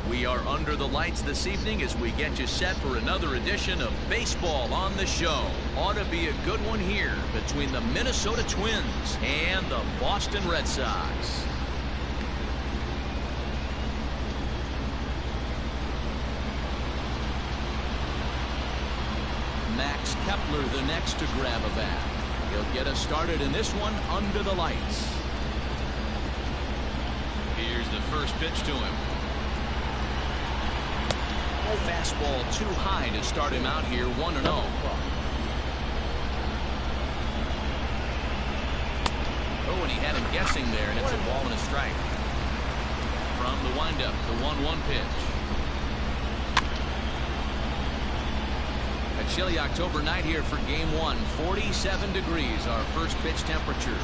We are under the lights this evening as we get you set for another edition of Baseball on the Show. Ought to be a good one here between the Minnesota Twins and the Boston Red Sox. Max Kepler the next to grab a bat. He'll get us started in this one under the lights. Here's the first pitch to him. Fastball too high to start him out here, 1-0. Oh, and he had him guessing there, and it's a ball and a strike. From the windup, the 1-1 pitch. A chilly October night here for game one. 47 degrees, our first pitch temperature.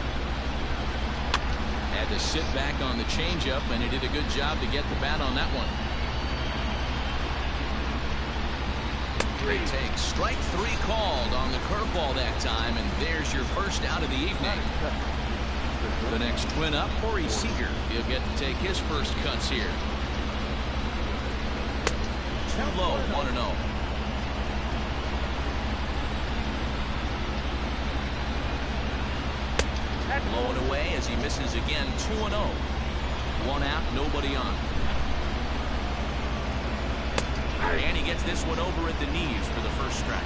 Had to sit back on the changeup, and he did a good job to get the bat on that one. Great take. Strike three called on the curveball that time, and there's your first out of the evening. The next twin up, Corey Seager. He'll get to take his first cuts here. Too low, 1-0. Blowing away as he misses again, 2-0. One out, nobody on. And he gets this one over at the knees for the first strike.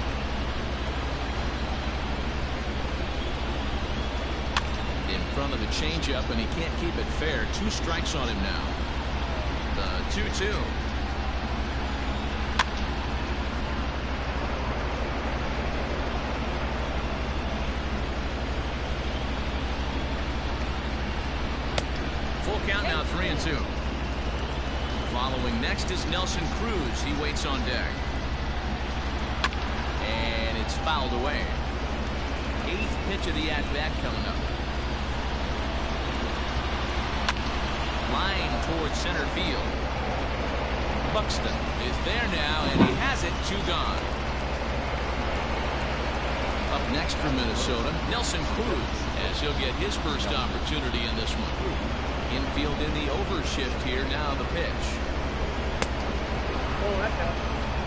In front of the changeup, and he can't keep it fair. 2 strikes on him now. The 2-2. Full count now, 3-2. Following next is Nelson Cruz. He waits on deck. And it's fouled away. 8th pitch of the at-bat coming up. Line towards center field. Buxton is there now, and he has it. 2 gone. Up next for Minnesota, Nelson Cruz, as he'll get his first opportunity in this one. Infield in the overshift here. Now the pitch.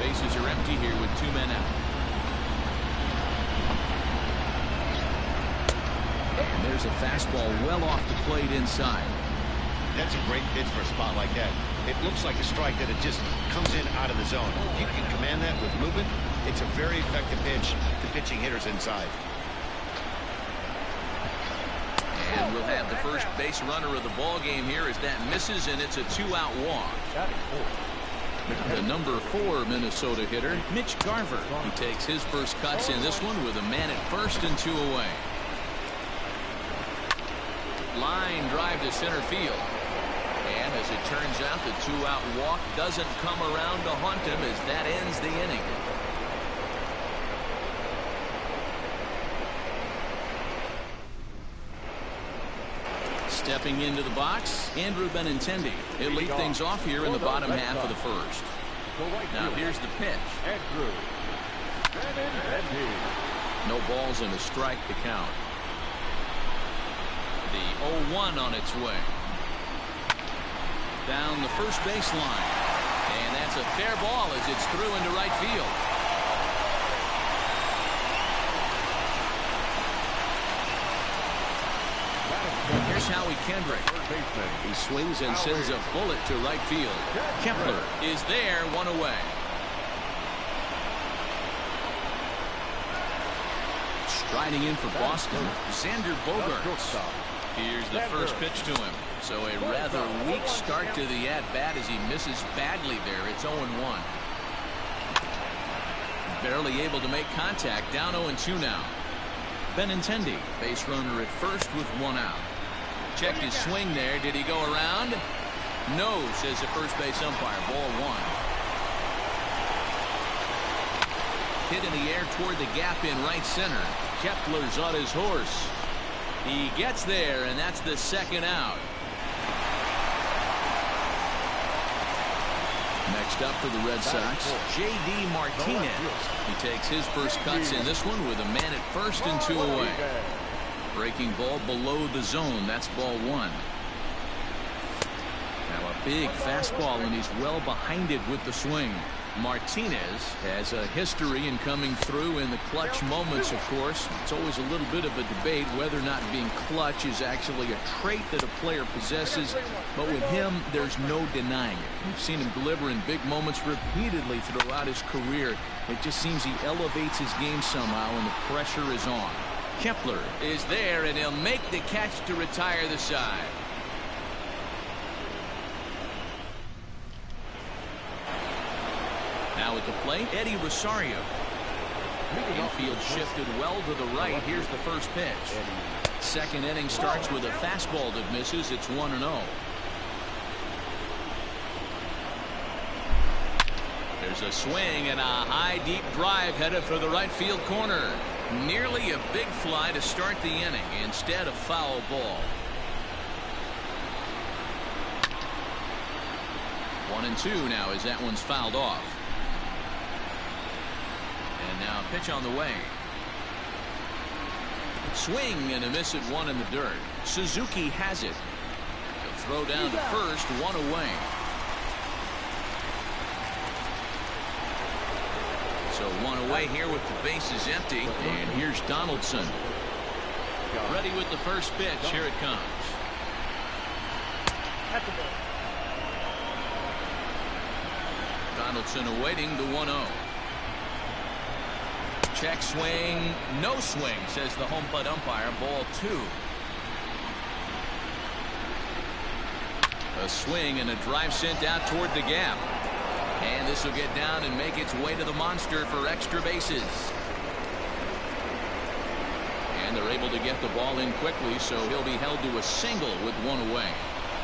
Bases are empty here with 2 men out. And there's a fastball well off the plate inside. That's a great pitch for a spot like that. It looks like a strike that it just comes in out of the zone. You can command that with movement. It's a very effective pitch to pitching hitters inside. And we'll have the first base runner of the ball game here as that misses, and it's a 2-out walk. The number 4 Minnesota hitter, Mitch Garver. He takes his first cuts in this one with a man at first and 2 away. Line drive to center field. And as it turns out, the 2-out walk doesn't come around to haunt him as that ends the inning. Stepping into the box, Andrew Benintendi. He'll lead things off here in the bottom half of the first. Now here's the pitch. No balls and a strike to count. The 0-1 on its way. Down the first baseline. And that's a fair ball as it's through into right field. Here's Howie Kendrick. He swings and sends a bullet to right field. Kepler is there, 1 away. Striding in for Boston, Xander Bogaerts. Here's the first pitch to him. So a rather weak start to the at-bat as he misses badly there. It's 0-1. Barely able to make contact. Down 0-2 now. Benintendi, base runner at first with 1 out. Checked his swing there. Did he go around? No, says the first base umpire. Ball 1. Hit in the air toward the gap in right center. Kepler's on his horse. He gets there, and that's the 2nd out. Next up for the Red Sox, J.D. Martinez. He takes his first cuts in this one with a man at first and 2 away. Breaking ball below the zone. That's ball 1. Now a Big fastball, and he's well behind it with the swing. Martinez has a history in coming through in the clutch moments, of course. It's always a little bit of a debate whether or not being clutch is actually a trait that a player possesses. But with him, there's no denying it. We've seen him deliver in big moments repeatedly throughout his career. It just seems he elevates his game somehow, and the pressure is on. Kepler is there, and he'll make the catch to retire the side. Now at the plate, Eddie Rosario. Infield shifted well to the right. Here's the first pitch. Second inning starts with a fastball that misses. It's 1-0. There's a swing and a high deep drive headed for the right field corner. Nearly a big fly to start the inning instead of foul ball. 1-2 now as that one's fouled off. And now a pitch on the way. Swing and a miss at one in the dirt. Suzuki has it. He'll throw down to first, one away. So one away here with the bases empty. And here's Donaldson. Ready with the first pitch. Here it comes. Donaldson awaiting the 1-0. Check swing, no swing, says the home plate umpire. Ball 2. A swing and a drive sent out toward the gap. And this will get down and make its way to the monster for extra bases. And they're able to get the ball in quickly, so he'll be held to a single with one away.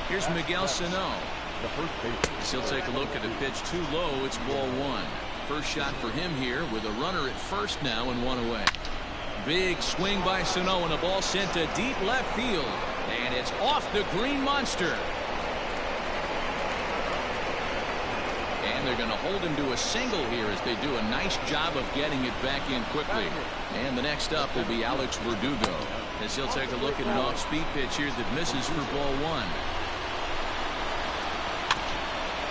Here's Miguel Sano. He'll take a look at a pitch too low. It's ball 1. First shot for him here with a runner at first now and one away. Big swing by Sano and a ball sent to deep left field. And it's off the green monster. And they're going to hold him to a single here as they do a nice job of getting it back in quickly. And the next up will be Alex Verdugo as he'll take a look at an off-speed pitch here that misses for ball 1.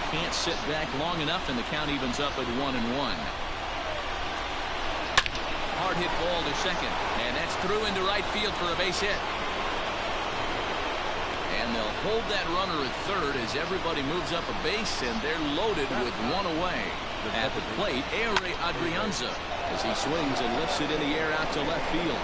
Can't sit back long enough, and the count evens up at 1-1. Hard hit ball to second, and that's through into right field for a base hit. And they'll hold that runner at third as everybody moves up a base, and they're loaded with one away. At the plate, Ehire Adrianza as he swings and lifts it in the air out to left field.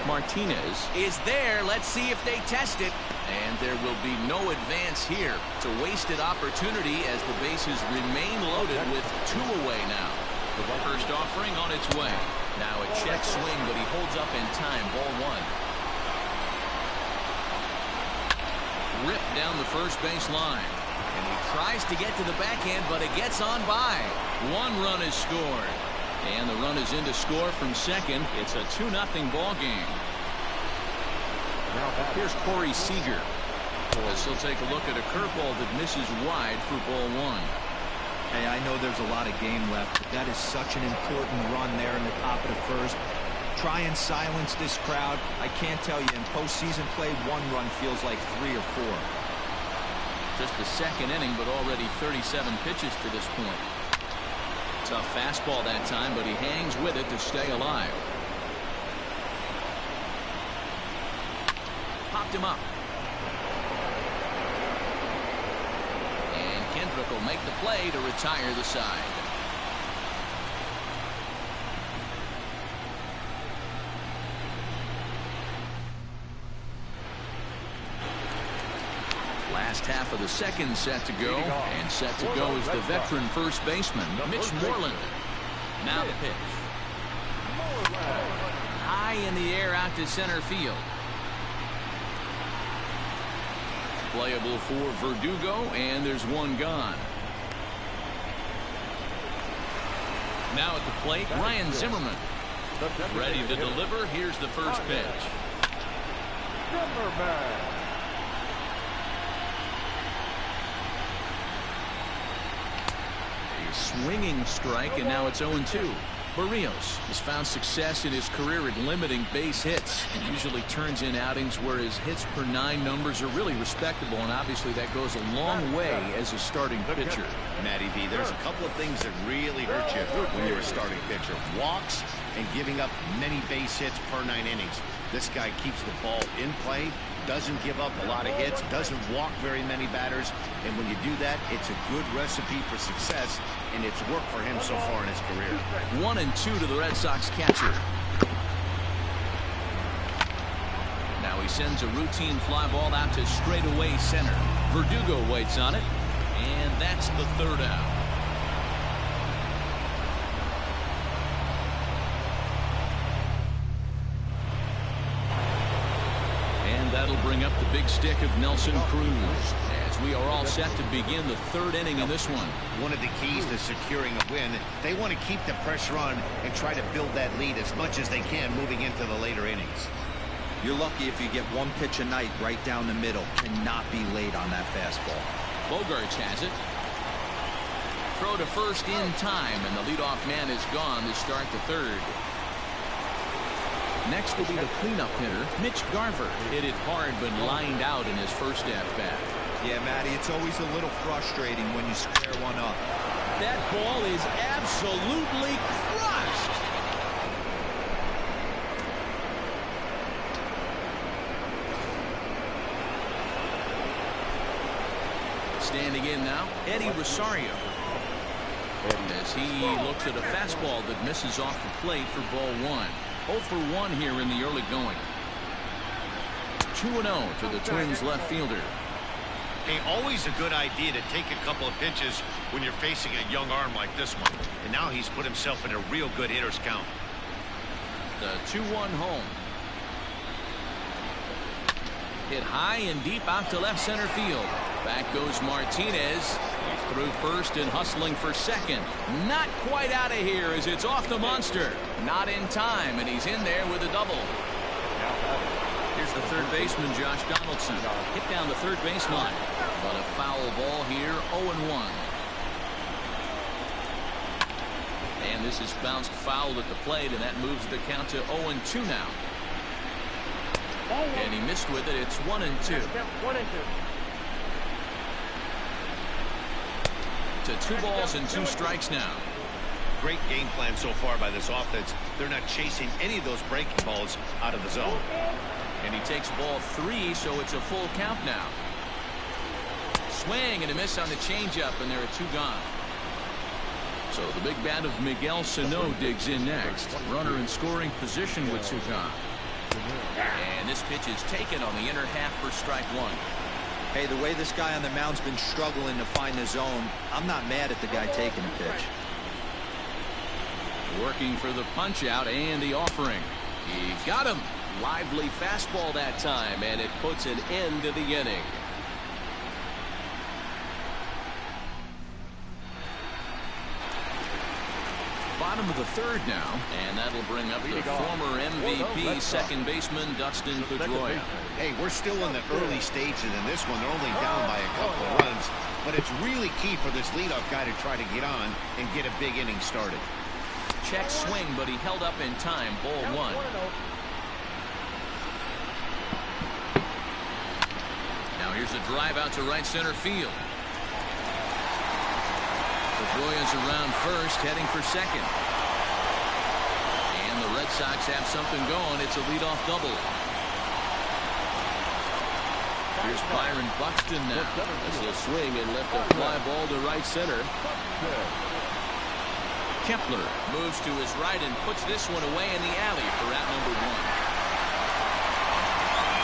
Martinez is there. Let's see if they test it. And there will be no advance here. It's a wasted opportunity as the bases remain loaded with 2 away now. The first offering on its way. Now a check swing, but he holds up in time. Ball 1. Ripped down the first base line. And he tries to get to the backhand, but it gets on by. 1 run is scored. And the run is in to score from second. It's a 2-0 ball game. Here's Corey Seager. As he'll take a look at a curveball that misses wide for ball 1. Hey, I know there's a lot of game left, but that is such an important run there in the top of the first. Try and silence this crowd. I can't tell you, in postseason play, 1 run feels like 3 or 4. Just the second inning, but already 37 pitches to this point. Tough fastball that time, but he hangs with it to stay alive. Popped him up. And Kendrick will make the play to retire the side. Last half of the second set to go, and set to go is the veteran first baseman, Mitch Moreland. Now the pitch. High in the air out to center field. Playable for Verdugo, and there's 1 gone. Now at the plate, Ryan Zimmerman. Ready to deliver. Here's the first pitch. A swinging strike, and now it's 0-2. Barrios has found success in his career at limiting base hits. He usually turns in outings where his hits per 9 numbers are really respectable, and obviously that goes a long way as a starting pitcher. Matty V, there's a couple of things that really hurt you when you're a starting pitcher. Walks and giving up many base hits per 9 innings. This guy keeps the ball in play, doesn't give up a lot of hits, doesn't walk very many batters, and when you do that, it's a good recipe for success, and it's worked for him so far in his career. 1-2 to the Red Sox catcher. Now he sends a routine fly ball out to straightaway center. Verdugo waits on it, and that's the 3rd out. That'll bring up the big stick of Nelson Cruz as we are all set to begin the 3rd inning in this one. One of the keys to securing a win, they want to keep the pressure on and try to build that lead as much as they can moving into the later innings. You're lucky if you get one pitch a night right down the middle. Cannot be late on that fastball. Bogarts has it. Throw to first in time, and the leadoff man is gone to start the 3rd. Next will be the cleanup hitter, Mitch Garver. Hit it hard but lined out in his first at-bat. Yeah, Matty, it's always a little frustrating when you square one up. That ball is absolutely crushed. Standing in now, Eddie Rosario. As he looks at a fastball that misses off the plate for ball 1. 0 for 1 here in the early going. 2-0 to the Twins left fielder. Hey, always a good idea to take a couple of pitches when you're facing a young arm like this one. And now he's put himself in a real good hitter's count. The 2-1 home. Hit high and deep out to left center field. Back goes Martinez. He's through first and hustling for second. Not quite out of here as it's off the monster. Not in time, and he's in there with a double. Here's the third baseman, Josh Donaldson. Hit down the third baseline. But a foul ball here, 0-1. And this is bounced foul at the plate, and that moves the count to 0-2 now. And he missed with it. It's 1-2. To 2 balls and 2 strikes now. Great game plan so far by this offense. They're not chasing any of those breaking balls out of the zone. And he takes ball 3, so it's a full count now. Swing and a miss on the changeup, and there are 2 gone. So the big bat of Miguel Sano digs in next. Runner in scoring position with 2 gone. And this pitch is taken on the inner half for strike 1. Hey, the way this guy on the mound's been struggling to find the zone, I'm not mad at the guy taking the pitch. Working for the punch out and the offering. He got him. Lively fastball that time, and it puts an end to the inning. Bottom of the 3rd now, and that'll bring up the former MVP second baseman Dustin Pedroia. Hey, we're still in the early stages in this one. They're only down by a couple of runs, but it's really key for this leadoff guy to try to get on and get a big inning started. Check swing, but he held up in time. Ball 1. Now here's a drive out to right center field. Pedroia's around first, heading for second. And the Red Sox have something going. It's a leadoff double. Here's Byron Buxton now. As he'll swing and lift a fly ball to right center. Kepler moves to his right and puts this one away in the alley for out number 1.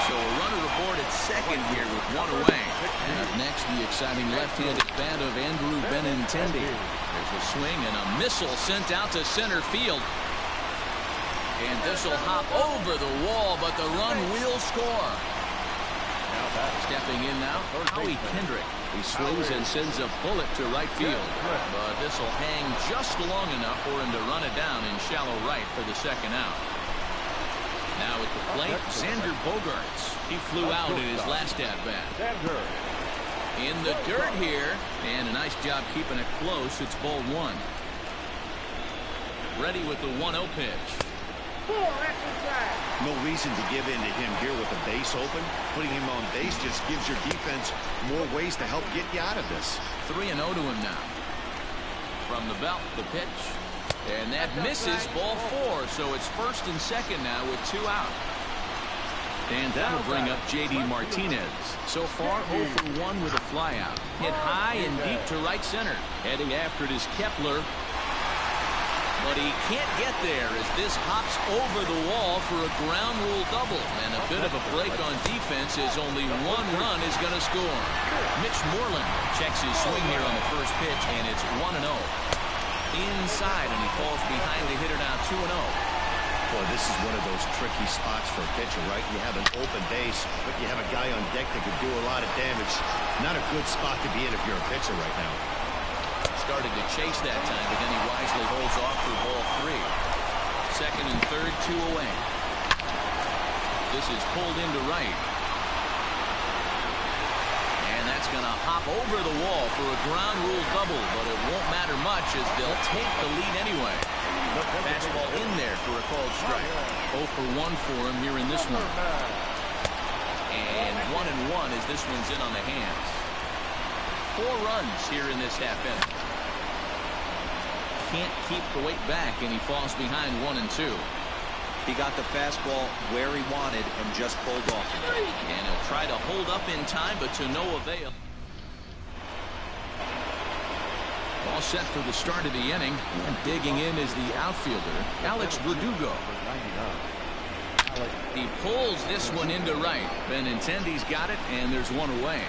So a runner aboard at second here with 1 away. And up next, the exciting left-handed bat of Andrew Benintendi. There's a swing and a missile sent out to center field. And this will hop over the wall, but the run will score. Stepping in now, Howie Kendrick. He swings and sends a bullet to right field. But this will hang just long enough for him to run it down in shallow right for the second out. Now at the plate, Xander Bogaerts. He flew out in his last at-bat. In the dirt here, and a nice job keeping it close. It's ball 1. Ready with the 1-0 pitch. No reason to give in to him here with the base open. Putting him on base just gives your defense more ways to help get you out of this. 3-0 to him now. From the belt, the pitch. And that misses, ball 4. So it's first and second now with 2 out. And that'll bring up J.D. Martinez. So far, 0 for 1 with a flyout. Hit high and deep to right center. Heading after it is Kepler. But he can't get there as this hops over the wall for a ground rule double. And a bit of a break on defense as only 1 run is going to score. Mitch Moreland checks his swing here on the first pitch, and it's 1-0. Inside, and he falls behind the hitter now 2-0. Boy, this is one of those tricky spots for a pitcher, right? You have an open base, but you have a guy on deck that could do a lot of damage. Not a good spot to be in if you're a pitcher right now. Started to chase that time, but then he wisely holds off for ball 3. Second and third, 2 away. This is pulled into right. And that's going to hop over the wall for a ground rule double, but it won't matter much as they'll take the lead anyway. Fastball in there for a called strike. 0 for 1 for him here in this one. And 1-1 as this one's in on the hands. 4 runs here in this half inning. Can't keep the weight back, and he falls behind 1-2. He got the fastball where he wanted and just pulled off. And he'll try to hold up in time, but to no avail. All set for the start of the inning. And digging in is the outfielder, Alex Verdugo. He pulls this one into right. Benintendi's got it, and there's 1 away.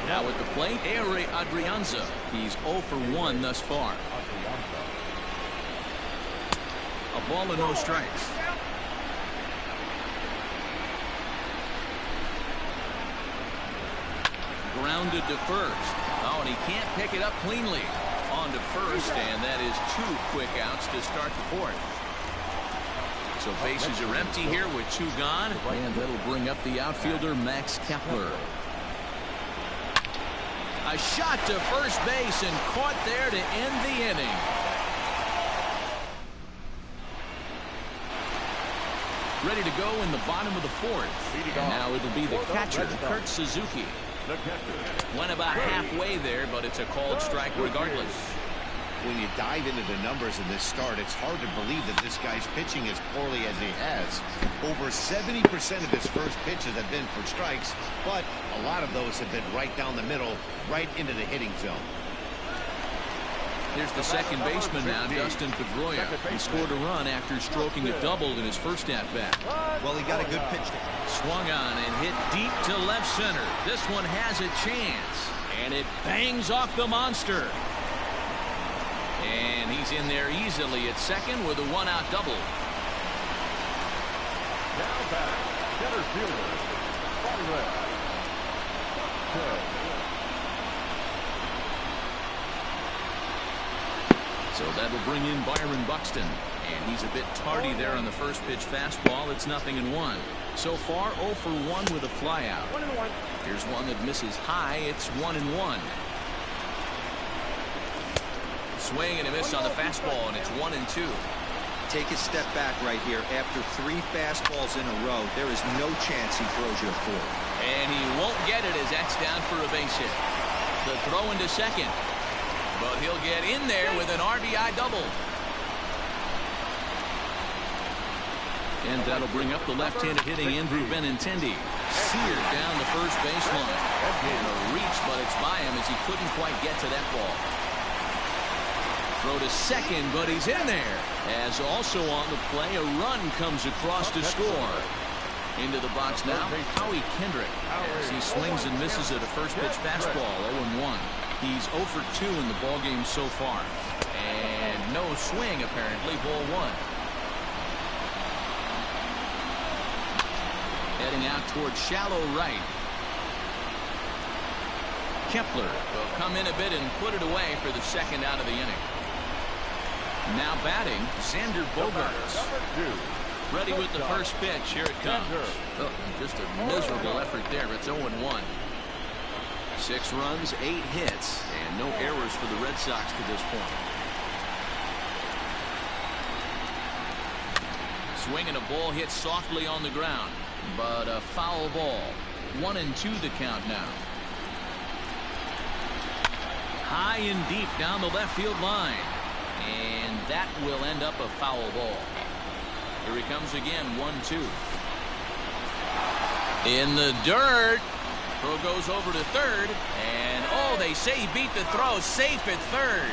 Now at the plate, Ehire Adrianza. He's 0 for 1 thus far. A ball and no strikes. Grounded to first. Oh, and he can't pick it up cleanly. On to first, and that is 2 quick outs to start the 4th. So bases are empty here with 2 gone, and that'll bring up the outfielder Max Kepler. A shot to first base and caught there to end the inning. Ready to go in the bottom of the 4th. And now it'll be the catcher, Kurt Suzuki. Went about halfway there, but it's a called strike regardless. When you dive into the numbers in this start, it's hard to believe that this guy's pitching as poorly as he has. Over 70% of his first pitches have been for strikes, but a lot of those have been right down the middle, right into the hitting zone. Here's the second baseman now, Dustin Pedroia. He scored a run after stroking a double in his first at-bat. Well, he got a good pitch there. Swung on and hit deep to left center. This one has a chance, and it bangs off the monster. And he's in there easily at second with a 1-out double. Now back, center fielder, So that'll bring in Byron Buxton. And he's a bit tardy there on the first pitch fastball. It's 0-1. So far, 0 for 1 with a flyout. Here's one that misses high. It's 1-1. Swing and a miss on the fastball, and it's 1-2. Take a step back right here. After 3 fastballs in a row, there is no chance he throws you a 4th. And he won't get it as that's down for a base hit. The throw into second. But he'll get in there with an RBI double. And that'll bring up the left-handed hitting Andrew Benintendi. Seared down the first baseline. And a reach, but it's by him as he couldn't quite get to that ball. Throw to second, but he's in there. As also on the play, a run comes across to score. Into the box now, Howie Kendrick. As he swings and misses at a first pitch fastball, 0-1. He's 0 for 2 in the ballgame so far. And no swing, apparently, ball 1. Heading out towards shallow right. Kepler will come in a bit and put it away for the second out of the inning. Now batting, Xander Bogaerts. Ready with the first pitch. Here it comes. Oh, just a miserable effort there. It's 0-1. 6 runs, 8 hits, and no errors for the Red Sox to this point. Swing and a ball hit softly on the ground, but a foul ball. 1-2 the count now. High and deep down the left field line, and that will end up a foul ball. Here he comes again. 1-2 in the dirt. Throw goes over to third, and oh, they say he beat the throw. Safe at third.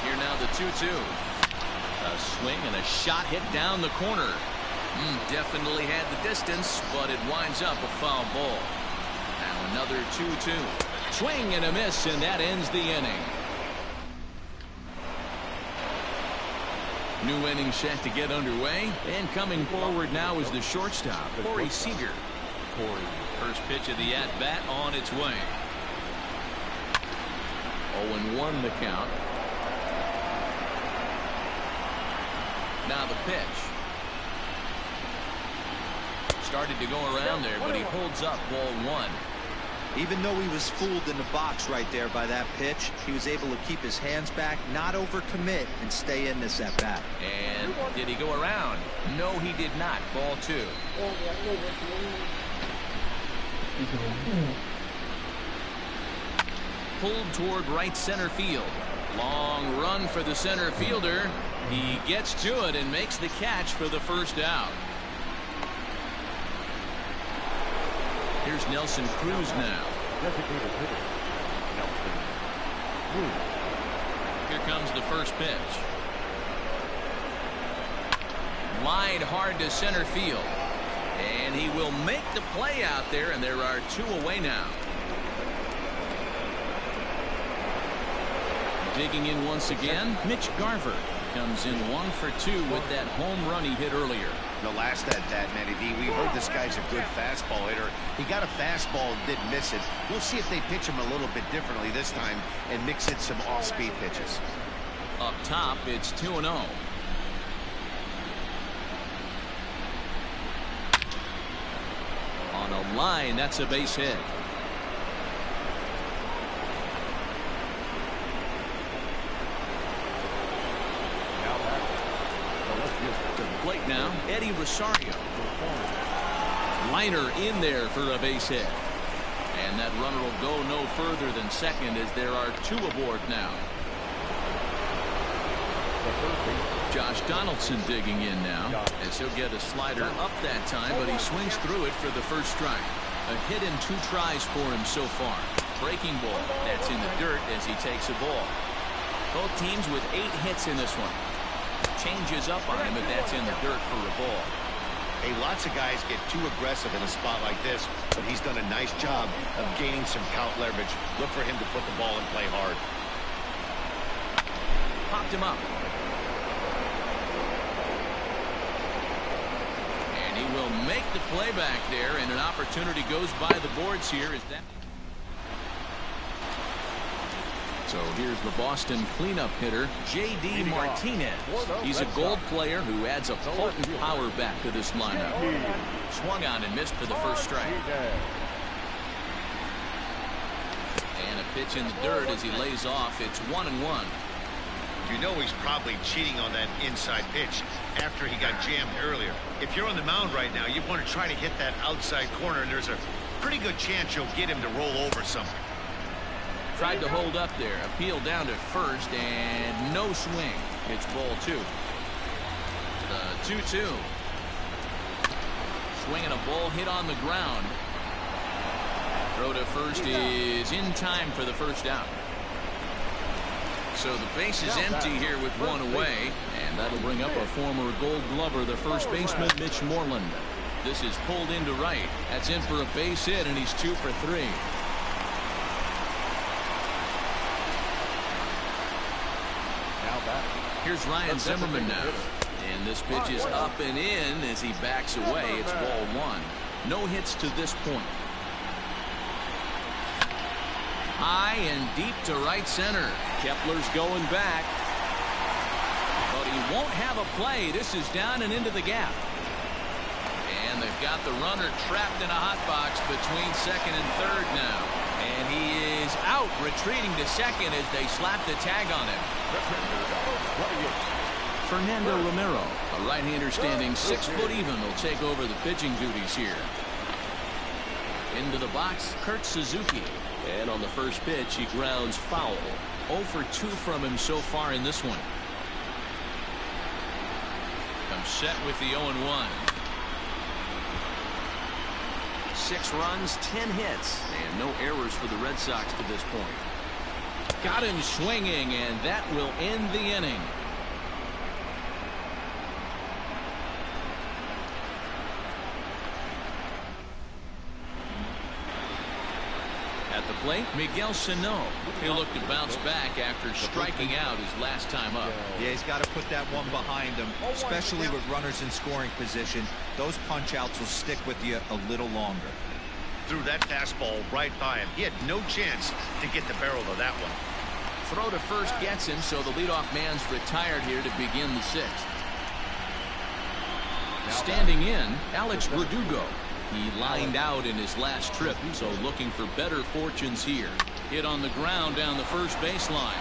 Here now the 2-2. A swing and a shot hit down the corner. Definitely had the distance, but it winds up a foul ball. Now another 2-2. Swing and a miss, and that ends the inning. New inning set to get underway, and coming forward now is the shortstop, Corey Seager. First pitch of the at-bat on its way. 0-1 the count. Now the pitch. Started to go around there, but he holds up. Ball 1. Even though he was fooled in the box right there by that pitch, he was able to keep his hands back, not overcommit, and stay in this at bat. And did he go around? No, he did not. Ball 2. Pulled toward right center field. Long run for the center fielder. He gets to it and makes the catch for the first out. Here's Nelson Cruz now. Here comes the first pitch. Line hard to center field. And he will make the play out there, and there are 2 away now. Digging in once again, Mitch Garver comes in 1 for 2 with that home run he hit earlier. The last at bat, Matty V, we heard this guy's a good fastball hitter. He got a fastball and didn't miss it. We'll see if they pitch him a little bit differently this time and mix in some off-speed pitches. Up top, it's 2-0. On a line, that's a base hit. To the plate now, Eddie Rosario. Liner in there for a base hit. And that runner will go no further than second as there are 2 aboard now. Josh Donaldson digging in now as he'll get a slider up that time, but he swings through it for the first strike. A hit in 2 tries for him so far. Breaking ball. That's in the dirt as he takes a ball. Both teams with 8 hits in this one. Changes up on him, but that's in the dirt for a ball. Hey, lots of guys get too aggressive in a spot like this, but he's done a nice job of gaining some count leverage. Look for him to put the ball in play hard. Popped him up. And he will make the play back there, and an opportunity goes by the boards here. Is that? So here's the Boston cleanup hitter, J.D. Martinez. He's a gold player who adds a potent power back to this lineup. Swung on and missed for the first strike. And a pitch in the dirt as he lays off. It's 1-1. You know he's probably cheating on that inside pitch after he got jammed earlier. If you're on the mound right now, you want to try to hit that outside corner, and there's a pretty good chance you'll get him to roll over something. Tried to hold up there. Appeal down to first, and no swing. It's ball 2. The 2-2. Swinging a ball hit on the ground. Throw to first is in time for the first out. So the base is empty here with 1 away, and that'll bring up a former Gold Glover, the first baseman, Mitch Moreland. This is pulled into right. That's in for a base hit, and he's 2 for 3. Here's Ryan Zimmerman now. And this pitch is up and in as he backs away. It's ball 1. No hits to this point. High and deep to right center. Kepler's going back. But he won't have a play. This is down and into the gap. And they've got the runner trapped in a hot box between second and third now. And he is out, retreating to second as they slap the tag on him. Fernando Romero, a right-hander standing 6 foot even, will take over the pitching duties here. Into the box, Kurt Suzuki. And on the first pitch, he grounds foul. 0 for 2 from him so far in this one. Comes set with the 0-1. 6 runs, 10 hits, and no errors for the Red Sox to this point. Got him swinging, and that will end the inning. At the plate, Miguel Sano. He'll look to bounce back after striking out his last time up. Yeah, he's got to put that one behind him, especially with runners in scoring position. Those punch-outs will stick with you a little longer. Threw that fastball right by him. He had no chance to get the barrel of that one. Throw to first gets him, so the leadoff man's retired here to begin the 6th. Standing in, Alex Verdugo. He lined out in his last trip, so looking for better fortunes here. Hit on the ground down the first baseline.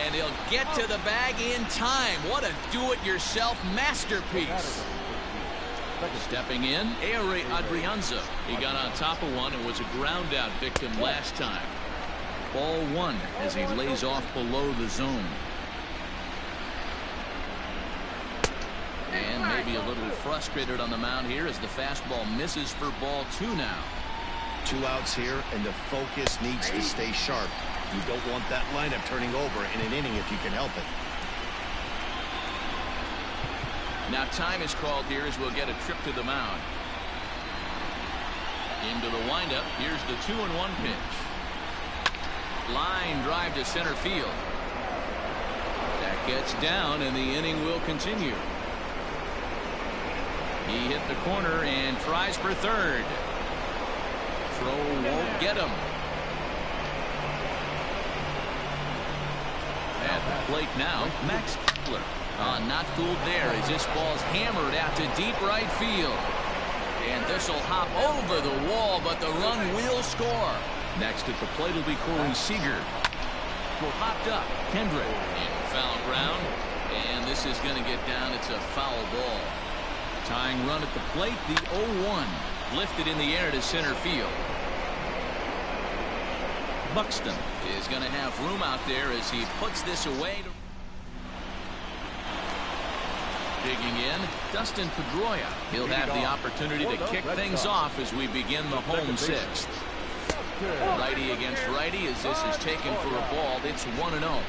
And he'll get to the bag in time. What a do-it-yourself masterpiece. Stepping in, Ehire Adrianza. He got on top of one and was a ground-out victim last time. Ball 1 as he lays off below the zone. And maybe a little frustrated on the mound here as the fastball misses for ball 2 now. 2 outs here, and the focus needs to stay sharp. You don't want that lineup turning over in an inning if you can help it. Now time is called here as we'll get a trip to the mound. Into the windup. Here's the 2-1 pitch. Line drive to center field. That gets down, and the inning will continue. He hit the corner and tries for third. Throw won't get him. At the plate now, Max Kepler. Not fooled there as this ball's hammered out to deep right field. And this will hop over the wall, but the run will score. Next at the plate will be Corey Seager. Popped up. Kendrick in foul ground. And this is going to get down. It's a foul ball. Tying run at the plate, the 0-1. Lifted in the air to center field. Buxton is going to have room out there as he puts this away. Digging in, Dustin Pedroia. He'll have the opportunity to kick things off as we begin the home 6th. Righty against righty as this is taken for a ball. It's 1-0.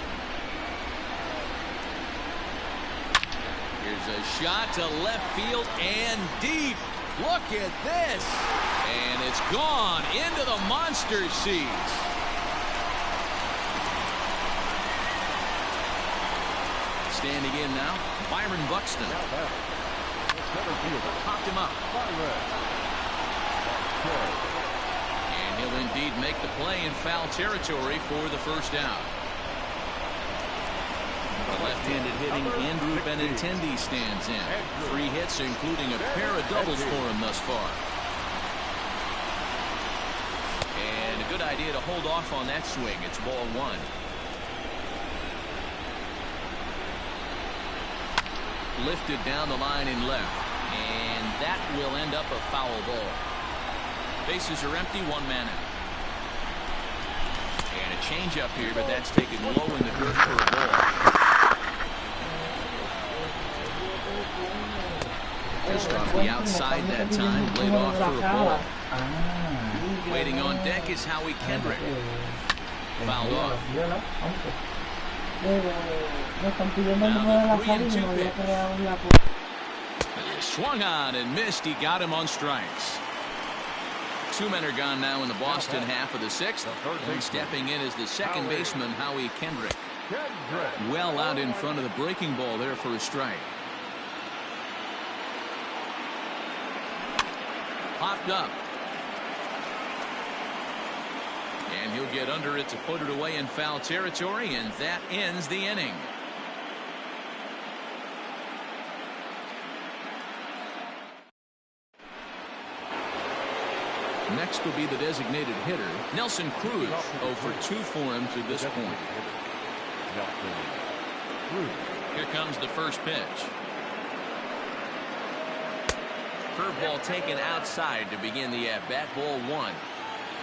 Here's a shot to left field and deep. Look at this. And it's gone into the monster seats. Standing in now, Byron Buxton. Popped him up. And he'll indeed make the play in foul territory for the first out. The left-handed hitting Andrew Benintendi stands in. 3 hits, including a pair of doubles for him thus far. And a good idea to hold off on that swing. It's ball 1. Lifted down the line in left, and that will end up a foul ball. Bases are empty, 1 man out. And a changeup here, but that's taken low in the dirt for a ball. Just off the outside that time, laid off for a ball. Waiting on deck is Howie Kendrick. Fouled off. Now the 3-2 pitch. Swung on and missed. He got him on strikes. 2 men are gone now in the Boston half of the 6th. And stepping in is the second baseman, Howie Kendrick. Well out in front of the breaking ball there for a strike. Popped up. And he'll get under it to put it away in foul territory, and that ends the inning. Next will be the designated hitter, Nelson Cruz. 0 for 2 for him to this point. Here comes the first pitch. Curveball taken outside to begin the at-bat. Ball 1.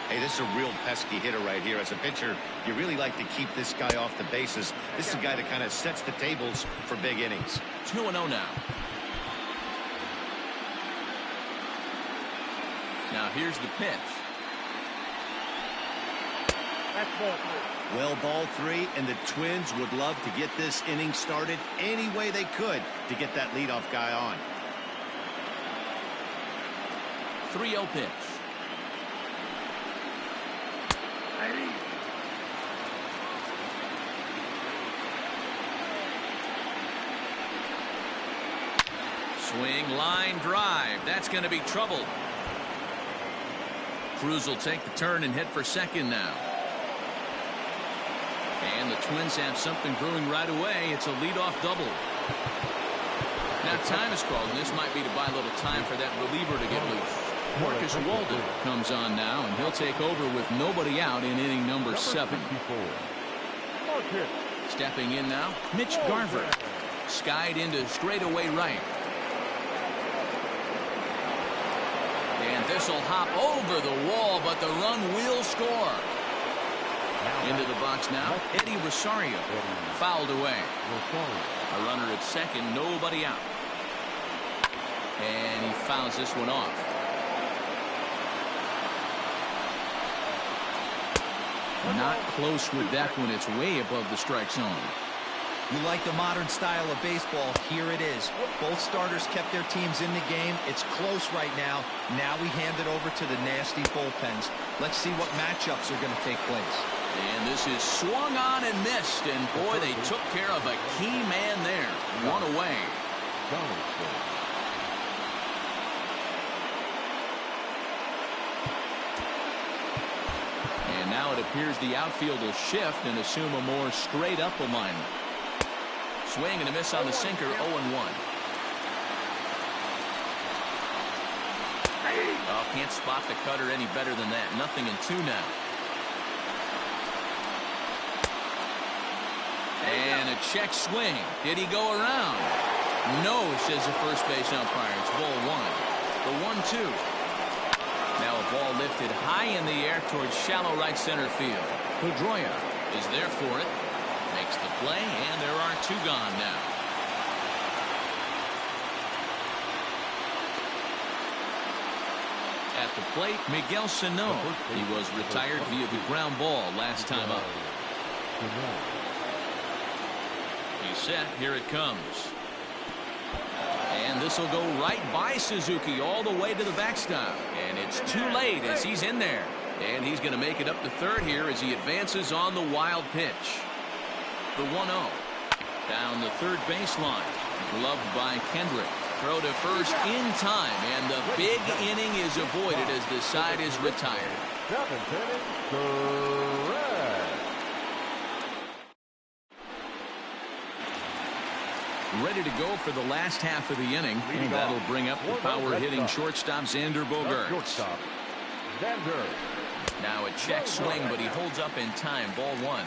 Hey, this is a real pesky hitter right here. As a pitcher, you really like to keep this guy off the bases. This is a guy that kind of sets the tables for big innings. 2-0 now. Now here's the pitch. That's ball 3. Well, ball 3, and the Twins would love to get this inning started any way they could to get that leadoff guy on. 3-0 pitch. Swing, line drive. That's going to be trouble. Cruz will take the turn and head for second now. And the Twins have something brewing right away. It's a leadoff double. Now time is called, and this might be to buy a little time for that reliever to get loose. Marcus Walden comes on now, and he'll take over with nobody out in inning number 7. Stepping in now, Mitch Garver. Skied into straightaway right. And this will hop over the wall, but the run will score. Into the box now, Eddie Rosario. Fouled away. A runner at second, nobody out. And he fouls this one off. Not close with that one. It's way above the strike zone. You like the modern style of baseball. Here it is. Both starters kept their teams in the game. It's close right now. Now we hand it over to the nasty bullpens. Let's see what matchups are going to take place. And this is swung on and missed. And boy, they took care of a key man there. One away. And now it appears the outfield will shift and assume a more straight up alignment. Swing and a miss on the sinker. 0-1. Oh, can't spot the cutter any better than that. 0-2 now. And a check swing. Did he go around? No, says the first base umpire. It's ball 1. The 1-2. Now a ball lifted high in the air towards shallow right center field. Pedroia is there for it. Makes the play, and there are 2 gone now. At the plate, Miguel Sano. He was retired via the ground ball last time up. He's set. Here it comes. And this will go right by Suzuki all the way to the backstop. And it's too late as he's in there. And he's going to make it up to third here as he advances on the wild pitch. The 1-0. Down the third baseline. Gloved by Kendrick. Throw to first in time. And the big inning is avoided as the side is retired. Ready to go for the last half of the inning. And that'll bring up the power-hitting shortstop Xander Bogaerts. Now a check swing, but he holds up in time. Ball 1.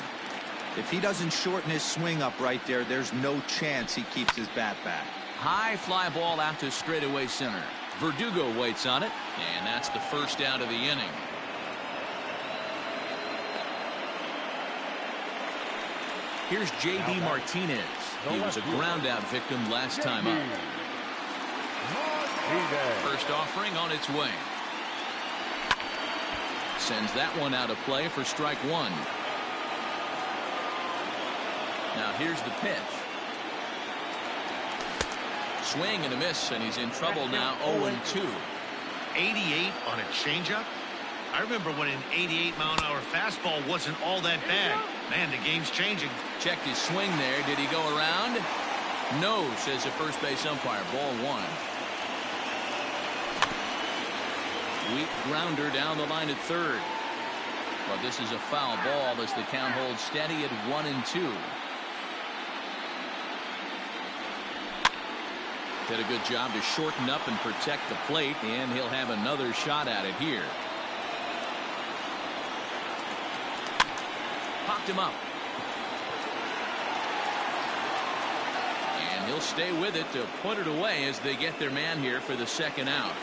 If he doesn't shorten his swing up right there, there's no chance he keeps his bat back. High fly ball out to straightaway center. Verdugo waits on it, and that's the first out of the inning. Here's J.D. Martinez. He was a ground-out victim last time up. First offering on its way. Sends that one out of play for strike 1. Now here's the pitch. Swing and a miss, and he's in trouble now. 0-2. 88 on a changeup? I remember when an 88-mile-an-hour fastball wasn't all that bad. Man, the game's changing. Checked his swing there. Did he go around? No, says the first base umpire. Ball 1. Weak grounder down the line at third. But this is a foul ball as the count holds steady at 1-2. Did a good job to shorten up and protect the plate, and he'll have another shot at it here. Popped him up. And he'll stay with it to put it away as they get their man here for the second out.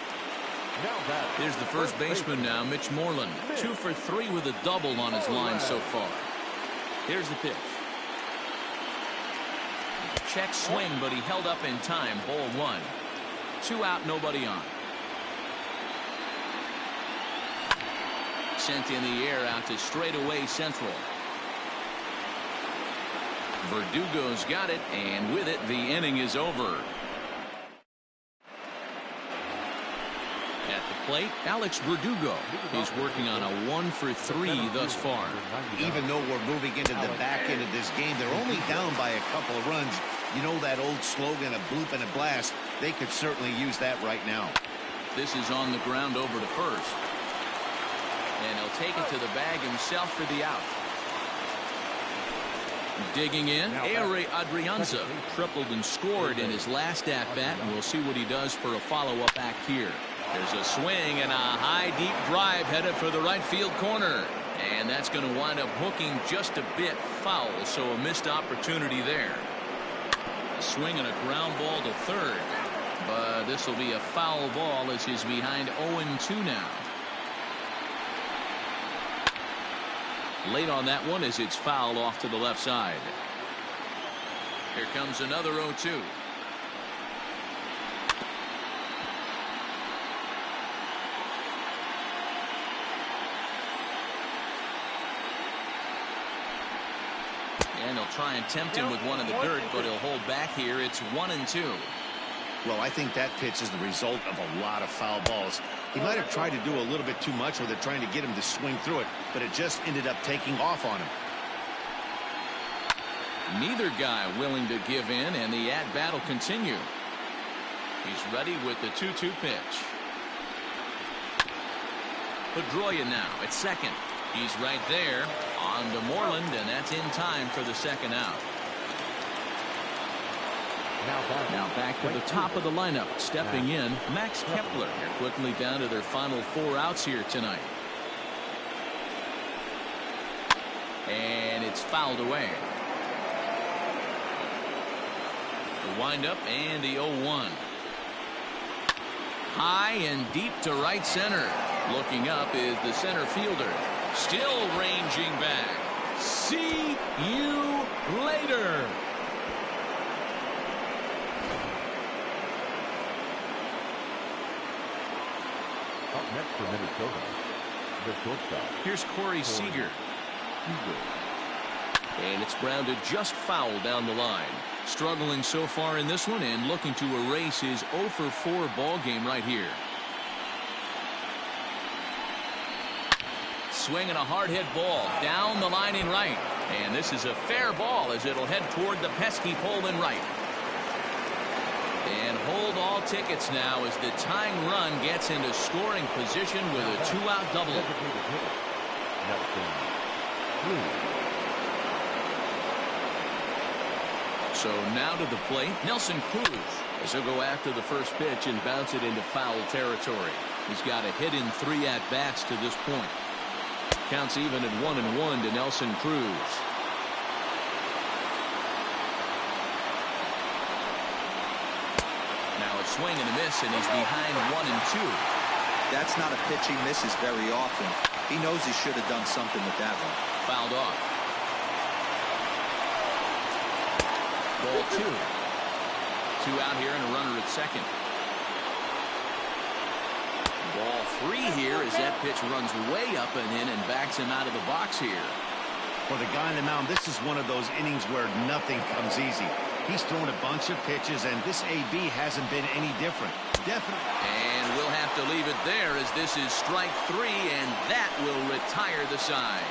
Here's the first baseman now, Mitch Moreland. 2 for 3 with a double on his line so far. Here's the pitch. Check swing, but he held up in time. Ball 1. 2 out, nobody on. Sent in the air out to straightaway central. Verdugo's got it, and with it, the inning is over. At the plate, Alex Verdugo. He's working on a 1 for 3 thus far. Even though we're moving into the back end of this game, they're only down by a couple of runs. You know that old slogan, a bloop and a blast? They could certainly use that right now. This is on the ground over to first. And he'll take it to the bag himself for the out. Digging in, Ehire Adrianza tripled and scored in his last at-bat, and we'll see what he does for a follow-up act here. There's a swing and a high, deep drive headed for the right field corner. And that's going to wind up hooking just a bit foul, so a missed opportunity there. A swing and a ground ball to third. But this will be a foul ball as he's behind 0-2 now. Late on that one as it's fouled off to the left side. Here comes another 0-2. And he'll try and tempt him with one in the dirt, but he'll hold back here. It's 1-2. Well, I think that pitch is the result of a lot of foul balls. He might have tried to do a little bit too much with it, trying to get him to swing through it, but it just ended up taking off on him. Neither guy willing to give in, and the at-bat will continue. He's ready with the 2-2 pitch. Pedroia now at second. He's right there on to Moreland, and that's in time for the second out. Now back to the top of the lineup. Stepping in, Max Kepler. They're quickly down to their final 4 outs here tonight. And it's fouled away. The windup and the 0-1. High and deep to right center. Looking up is the center fielder. Still ranging back. See you later. Up next for Minnesota, the shortstop. Here's Corey Seager. And it's grounded just foul down the line. Struggling so far in this one and looking to erase his 0 for 4 ball game right here. Swinging a hard hit ball down the line in right. And this is a fair ball as it'll head toward the pesky pole in right. And hold all tickets now as the tying run gets into scoring position with a 2-out double. So now to the plate, Nelson Cruz, as he'll go after the first pitch and bounce it into foul territory. He's got a hit in 3 at-bats to this point. Counts even at 1-1 to Nelson Cruz. Now a swing and a miss, and he's behind 1-2. That's not a pitch he misses very often. He knows he should have done something with that one. Fouled off. Ball 2. 2 out here and a runner at second. Ball 3 here as that pitch runs way up and in and backs him out of the box here. For the guy on the mound, this is one of those innings where nothing comes easy. He's thrown a bunch of pitches, and this AB hasn't been any different. Definitely. And we'll have to leave it there as this is strike 3, and that will retire the side.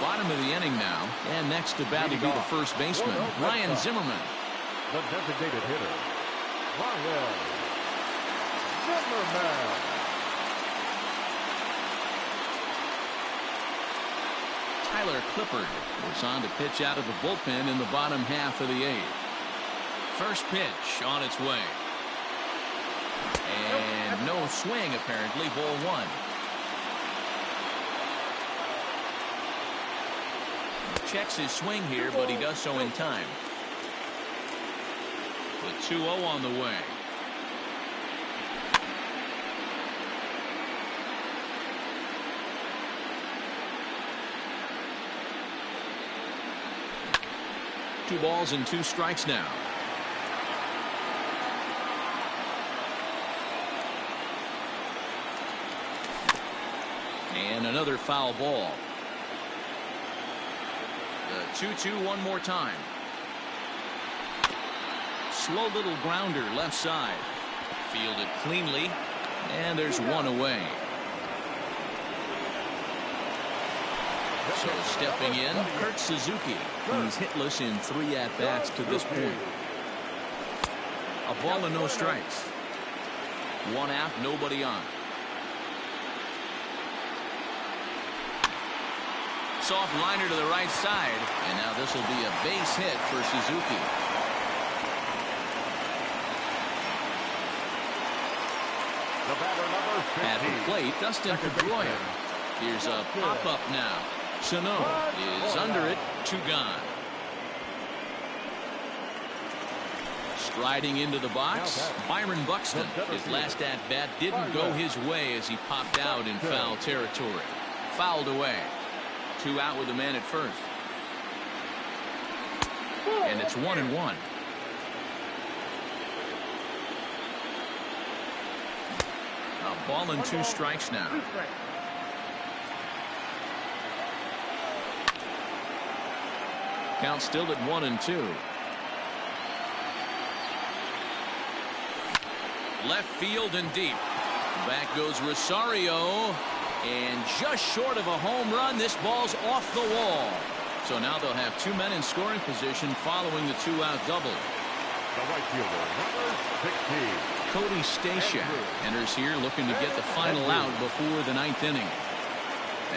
Bottom of the inning now, and next to bat will be the first baseman, Ryan Zimmerman. The designated hitter, Ryan Zimmerman. Tyler Clippard was on to pitch out of the bullpen in the bottom half of the 8th. First pitch on its way. And no swing apparently, ball 1. checks his swing here, but he does so in time. The 2-0 on the way. Two balls and 2 strikes now. And another foul ball. The 2-2 one more time. Slow little grounder left side. Fielded cleanly. And there's one away. So stepping in, Kurt Suzuki. He's hitless in 3 at-bats to this point. A ball and no strikes. 1 out, nobody on. Soft liner to the right side, and now this will be a base hit for Suzuki. At the plate, Dustin Pedroia. Here's a pop-up now. Sano is under it, 2 gone. Striding into the box, Byron Buxton. His last at-bat didn't go his way as he popped out in foul territory. Fouled away. 2 out with a man at first. And it's 1-1. A ball and 2 strikes now. Count still at 1-2. Left field and deep. Back goes Rosario. And just short of a home run, this ball's off the wall. So now they'll have 2 men in scoring position following the 2-out double. The right fielder, number 16. Cody Stashak enters here looking to get the final out before the 9th inning.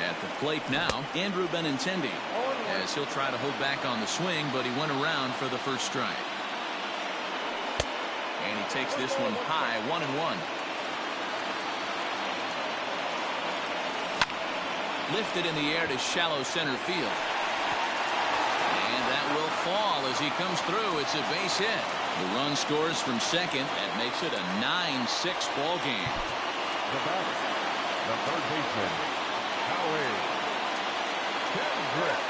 At the plate now, Andrew Benintendi, as he'll try to hold back on the swing, but he went around for the first strike. And he takes this one high, 1-1. Lifted in the air to shallow center field. And that will fall as he comes through. It's a base hit. The run scores from second. That makes it a 9-6 ball game. The batter, the third baseman, Howie Kendrick.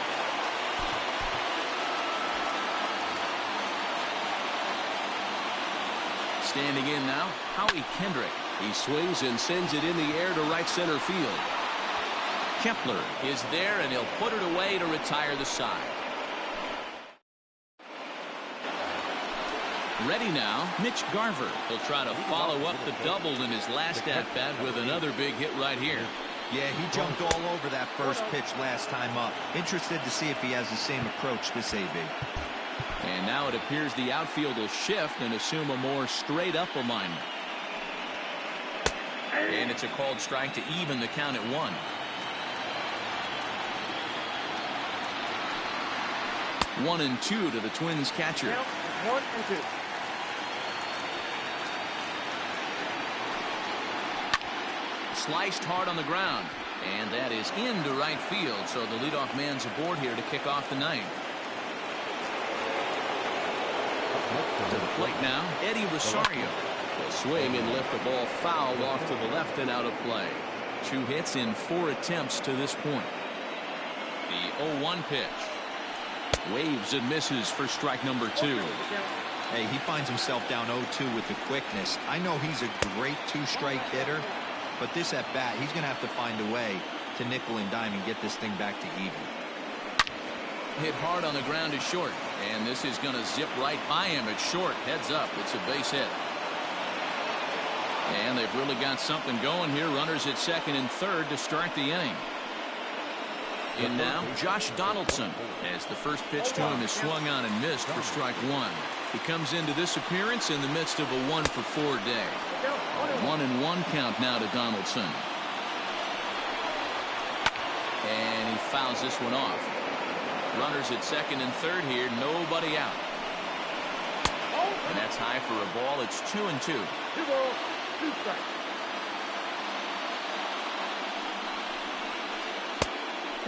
Standing in now, Howie Kendrick. He swings and sends it in the air to right center field. Kepler is there, and he'll put it away to retire the side. Ready now, Mitch Garver. He'll try to follow up the double in his last at-bat with another big hit right here. Yeah, he jumped all over that first pitch last time up. Interested to see if he has the same approach this AB. And now it appears the outfield will shift and assume a more straight-up alignment. And it's a called strike to even the count at 1. 1-2 to the Twins catcher. 1-2. Sliced hard on the ground, and that is into right field, so the leadoff man's aboard here to kick off the 9th. To the plate now, Eddie Rosario will swing and lift the ball foul off to the left and out of play. 2 hits in 4 attempts to this point. The 0-1 pitch. Waves and misses for strike number 2. Hey, he finds himself down 0-2 with the quickness. I know he's a great 2-strike hitter, but this at bat, he's going to have to find a way to nickel and dime and get this thing back to even. Hit hard on the ground is short, and this is going to zip right by him. It's short, heads up. It's a base hit. And they've really got something going here. Runners at second and third to start the inning. In now, Josh Donaldson, as the first pitch to him is swung on and missed for strike 1. He comes into this appearance in the midst of a 1-for-4 day. 1-1 count now to Donaldson. And he fouls this one off. Runners at second and third here, nobody out. And that's high for a ball. It's 2-2. 2 balls, 2 strikes.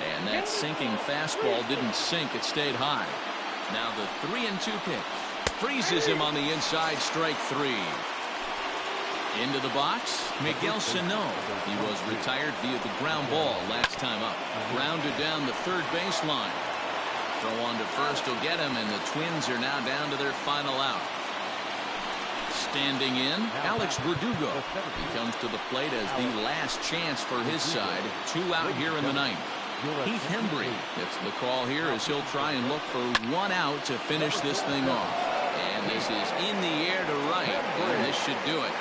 And that sinking fastball didn't sink. It stayed high. Now the 3-2 pitch. Freezes him on the inside. Strike 3. Into the box, Miguel Sano. He was retired via the ground ball last time up. Grounded down the third baseline. Throw on to first will get him, and the Twins are now down to their final out. Standing in, Alex Verdugo. He comes to the plate as the last chance for his side. 2 out here in the ninth. Heath Hembry gets the call here as he'll try and look for 1 out to finish this thing off. And this is in the air to right, and this should do it.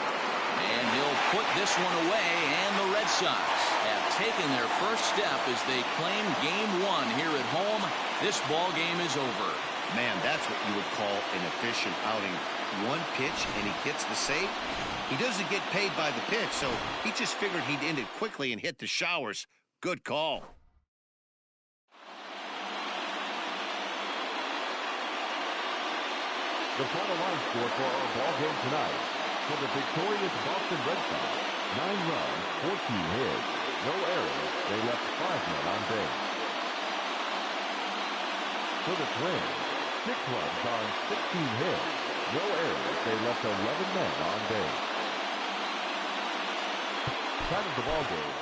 And he'll put this one away, and the Red Sox have taken their first step as they claim Game 1 here at home. This ball game is over. Man, that's what you would call an efficient outing. 1 pitch, and he gets the save. He doesn't get paid by the pitch, so he just figured he'd end it quickly and hit the showers. Good call. The final line score for our ball game tonight. For the victorious Boston Red Sox, 9 runs, 14 hits, no errors. They left 5 men on base. For the Twins, 6 runs on 16 hits, no errors. They left 11 men on base. Time of the ball game.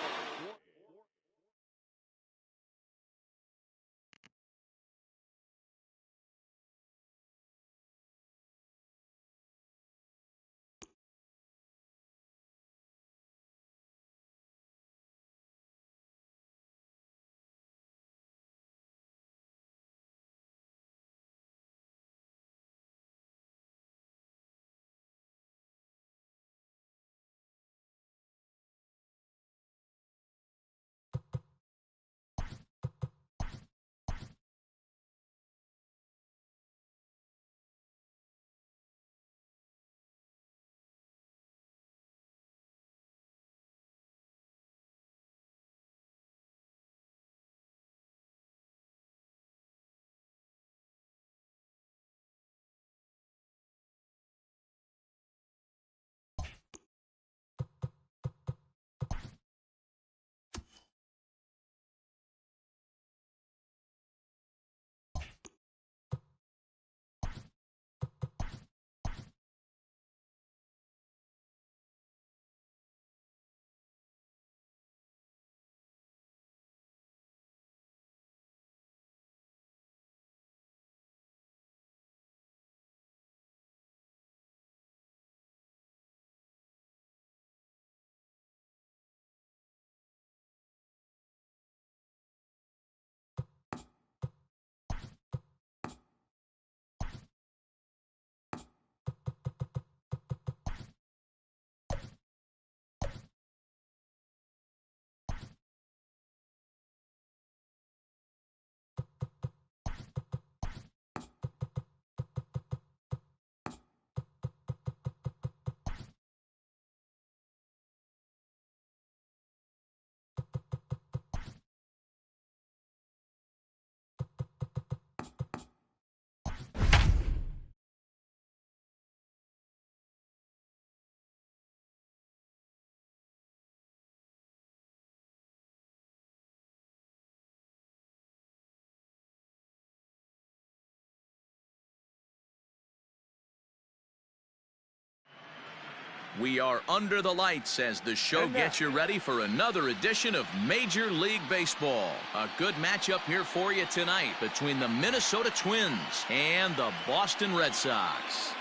We are under the lights as the show gets you ready for another edition of Major League Baseball. A good matchup here for you tonight between the Minnesota Twins and the Boston Red Sox.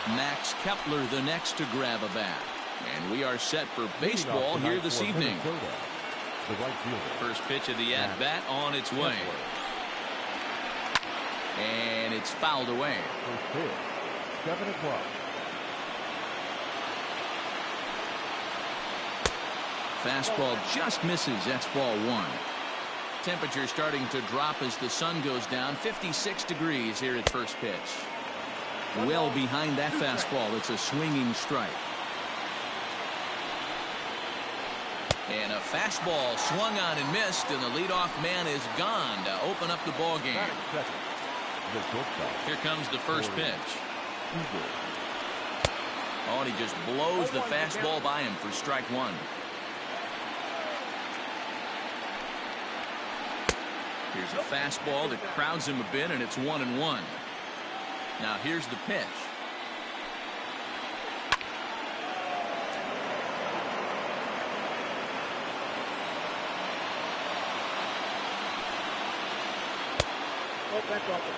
Max Kepler the next to grab a bat. And we are set for baseball here this evening. The right fielder. First pitch of the at-bat on its way. And it's fouled away. First pitch, 7 o'clock. Fastball just misses. That's ball 1. Temperature starting to drop as the sun goes down. 56 degrees here at first pitch. Well behind that fastball. It's a swinging strike. And a fastball swung on and missed, and the leadoff man is gone to open up the ball game. Here comes the first pitch. Oh, and he just blows the fastball by him for strike one. Here's a fastball that crowds him a bit, and it's 1-1. Now here's the pitch.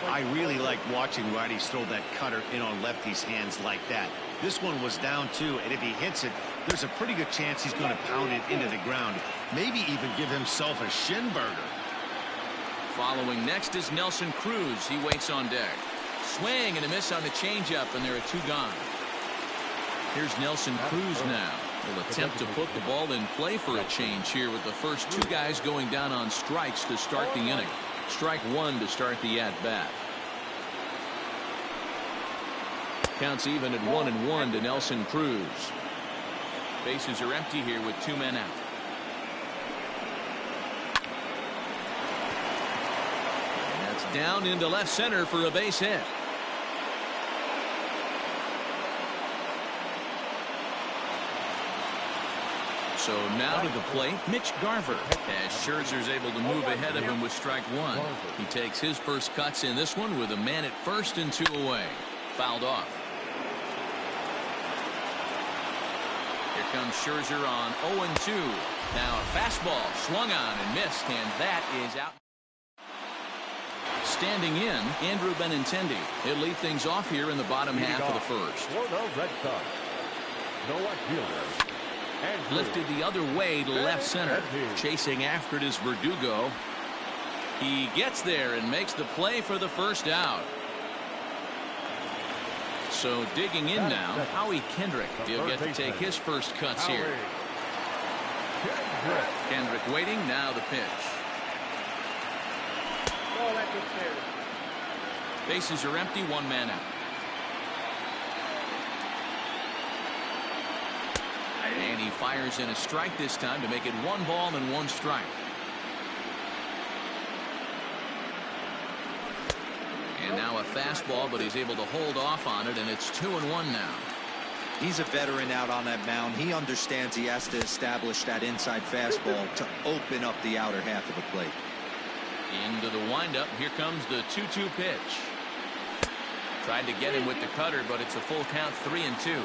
I really like watching righties throw that cutter in on lefties' hands like that. This one was down two, and if he hits it, there's a pretty good chance he's going to pound it into the ground. Maybe even give himself a shin burger. Following next is Nelson Cruz. He waits on deck. Swing and a miss on the changeup, and there are two gone. Here's Nelson Cruz now. Will attempt to put the ball in play for a change here with the first two guys going down on strikes to start the inning. Strike one to start the at-bat. Counts even at 1-1 to Nelson Cruz. Bases are empty here with two men out. And that's down into left center for a base hit. So now to the plate, Mitch Garver, as Scherzer's able to move ahead of him with strike one. He takes his first cuts in this one with a man at first and two away. Fouled off. Here comes Scherzer on 0-2. Now a fastball swung on and missed, and that is out. Standing in, Andrew Benintendi. He'll lead things off here in the bottom half of the first. Red Sox. No outfielder. Lifted the other way to left center. Chasing after it is Verdugo. He gets there and makes the play for the first out. So digging in now, Howie Kendrick. He'll get to take his first cuts here. Kendrick waiting. Now the pitch. Bases are empty. One man out. And he fires in a strike this time to make it 1 ball and 1 strike. And now a fastball, but he's able to hold off on it, and it's 2-1 now. He's a veteran out on that mound. He understands he has to establish that inside fastball to open up the outer half of the plate. Into the windup. Here comes the 2-2 pitch. Tried to get him with the cutter, but it's a full count, 3-2.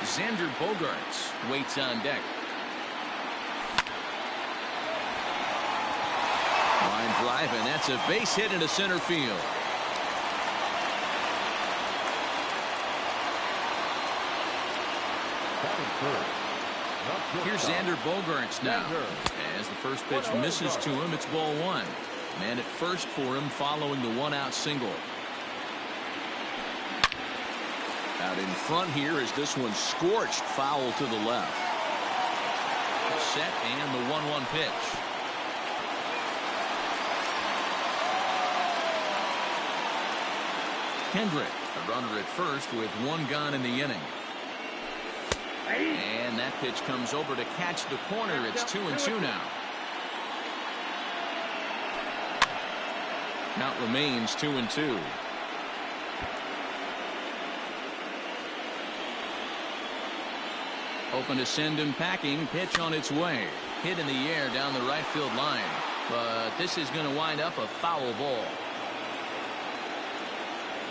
Xander Bogaerts waits on deck. Line drive, and that's a base hit into center field. Here's Xander Bogaerts now. As the first pitch misses to him, it's ball one. Man at first for him following the 1-out single. Out in front here as this one scorched foul to the left. Set and the 1-1 pitch. Kendrick, a runner at first with 1 gone in the inning. And that pitch comes over to catch the corner. It's 2-2 now. Count remains 2-2. Open to send him packing. Pitch on its way. Hit in the air down the right field line. But this is going to wind up a foul ball.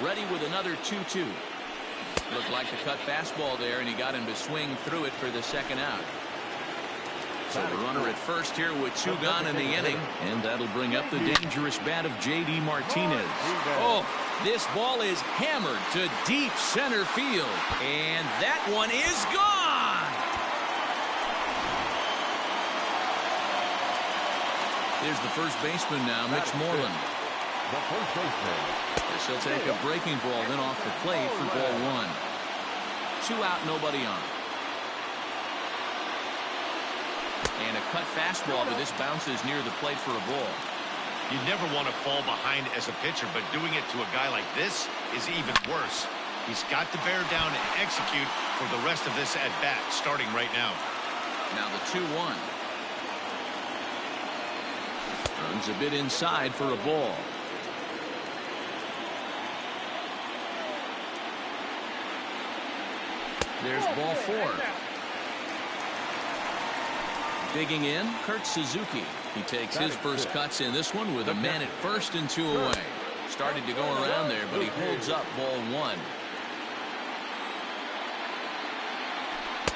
Ready with another 2-2. Looked like the cut fastball there, and he got him to swing through it for the second out. So the runner at first here with 2 gone in the inning. And that'll bring up the dangerous bat of J.D. Martinez. Oh, this ball is hammered to deep center field. And that one is gone. Here's the first baseman now, Mitch Moreland. The first baseman. Yes, he'll take a breaking ball then off the plate for ball one. 2 out, nobody on. And a cut fastball, but this bounces near the plate for a ball. You never want to fall behind as a pitcher, but doing it to a guy like this is even worse. He's got to bear down and execute for the rest of this at-bat, starting right now. Now the 2-1. Runs a bit inside for a ball. There's ball 4. Digging in, Kurt Suzuki. He takes his first cuts in this one with a man at first and 2 away. Started to go around there, but he holds up ball 1.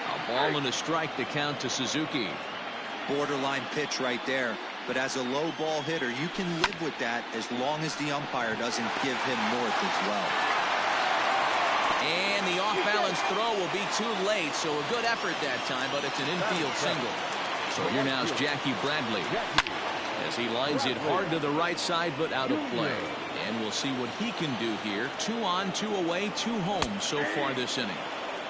A ball and a strike to count to Suzuki. Borderline pitch right there. But as a low ball hitter, you can live with that as long as the umpire doesn't give him north as well. And the off-balance throw will be too late, so a good effort that time, but it's an infield single. So here now is Jackie Bradley as he lines it hard to the right side, but out of play. And we'll see what he can do here. 2 on, 2 away, 2 home so far this inning.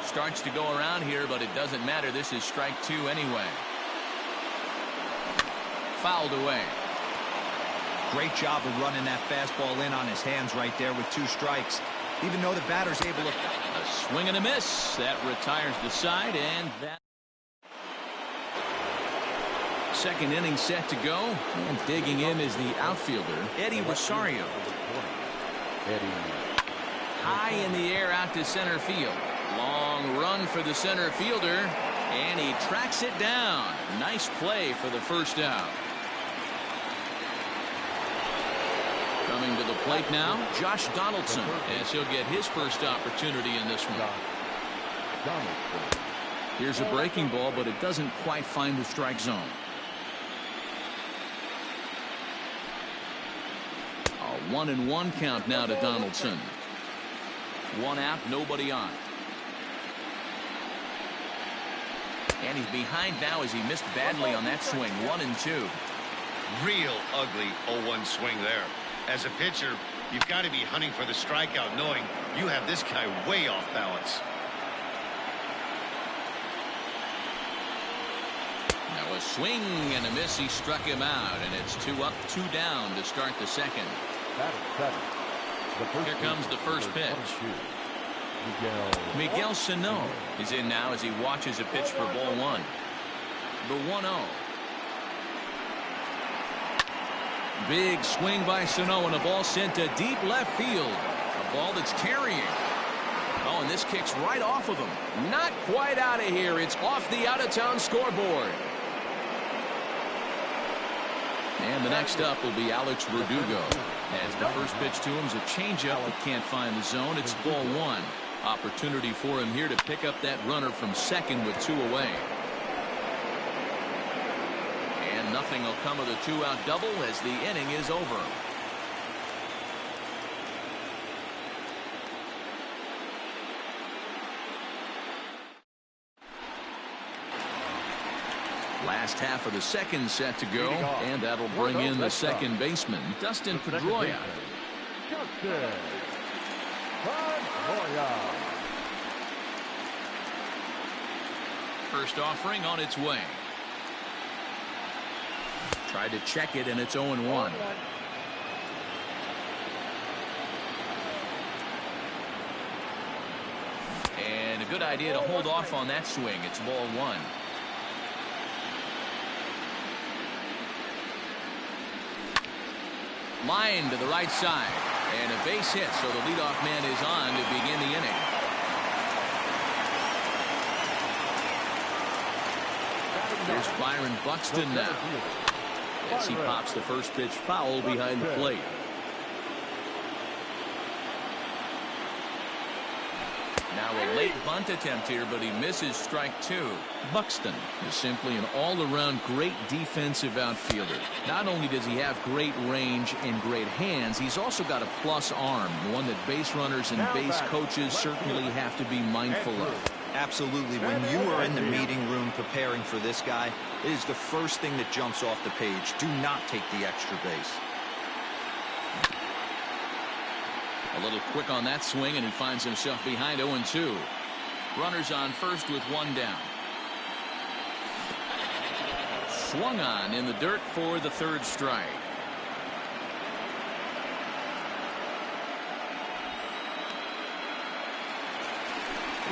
Starts to go around here, but it doesn't matter. This is strike 2 anyway. Fouled away. Great job of running that fastball in on his hands right there with 2 strikes. Even though the batter's able to... A swing and a miss. That retires the side, and that... Second inning set to go. And digging in is the outfielder, Eddie Rosario. High in the air out to center field. Long run for the center fielder, and he tracks it down. Nice play for the first out. Coming to the plate now, Josh Donaldson, as he'll get his first opportunity in this one. Here's a breaking ball, but it doesn't quite find the strike zone. A 1-1 count now to Donaldson. 1 out, nobody on. And he's behind now as he missed badly on that swing. 1-2. Real ugly 0-1 swing there. As a pitcher, you've got to be hunting for the strikeout, knowing you have this guy way off balance. Now a swing and a miss. He struck him out, and it's 2 up, 2 down to start the second. Here comes the first pitch. Miguel Sano is in now as he watches a pitch for ball 1. The 1-0. Big swing by Sano, and a ball sent to deep left field. A ball that's carrying. Oh, and this kicks right off of him. Not quite out of here. It's off the out-of-town scoreboard. And the next up will be Alex Verdugo. As the first pitch to him is a changeup. He can't find the zone. It's ball 1. Opportunity for him here to pick up that runner from second with 2 away. And nothing will come of the 2-out double as the inning is over. Last half of the second set to go, and that'll bring in the second baseman, Dustin Pedroia. First offering on its way. Tried to check it, and it's 0-1. And a good idea to hold off on that swing. It's ball 1. Line to the right side, and a base hit, so the leadoff man is on to begin the inning. Here's Byron Buxton now as he pops the first pitch foul behind the plate. Now a late bunt attempt here, but he misses strike 2. Buxton is simply an all-around great defensive outfielder. Not only does he have great range and great hands, he's also got a plus arm, one that base runners and base coaches certainly have to be mindful of. Absolutely. When you are in the meeting room preparing for this guy, it is the first thing that jumps off the page. Do not take the extra base. A little quick on that swing, and he finds himself behind 0-2. Runners on first with 1 down. Swung on in the dirt for the 3rd strike.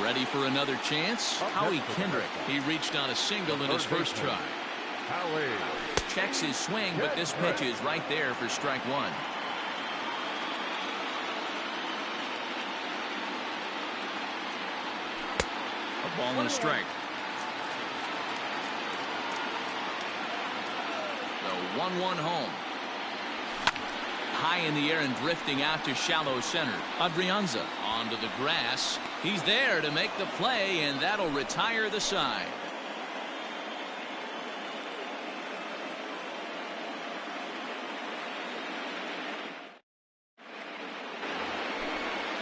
Ready for another chance? Howie Kendrick. He reached on a single in his first try. Checks his swing, but this pitch is right there for strike 1. Ball and a strike. The 1-1 home. High in the air and drifting out to shallow center. Adrianza onto the grass. He's there to make the play, and that'll retire the side.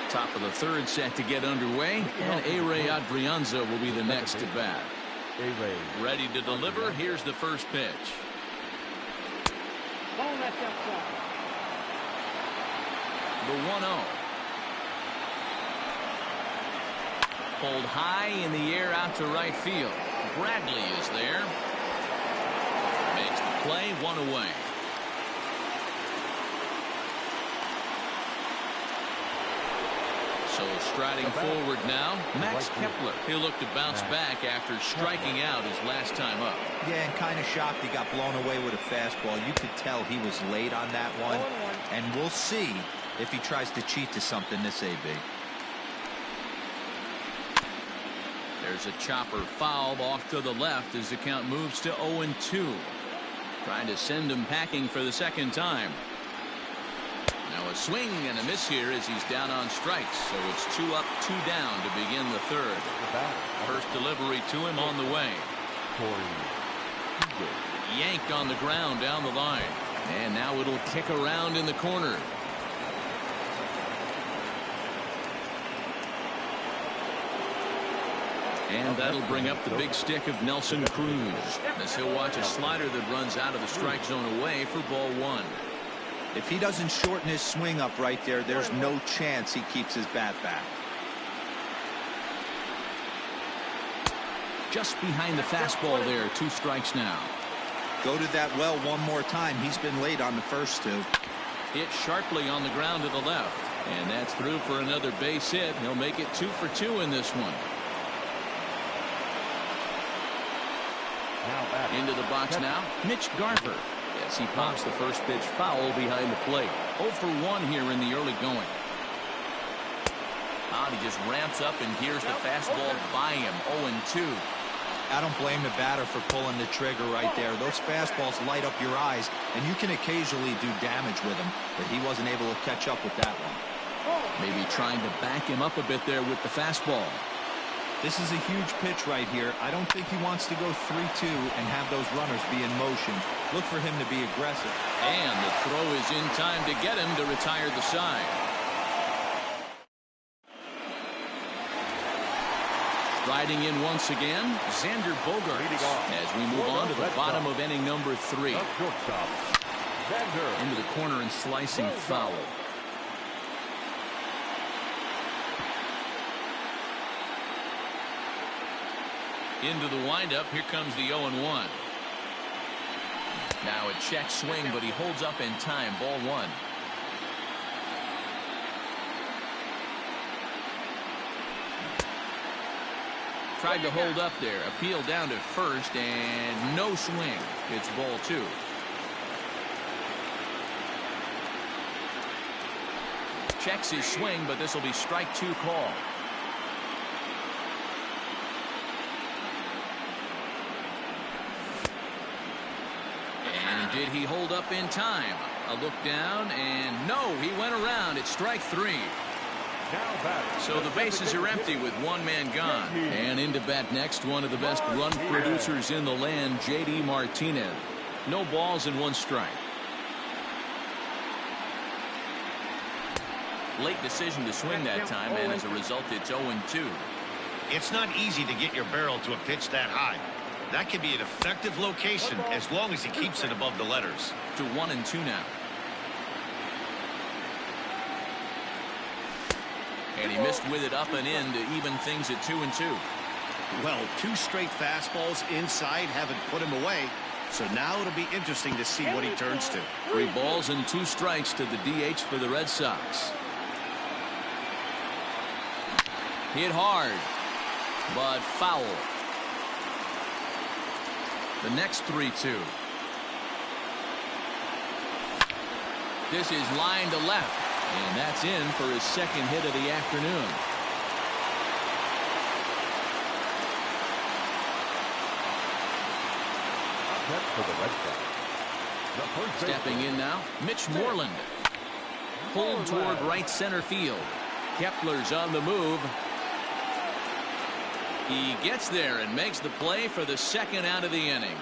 Top of the third set to get underway, and A-Ray Adrianza will be the next to bat. Ready to deliver. Here's the first pitch. The 1-0. Pulled high in the air out to right field. Bradley is there. Makes the play, 1 away. So striding forward now, Max Kepler. He'll look to bounce back after striking out his last time up. Yeah, and kind of shocked he got blown away with a fastball. You could tell he was late on that one. And we'll see if he tries to cheat to something this AB. There's a chopper foul off to the left as the count moves to 0-2. Trying to send him packing for the second time. Now a swing and a miss here as he's down on strikes. So it's 2 up, 2 down to begin the third. First delivery to him on the way. Yanked on the ground down the line. And now it'll kick around in the corner. And that'll bring up the big stick of Nelson Cruz as he'll watch a slider that runs out of the strike zone away for ball 1. If he doesn't shorten his swing up right there, there's no chance he keeps his bat back. Just behind the fastball there, 2 strikes now. Go to that well one more time. He's been late on the first 2. Hit sharply on the ground to the left. And that's through for another base hit. He'll make it 2 for 2 in this one. Into the box now, Mitch Garver. Yes, he pops the first pitch foul behind the plate. 0 for 1 here in the early going. He just ramps up and hears the fastball by him. 0-2. I don't blame the batter for pulling the trigger right there. Those fastballs light up your eyes, and you can occasionally do damage with them, but he wasn't able to catch up with that one. Maybe trying to back him up a bit there with the fastball. This is a huge pitch right here. I don't think he wants to go 3-2 and have those runners be in motion. Look for him to be aggressive. And the throw is in time to get him to retire the side. Riding in once again, Xander Bogaerts as we move on to the bottom of inning number 3. Into the corner and slicing foul. Into the windup. Here comes the 0-1. Now a check swing, but he holds up in time. Ball 1. Tried to hold up there. Appeal down to first, and no swing. It's ball 2. Checks his swing, but this will be strike 2 call. And did he hold up in time? A look down, and no, he went around. It's strike 3. So the bases are empty with 1 man gone. And into bat next, one of the best run producers in the land, J.D. Martinez. No balls and 1 strike. Late decision to swing that time, and as a result, it's 0-2. It's not easy to get your barrel to a pitch that high. That can be an effective location as long as he keeps it above the letters. To 1-2 now. And he missed with it up and in to even things at 2-2. Well, 2 straight fastballs inside haven't put him away. So now it'll be interesting to see what he turns to. 3 balls and 2 strikes to the DH for the Red Sox. Hit hard, but foul. The next 3-2. This is line to left. And that's in for his second hit of the afternoon. catch for the Red Sox. The first Stepping in now, Mitch Moreland. Pulled toward right center field. Kepler's on the move. He gets there and makes the play for the second out of the inning.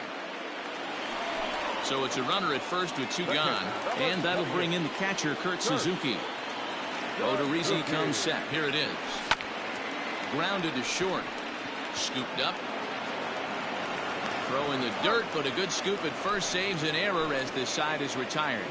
So it's a runner at first with two gone, and that'll bring in the catcher, Kurt Suzuki. Odorizzi comes set. Here it is. Grounded to short. Scooped up. Throw in the dirt, but a good scoop at first saves an error as this side is retired.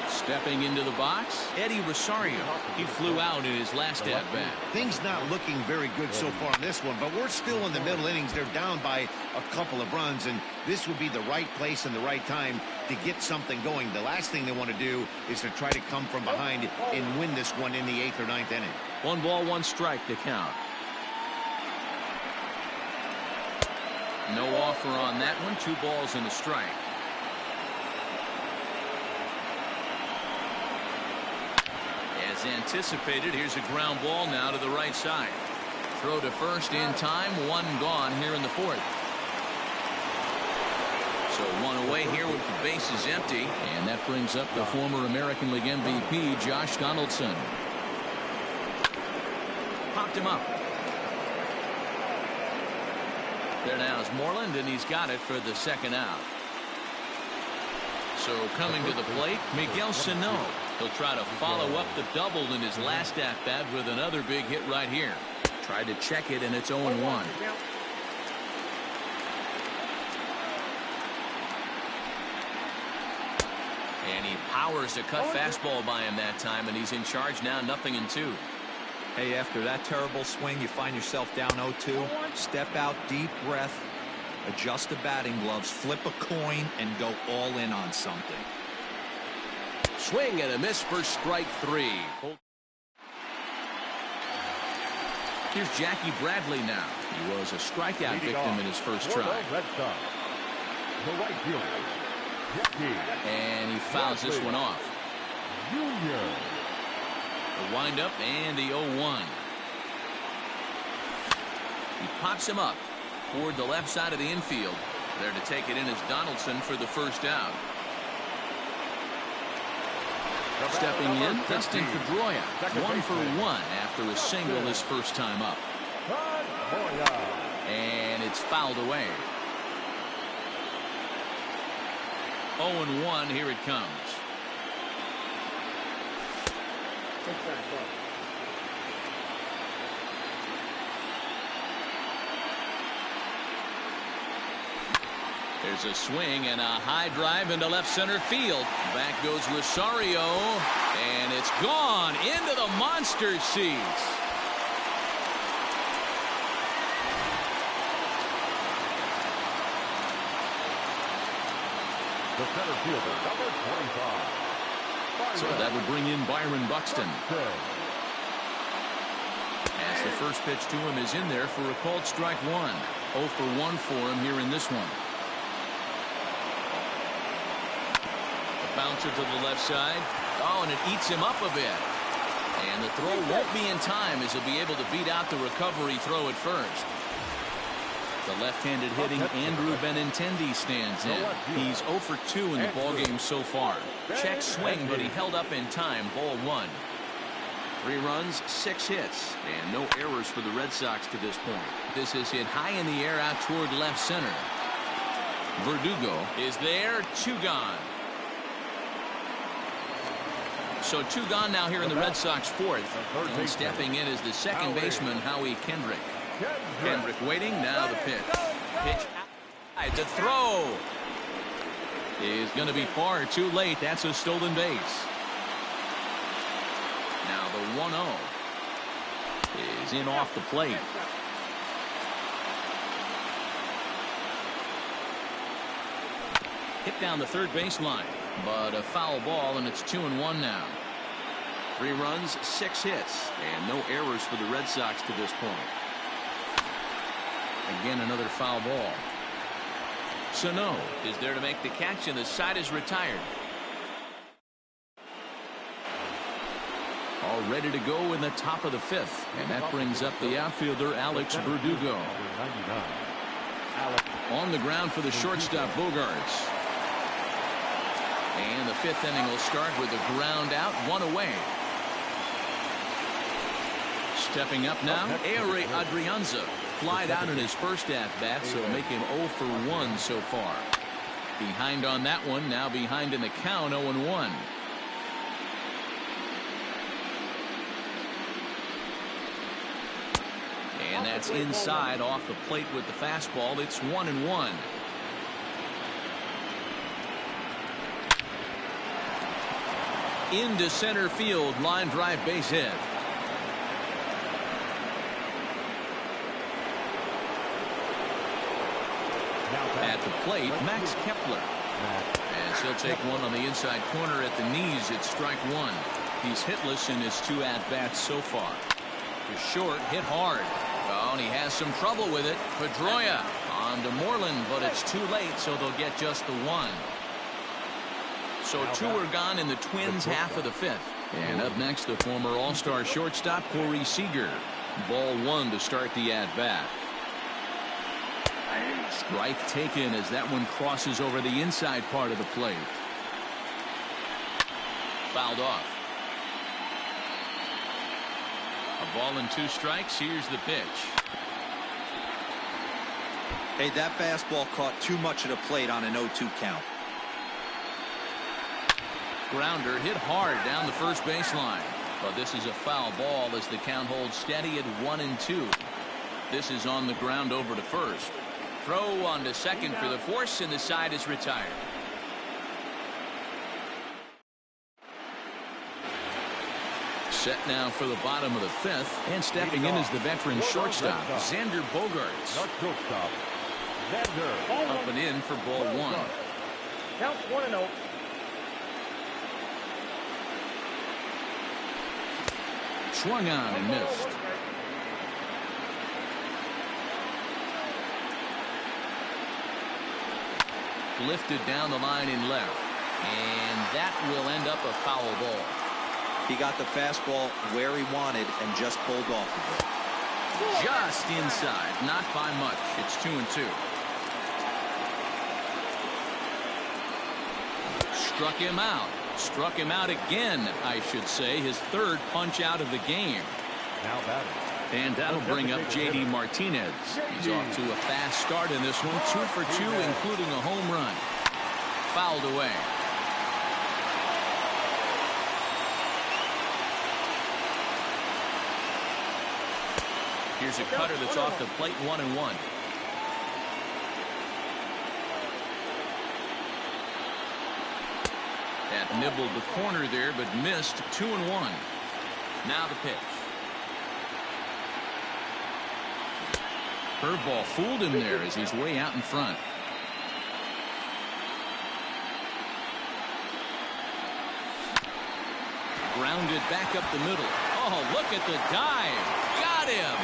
Stepping into the box, Eddie Rosario. He flew out in his last at-bat. Things not looking very good so far in this one, but we're still in the middle innings. They're down by a couple of runs, and this would be the right place and the right time to get something going. The last thing they want to do is to try to come from behind and win this one in the 8th or 9th inning. 1 ball, 1 strike to count. No offer on that one. 2 balls and a strike. As anticipated, here's a ground ball now to the right side. Throw to first in time. 1 gone here in the 4th. So 1 away here with the bases empty. And that brings up the former American League MVP, Josh Donaldson. Popped him up. There now is Moreland, and he's got it for the second out. So coming to the plate, Miguel Sano. He'll try to follow up the double in his last at-bat with another big hit right here. Tried to check it, and it's 0-1. And he powers a cut fastball by him that time, and he's in charge now, 0-2. Hey, after that terrible swing, you find yourself down 0-2. Step out, deep breath, adjust the batting gloves, flip a coin, and go all in on something. Swing and a miss for strike 3. Here's Jackie Bradley now. He was a strikeout victim in his first try. Red Sox. The right fielder, Jackie. And he fouls this one off. Junior. The windup and the 0-1. He pops him up toward the left side of the infield. There to take it in is Donaldson for the first out. Stepping in, Dustin Pedroia. 1 for 1 after a single his first time up. And it's fouled away. 0-1, here it comes. There's a swing and a high drive into left center field. Back goes Rosario, and it's gone into the monster seats. The center fielder, number 25. So that would bring in Byron Buxton. As the first pitch to him is in there for a called strike 1. 0 for 1 for him here in this one. Bouncer to the left side. Oh, and it eats him up a bit. And the throw won't be in time as he'll be able to beat out the recovery throw at first. The left-handed hitting Andrew Benintendi stands in. He's 0 for 2 in the ballgame so far. Check swing, but he held up in time. Ball 1. 3 runs, 6 hits, and no errors for the Red Sox to this point. This is hit high in the air out toward left center. Verdugo is there. 2 gone. So 2 gone now here in the Red Sox 4th. And stepping in is the second baseman, Howie Kendrick. Kendrick waiting. Now the pitch. Pitch outside. The throw is going to be far too late. That's a stolen base. Now the 1-0 is in off the plate. Hit down the third baseline, but a foul ball, and it's 2-1 now. 3 runs, 6 hits, and no errors for the Red Sox to this point. Again, another foul ball. Sano is there to make the catch, and the side is retired. All ready to go in the top of the 5th. And that brings up the outfielder, Alex Verdugo. On the ground for the shortstop, Bogarts. And the 5th inning will start with a ground out, 1 away. Stepping up now, Ehire Adrianza. Flied out in his first at-bat, so make him 0 for 1 so far. Behind on that one, now behind in the count, 0-1. And that's inside off the plate with the fastball. It's 1-1. Into center field, line drive, base hit. At the plate, Max Kepler. As he'll take one on the inside corner at the knees, it's strike 1. He's hitless in his 2 at-bats so far. To short, hit hard. Oh, and he has some trouble with it. Pedroia on to Moreland, but it's too late, so they'll get just the 1. So 2 are gone in the Twins' half of the 5th. And up next, the former All-Star shortstop, Corey Seager. Ball 1 to start the at-bat. Strike taken as that one crosses over the inside part of the plate. Fouled off. A ball and 2 strikes. Here's the pitch. Hey, that fastball caught too much of the plate on an 0-2 count. Grounder hit hard down the first baseline. But this is a foul ball as the count holds steady at 1-2. This is on the ground over to first. Throw on to second for the force, and the side is retired. Set now for the bottom of the 5th, and stepping in is the veteran shortstop, Xander Bogarts. Up and in for ball 1. Count 1-0. Swung on and missed. Lifted down the line in left, and that will end up a foul ball. He got the fastball where he wanted and just pulled off of it. Just inside, not by much. It's 2-2. Struck him out. Struck him out again, I should say. His 3rd punch out of the game. Now batting. And that'll bring up J.D. Martinez. He's off to a fast start in this one. 2 for 2, including a home run. Fouled away. Here's a cutter that's off the plate, 1-1. That nibbled the corner there, but missed. 2-1. Now the pitch. Curveball fooled him there as he's way out in front. Grounded back up the middle. Oh, look at the dive. Got him.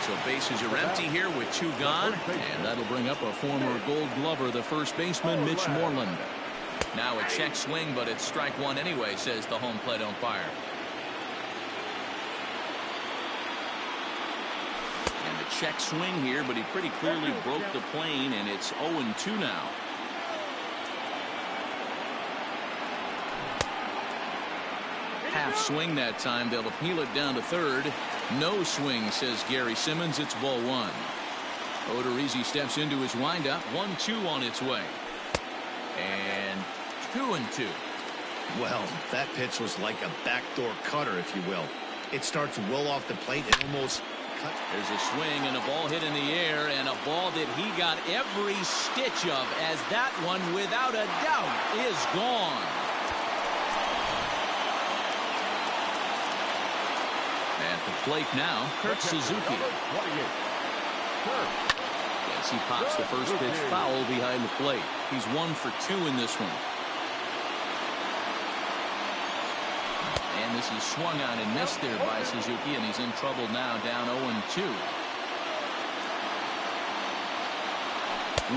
So bases are empty here with 2 gone. And that'll bring up a former Gold Glover, the first baseman, Mitch Moreland. Now a check swing, but it's strike 1 anyway, says the home plate umpire. Check swing here, but he pretty clearly broke the plane, and it's 0-2 now. Half swing that time. They'll appeal it down to 3rd. No swing, says Gary Simmons. It's ball 1. Odorizzi steps into his windup. 1-2 on its way. And 2-2. Well, that pitch was like a backdoor cutter, if you will. It starts well off the plate and almost cut. There's a swing and a ball hit in the air, and a ball that he got every stitch of, as that one, without a doubt, is gone. At the plate now, Kurt Suzuki. As he pops the first pitch foul behind the plate. He's 1 for 2 in this one. And this is swung on and missed there by Suzuki, and he's in trouble now, down 0-2.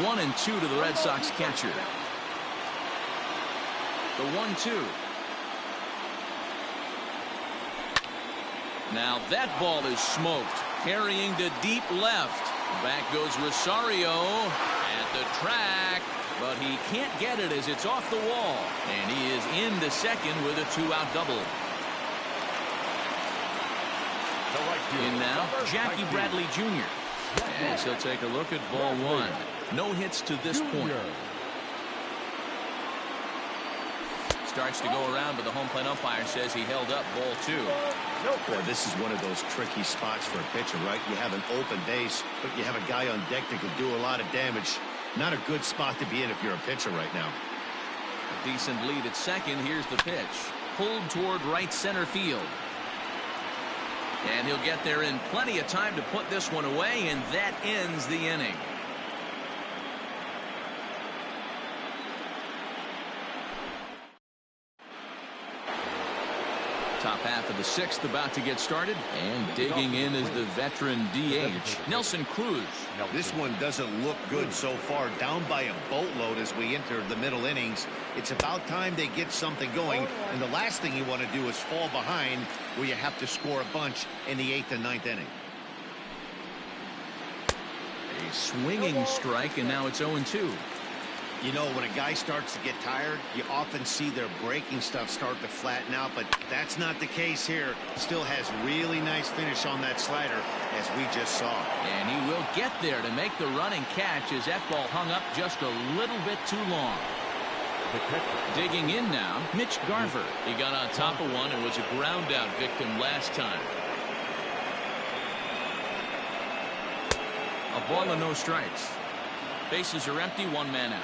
1-2 to the Red Sox catcher. The 1-2. Now that ball is smoked. Carrying to deep left. Back goes Rosario at the track. But he can't get it as it's off the wall. And he is into second with a 2-out double. In now, Jackie Bradley Jr. As he'll take a look at ball one. No hits to this point. Starts to go around, but the home plate umpire says he held up ball two. Boy, this is one of those tricky spots for a pitcher, right? You have an open base, but you have a guy on deck that could do a lot of damage. Not a good spot to be in if you're a pitcher right now. A decent lead at second. Here's the pitch. Pulled toward right center field. And he'll get there in plenty of time to put this one away, and that ends the inning. Top half of the sixth about to get started, and digging in is the veteran DH, Nelson Cruz. This one doesn't look good so far. Down by a boatload as we enter the middle innings. It's about time they get something going, and the last thing you want to do is fall behind where you have to score a bunch in the 8th and 9th inning. A swinging strike, and now it's 0-2. You know, when a guy starts to get tired, you often see their breaking stuff start to flatten out, but that's not the case here. Still has really nice finish on that slider, as we just saw. And he will get there to make the running catch as that ball hung up just a little bit too long. Digging in now, Mitch Garver. He got on top of one and was a ground out victim last time. A ball and no strikes. Bases are empty, one man out.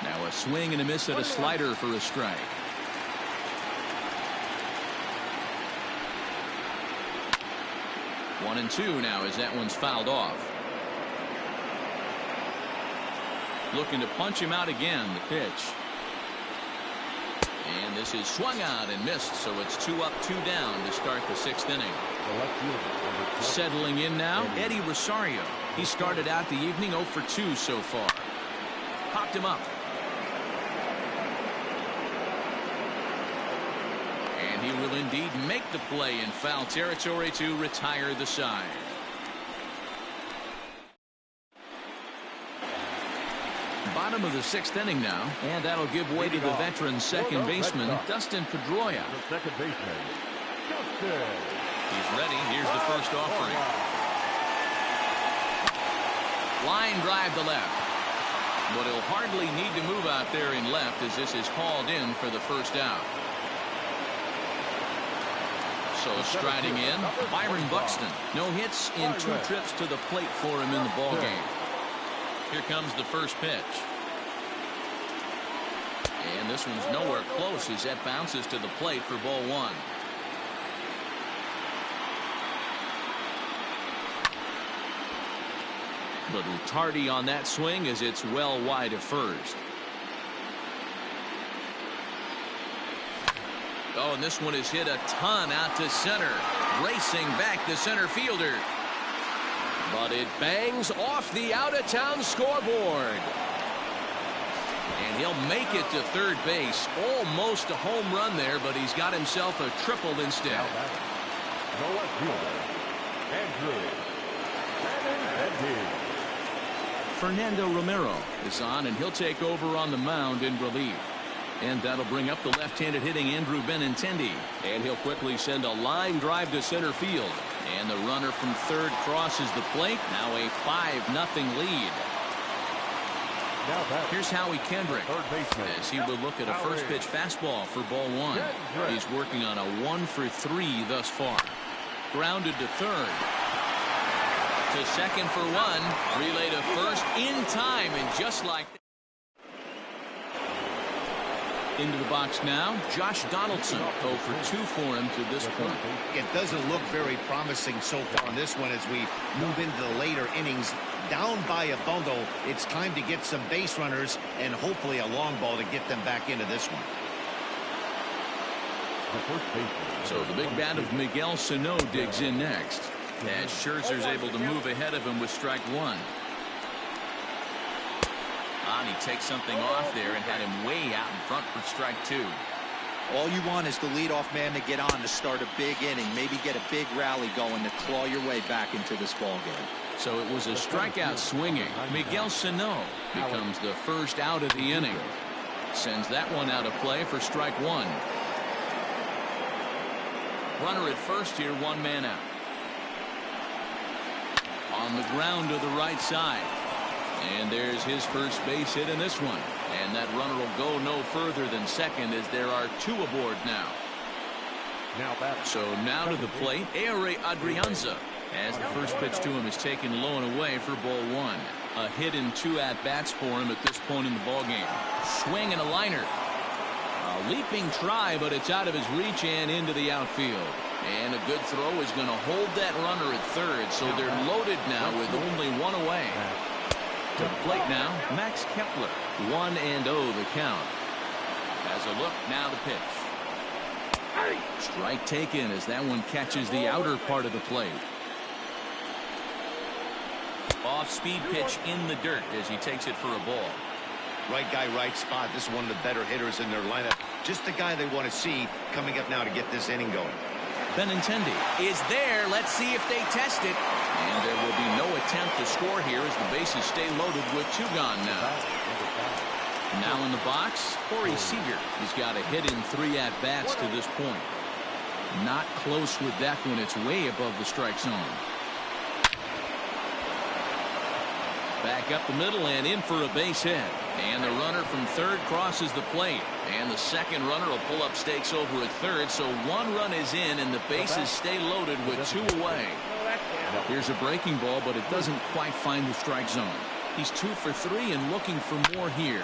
Now a swing and a miss at a slider for a strike. One and two now as that one's fouled off. Looking to punch him out again, the pitch. And this is swung out and missed, so it's 2 up, 2 down to start the 6th inning. Settling in now, Eddie Rosario. He started out the evening 0 for 2 so far. Popped him up. And he will indeed make the play in foul territory to retire the side. Bottom of the 6th inning now, and that'll give way to the veteran second baseman, Dustin Pedroia. Second baseman, Dustin. He's ready. Here's the first offering. Line drive to left. But he'll hardly need to move out there in left as this is called in for the first out. So striding in, Byron Buxton. No hits in 2 trips to the plate for him in the ballgame. Here comes the first pitch. And this one's nowhere close as that bounces to the plate for ball one. Little tardy on that swing as it's well wide of first. Oh, and this one is hit a ton out to center. Racing back the center fielder. But it bangs off the out-of-town scoreboard. And he'll make it to third base. Almost a home run there, but he's got himself a triple instead. The left fielder, Andrew. Fernando Romero is on, and he'll take over on the mound in relief. And that'll bring up the left-handed hitting Andrew Benintendi. And he'll quickly send a line drive to center field. And the runner from third crosses the plate. Now a 5-0 lead. Here's Howie Kendrick as he will look at a first pitch fastball for ball one. He's working on a 1 for 3 thus far. Grounded to third. To second for 1. Relay to first in time, and just like that. Into the box now, Josh Donaldson. 0 for 2 for him to this point. It doesn't look very promising so far on this one as we move into the later innings. Down by a bundle, it's time to get some base runners and hopefully a long ball to get them back into this one. So the big bat of Miguel Sano digs in next. As Scherzer's able to move ahead of him with strike 1. And he takes something off there and had him way out in front for strike two. All you want is the leadoff man to get on to start a big inning, maybe get a big rally going to claw your way back into this ball game. So it was a strikeout swinging. Miguel Sano becomes the first out of the inning. Sends that one out of play for strike one. Runner at first here, one man out. On the ground to the right side. And there's his first base hit in this one. And that runner will go no further than second as there are two aboard now. So now to the plate, Ehire Adrianza, as the first pitch to him is taken low and away for ball one. A hit and two at-bats for him at this point in the ballgame. Swing and a liner. A leaping try, but it's out of his reach and into the outfield. And a good throw is going to hold that runner at third, so they're loaded now with only one away. To the plate now, Max Kepler. 1-0 the count. As a look, now the pitch. Strike taken as that one catches the outer part of the plate. Off-speed pitch in the dirt as he takes it for a ball. Right guy, right spot. This is one of the better hitters in their lineup. Just the guy they want to see coming up now to get this inning going. Benintendi is there. Let's see if they test it. And there will be no attempt to score here as the bases stay loaded with two gone now. Now in the box, Corey Seager. He's got a hit in 3 at-bats to this point. Not close with that one. It's way above the strike zone. Back up the middle and in for a base hit. And the runner from third crosses the plate. And the second runner will pull up stakes over at third. So one run is in and the bases stay loaded with 2 away. Here's a breaking ball, but it doesn't quite find the strike zone. He's 2 for 3 and looking for more here.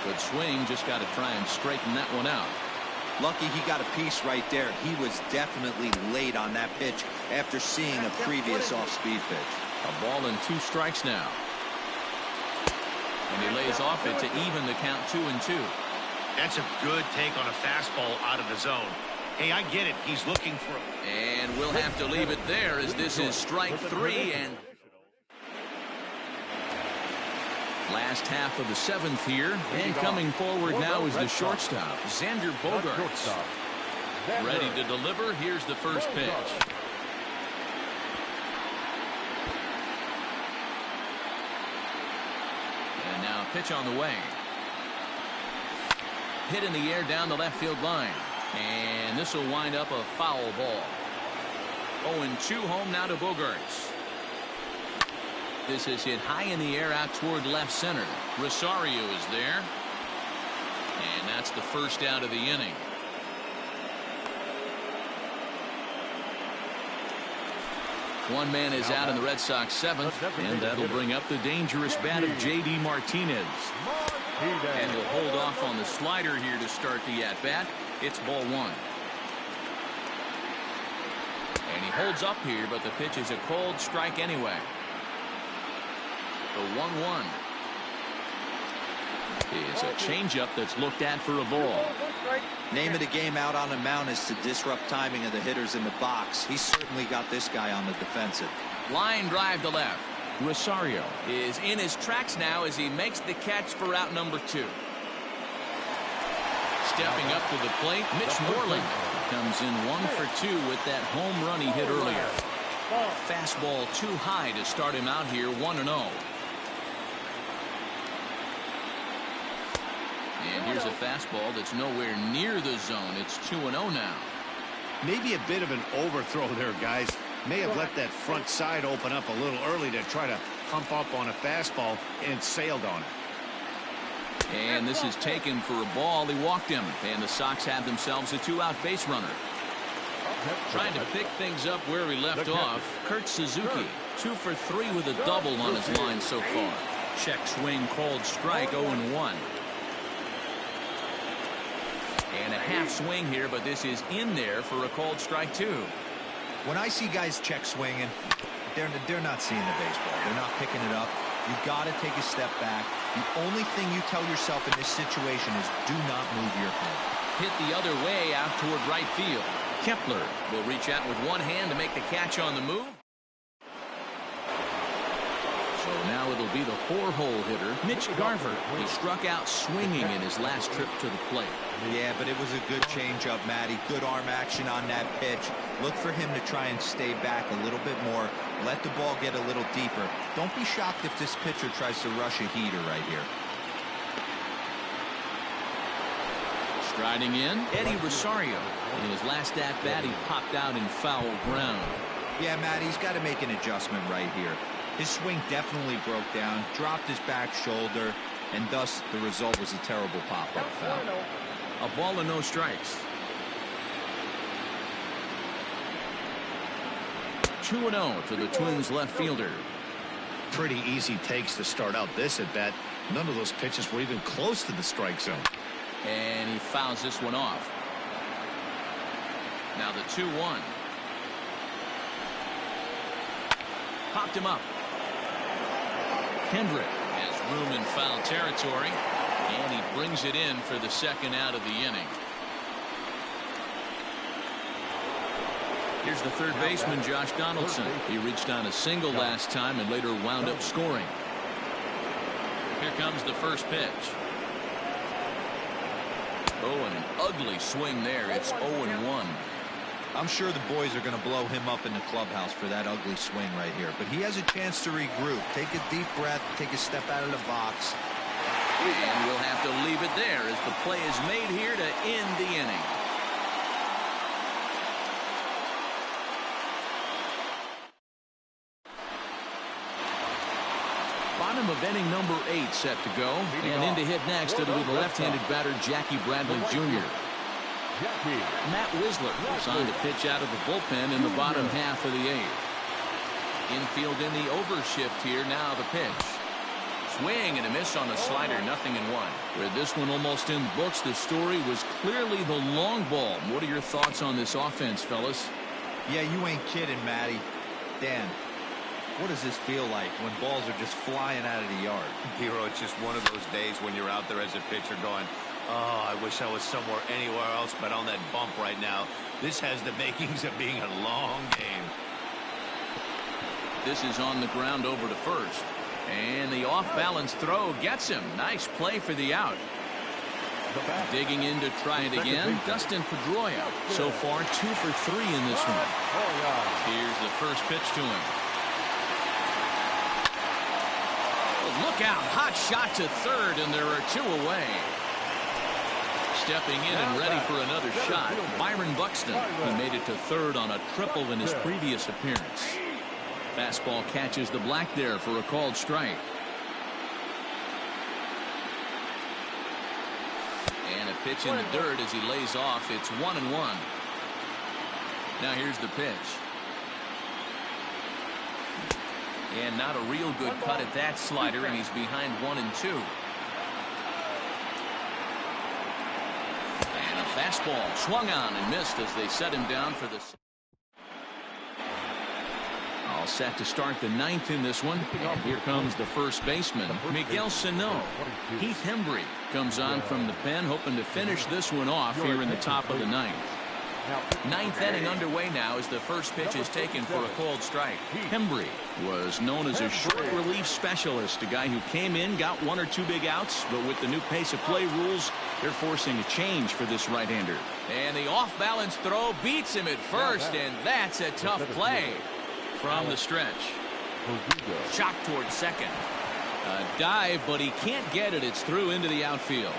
Good swing, just got to try and straighten that one out. Lucky he got a piece right there. He was definitely late on that pitch after seeing a previous off-speed pitch. A ball and 2 strikes now. And he lays off it to even the count 2-2. That's a good take on a fastball out of the zone. Hey, I get it. He's looking for it. And we'll have to leave it there as this is strike 3. And last half of the 7th here. And coming forward now is the shortstop, Xander Bogaerts. Ready to deliver. Here's the first pitch. And now pitch on the way. Hit in the air down the left field line. And this will wind up a foul ball. 0-2 home now to Bogaerts. This is hit high in the air out toward left center. Rosario is there. And that's the first out of the inning. One man is out in the Red Sox 7th, and that'll bring up the dangerous bat of J.D. Martinez. And he'll hold off on the slider here to start the at-bat. It's ball 1. And he holds up here, but the pitch is a cold strike anyway. The 1-1 is a changeup that's looked at for a ball. Name of the game out on the mound is to disrupt timing of the hitters in the box. He's certainly got this guy on the defensive. Line drive to left. Rosario is in his tracks now as he makes the catch for out number 2. Stepping up to the plate, Mitch Moreland comes in 1 for 2 with that home run he hit earlier. Fastball too high to start him out here, 1-0. And here's a fastball that's nowhere near the zone. It's 2-0 now. Maybe a bit of an overthrow there, guys. May have left that front side open up a little early to try to pump up on a fastball and sailed on it. And this is taken for a ball. He walked him. And the Sox have themselves a 2-out base runner. Trying to pick things up where he left off. Kurt Suzuki, 2 for 3 with a double on his line so far. Check swing called strike, 0-1. And a half swing here, but this is in there for a called strike 2. When I see guys check swinging, they're not seeing the baseball. They're not picking it up. You got to take a step back. The only thing you tell yourself in this situation is do not move your hand. Hit the other way out toward right field. Kepler will reach out with one hand to make the catch on the move. So now it'll be the 4-hole hitter, Mitch Garver. He struck out swinging in his last trip to the plate. Yeah, but it was a good changeup, Matty. Good arm action on that pitch. Look for him to try and stay back a little bit more. Let the ball get a little deeper. Don't be shocked if this pitcher tries to rush a heater right here. Striding in, Eddie Rosario. In his last at-bat, he popped out in foul ground. Yeah, Matt, he's got to make an adjustment right here. His swing definitely broke down, dropped his back shoulder, and thus the result was a terrible pop-up foul. A ball and no strikes. 2-0 to the Twins left fielder. Pretty easy takes to start out this at bat. None of those pitches were even close to the strike zone. And he fouls this one off. Now the 2-1. Popped him up. Kendrick has room in foul territory, and he brings it in for the second out of the inning. Here's the third baseman, Josh Donaldson. He reached on a single last time and later wound up scoring. Here comes the first pitch. Oh, and an ugly swing there. It's 0-1. I'm sure the boys are going to blow him up in the clubhouse for that ugly swing right here. But he has a chance to regroup. Take a deep breath. Take a step out of the box. And we'll have to leave it there as the play is made here to end the inning. Bottom of inning number 8 set to go. And in to hit next, it'll be the left-handed batter, Jackie Bradley Jr. Matt Wisler is on to pitch out of the bullpen in the bottom half of the 8th. Infield in the overshift here. Now the pitch. Swing and a miss on a slider. 0-1. With this one almost in the books, the story was clearly the long ball. What are your thoughts on this offense, fellas? Yeah, you ain't kidding, Matty. Dan, what does this feel like when balls are just flying out of the yard? Hero, it's just one of those days when you're out there as a pitcher going, oh, I wish I was somewhere anywhere else but on that bump right now. This has the makings of being a long game. This is on the ground over to first. And the off-balance throw gets him. Nice play for the out. Digging in to try it again, Dustin Pedroia. So far, 2 for 3 in this one. Here's the first pitch to him. Look out. Hot shot to third, and there are 2 away. Stepping in and ready for another shot, Byron Buxton. He made it to third on a triple in his previous appearance. Fastball catches the black there for a called strike. And a pitch in the dirt as he lays off. It's 1-1. Now here's the pitch. And not a real good cut at that slider, and he's behind 1-2. And a fastball swung on and missed as they set him down for the... All set to start the 9th in this one. And here comes the first baseman, Miguel Sano. Heath Hembry comes on from the pen, hoping to finish this one off here in the top of the 9th. 9th inning underway now as the first pitch is taken for a called strike. Hembry was known as a short relief specialist, a guy who came in, got 1 or 2 big outs, but with the new pace of play rules, they're forcing a change for this right-hander. And the off-balance throw beats him at first, and that's a tough play from the stretch. Shot towards second. A dive, but he can't get it. It's through into the outfield.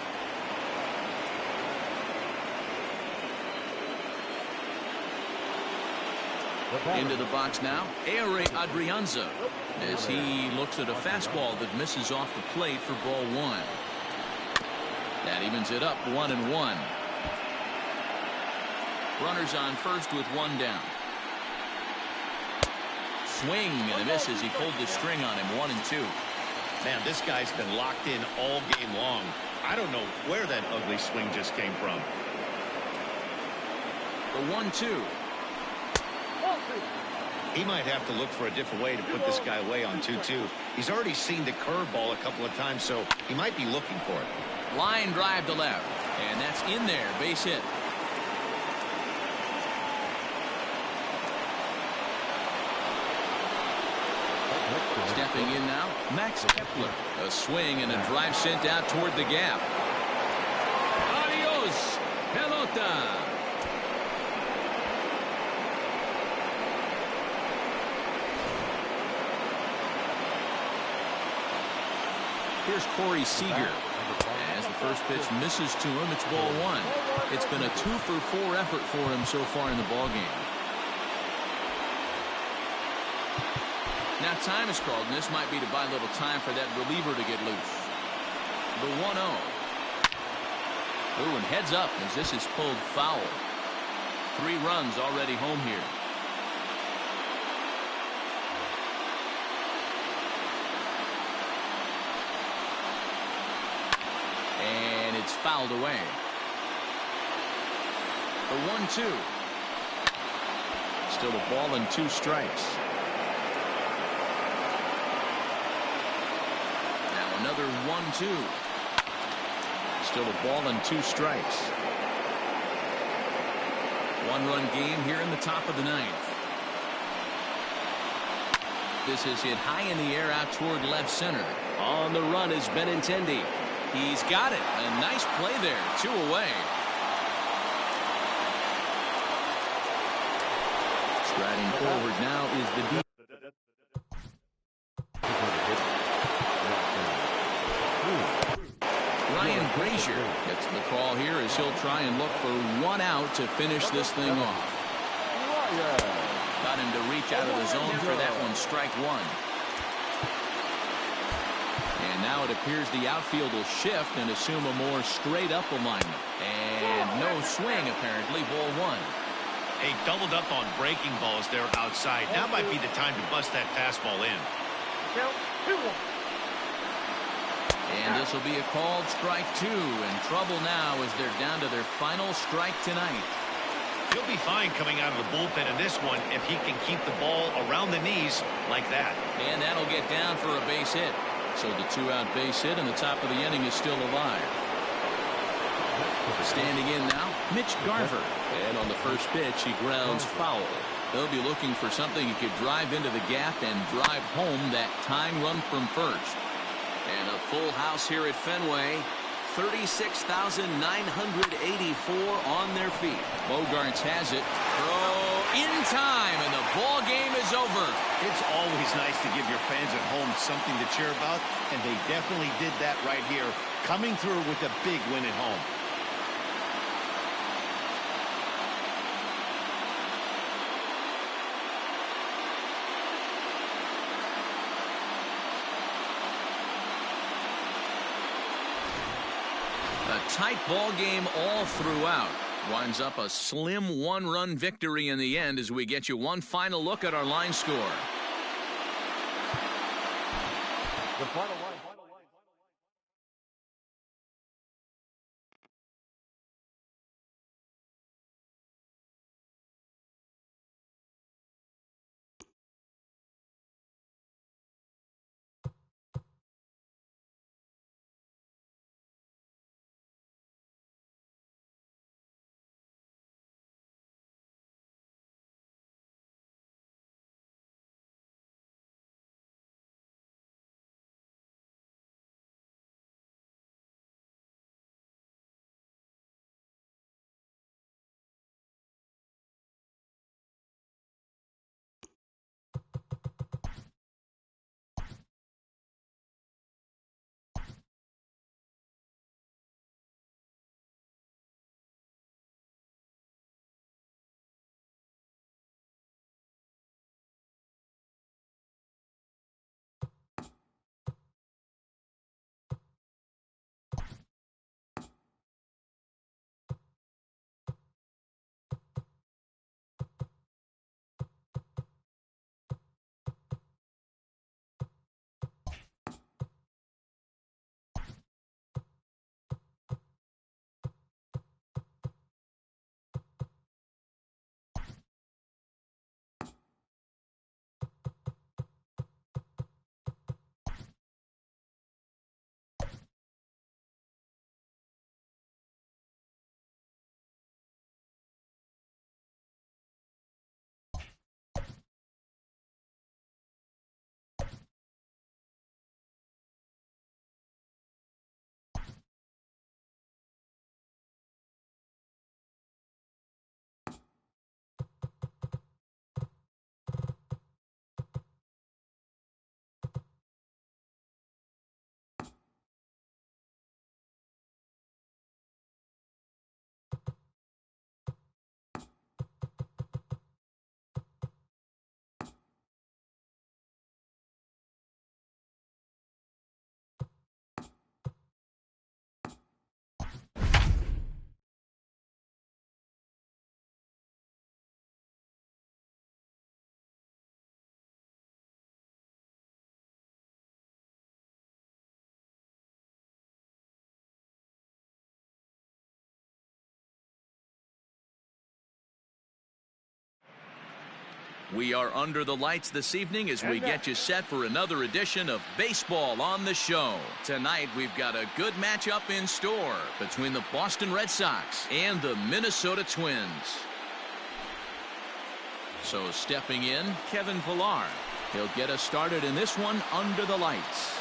Into the box now, Ehire Adrianza, as he looks at a fastball that misses off the plate for ball 1. That evens it up 1-1. Runners on first with 1 down. Swing and a miss as he pulled the string on him. 1-2. Man, this guy's been locked in all game long. I don't know where that ugly swing just came from. The 1-2. He might have to look for a different way to put this guy away on 2-2. He's already seen the curveball a couple of times, so he might be looking for it. Line drive to left, and that's in there. Base hit. Stepping in now, Max Kepler. A swing and a drive sent out toward the gap. Adios, pelota. Here's Corey Seager. As the first pitch misses to him, it's ball one. It's been a 2-for-4 effort for him so far in the ball game. Now time is called, and this might be to buy a little time for that reliever to get loose. The 1-0. Ooh, and heads up as this is pulled foul. 3 runs already home here. And it's fouled away. The 1-2. Still a ball and 2 strikes. Now another 1-2. Still a ball and 2 strikes. 1-run game here in the top of the 9th. This is hit high in the air out toward left center. On the run is Benintendi. He's got it. A nice play there. 2 away. Striding forward now is the deep. Ryan Brazier gets the call here as he'll try and look for 1 out to finish this thing off. Got him to reach out of the zone for that one. Strike 1. And now it appears the outfield will shift and assume a more straight-up alignment. And no swing, apparently. Ball 1. Hey, doubled up on breaking balls there outside. Now might be the time to bust that fastball in. Count 2-1. And this will be a called strike 2. And trouble now as they're down to their final strike tonight. He'll be fine coming out of the bullpen in this one if he can keep the ball around the knees like that. And that'll get down for a base hit. So the 2-out base hit in the top of the inning is still alive. Standing in now, Mitch Garver. And on the first pitch, he grounds foul. They'll be looking for something he could drive into the gap and drive home that tying run from first. And a full house here at Fenway. 36,984 on their feet. Bogarts has it. Throw in time, and the ball game is over. It's always nice to give your fans at home something to cheer about, and they definitely did that right here, coming through with a big win at home. A tight ball game all throughout. Winds up a slim 1-run victory in the end as we get you one final look at our line score. The final line. We are under the lights this evening as we get you set for another edition of Baseball on the Show. Tonight, we've got a good matchup in store between the Boston Red Sox and the Minnesota Twins. So stepping in, Kevin Pillar. He'll get us started in this one under the lights.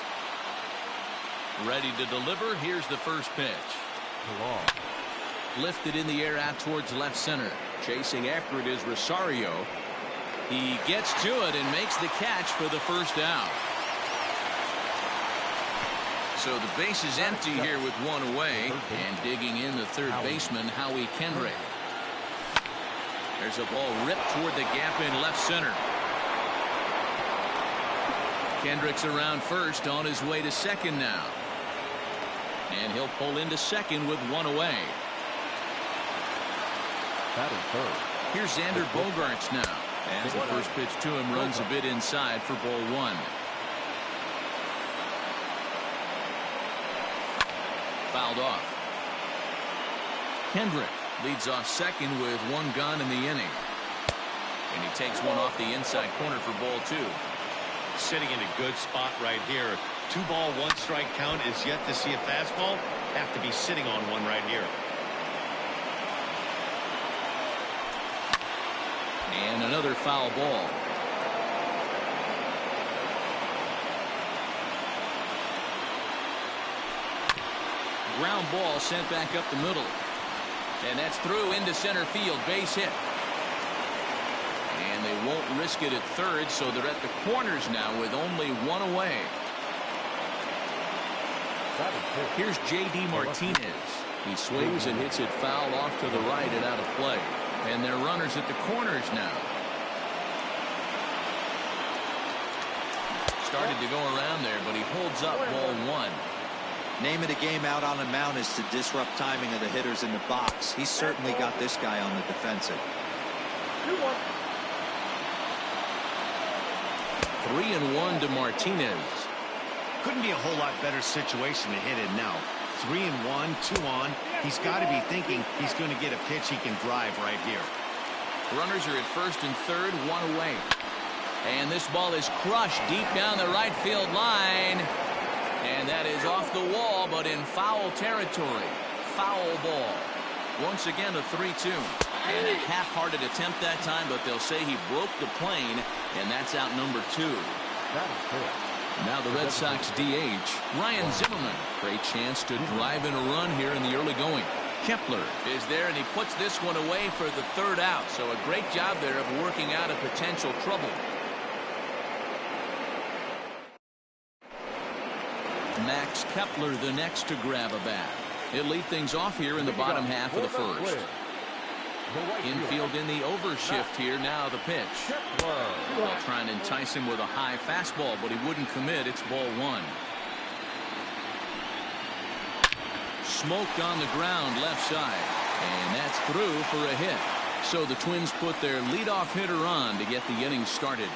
Ready to deliver. Here's the first pitch. Lifted in the air out towards left center. Chasing after it is Rosario. He gets to it and makes the catch for the first out. So the base is empty here with one away. And digging in the third baseman, Howie Kendrick. There's a ball ripped toward the gap in left center. Kendrick's around first, on his way to second now. And he'll pull into second with one away. Here's Xander Bogaerts now. As the first pitch to him runs a bit inside for ball one. Fouled off. Kendrick leads off second with one gone in the inning. And he takes one off the inside corner for ball two. Sitting in a good spot right here. 2-ball, 1-strike count is yet to see a fastball. Have to be sitting on one right here. And another foul ball. Ground ball sent back up the middle. And that's through into center field. Base hit. And they won't risk it at third, so they're at the corners now with only one away. Here's J.D. Martinez. He swings and hits it foul off to the right and out of play. And they're runners at the corners now. Started to go around there, but he holds up ball one. Name of the game out on the mound is to disrupt timing of the hitters in the box. He's certainly got this guy on the defensive. 3-1 to Martinez. Couldn't be a whole lot better situation to hit it now. 3-1, 2 on. He's got to be thinking he's going to get a pitch he can drive right here. Runners are at first and third, one away. And this ball is crushed deep down the right field line. And that is off the wall, but in foul territory. Foul ball. Once again, a 3-2. And a half-hearted attempt that time, but they'll say he broke the plane, and that's out number 2. Now the Red Sox DH, Ryan Zimmerman. Great chance to drive in a run here in the early going. Kepler is there, and he puts this one away for the third out. So a great job there of working out a potential trouble. Max Kepler the next to grab a bat. He'll lead things off here in the bottom half of the first. Infield in the overshift here. Now the pitch. They'll try and entice him with a high fastball, but he wouldn't commit. It's ball one. Smoked on the ground left side. And that's through for a hit. So the Twins put their leadoff hitter on to get the inning started.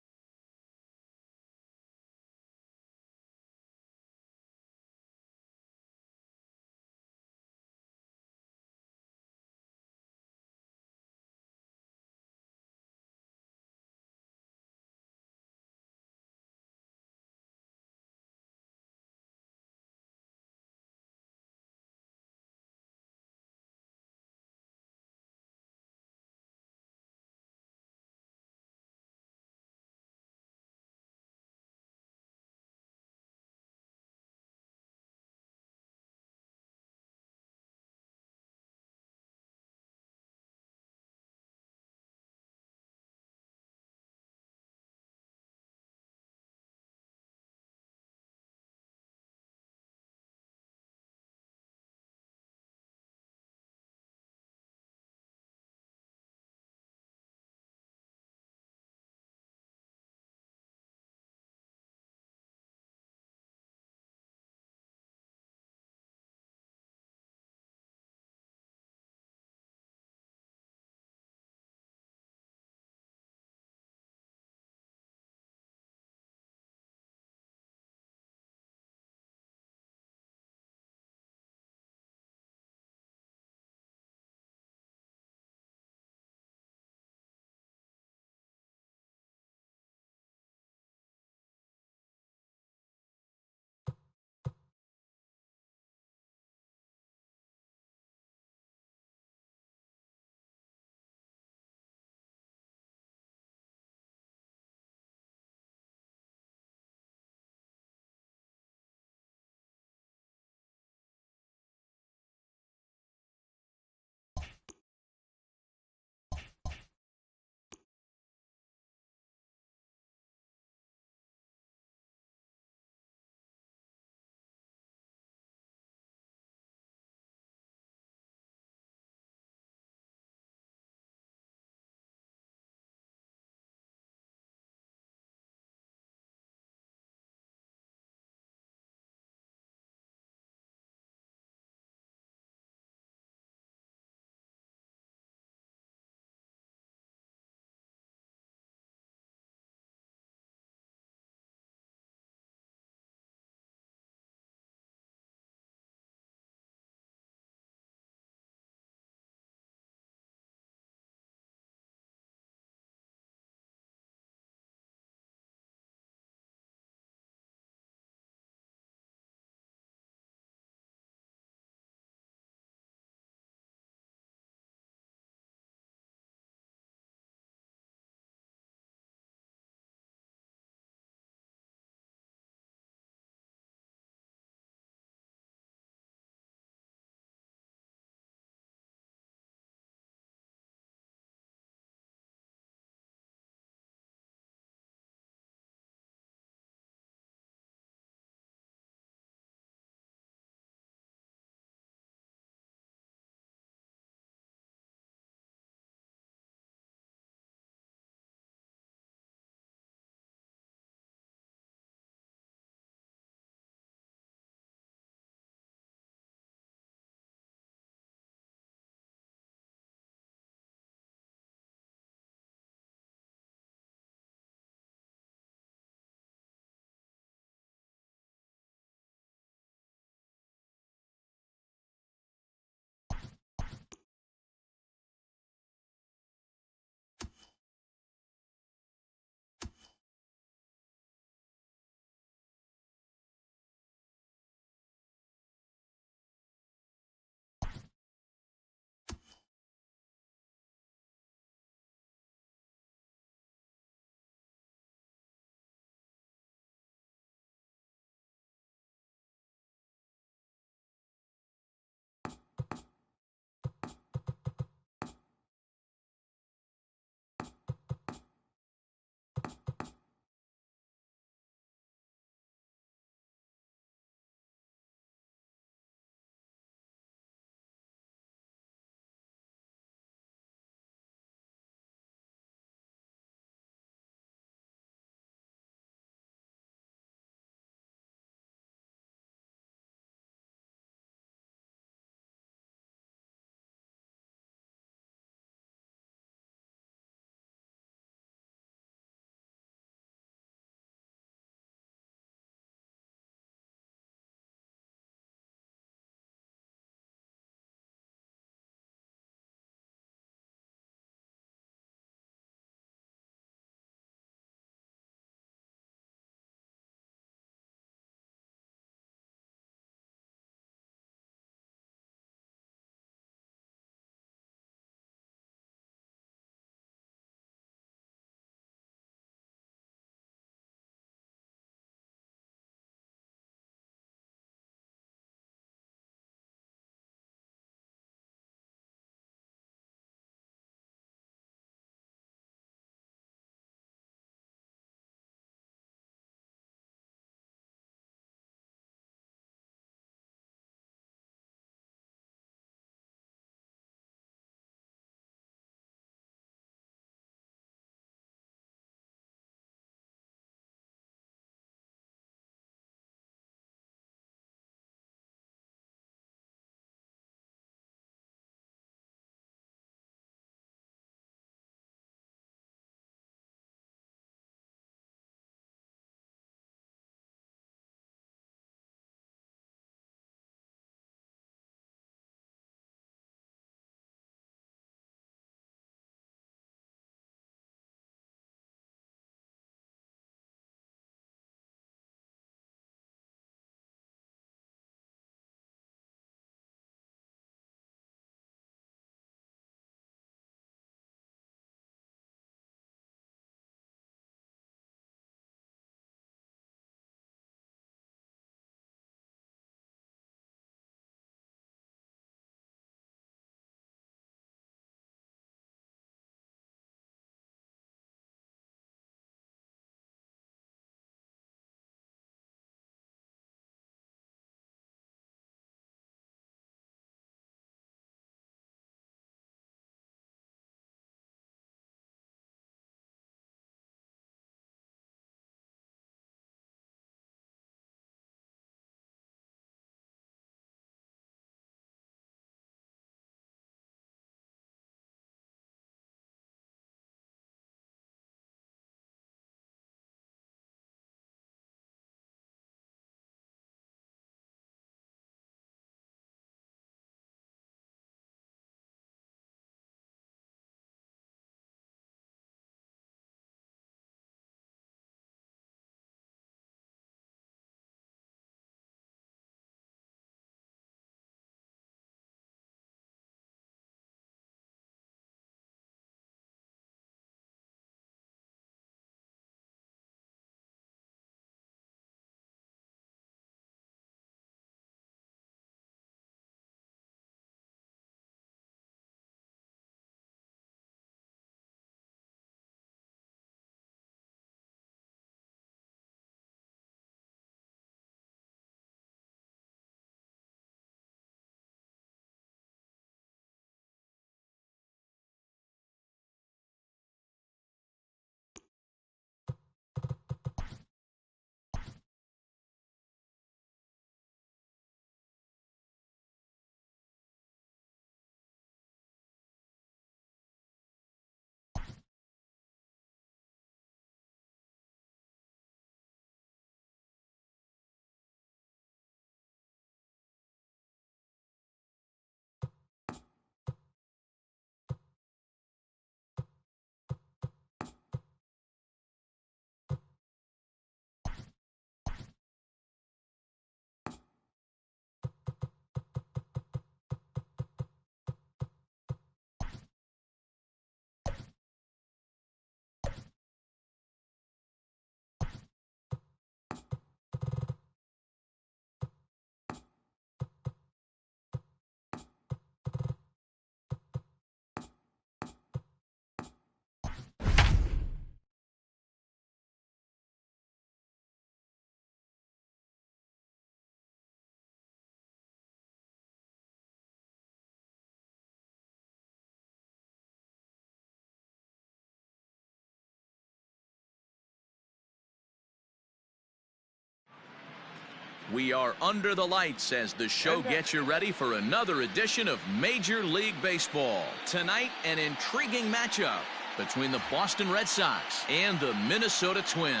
We are under the lights as the show gets you ready for another edition of Major League Baseball. Tonight, an intriguing matchup between the Boston Red Sox and the Minnesota Twins.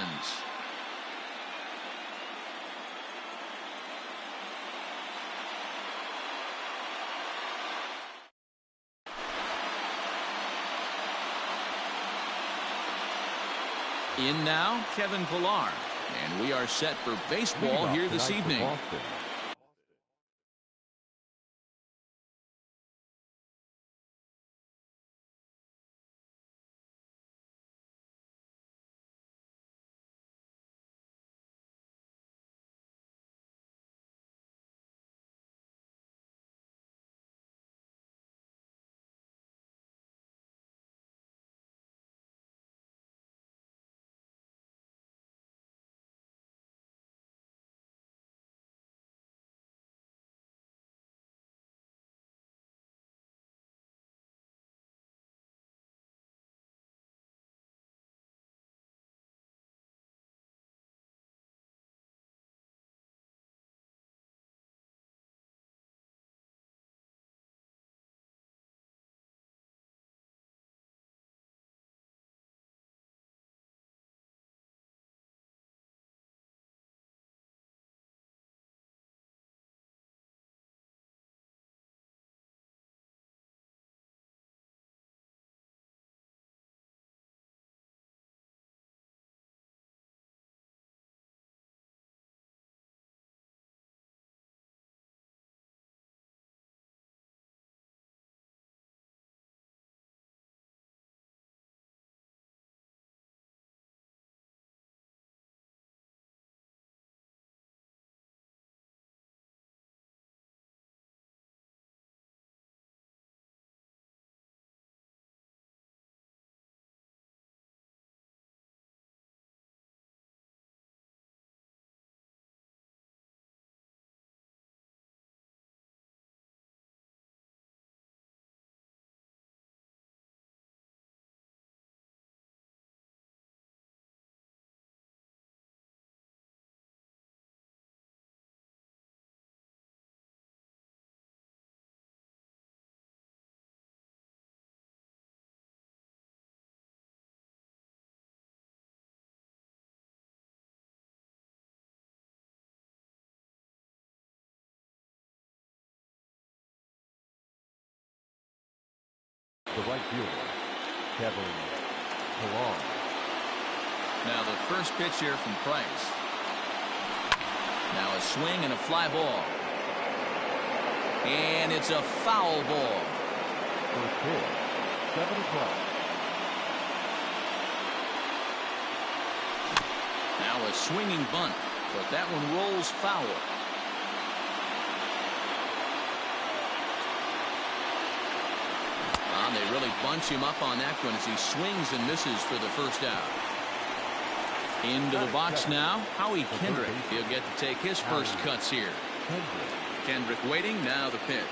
In now, Kevin Pillar. And we are set for baseball here this evening. The right fielder, Kevin Pillar. Now the first pitch here from Price. Now a swing and a fly ball. And it's a foul ball. First pitch, 7 o'clock. Now a swinging bunt, but that one rolls foul. They really bunch him up on that one as he swings and misses for the first out. Into the box now, Howie Kendrick. He'll get to take his first cuts here. Kendrick waiting, now the pitch.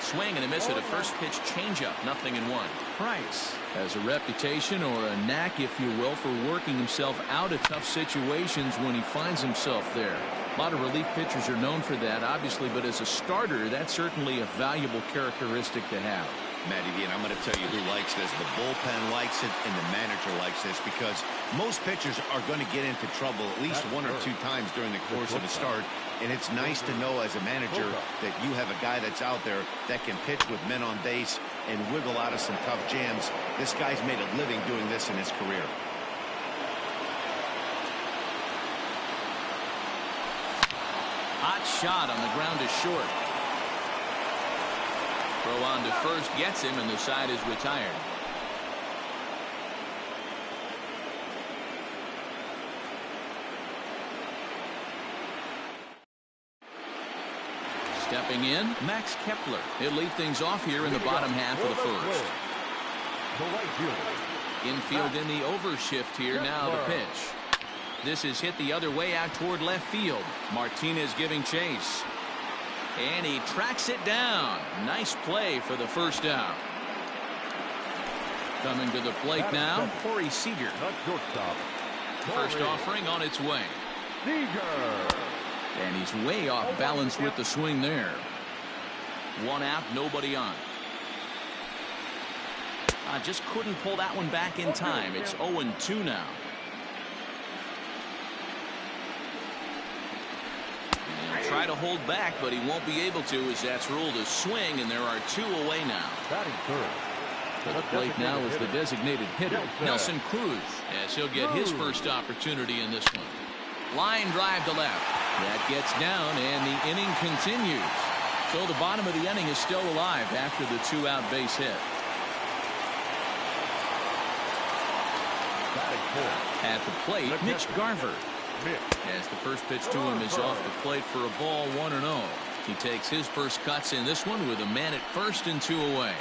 Swing and a miss at a first pitch changeup, 0-1. Price has a reputation or a knack, if you will, for working himself out of tough situations when he finds himself there. A lot of relief pitchers are known for that, obviously, but as a starter, that's certainly a valuable characteristic to have. Matty V, and I'm going to tell you who likes this. The bullpen likes it, and the manager likes this, because most pitchers are going to get into trouble at least one or two times during the course of a start, and it's nice to know as a manager that you have a guy that's out there that can pitch with men on base and wiggle out of some tough jams. This guy's made a living doing this in his career. Hot shot on the ground is short. Throw on to first gets him, and the side is retired. Stepping in, Max Kepler. He'll lead things off here in the bottom half of the first. Infield in the overshift here. Now the pitch. This is hit the other way out toward left field. Martinez giving chase. And he tracks it down. Nice play for the first out. Coming to the plate now, Corey Seager. First offering on its way. Seager. And he's way off balance with the swing there. One out, nobody on. Just couldn't pull that one back in time. It's 0-2 now. And he'll try to hold back, but he won't be able to, as that's ruled a swing, and there are 2 away now. Batting third. At the plate now is the designated hitter, Nelson Cruz, as he'll get his first opportunity in this one. Line drive to left. That gets down, and the inning continues. So the bottom of the inning is still alive after the 2-out base hit. At the plate, Mitch Garver. As the first pitch to him is off the plate for a ball, 1-0. He takes his first cuts in this one with a man at first and 2 away.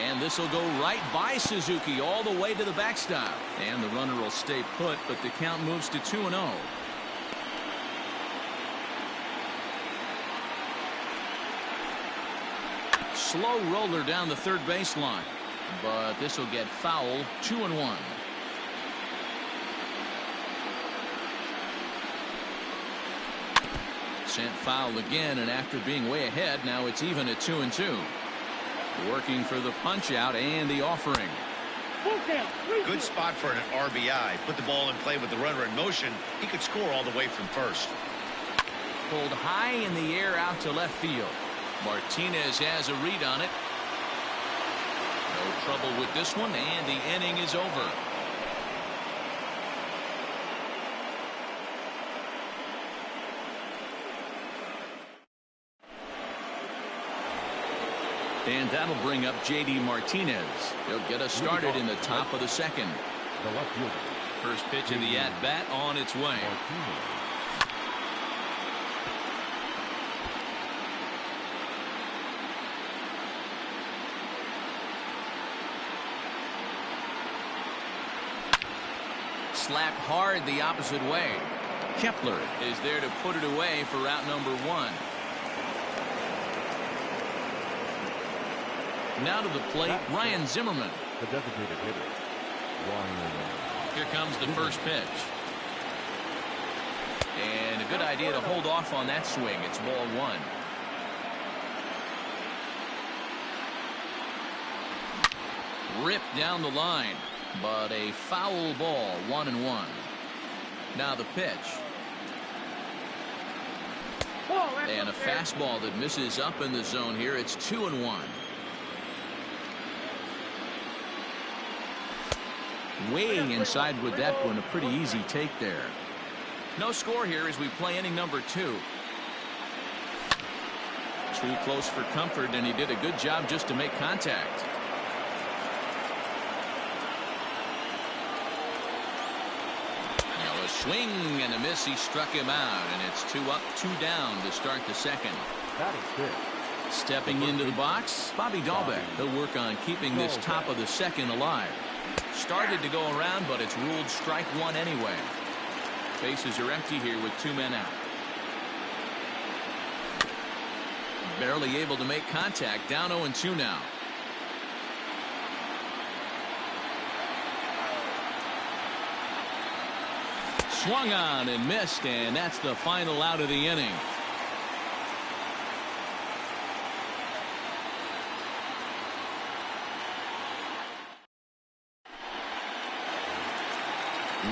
And this will go right by Suzuki all the way to the backstop. And the runner will stay put, but the count moves to 2-0. Slow roller down the third baseline, but this will get foul. 2-1. Sent foul again, and after being way ahead, now it's even at 2-2. Working for the punch out and the offering. Good spot for an RBI. Put the ball in play with the runner in motion. He could score all the way from first. Pulled high in the air out to left field. Martinez has a read on it. No trouble with this one, and the inning is over. And that'll bring up J.D. Martinez. He'll get us started in the top of the second. The left fielder. First pitch of the at-bat on its way. Slapped hard the opposite way. Kepler is there to put it away for out number 1. Now to the plate, Ryan Zimmerman. The designated hitter. Here comes the first pitch. And a good idea to hold off on that swing. It's ball 1. Ripped down the line, but a foul ball. 1-1. Now the pitch. And a fastball that misses up in the zone here. It's 2-1. Way inside with that one. A pretty easy take there. No score here as we play inning number 2. Too close for comfort, and he did a good job just to make contact. Now a swing and a miss. He struck him out, and it's 2 up, 2 down to start the second. That is good. Stepping into the box, Bobby Dahlbeck. He'll work on keeping this top of the second alive. Started to go around, but it's ruled strike 1 anyway. Bases are empty here with 2 men out. Barely able to make contact. Down 0-2 now. Swung on and missed, and that's the final out of the inning.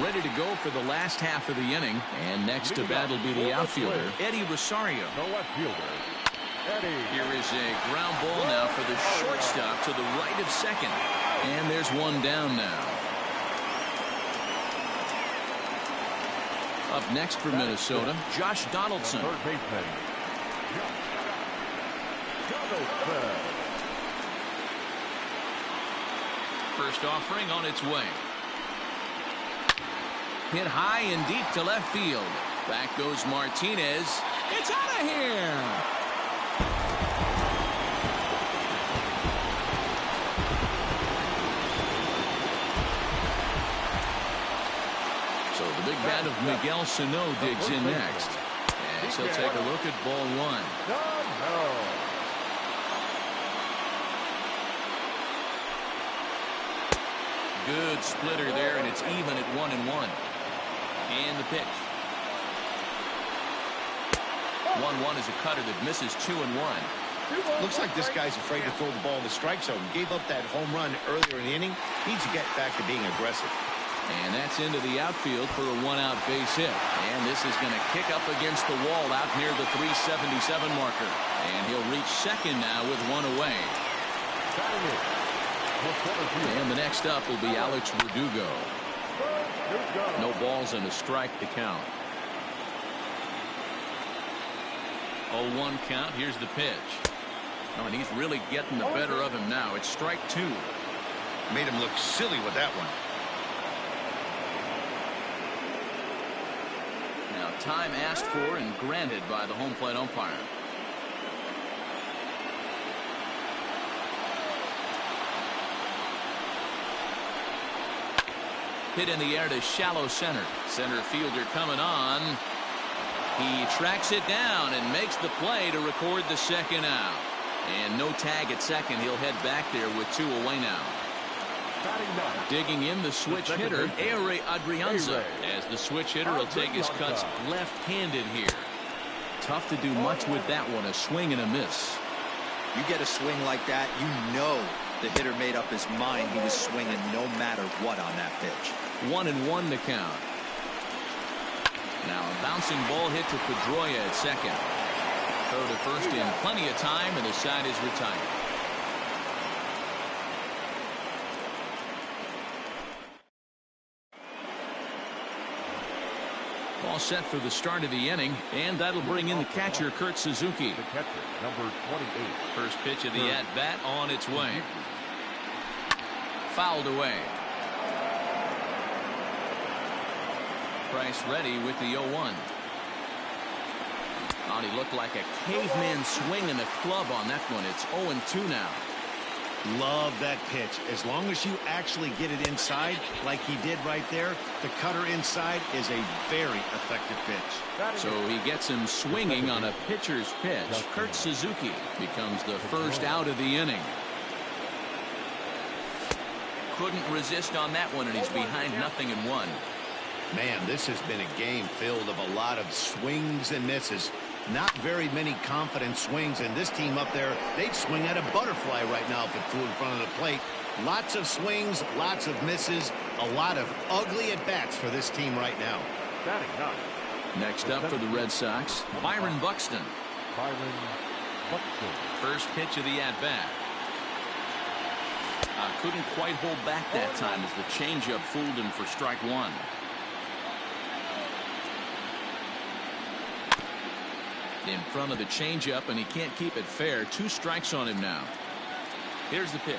Ready to go for the last half of the inning. And next to bat will be the outfielder, Eddie Rosario. The left fielder, Eddie. Here is a ground ball now for the shortstop to the right of second. And there's one down now. Up next for Minnesota, Josh Donaldson. Third baseman, Donaldson. First offering on its way. Hit high and deep to left field. Back goes Martinez. It's out of here. So the big bat of Miguel Sano digs in next. As he'll take a look at ball 1. Good splitter there, and it's even at 1-1. And the pitch. 1-1 is a cutter that misses 2-1. Looks like this guy's afraid to throw the ball in the strike zone. Gave up that home run earlier in the inning. Needs to get back to being aggressive. And that's into the outfield for a one-out base hit. And this is going to kick up against the wall out near the 377 marker. And he'll reach second now with one away. And the next up will be Alex Verdugo. No balls and a strike to count. 0-1 count. Here's the pitch. Oh, and he's really getting the better of him now. It's strike two. Made him look silly with that one. Now time asked for and granted by the home plate umpire. Hit in the air to shallow center. Center fielder coming on. He tracks it down and makes the play to record the second out. And no tag at second. He'll head back there with two away now. Digging in the switch hitter, Ehire Adrianza. As the switch hitter will take his cuts left-handed here. Tough to do much with that one. A swing and a miss. You get a swing like that, you know the hitter made up his mind he was swinging no matter what on that pitch. 1-1 to count. Now a bouncing ball hit to Pedroia at second. Throw to first in plenty of time, and the side is retired. All set for the start of the inning, and that'll bring in the catcher, Kurt Suzuki. The catcher, number 28. First pitch of the at-bat on its way. Fouled away. Price ready with the 0-1. Oh, he looked like a caveman swinging the club on that one. It's 0-2 now. Love that pitch. As long as you actually get it inside, like he did right there, the cutter inside is a very effective pitch. So he gets him swinging on a pitcher's pitch. Kurt Suzuki becomes the first out of the inning. Couldn't resist on that one, and he's behind 0-1. Man, this has been a game filled of a lot of swings and misses. Not very many confident swings, and this team up there, they'd swing at a butterfly right now if it flew in front of the plate. Lots of swings, lots of misses, a lot of ugly at-bats for this team right now. Next up for the Red Sox, Byron Buxton. First pitch of the at-bat. Couldn't quite hold back that time as the changeup fooled him for strike one. In front of the changeup, and he can't keep it fair. 2 strikes on him now. Here's the pitch.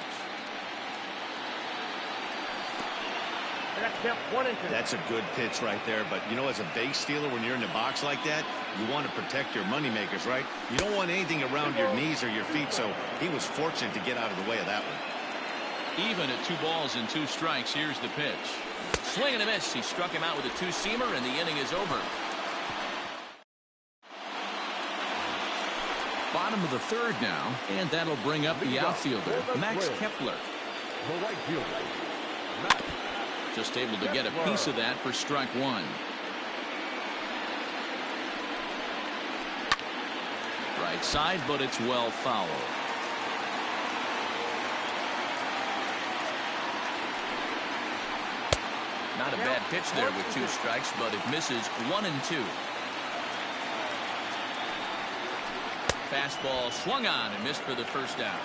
That's a good pitch right there, but you know, as a base stealer, when you're in the box like that, you want to protect your moneymakers, right? You don't want anything around your knees or your feet, so he was fortunate to get out of the way of that one. Even at 2 balls and 2 strikes, here's the pitch. Swing and a miss. He struck him out with a 2-seamer, and the inning is over. Bottom of the 3rd now, and that'll bring up the outfielder, Max Kepler. The right fielder. Just able to get a piece of that for strike one. Right side, but it's well fouled. Not a bad pitch there with 2 strikes, but it misses 1-2. Fastball swung on and missed for the first out.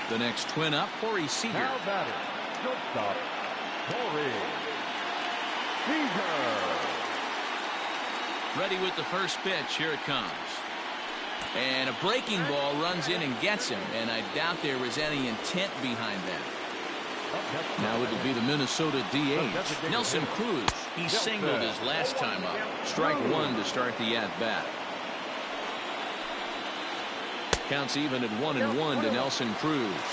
The next twin up, Corey Seager. Now batter, shortstop, Corey Seager. Ready with the first pitch. Here it comes. And a breaking ball runs in and gets him, and I doubt there was any intent behind that. Now it'll be the Minnesota DH, Nelson Cruz. He singled his last time up. Strike one to start the at-bat. Counts even at 1-1 to Nelson Cruz.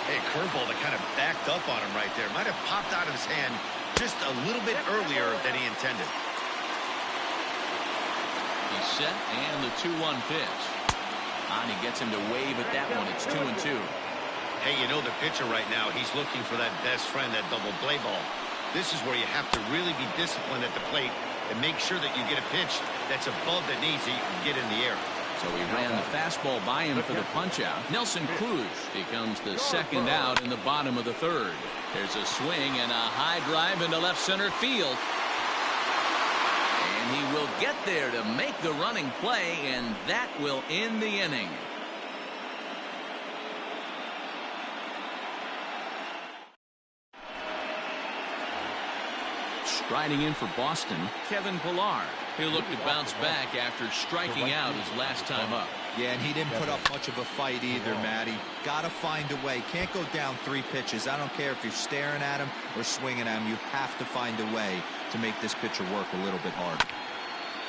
Hey, curveball that kind of backed up on him right there. Might have popped out of his hand just a little bit earlier than he intended. He's set, and the 2-1 pitch. And he gets him to wave at that one. It's 2-2. Hey, you know the pitcher right now, he's looking for that best friend, that double play ball. This is where you have to really be disciplined at the plate and make sure that you get a pitch that's above the knees so you can get in the air. So he ran the fastball by him for the punch-out. Nelson Cruz becomes the second out in the bottom of the third. There's a swing and a high drive into left center field. And he will get there to make the running play, and that will end the inning. Striding in for Boston, Kevin Pillar. He'll look to bounce back after striking out his last time up. Yeah, and he didn't put up much of a fight either, Matty. Got to find a way. Can't go down 3 pitches. I don't care if you're staring at him or swinging at him. You have to find a way to make this pitcher work a little bit harder.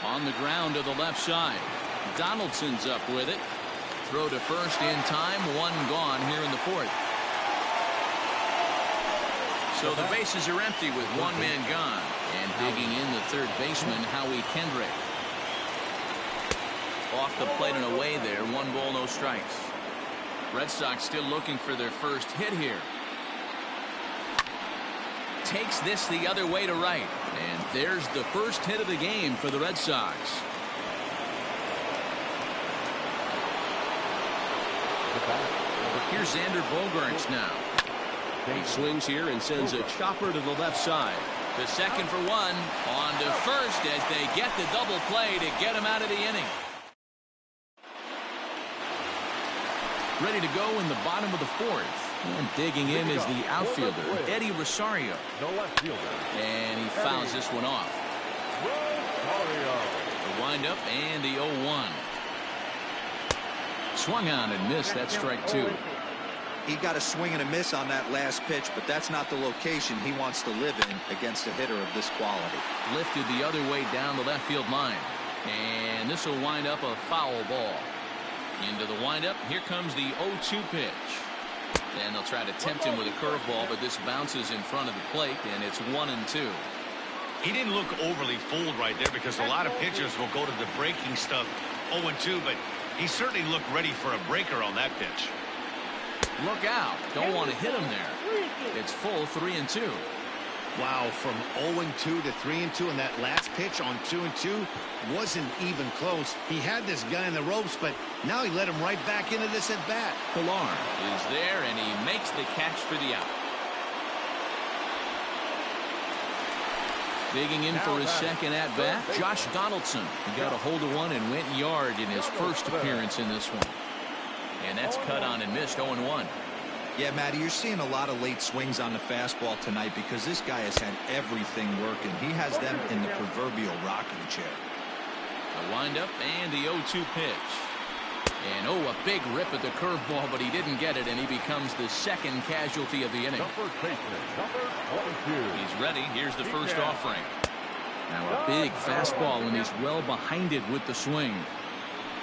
On the ground to the left side. Donaldson's up with it. Throw to first in time. 1 gone here in the 4th. So the bases are empty with 1 man gone. And digging in the third baseman, Howie Kendrick. Off the plate and away there. 1 ball, no strikes. Red Sox still looking for their first hit here. Takes this the other way to right. And there's the first hit of the game for the Red Sox. Here's Xander Bogaerts now. He swings here and sends a chopper to the left side. The second for 1. On to first as they get the double play to get him out of the inning. Ready to go in the bottom of the 4th. And digging in is the outfielder, Eddie Rosario. And he fouls this one off. The windup and the 0-1. Swung on and missed. That's strike 2. He got a swing and a miss on that last pitch, but that's not the location he wants to live in against a hitter of this quality. Lifted the other way down the left field line. And this will wind up a foul ball. Into the windup. Here comes the 0-2 pitch. And they'll try to tempt him with a curveball, but this bounces in front of the plate, and it's 1-2. He didn't look overly fooled right there because a lot of pitchers will go to the breaking stuff 0-2, but he certainly looked ready for a breaker on that pitch. Look out. Don't want to hit him there. It's full 3-2. Wow, from 0-2 to 3-2, and that last pitch on 2-2 wasn't even close. He had this guy in the ropes, but now he let him right back into this at bat. Pillar is there, and he makes the catch for the out. Digging in for his second at bat, Josh Donaldson. He got a hold of one and went yard in his first appearance in this one. And that's cut on and missed. 0-1. Yeah, Matty, you're seeing a lot of late swings on the fastball tonight because this guy has had everything working. He has them in the proverbial rocking chair. The windup and the 0-2 pitch. And a big rip at the curveball, but he didn't get it, and he becomes the second casualty of the inning. He's ready. Here's the first offering. Now a big fastball, and he's well behind it with the swing.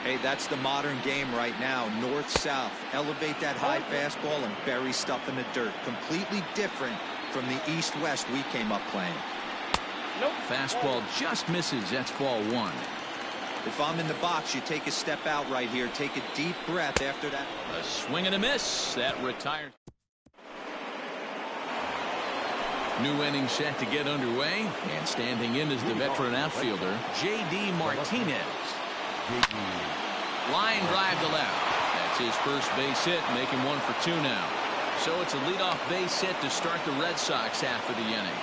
Hey, that's the modern game right now. North-south. Elevate that high fastball and bury stuff in the dirt. Completely different from the east-west we came up playing. Fastball just misses. That's ball 1. If I'm in the box, you take a step out right here. Take a deep breath after that. A swing and a miss. That retired. New inning set to get underway. And standing in is the veteran outfielder, J.D. Martinez. Line drive to left. That's his first base hit, making 1 for 2 now. So it's a leadoff base hit to start the Red Sox half of the inning.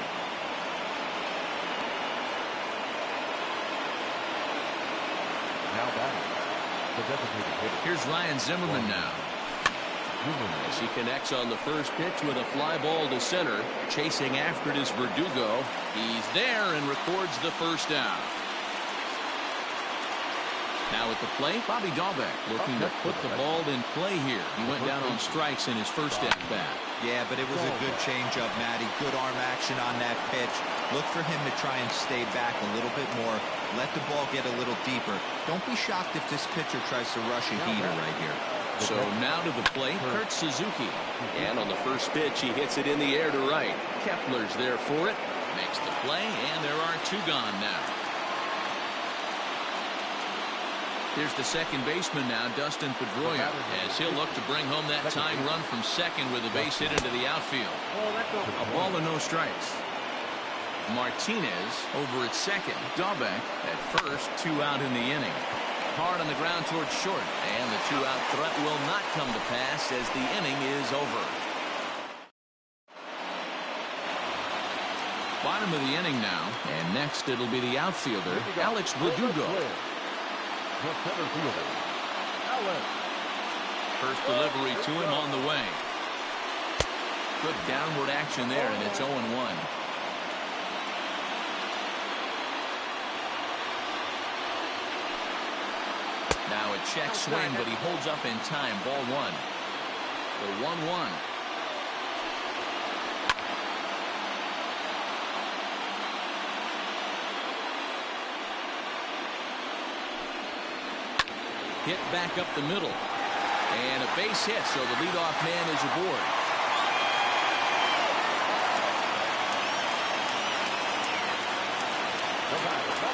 Here's Ryan Zimmerman now. As he connects on the first pitch with a fly ball to center. Chasing after it is Verdugo. He's there and records the first down. Now at the plate, Bobby Dahlbeck looking to put the ball in play here. He went down on strikes in his first at-bat. Yeah, but it was a good changeup, Matty. Good arm action on that pitch. Look for him to try and stay back a little bit more. Let the ball get a little deeper. Don't be shocked if this pitcher tries to rush a heater right here. So now to the plate, Kurt Suzuki. And on the first pitch, he hits it in the air to right. Kepler's there for it. Makes the play, and there are 2 gone now. Here's the second baseman now, Dustin Pedroia, as he'll look to bring home that tying run from second with a base hit into the outfield. A ball and no strikes. Martinez over at second. Dahlbeck at first. 2 out in the inning. Hard on the ground towards short. And the 2-out threat will not come to pass as the inning is over. Bottom of the inning now. And next it'll be the outfielder, Alex Verdugo. The center fielder, Alex. First delivery to him on the way. Good downward action there, and it's 0-1. Now a check swing, but he holds up in time. Ball 1. The 1-1. Hit back up the middle. And a base hit, so the leadoff man is aboard.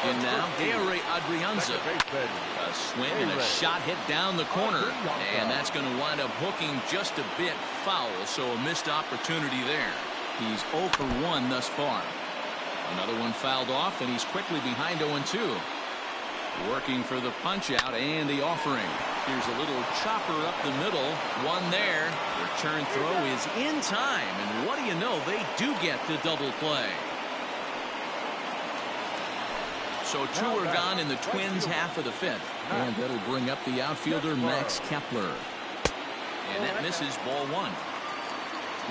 And now, Ere Adrianza. A swing and a shot hit down the corner. And that's going to wind up hooking just a bit foul, so a missed opportunity there. He's 0 for 1 thus far. Another one fouled off, and he's quickly behind 0-2. Working for the punch out and the offering. Here's a little chopper up the middle. One there. Return throw is in time. And what do you know? They do get the double play. So 2 are gone in the Twins' half of the 5th. And that'll bring up the outfielder, Max Kepler. And that misses. Ball 1.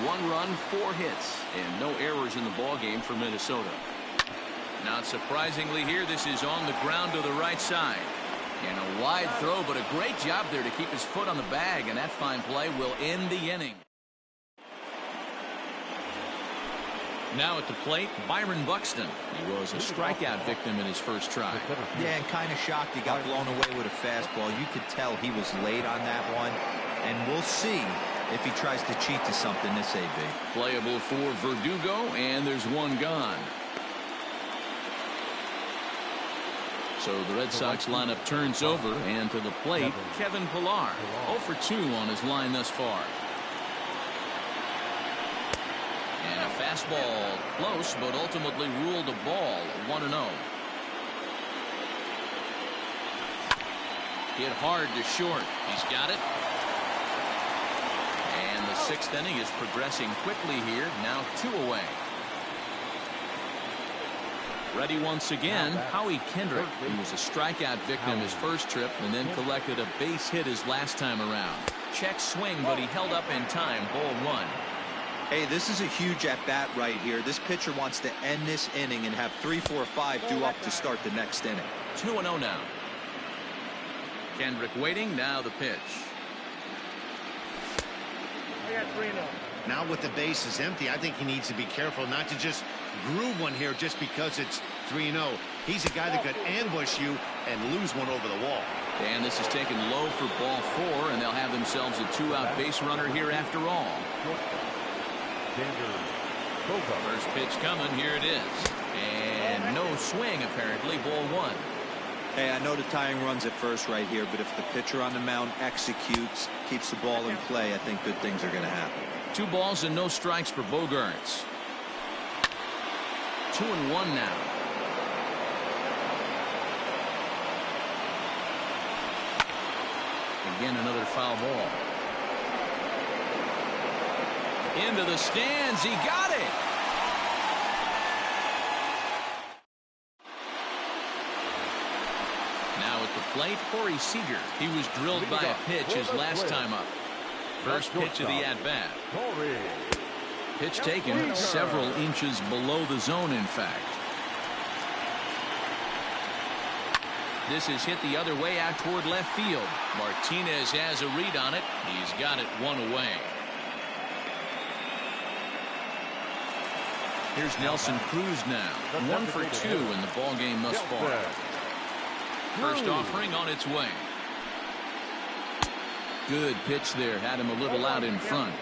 1 run, 4 hits, and no errors in the ball game for Minnesota. Not surprisingly here, this is on the ground to the right side. And a wide throw, but a great job there to keep his foot on the bag, and that fine play will end the inning. Now at the plate, Byron Buxton. He was a strikeout victim in his first try. Yeah, and kind of shocked he got blown away with a fastball. You could tell he was late on that one, and we'll see if he tries to cheat to something this AB. Playable for Verdugo, and there's 1 gone. So the Red Sox lineup turns over, and to the plate, Kevin Pillar. 0 for 2 on his line thus far. And a fastball close, but ultimately ruled a ball. 1-0. Hit hard to short. He's got it. And the 6th inning is progressing quickly here. Now 2 away. Ready once again, Howie Kendrick. He was a strikeout victim his first trip and then collected a base hit his last time around. Check swing, but he held up in time. Ball 1. Hey, this is a huge at-bat right here. This pitcher wants to end this inning and have 3, 4, 5 due up to start the next inning. 2-0 now. Kendrick waiting. Now the pitch. I got 3-0. Now with the bases empty, I think he needs to be careful not to just groove one here just because it's 3-0. He's a guy that could ambush you and lose one over the wall. And this is taken low for ball 4, and they'll have themselves a 2-out base runner here after all. First pitch coming. Here it is. And no swing, apparently. Ball 1. Hey, I know the tying run's at first right here, but if the pitcher on the mound executes, keeps the ball in play, I think good things are going to happen. 2 balls and no strikes for Bogaerts. 2-1 now. Again, another foul ball. Into the stands. He got it. Now at the plate, Corey Seager. He was drilled by a pitch his last time up. First pitch of the at-bat. Pitch taken several inches below the zone, in fact. This is hit the other way out toward left field. Martinez has a read on it. He's got it 1 away. Here's Nelson Cruz now. 1 for 2 in the ball game thus far. First offering on its way. Good pitch there. Had him a little out in front.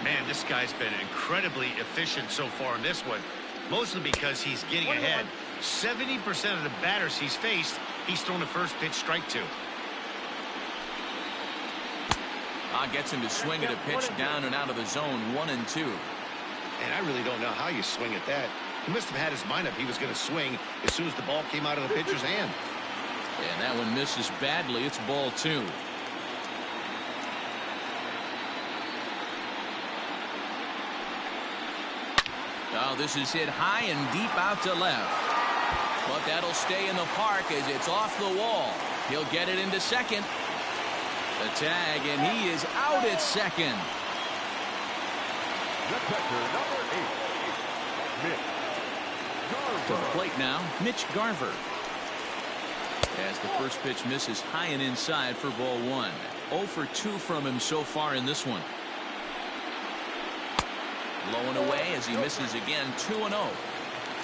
Man, this guy's been incredibly efficient so far in this one. Mostly because he's getting ahead. 70% of the batters he's faced, he's thrown a first pitch strike to. Gets him to swing at a pitch down and out of the zone. 1-2. And I really don't know how you swing at that. He must have had his mind up he was going to swing as soon as the ball came out of the pitcher's hand. And that one misses badly. It's ball 2. Oh, this is hit high and deep out to left. But that'll stay in the park as it's off the wall. He'll get it into second. The tag, and he is out at second. The catcher, number 8, Mitch Garver. To the plate now, Mitch Garver. As the first pitch misses high and inside for ball 1. 0 for 2 from him so far in this one. Low and away as he misses again. 2-0.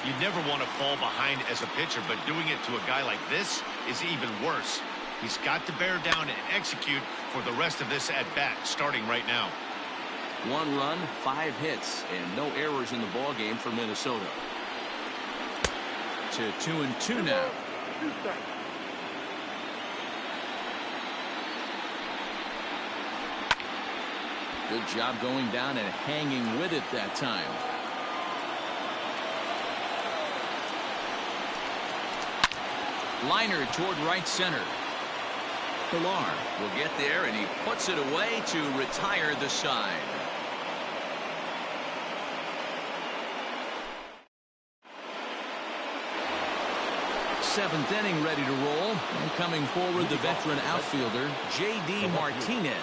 You never want to fall behind as a pitcher, but doing it to a guy like this is even worse. He's got to bear down and execute for the rest of this at-bat, starting right now. 1 run, 5 hits, and no errors in the ball game for Minnesota. To 2-2 now. Good job going down and hanging with it that time. Liner toward right center. Pilar will get there, and he puts it away to retire the side. Seventh inning ready to roll. And coming forward, the veteran outfielder, J.D. Martinez.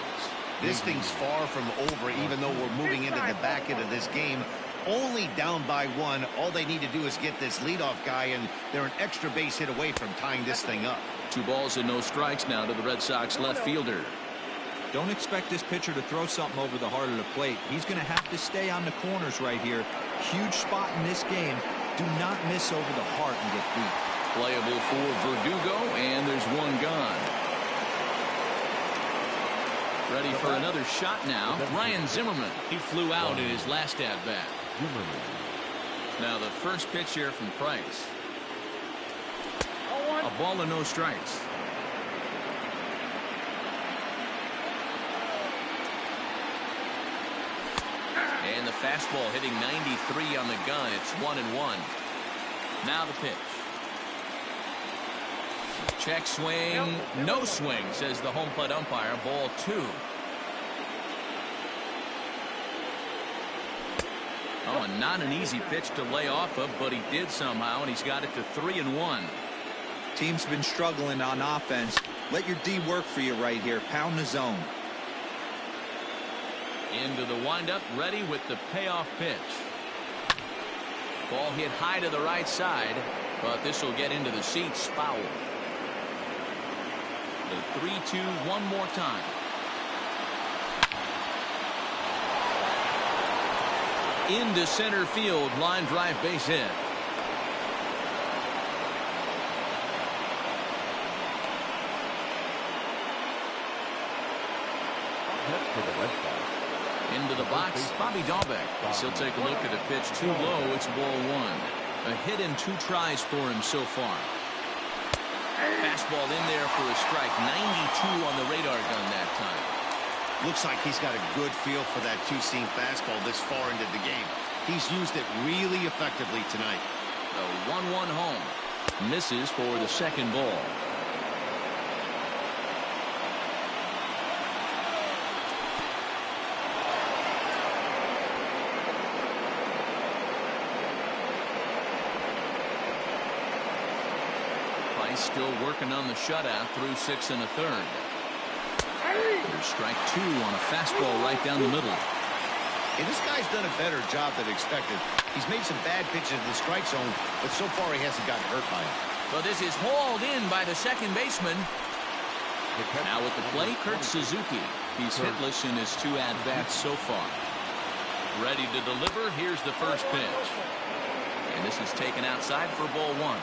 This thing's far from over, even though we're moving into the back end of this game. Only down by 1. All they need to do is get this leadoff guy, and they're an extra base hit away from tying this thing up. 2 balls and no strikes now to the Red Sox left fielder. Don't expect this pitcher to throw something over the heart of the plate. He's going to have to stay on the corners right here. Huge spot in this game. Do not miss over the heart and get beat. Playable for Verdugo, and there's 1 gone. Ready for another shot now. Ryan Zimmerman. He flew out in his last at-bat. Now the first pitch here from Price. A ball and no strikes. And the fastball hitting 93 on the gun. It's 1-1. Now the pitch. Check swing, no swing, says the home plate umpire. Ball 2. Oh, and not an easy pitch to lay off of, but he did somehow, and he's got it to 3-1. Team's been struggling on offense. Let your D work for you right here. Pound the zone. Into the windup, ready with the payoff pitch. Ball hit high to the right side, but this will get into the seats. Foul. The 3-2 one more time. Into center field, line drive base hit. Into the box, Bobby Dahlbeck. He'll take a look at a pitch too low. It's ball 1. A hit in 2 tries for him so far. Fastball in there for a strike. 92 on the radar gun that time. Looks like he's got a good feel for that 2-seam fastball this far into the game. He's used it really effectively tonight. The 1-1 home. Misses for the second ball. Still working on the shutout through 6 1/3. There's strike 2 on a fastball right down the middle. And this guy's done a better job than expected. He's made some bad pitches in the strike zone, but so far he hasn't gotten hurt by it. So this is hauled in by the second baseman. Now at the plate, Kurt Suzuki. He's hitless in his 2 at-bats so far. Ready to deliver. Here's the first pitch. And this is taken outside for ball 1.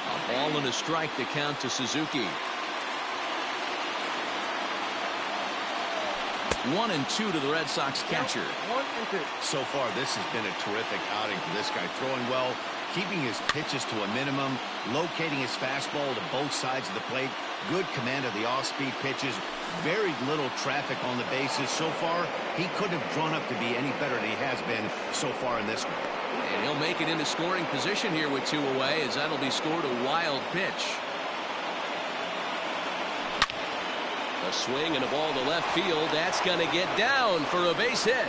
A ball and a strike to count to Suzuki. 1-2 to the Red Sox catcher. So far, this has been a terrific outing for this guy. Throwing well, keeping his pitches to a minimum, locating his fastball to both sides of the plate, good command of the off-speed pitches, very little traffic on the bases. So far, he couldn't have drawn up to be any better than he has been so far in this one. And he'll make it into scoring position here with 2 away, as that'll be scored a wild pitch. A swing and a ball to left field. That's going to get down for a base hit.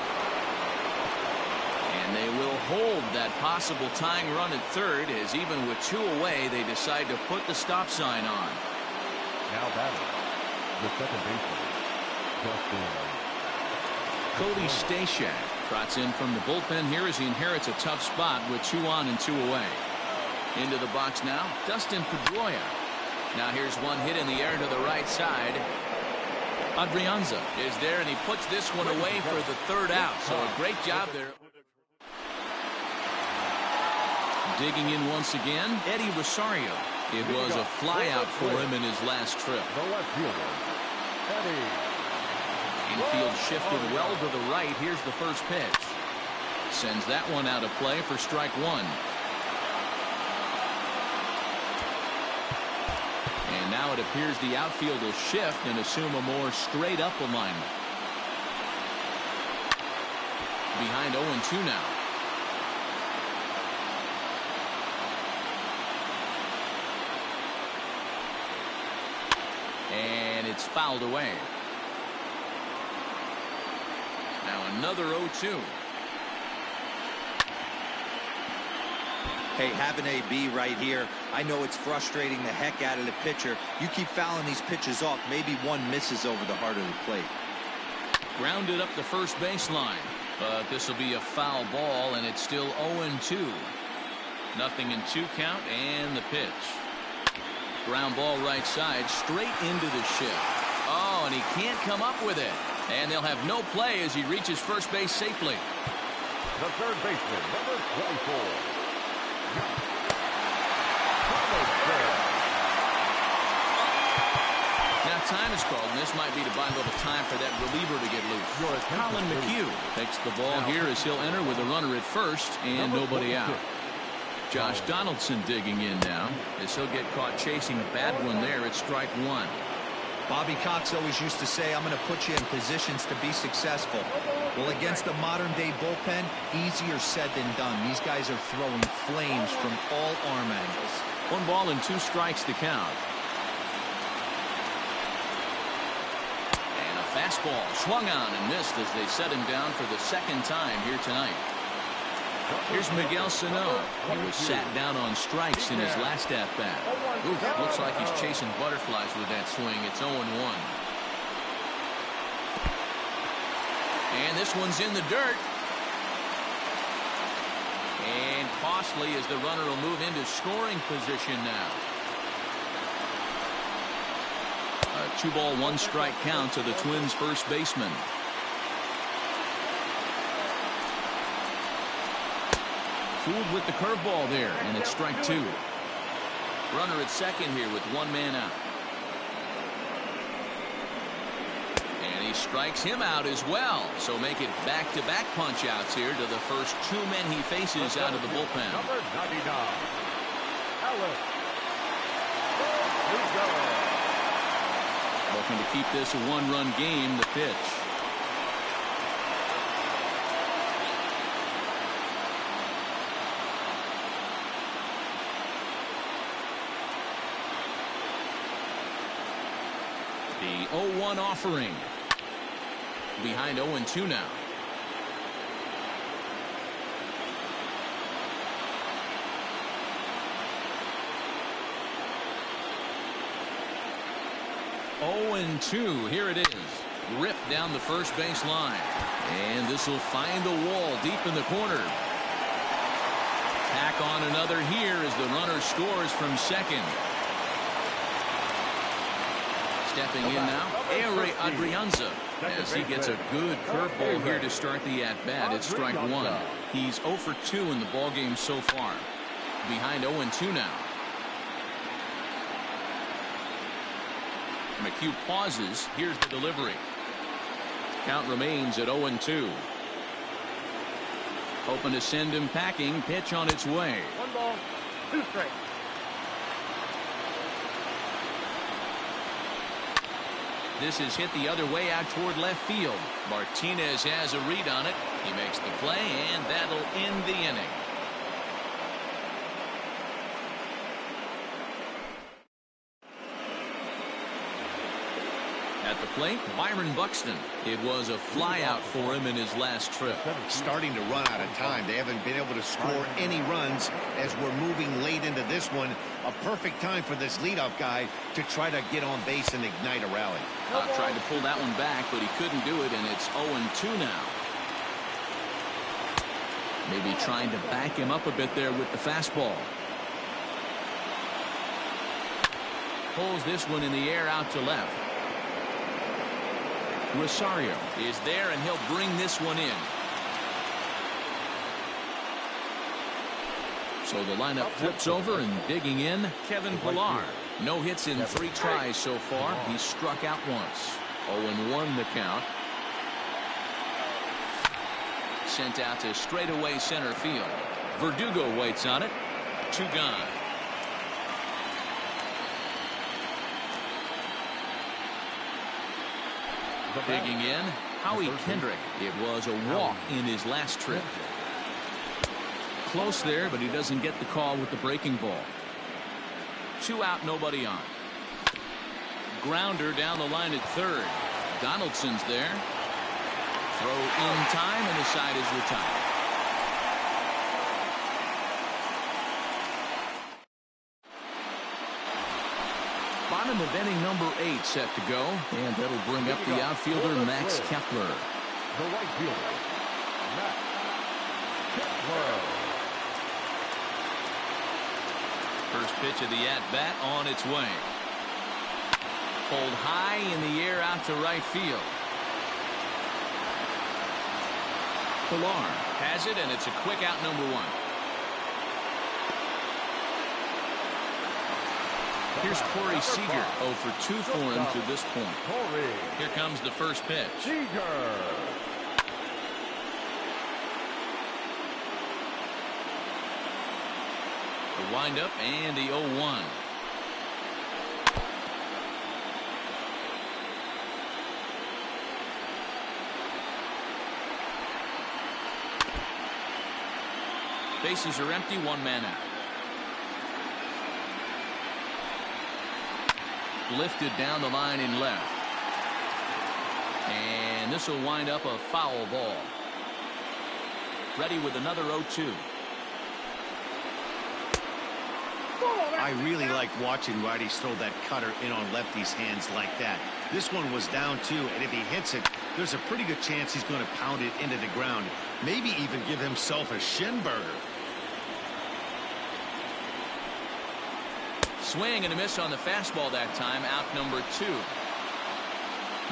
And they will hold that possible tying run at third, as even with 2 away, they decide to put the stop sign on. Now batting, the second baseman, Justin. Cody Stashak trots in from the bullpen here as he inherits a tough spot with 2 on and 2 away. Into the box now, Dustin Pedroia. Now here's one hit in the air to the right side. Adrianza is there, and he puts this one away for the 3rd out. So a great job there. Digging in once again, Eddie Rosario. It was a fly out for him in his last trip. The left fielder, Eddie. Infield shifted well to the right. Here's the first pitch. Sends that one out of play for strike 1. And now it appears the outfield will shift and assume a more straight up alignment. Behind 0-2 now. And it's fouled away. Now another 0-2. Hey, have an AB right here. I know it's frustrating the heck out of the pitcher. You keep fouling these pitches off, maybe one misses over the heart of the plate. Grounded up the first baseline, but this will be a foul ball, and it's still 0-2. Nothing in 2 count, and the pitch. Ground ball right side, straight into the shift. Oh, and he can't come up with it. And they'll have no play as he reaches first base safely. The third baseman, number 24. Now time is called, and this might be to buy a little time for that reliever to get loose. Colin McHugh takes the ball here as he'll enter with a runner at first and nobody out. Josh Donaldson digging in now as he'll get caught chasing a bad one there at strike 1. Bobby Cox always used to say, I'm going to put you in positions to be successful. Well, against a modern-day bullpen, easier said than done. These guys are throwing flames from all arm angles. 1 ball and 2 strikes to count. And a fastball swung on and missed as they set him down for the 2nd time here tonight. Here's Miguel Sano. He was sat down on strikes in his last at-bat. Looks like he's chasing butterflies with that swing. It's 0-1. And this one's in the dirt. And costly as the runner will move into scoring position now. A 2-ball, 1-strike count to the Twins' first baseman. Fooled with the curveball there, and it's strike 2. Runner at second here with 1 man out. And he strikes him out as well. So make it back-to-back punch-outs here to the first 2 men he faces out of the bullpen. Number 99, Alex. Looking to keep this a 1-run game, the pitch. The 0-1 offering. Behind 0-2 now. And 2. Here it is. Ripped down the first base line. And this will find the wall deep in the corner. Tack on another here as the runner scores from second. Stepping in now, Ehire Adrianza, as he gets a good curveball here to start the at-bat. It's strike 1. He's 0 for 2 in the ballgame so far. Behind 0-2 now. McHugh pauses. Here's the delivery. Count remains at 0-2. Hoping to send him packing. Pitch on its way. 1 ball, 2 strikes. This is hit the other way out toward left field. Martinez has a read on it. He makes the play, and that'll end the inning. At the plate, Byron Buxton. It was a flyout for him in his last trip. Starting to run out of time. They haven't been able to score any runs as we're moving late into this one. A perfect time for this leadoff guy to try to get on base and ignite a rally. Tried to pull that one back, but he couldn't do it, and it's 0-2 now. Maybe trying to back him up a bit there with the fastball. Pulls this one in the air out to left. Rosario is there, and he'll bring this one in. So the lineup flips over, and digging in, Kevin Pillar. No hits in 3 tries so far. He's struck out once. 0-1 the count. Sent out to straightaway center field. Verdugo waits on it. 2 gone. Digging in, Howie Kendrick. It was a walk in his last trip. Close there, but he doesn't get the call with the breaking ball. 2 out, nobody on. Grounder down the line at third. Donaldson's there. Throw in time, and the side is retired. Bottom of inning number 8 set to go, and that'll bring up the outfielder Max Kepler. The right fielder, Max Kepler. First pitch of the at-bat on its way. Pulled high in the air out to right field. Pillar has it, and it's a quick out, number 1. Here's Corey Seager, 0 for 2 for him to this point. Here comes the first pitch. Seager. The windup and the 0-1. Bases are empty, 1 man out. Lifted down the line in left. And this will wind up a foul ball. Ready with another 0-2. I really like watching righties throw that cutter in on lefties' hands like that. This one was down 2, and if he hits it, there's a pretty good chance he's going to pound it into the ground. Maybe even give himself a shin burger. Swing and a miss on the fastball that time. Out number 2.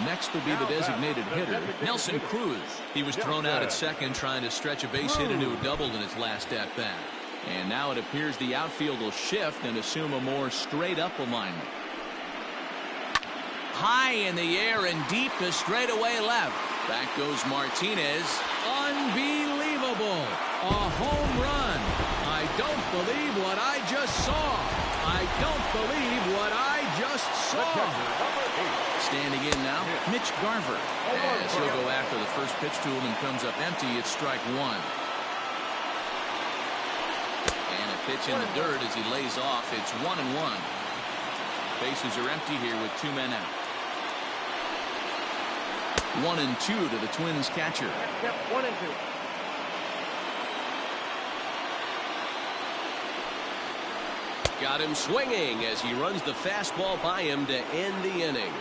Next will be the designated hitter, Nelson Cruz. He was thrown out at second trying to stretch a base hit into a double in his last at-bat. And now it appears the outfield will shift and assume a more straight-up alignment. High in the air and deep to straightaway left. Back goes Martinez. Unbelievable. A home run. I don't believe what I just saw. I don't believe what I just saw. Standing in now, Mitch Garver. As he'll go after the first pitch to him and comes up empty. It's strike 1. And a pitch in the dirt as he lays off. It's 1-1. Bases are empty here with 2 men out. 1-2 to the Twins catcher. Yep, 1-2. Got him swinging as he runs the fastball by him to end the inning.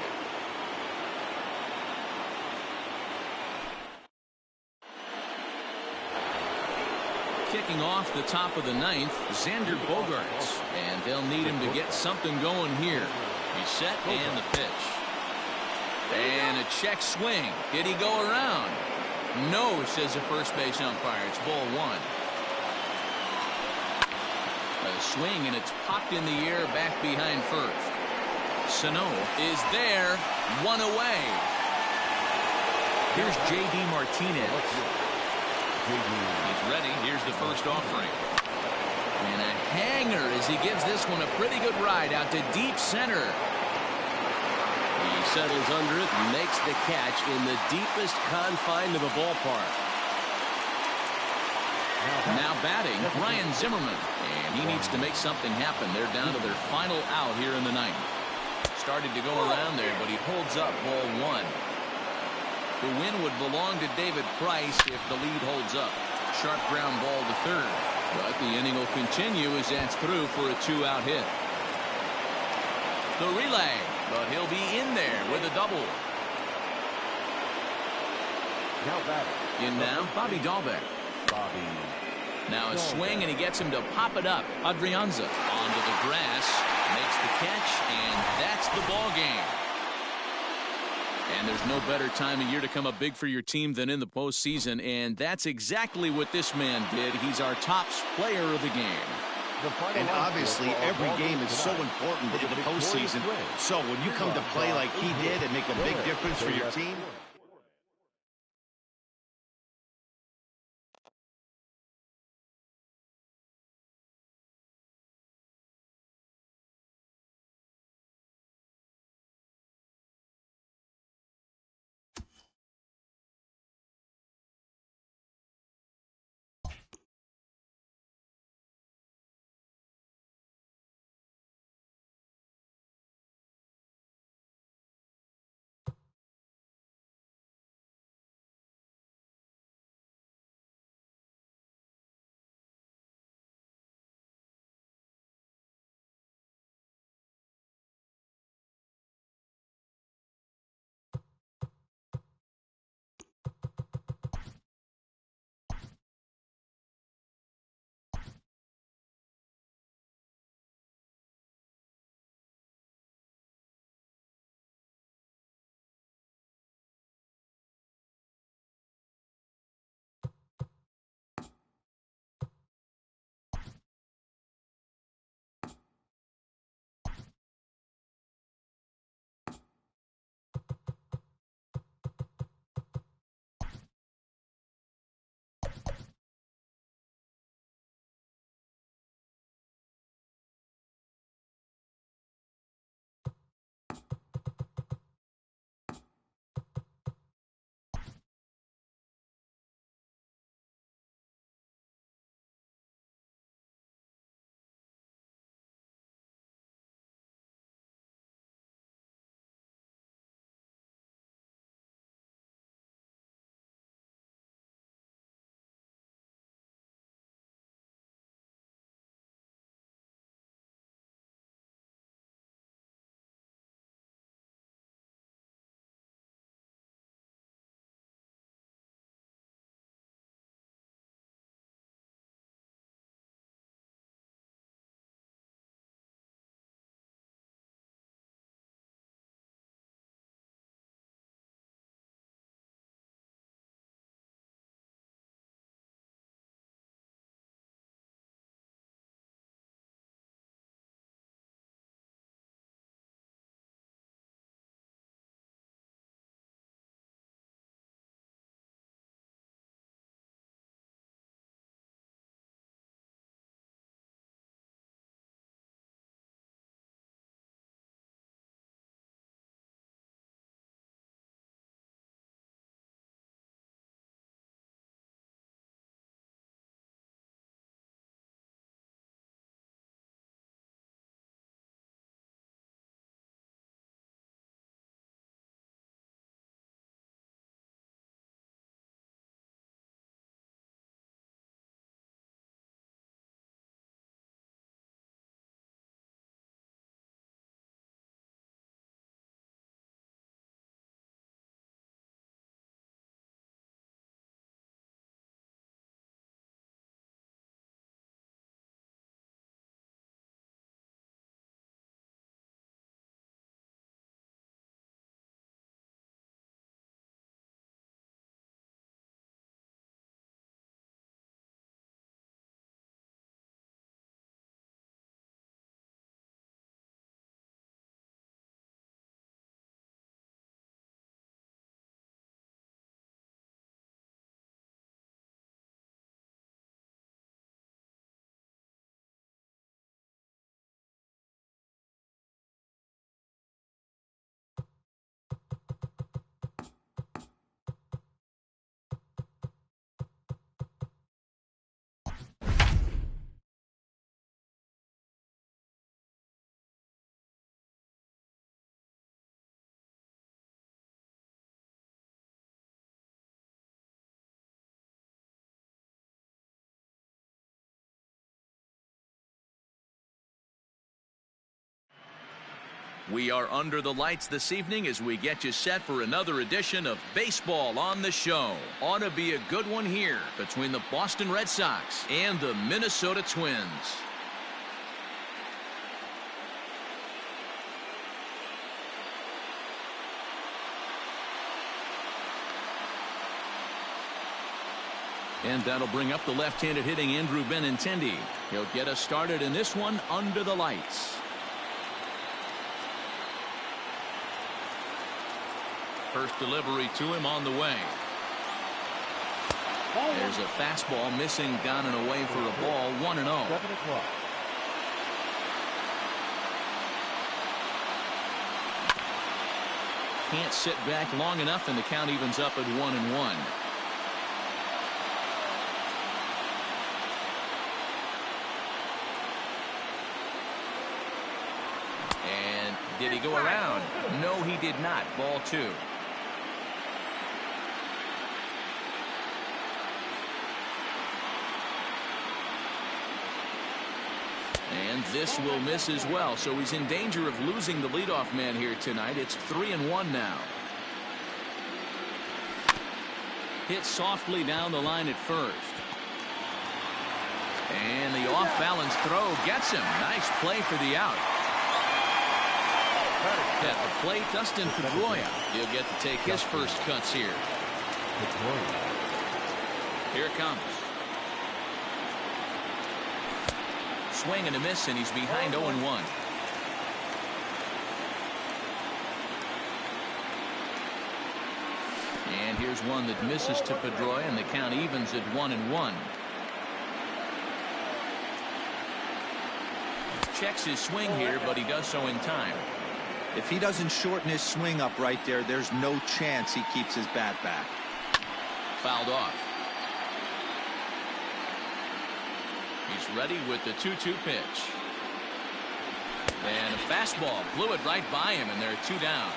Kicking off the top of the 9th, Xander Bogaerts. And they'll need him to get something going here. He's set and the pitch. And a check swing. Did he go around? No, says the first base umpire. It's ball 1. A swing, and it's popped in the air back behind first. Sano is there. 1 away. Here's J.D. Martinez. He's ready. Here's the first offering. And a hanger as he gives this one a pretty good ride out to deep center. He settles under it and makes the catch in the deepest confine of the ballpark. Now batting, Ryan Zimmerman. And he needs to make something happen. They're down to their final out here in the ninth. Started to go around there, but he holds up ball one. The win would belong to David Price if the lead holds up. Sharp ground ball to third. But the inning will continue as that's through for a two-out hit. The relay, but he'll be in there with a double. Now batting. In now, Bobby Dahlbeck. Now a swing, and he gets him to pop it up. Adrianza onto the grass, makes the catch, and that's the ball game. And there's no better time of year to come up big for your team than in the postseason, and that's exactly what this man did. He's our top player of the game. And obviously, every game is so important in the postseason. So when you come to play like he did and make a big difference for your team, We are under the lights this evening as we get you set for another edition of Baseball on the Show. Ought to be a good one here between the Boston Red Sox and the Minnesota Twins. And that'll bring up the left-handed hitting Andrew Benintendi. He'll get us started in this one under the lights. First delivery to him on the way. There's a fastball missing down and away for a ball, 1-0. Can't sit back long enough, and the count evens up at 1-1. And did he go around? No, he did not. Ball 2. And this will miss as well, so he's in danger of losing the leadoff man here tonight. It's 3-1 now. Hit softly down the line at first. And the off-balance throw gets him. Nice play for the out. At the plate, Dustin Pedroia. He'll get to take his first cuts here. Here it comes. Swing and a miss, and he's behind 0-1. And here's one that misses to Pedroia, and the count evens at 1-1. Checks his swing here, but he does so in time. If he doesn't shorten his swing up right there, there's no chance he keeps his bat back. Fouled off. He's ready with the 2-2 pitch. And a fastball blew it right by him, and there are 2 down.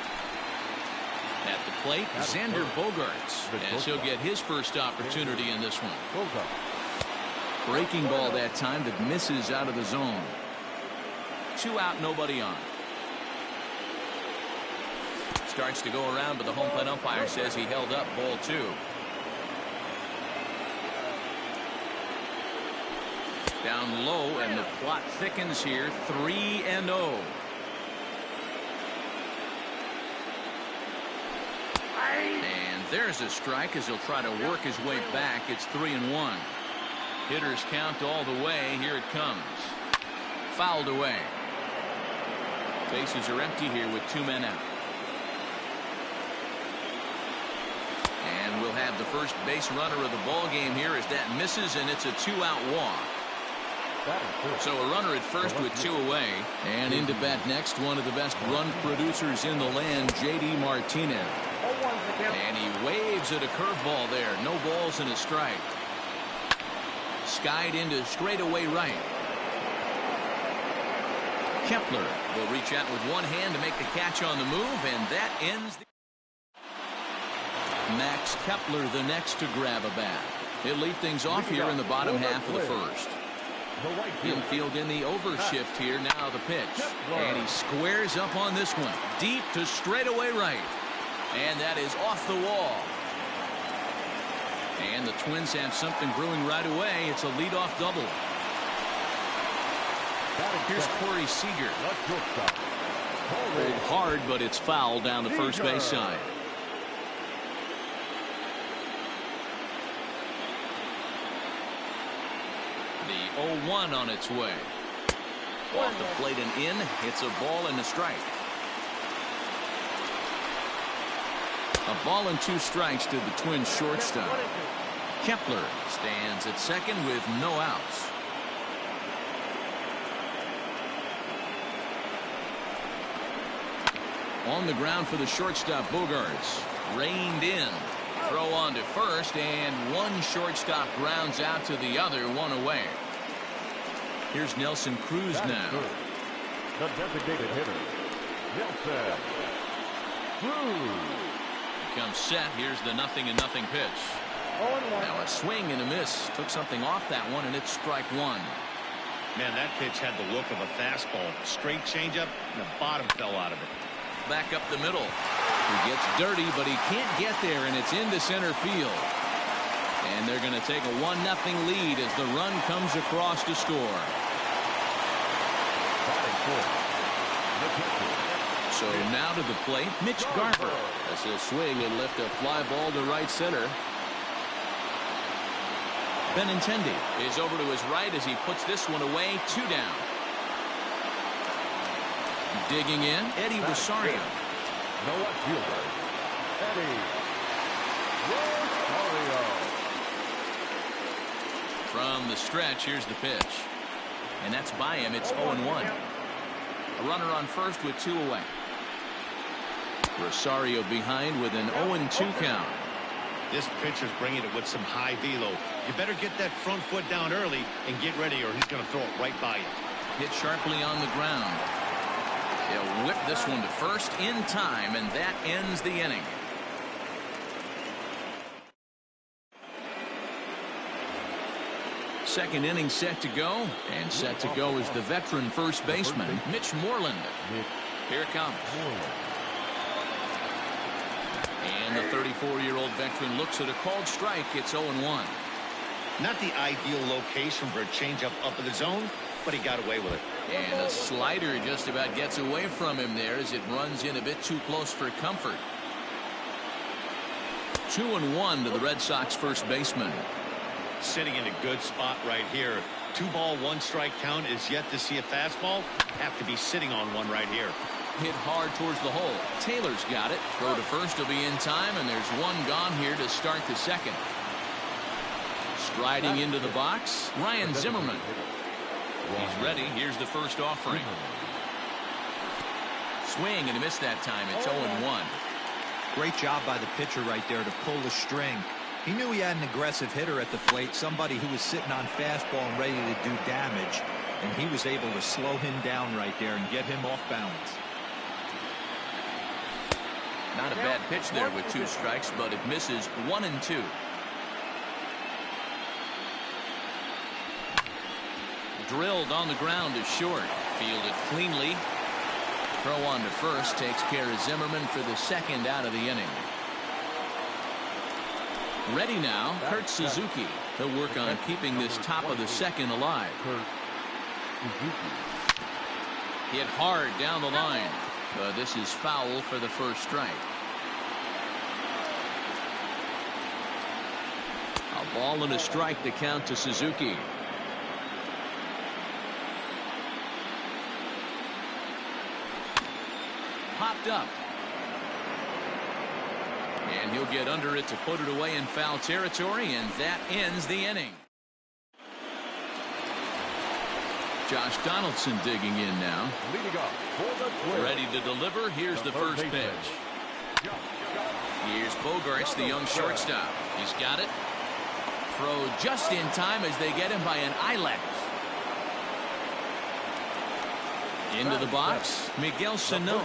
At the plate, Xander Bogaerts, as he'll get his first opportunity in this one. Breaking ball that time that misses out of the zone. 2 out, nobody on. Starts to go around, but the home plate umpire says he held up ball 2. Down low, and the plot thickens here. 3-0. And there's a strike as he'll try to work his way back. It's 3-1. Hitters count all the way. Here it comes. Fouled away. Bases are empty here with 2 men out. And we'll have the first base runner of the ball game here as that misses, and it's a 2-out walk. So a runner at first with 2 away. And into bat next, one of the best run producers in the land, J.D. Martinez. And he waves at a curveball there. No balls and a strike. Skied into straightaway right. Kepler will reach out with one hand to make the catch on the move, and that ends the... Max Kepler the next to grab a bat. He'll lead things off here in the bottom half of the first. Infield in the overshift here. Now the pitch. And he squares up on this one. Deep to straightaway right. And that is off the wall. And the Twins have something brewing right away. It's a leadoff double. Here's Corey Seager. Pulled hard, but it's foul down the first base side. The 0-1 on its way. Off the plate and in. It's a ball and a strike. A ball and 2 strikes to the Twins shortstop. Kepler stands at second with no outs. On the ground for the shortstop, Bogaerts. Reined in. Throw on to first, and one shortstop grounds out to the other, 1 away. Here's Nelson Cruz now. The designated hitter, Nelson Cruz. Comes set. Here's the 0-0 pitch. Now a swing and a miss. Took something off that one, and it's strike 1. Man, that pitch had the look of a fastball. Straight changeup, and the bottom fell out of it. Back up the middle. He gets dirty, but he can't get there, and it's into center field. And they're going to take a 1-0 lead as the run comes across to score. So now to the plate, Mitch Garver. As he'll swing and lift a fly ball to right center. Benintendi is over to his right as he puts this one away. 2 down. Digging in, Eddie Rosario. No left fielder, Eddie Rosario. From the stretch, here's the pitch. And that's by him. It's 0-1. A runner on first with 2 away. Rosario behind with an 0-2 count. This pitcher's bringing it with some high velo. You better get that front foot down early and get ready, or he's going to throw it right by you. Hit sharply on the ground. He'll whip this one to first in time, and that ends the inning. Second inning set to go, and set to go is the veteran first baseman, Mitch Moreland. Here it comes. And the 34-year-old veteran looks at a called strike. It's 0-1. Not the ideal location for a changeup up in the zone, but he got away with it. And a slider just about gets away from him there as it runs in a bit too close for comfort. 2-1 to the Red Sox first baseman. Sitting in a good spot right here. 2-ball, 1-strike count is yet to see a fastball. Have to be sitting on one right here. Hit hard towards the hole. Taylor's got it. Throw to first will be in time, and there's one gone here to start the second. Striding into the box, Ryan Zimmerman. He's ready. Here's the first offering. Swing and a miss that time. It's 0-1. Great job by the pitcher right there to pull the string. He knew he had an aggressive hitter at the plate, somebody who was sitting on fastball and ready to do damage, and he was able to slow him down right there and get him off balance. Not a bad pitch there with 2 strikes, but it misses 1-2. Drilled on the ground is short. Fielded cleanly. Throw on to first takes care of Zimmerman for the second out of the inning. Ready now, Kurt Suzuki. He'll work on keeping this top of the second alive. Hit hard down the line. But this is foul for the first strike. A ball and a strike to count to Suzuki. Popped up. And he'll get under it to put it away in foul territory, and that ends the inning. Josh Donaldson digging in now. Leading up for the twins. Ready to deliver. Here's the first pitch. Here's Bogarts, the young shortstop. He's got it. Throw just in time as they get him by an eyelash. Into the box, Miguel Sano.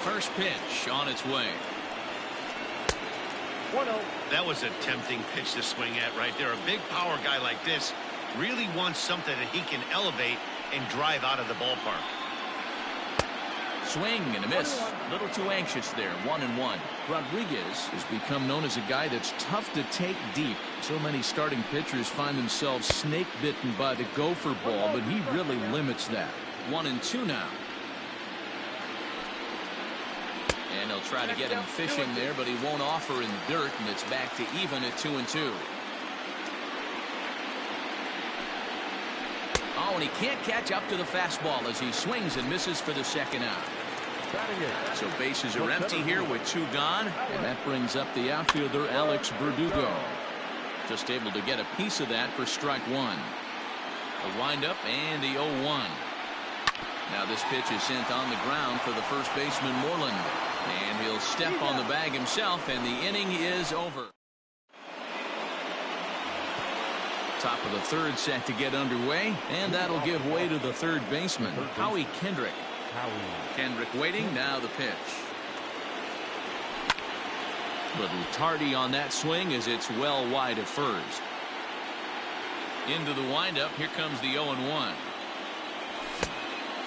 First pitch on its way. 1-0. That was a tempting pitch to swing at right there. A big power guy like this really wants something that he can elevate and drive out of the ballpark. Swing and a miss. A little too anxious there. 1-1. Rodriguez has become known as a guy that's tough to take deep. So many starting pitchers find themselves snake bitten by the gopher ball, but he really limits that. 1-2 now. And they'll try to get him fishing there, but he won't offer in the dirt, and it's back to even at 2-2. Oh, and he can't catch up to the fastball as he swings and misses for the second out. So bases are empty here with 2 gone, and that brings up the outfielder Alex Verdugo. Just able to get a piece of that for strike 1. A windup and the 0-1. Now this pitch is sent on the ground for the first baseman Moreland, and he'll step on the bag himself, and the inning is over. Top of the third set to get underway, and that'll give way to the third baseman, Howie Kendrick. Kendrick waiting, now the pitch. Little tardy on that swing as it's well wide of first. Into the windup. Here comes the 0-1.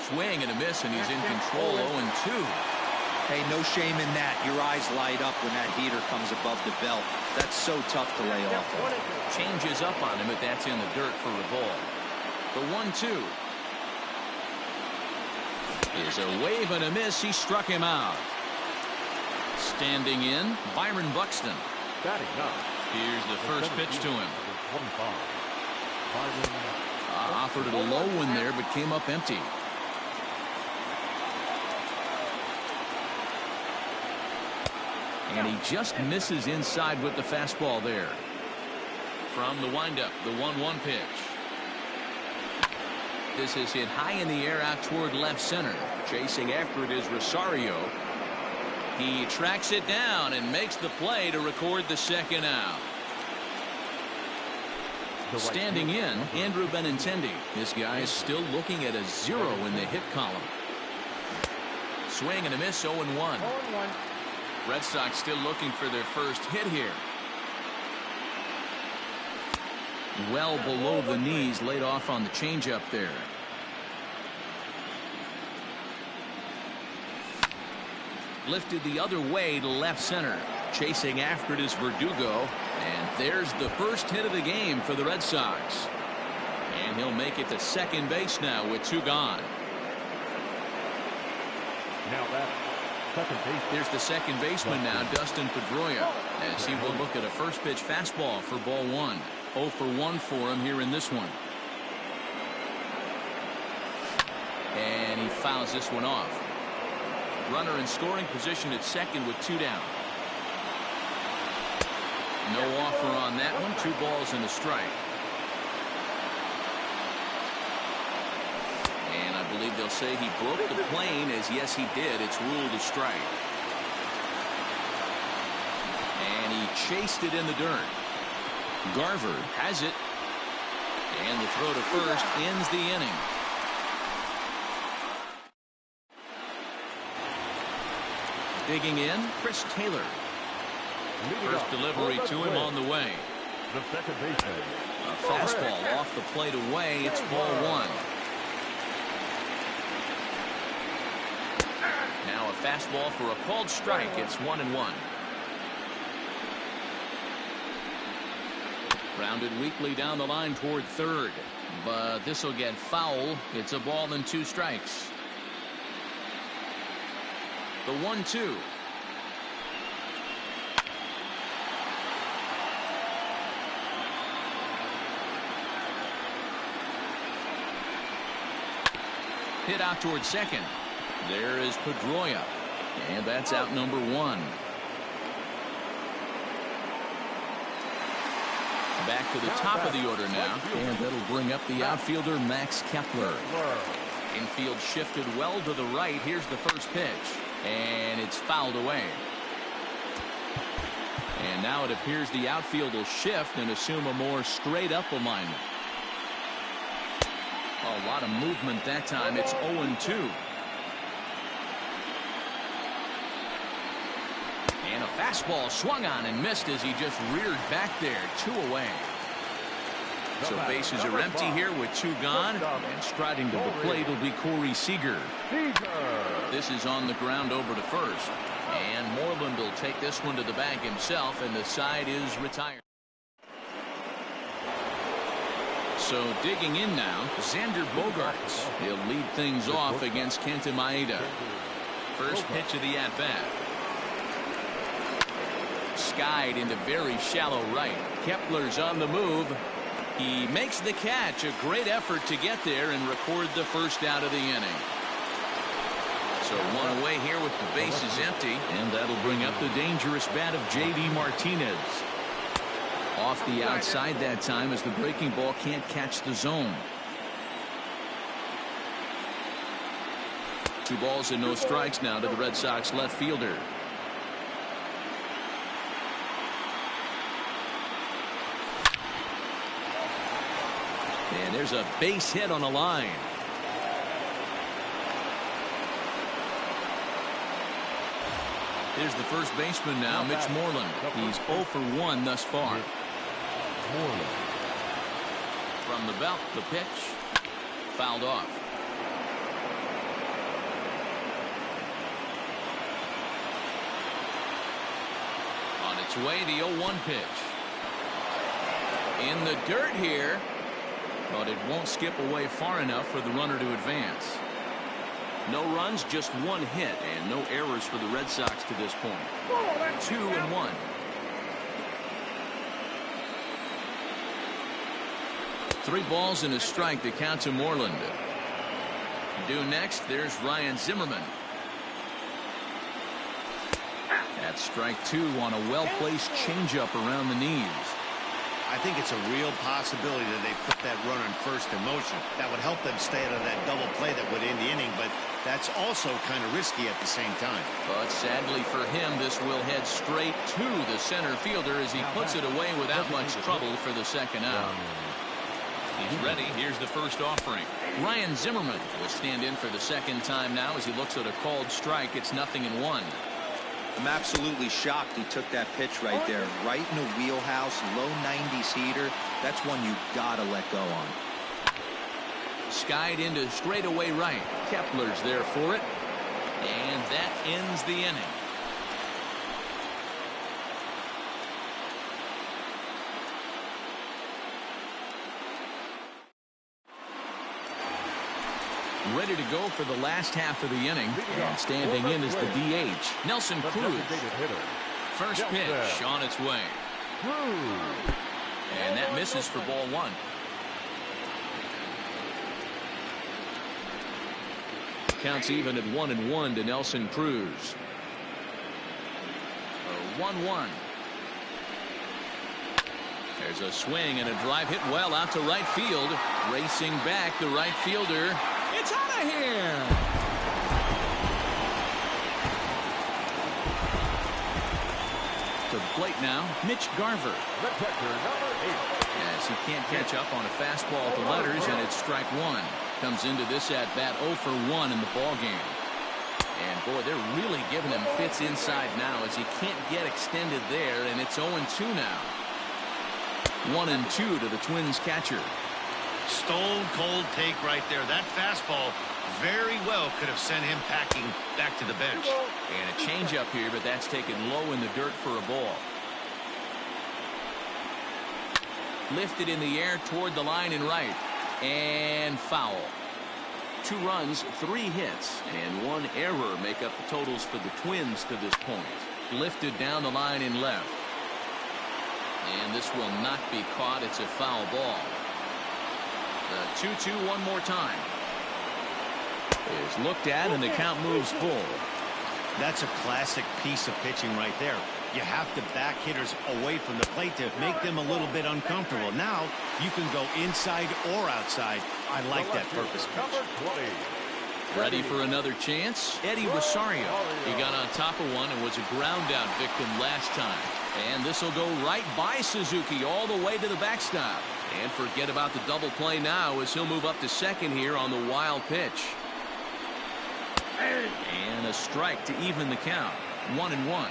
Swing and a miss, and he's in control. 0-2. Hey, no shame in that. Your eyes light up when that heater comes above the belt. That's so tough to lay off of. Changes up on him, but that's in the dirt for a ball. The 1-2 is a wave and a miss. He struck him out. Standing in, Byron Buxton. Here's the first pitch to him. Offered it a low one there, but came up empty. And he just misses inside with the fastball there. From the windup, the 1-1 pitch. This is hit high in the air out toward left center. Chasing after it is Rosario. He tracks it down and makes the play to record the second out. Standing in, Andrew Benintendi. This guy is still looking at a 0 in the hit column. Swing and a miss, 0-1. Red Sox still looking for their first hit here. Well below the knees, laid off on the changeup there. Lifted the other way to left center. Chasing after it is Verdugo. And there's the first hit of the game for the Red Sox. And he'll make it to second base now with 2 gone. Now that second base. There's the second baseman now, Dustin Pedroia, as he will look at a first pitch fastball for ball 1. 0 for 1 for him here in this one. And he fouls this one off. Runner in scoring position at second with 2 down. No offer on that one. 2 balls and a strike. And I believe they'll say he broke the plane, as yes he did. It's ruled a strike. And he chased it in the dirt. Garver has it. And the throw to first ends the inning. Digging in, Chris Taylor. First delivery to him on the way. The second baseman. A fastball off the plate away. It's ball 1. Now a fastball for a called strike. It's 1-1. Grounded weakly down the line toward third. But this will get foul. It's a ball and 2 strikes. The 1-2. Hit out toward second. There is Pedroia. And that's out number 1. Back to the top of the order now. And that'll bring up the outfielder, Max Kepler. Infield shifted well to the right. Here's the first pitch. And it's fouled away. And now it appears the outfield will shift and assume a more straight up alignment. A lot of movement that time. It's 0-2. And a fastball swung on and missed as he just reared back there. 2 away. So bases are empty here with 2 gone. And striding to the plate will be Corey Seager. This is on the ground over to first. And Moreland will take this one to the bag himself, and the side is retired. So digging in now, Xander Bogaerts. He'll lead things off against Kenta Maeda. First pitch of the at-bat. Skied into very shallow right. Kepler's on the move. He makes the catch. A great effort to get there and record the first out of the inning. So 1 away here with the bases empty. And that'll bring up the dangerous bat of J.D. Martinez. Off the outside that time as the breaking ball can't catch the zone. 2 balls and no strikes now to the Red Sox left fielder. And there's a base hit on the line. Here's the first baseman now, Mitch Moreland. He's 0 for 1 thus far. From the belt, the pitch. Fouled off. On its way, the 0-1 pitch. In the dirt here, but it won't skip away far enough for the runner to advance. No runs, just one hit, and no errors for the Red Sox to this point. 2-1. Three balls and a strike to count to Moreland. Due next, there's Ryan Zimmerman. That's strike two on a well-placed changeup around the knees. I think it's a real possibility that they put that runner in first in motion. That would help them stay out of that double play that would end the inning, but that's also kind of risky at the same time. But sadly for him, this will head straight to the center fielder as he puts it away without much trouble for the second out. He's ready. Here's the first offering. Ryan Zimmerman will stand in for the second time now as he looks at a called strike. It's 0-1. I'm absolutely shocked he took that pitch right there. Right in the wheelhouse, low 90s heater. That's one you gotta let go on. Skied into straightaway right. Kepler's there for it. And that ends the inning. Ready to go for the last half of the inning. And standing in is the DH, Nelson Cruz. First pitch on its way. And that misses for ball one. Counts even at 1-1 to Nelson Cruz. 1-1. There's a swing and a drive hit well out to right field. Racing back, the right fielder. It's out of here. To the plate now, Mitch Garver. As he can't catch up on a fastball at the letters, and it's strike one. Comes into this at bat 0 for 1 in the ball game. And boy, they're really giving him fits inside now as he can't get extended there, and it's 0-2 now. 1-2 to the Twins catcher. Stone cold take right there. That fastball very well could have sent him packing back to the bench. And a changeup here, but that's taken low in the dirt for a ball. Lifted in the air toward the line and right. And foul. 2 runs, 3 hits, and 1 error make up the totals for the Twins to this point. Lifted down the line and left. And this will not be caught. It's a foul ball. The 2-2 one more time. Is looked at and the count moves full. That's a classic piece of pitching right there. You have to back hitters away from the plate to make them a little bit uncomfortable. Now you can go inside or outside. I like that purpose pitch. Ready for another chance? Eddie Rosario. He got on top of one and was a ground out victim last time. And this will go right by Suzuki all the way to the backstop. And forget about the double play now as he'll move up to second here on the wild pitch. And a strike to even the count. 1-1.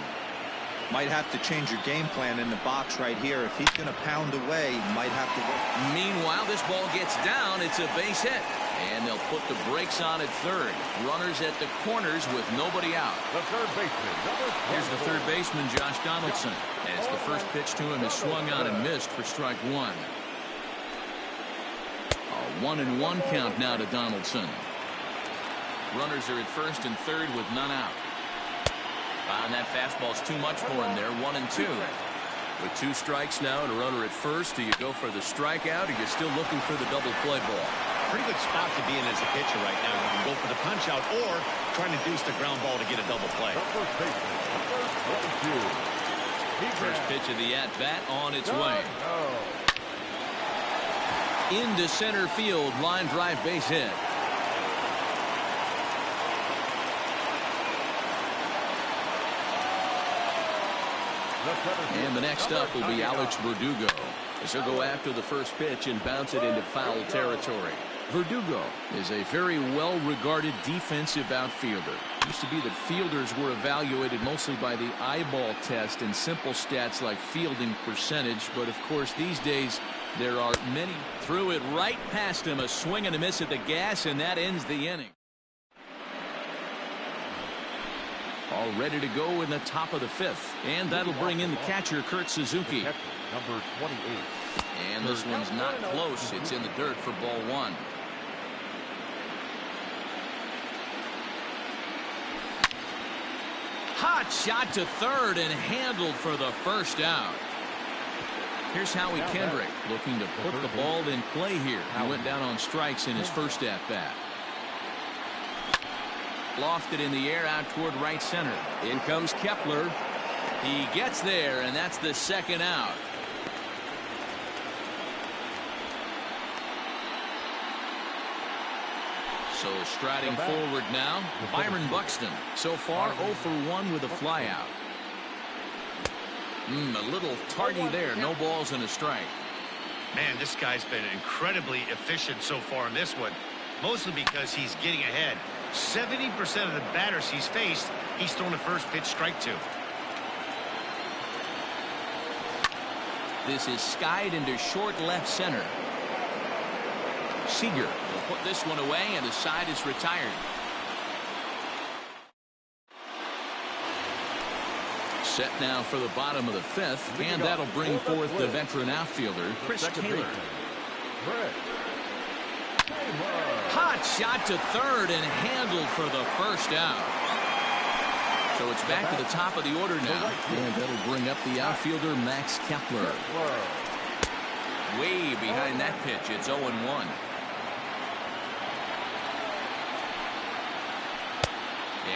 Might have to change your game plan in the box right here. If he's going to pound away, you might have to work. Meanwhile, this ball gets down. It's a base hit. And they'll put the brakes on at third. Runners at the corners with nobody out. The third baseman. Here's the third baseman, Josh Donaldson. As the first pitch to him is swung on and missed for strike one. A 1-1 count now to Donaldson. Runners are at first and third with none out. And that fastball's too much for him there. 1-2. With 2 strikes now and a runner at first, do you go for the strikeout or you're still looking for the double play ball? Pretty good spot to be in as a pitcher right now. You can go for the punch out or trying to deuce the ground ball to get a double play. First pitch of the at-bat on its way. Into center field, line drive base hit. And the next up will be Alex Verdugo, as he'll go after the first pitch and bounce it into foul territory. Verdugo is a very well-regarded defensive outfielder. It used to be that fielders were evaluated mostly by the eyeball test and simple stats like fielding percentage, but of course these days There are many. Threw it right past him. A swing and a miss at the gas, and that ends the inning. All ready to go in the top of the 5th. And that'll bring in the catcher, Kurt Suzuki. Number 28. And this one's not close. It's in the dirt for ball 1. Hot shot to third and handled for the first out. Here's Howie Kendrick looking to put the ball in play here. He went down on strikes in his first at-bat. Lofted in the air out toward right center. In comes Kepler. He gets there, and that's the second out. So striding forward now, Byron Buxton. So far 0 for 1 with a flyout. A little tardy there. No balls and a strike. Man, this guy's been incredibly efficient so far in this one. Mostly because he's getting ahead. 70% of the batters he's faced, he's thrown a first pitch strike to. This is skied into short left center. Seager will put this one away, and the side is retired. Set now for the bottom of the 5th, and that'll bring forth the veteran outfielder, Chris Taylor. Hot shot to third and handled for the first out. So it's back to the top of the order now, and that'll bring up the outfielder, Max Kepler. Way behind that pitch. It's 0-1.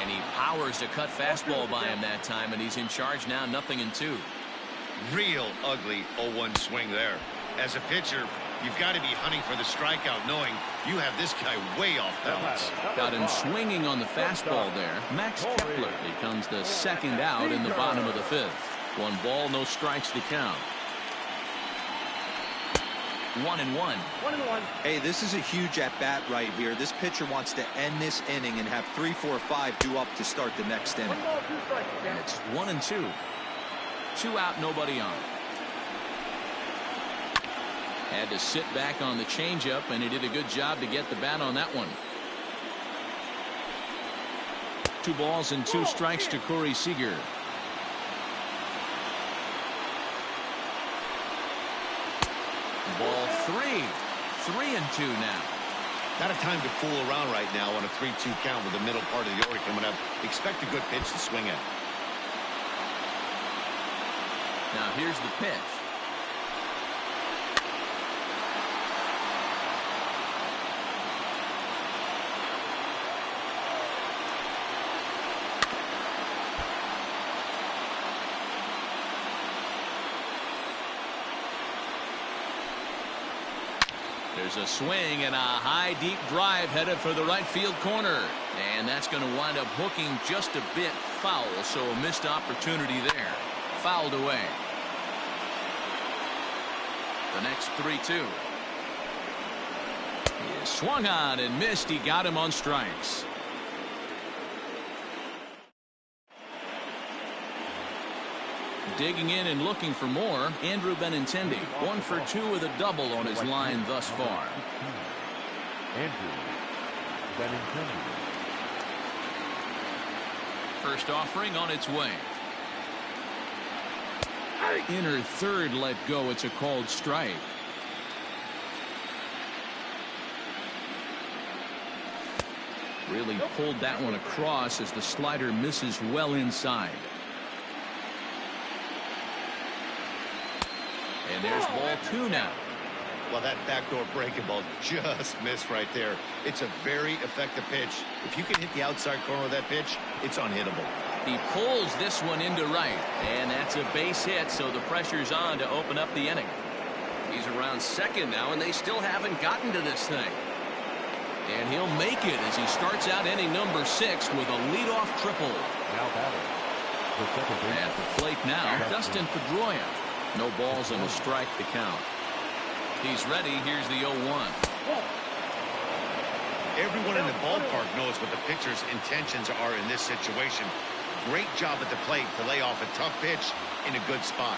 And he powers a cut fastball by him that time, and he's in charge now, 0-2. Real ugly 0-1 swing there. As a pitcher, you've got to be hunting for the strikeout, knowing you have this guy way off balance. Got him swinging on the fastball there. Max Kepler becomes the second out in the bottom of the 5th. 1 ball, no strikes to count. 1-1. Hey, this is a huge at-bat right here. This pitcher wants to end this inning and have 3, 4, 5 due up to start the next inning. And it's 1-2. 2 out, nobody on. Had to sit back on the changeup, and he did a good job to get the bat on that one. 2 balls and 2 strikes to Corey Seager. Ball 3. 3-2 now. Not a time to fool around right now on a 3-2 count with the middle part of the order coming up. Expect a good pitch to swing at. Now here's the pitch. There's a swing and a high deep drive headed for the right field corner, and that's going to wind up hooking just a bit foul, so a missed opportunity there. Fouled away. The next 3-2. He swung on and missed. He got him on strikes. Digging in and looking for more, Andrew Benintendi. 1 for 2 with a double on his line thus far. Andrew Benintendi. First offering on its way. Inner third let go. It's a called strike. Really pulled that one across as the slider misses well inside. And there's ball 2 now. Well, that backdoor breaking ball just missed right there. It's a very effective pitch. If you can hit the outside corner of that pitch, it's unhittable. He pulls this one into right, and that's a base hit, so the pressure's on to open up the inning. He's around second now, and they still haven't gotten to this thing. And he'll make it as he starts out inning number 6 with a leadoff triple. Now batting. The second baseman. At the plate now, Dustin Pedroia. No balls and a strike to count. He's ready. Here's the 0-1. Everyone in the ballpark knows what the pitcher's intentions are in this situation. Great job at the plate to lay off a tough pitch in a good spot.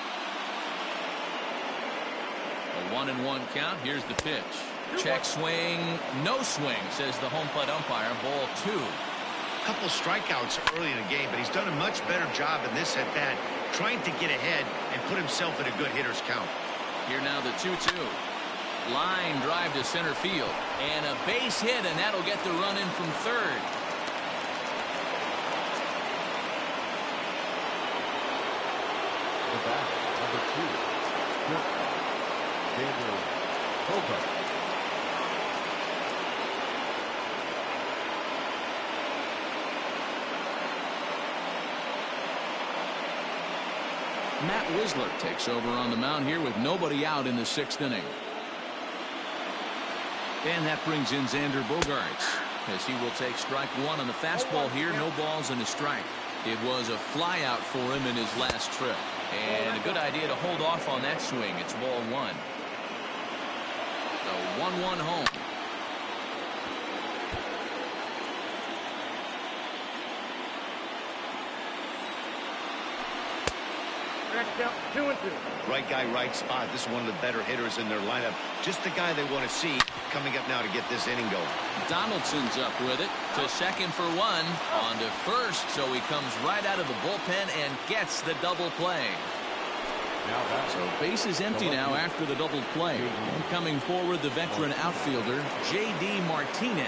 1-1 count. Here's the pitch. Check swing. No swing, says the home plate umpire. Ball 2. A couple strikeouts early in the game, but he's done a much better job in this at bat, trying to get ahead and put himself in a good hitter's count. Here now the 2-2. Line drive to center field. And a base hit, and that'll get the run in from third. The bat, number 2. Xander Bogaerts. Matt Wisler takes over on the mound here with nobody out in the 6th inning. And that brings in Xander Bogaerts, as he will take strike 1 on the fastball here. No balls and a strike. It was a flyout for him in his last trip. And a good idea to hold off on that swing. It's ball 1. The 1-1 home. Count 2-2. Right guy, right spot. This is one of the better hitters in their lineup. Just the guy they want to see coming up now to get this inning going. Donaldson's up with it to second for 1. On to first, so he comes right out of the bullpen and gets the double play. So base is empty now after the double play. And coming forward, the veteran outfielder, J.D. Martinez.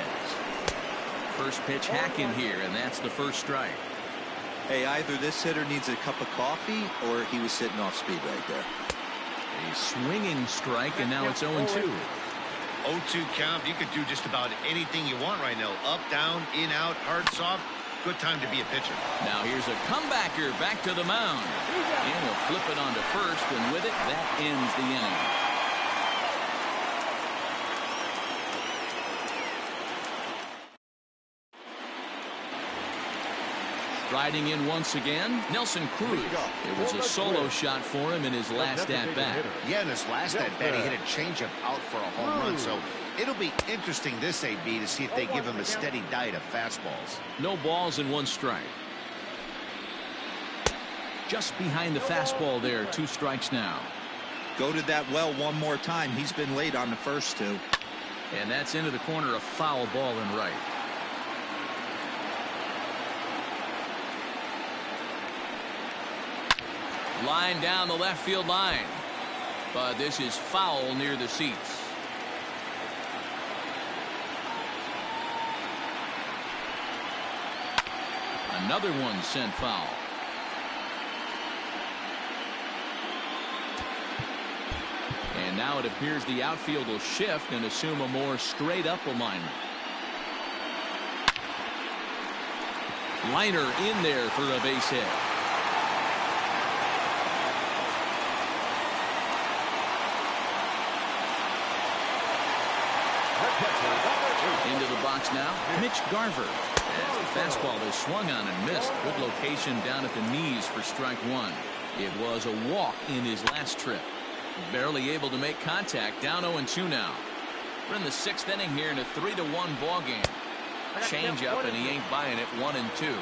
First pitch hack in here, and that's the first strike. Hey, either this hitter needs a cup of coffee or he was sitting off speed right there. A swinging strike, and now it's 0-2. 0-2 count. You could do just about anything you want right now. Up, down, in, out, hard, soft. Good time to be a pitcher. Now here's a comebacker back to the mound. And he'll flip it onto first, and with it, that ends the inning. Riding in once again, Nelson Cruz. It was a solo shot for him in his last at-bat. Yeah, in his last at-bat, he hit a changeup out for a home run. So it'll be interesting this AB to see if they give him a steady diet of fastballs. No balls and 1 strike. Just behind the fastball there, 2 strikes now. Go to that well one more time. He's been late on the first 2. And that's into the corner, a foul ball and right. Line down the left field line. But this is foul near the seats. Another one sent foul. And now it appears the outfield will shift and assume a more straight up alignment. Liner in there for a base hit. Into the box now, Mitch Garver. As the fastball is swung on and missed. Good location down at the knees for strike 1. It was a walk in his last trip. Barely able to make contact. Down 0-2 now. We're in the 6th inning here in a 3-1 ball game. Change up, and he ain't buying it. 1-2.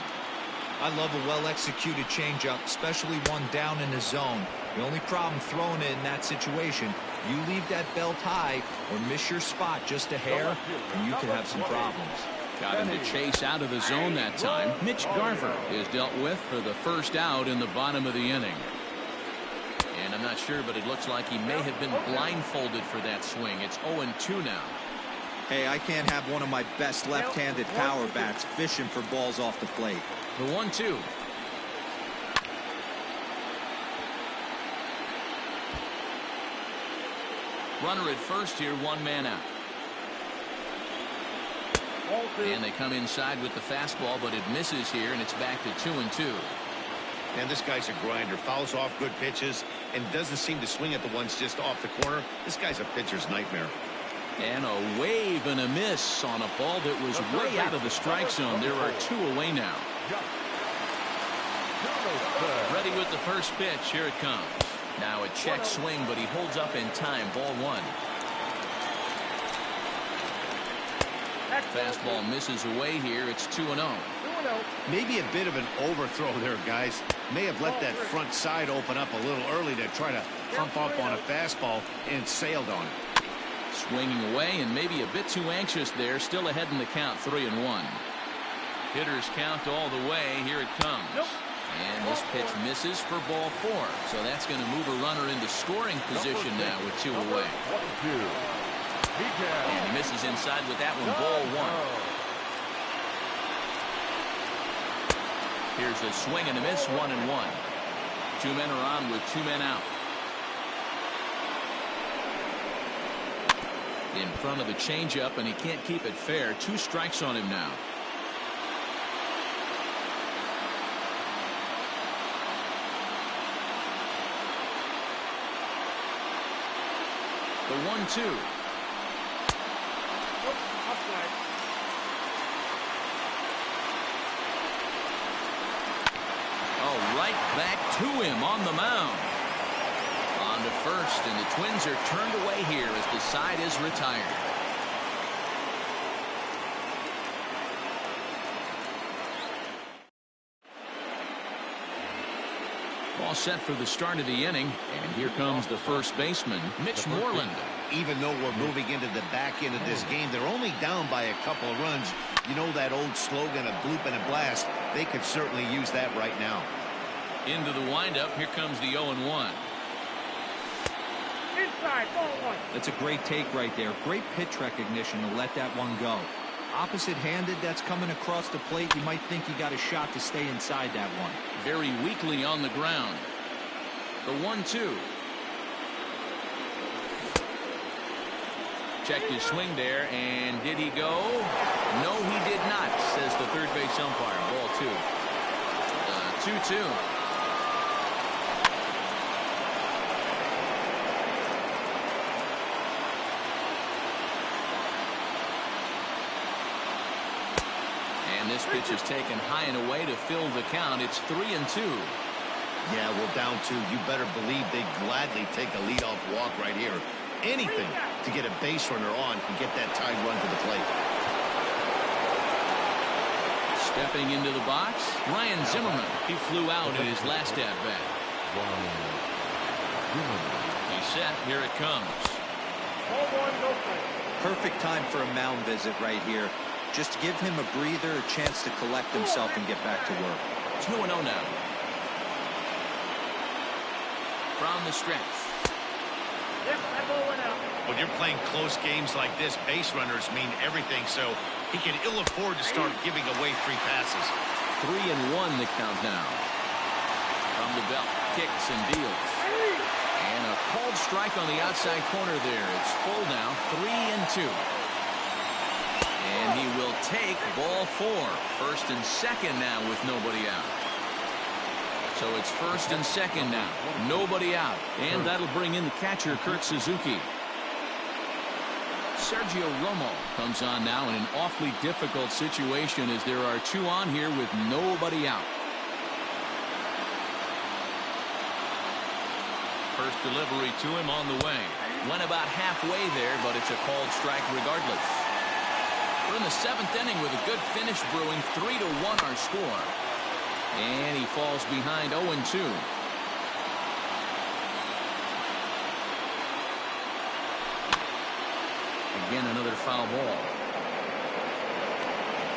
I love a well-executed changeup, especially one down in the zone. The only problem throwing it in that situation, you leave that belt high or miss your spot just a hair, and you can have some problems. Got him to chase out of the zone that time. Mitch Garver is dealt with for the first out in the bottom of the inning. And I'm not sure, but it looks like he may have been blindfolded for that swing. It's 0-2 now. Hey, I can't have one of my best left-handed power bats fishing for balls off the plate. The 1-2. Runner at first here, 1 man out. And they come inside with the fastball, but it misses here, and it's back to 2-2. And this guy's a grinder. Fouls off good pitches and doesn't seem to swing at the ones just off the corner. This guy's a pitcher's nightmare. And a wave and a miss on a ball that was way out of the strike zone. There are 2 away now. Ready with the first pitch. Here it comes. Now a check swing, but he holds up in time. Ball 1. Fastball misses away here. It's 2-0. Maybe a bit of an overthrow there, guys. May have let that front side open up a little early to try to pump up on a fastball and sailed on it. Swinging away and maybe a bit too anxious there. Still ahead in the count, 3-1. Hitters count all the way. Here it comes. And this pitch misses for ball 4. So that's going to move a runner into scoring position now with 2 away. And he misses inside with that one, ball 1. Here's a swing and a miss, 1-1. 2 men are on with 2 men out. In front of the changeup, and he can't keep it fair. 2 strikes on him now. The 1-2. Oh, right back to him on the mound. On to first, and the Twins are turned away here as the side is retired. All set for the start of the inning, and here comes the first baseman, Mitch Moreland. Even though we're moving into the back end of this game, they're only down by a couple of runs. You know that old slogan of bloop and a blast. They could certainly use that right now. Into the windup, here comes the 0-1. Inside, ball 1. That's a great take right there. Great pitch recognition to let that one go. Opposite-handed, that's coming across the plate. You might think you got a shot to stay inside that one. Very weakly on the ground. The 1-2. Checked his swing there, and did he go? No, he did not, says the third base umpire. Ball 2. 2-2. And this pitch is taken high and away to fill the count. It's 3-2. Yeah, well, down 2. You better believe they'd gladly take a leadoff walk right here. Anything to get a base runner on and get that tied run to the plate. Stepping into the box, Ryan Zimmerman. He flew out in his last at-bat. He's set. Here it comes. Ball 1, no play. Perfect time for a mound visit right here. Just to give him a breather, a chance to collect himself and get back to work. 2-0 now. From the stretch. Yes, that ball went out. When you're playing close games like this, base runners mean everything, so he can ill afford to start giving away free passes. 3-1 the count now. From the belt, kicks and deals. And a called strike on the outside corner there. It's full now, 3-2. And he will take ball 4. First and second now with nobody out. So it's first and second now. Nobody out. And that'll bring in the catcher, Kurt Suzuki. Sergio Romo comes on now in an awfully difficult situation as there are 2 on here with nobody out. First delivery to him on the way. Went about halfway there, but it's a called strike regardless. We're in the 7th inning with a good finish brewing. 3-1 our score. And he falls behind 0-2. Again, another foul ball.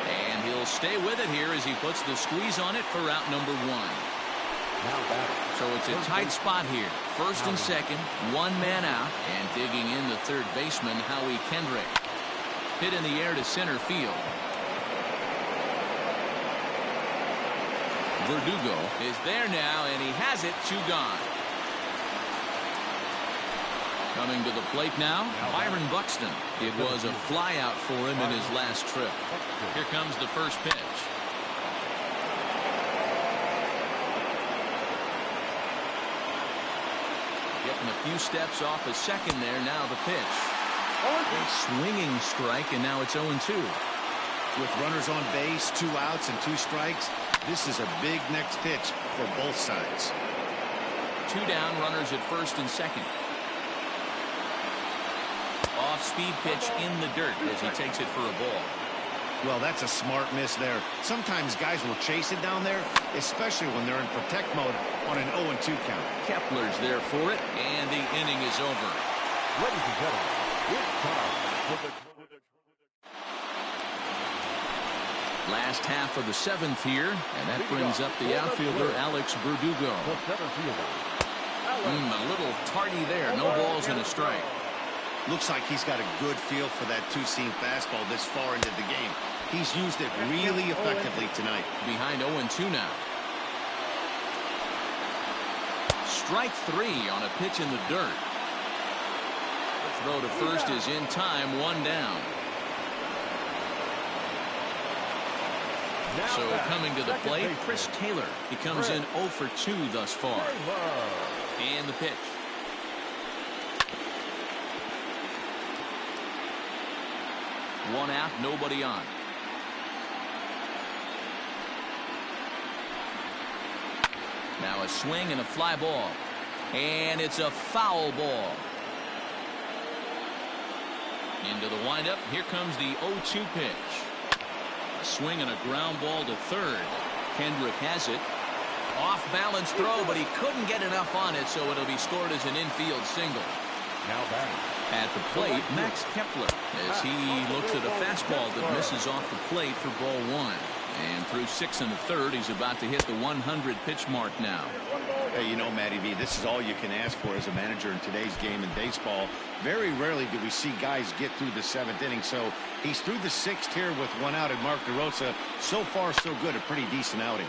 And he'll stay with it here as he puts the squeeze on it for out number 1. So it's a tight spot here. First and second, 1 man out. And digging in the third baseman, Howie Kendrick. Hit in the air to center field. Verdugo is there now, and he has it. 2 gone. Coming to the plate now, Byron Buxton. It was a flyout for him in his last trip. Here comes the first pitch. Getting a few steps off a second there. Now the pitch. A swinging strike, and now it's 0-2. With runners on base, 2 outs and 2 strikes, this is a big next pitch for both sides. 2 down, runners at first and second. Off-speed pitch in the dirt as he takes it for a ball. Well, that's a smart miss there. Sometimes guys will chase it down there, especially when they're in protect mode on an 0-2 count. Kepler's there for it, and the inning is over. Ladies and gentlemen, it's time for the... Last half of the 7th here, and that brings up the outfielder, Alex Verdugo. The center fielder. A little tardy there. No balls and a strike. Looks like he's got a good feel for that two-seam fastball this far into the game. He's used it really effectively tonight. Behind 0-2 now. Strike 3 on a pitch in the dirt. The throw to first is in time, 1 down. So coming to the plate, Chris Taylor. He comes in 0 for 2 thus far. And the pitch. One out, nobody on. Now a swing and a fly ball. And it's a foul ball. Into the windup. Here comes the 0-2 pitch. A swing and a ground ball to third. Kendrick has it. Off balance throw, but he couldn't get enough on it, so it'll be scored as an infield single. Now batting. At the plate, Max Kepler, as he looks at a fastball that misses off the plate for ball 1. And through 6 1/3, he's about to hit the 100 pitch mark now. Hey, you know, Matty V, this is all you can ask for as a manager in today's game in baseball. Very rarely do we see guys get through the 7th inning. So he's through the 6th here with 1 out, and Mark DeRosa, so far so good, a pretty decent outing.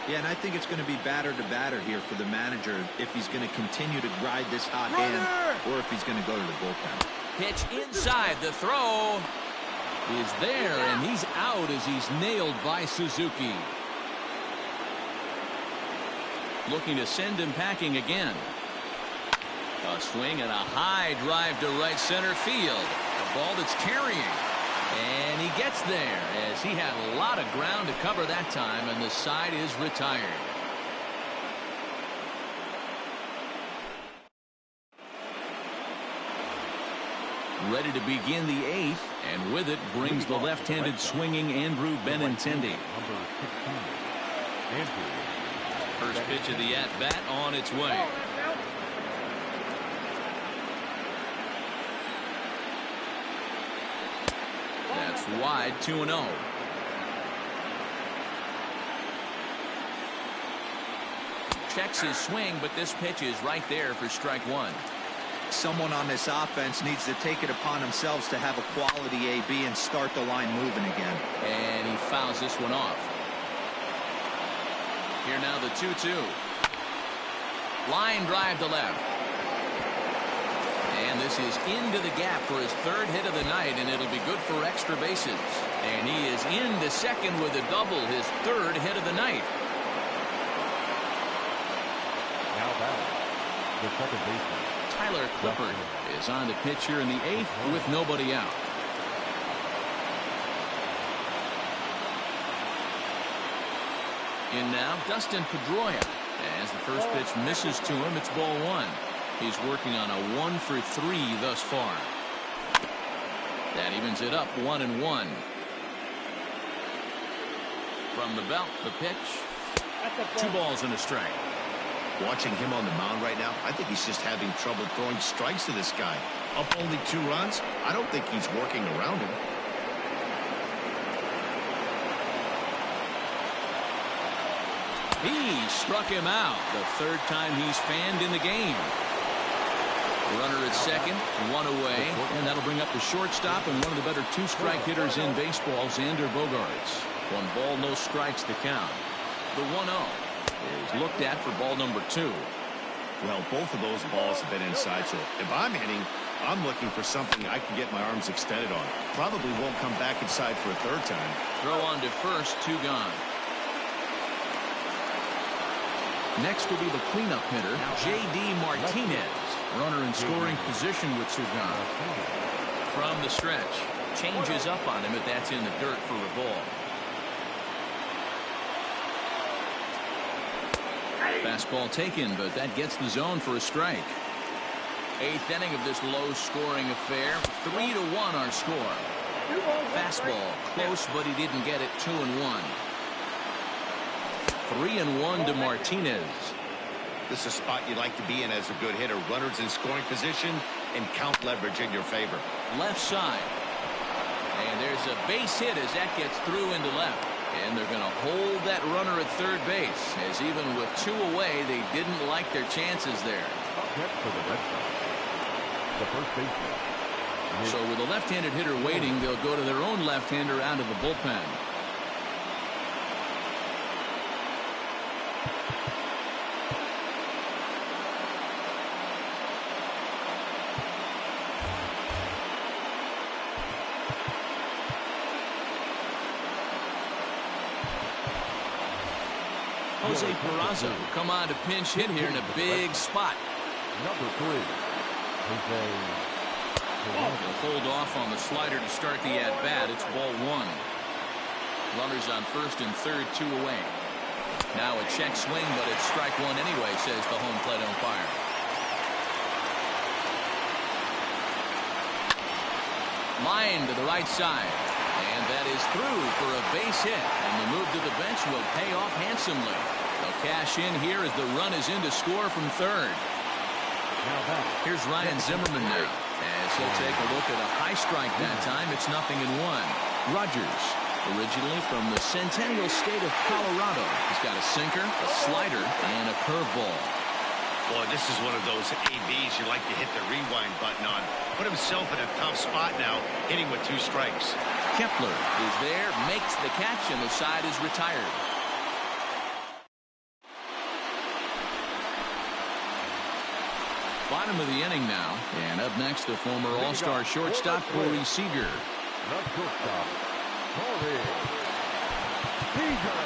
Yeah, and I think it's going to be batter to batter here for the manager if he's going to continue to ride this hot hand or if he's going to go to the bullpen. Pitch inside. The throw is there, and he's out as he's nailed by Suzuki. Looking to send him packing again. A swing and a high drive to right center field. A ball that's carrying. And he gets there as he had a lot of ground to cover that time, and the side is retired. Ready to begin the 8th, and with it brings the left-handed swinging Andrew Benintendi. Number 16, Andrew. First pitch of the at-bat on its way. That's wide, 2-0. Checks his swing, but this pitch is right there for strike 1. Someone on this offense needs to take it upon themselves to have a quality AB and start the line moving again. And he fouls this one off. Here now the 2-2. Line drive to left. And this is into the gap for his 3rd hit of the night, and it'll be good for extra bases. And he is into second with a double, his 3rd hit of the night. Now batting, the second baseman. Tyler Clippard is on to pitch here in the 8th with nobody out. In now, Dustin Pedroia. As the first pitch misses to him, it's ball 1. He's working on a 1 for 3 thus far. That evens it up, 1-1. From the belt, the pitch. 2 balls and a strike. Watching him on the mound right now, I think he's just having trouble throwing strikes to this guy. Up only 2 runs, I don't think he's working around him. He struck him out. The 3rd time he's fanned in the game. Runner at second, 1 away, and that'll bring up the shortstop and one of the better 2-strike hitters in baseball, Xander Bogaerts. 1 ball, no strikes to count. The 1-0 is looked at for ball number 2. Well, both of those balls have been inside, so if I'm hitting, I'm looking for something I can get my arms extended on. Probably won't come back inside for a 3rd time. Throw on to first, 2 gone. Next will be the cleanup hitter, J.D. Martinez. Runner in scoring position with Sugan. From the stretch. Changes up on him, but that's in the dirt for a ball. Fastball taken, but that gets the zone for a strike. 8th inning of this low-scoring affair. 3-1 our score. Fastball close, but he didn't get it. 2-1. 3-1 to Martinez. This is a spot you like to be in as a good hitter. Runners in scoring position and count leverage in your favor. Left side. And there's a base hit as that gets through into left. And they're going to hold that runner at third base, as even with 2 away, they didn't like their chances there. For the Red Sox, the first baseman. So with a left-handed hitter waiting, they'll go to their own left-hander out of the bullpen. Jose Peraza will come on to pinch hit here in a big spot. Number 3, Jose. He'll hold off on the slider to start the at-bat. It's ball 1. Runners on first and third, 2 away. Now a check swing, but it's strike 1 anyway, says the home plate umpire. Line to the right side. And that is through for a base hit. And the move to the bench will pay off handsomely. They'll cash in here as the run is in to score from third. Here's Ryan Zimmerman now, as he'll take a look at a high strike that time. It's 0-1. Rogers, originally from the Centennial State of Colorado. He's got a sinker, a slider, and a curveball. Boy, this is one of those ABs you like to hit the rewind button on. Put himself in a tough spot now, hitting with 2 strikes. Kepler is there, makes the catch, and the side is retired. Bottom of the inning now, and up next, the former All-Star shortstop Corey Seager. The shortstop, Corey Seager.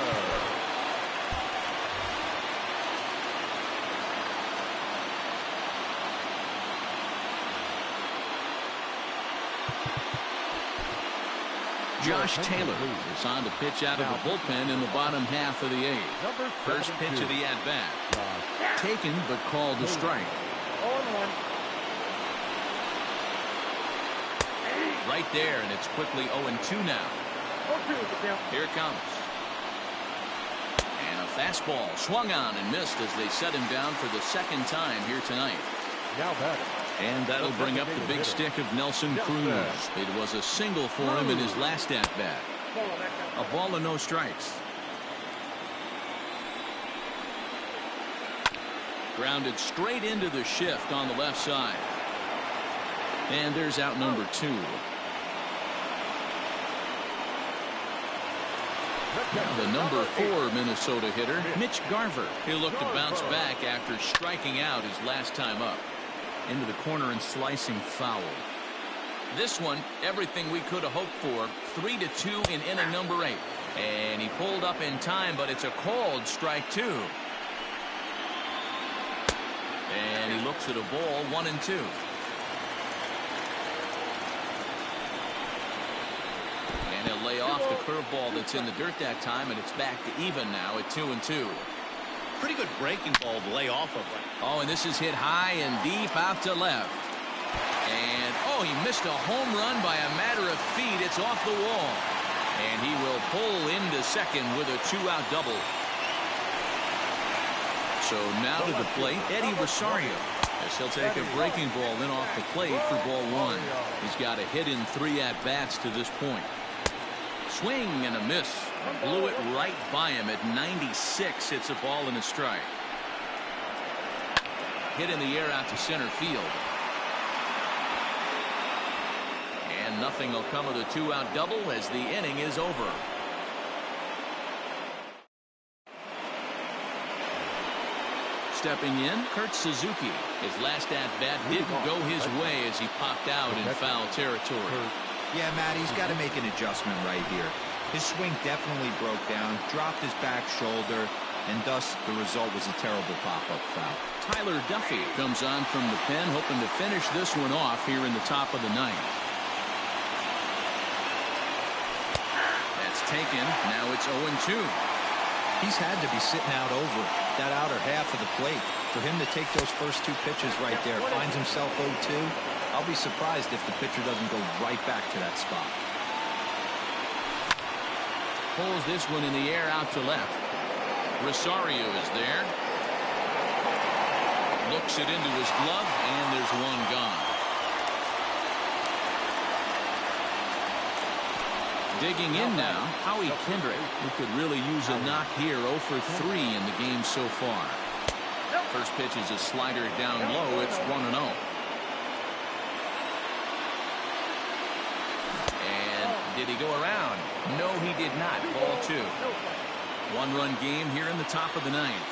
Josh Taylor is on to pitch out of the bullpen in the bottom half of the 8th. First pitch of the at-bat. Taken, but called a strike. 0-1. Right there, and it's quickly 0-2 now. 0-2 is the count. Here it comes. And a fastball swung on and missed as they set him down for the second time here tonight. Now batting. And that'll bring up the big stick of Nelson Cruz. It was a single for him in his last at-bat. A ball and no strikes. Grounded straight into the shift on the left side. And there's out number 2. Now the number 4 Minnesota hitter, Mitch Garver. He'll look to bounce back after striking out his last time up. Into the corner and slicing foul. This one, everything we could have hoped for. 3-2 in inning number 8. And he pulled up in time, but it's a called strike 2. And he looks at a ball, 1-2. And he'll lay off the curveball that's in the dirt that time, and it's back to even now at 2-2. Pretty good breaking ball to lay off of. Oh, and this is hit high and deep out to left. And, oh, he missed a home run by a matter of feet. It's off the wall. And he will pull into second with a 2-out double. So now to the plate, Eddie Rosario. As he'll take a breaking ball in off the plate for ball 1. He's got a hit in 3 at-bats to this point. Swing and a miss. Blew it right by him at 96. It's a ball and a strike. Hit in the air out to center field. And nothing will come of the 2-out double as the inning is over. Stepping in, Kurt Suzuki. His last at-bat didn't go his way as he popped out in foul territory. Yeah, Matt, he's got to make an adjustment right here. His swing definitely broke down, dropped his back shoulder, and thus the result was a terrible pop-up foul. Tyler Duffy comes on from the pen, hoping to finish this one off here in the top of the 9th. That's taken. Now it's 0-2. He's had to be sitting out over that outer half of the plate. For him to take those first 2 pitches right there, finds himself 0-2. I'll be surprised if the pitcher doesn't go right back to that spot. Pulls this one in the air out to left. Rosario is there. Looks it into his glove, and there's one gone. Digging in now, Howie Kendrick, who could really use a knock here. 0 for 3 in the game so far. First pitch is a slider down low. It's 1-0. And did he go around? No, he did not. Ball 2. One-run game here in the top of the 9th.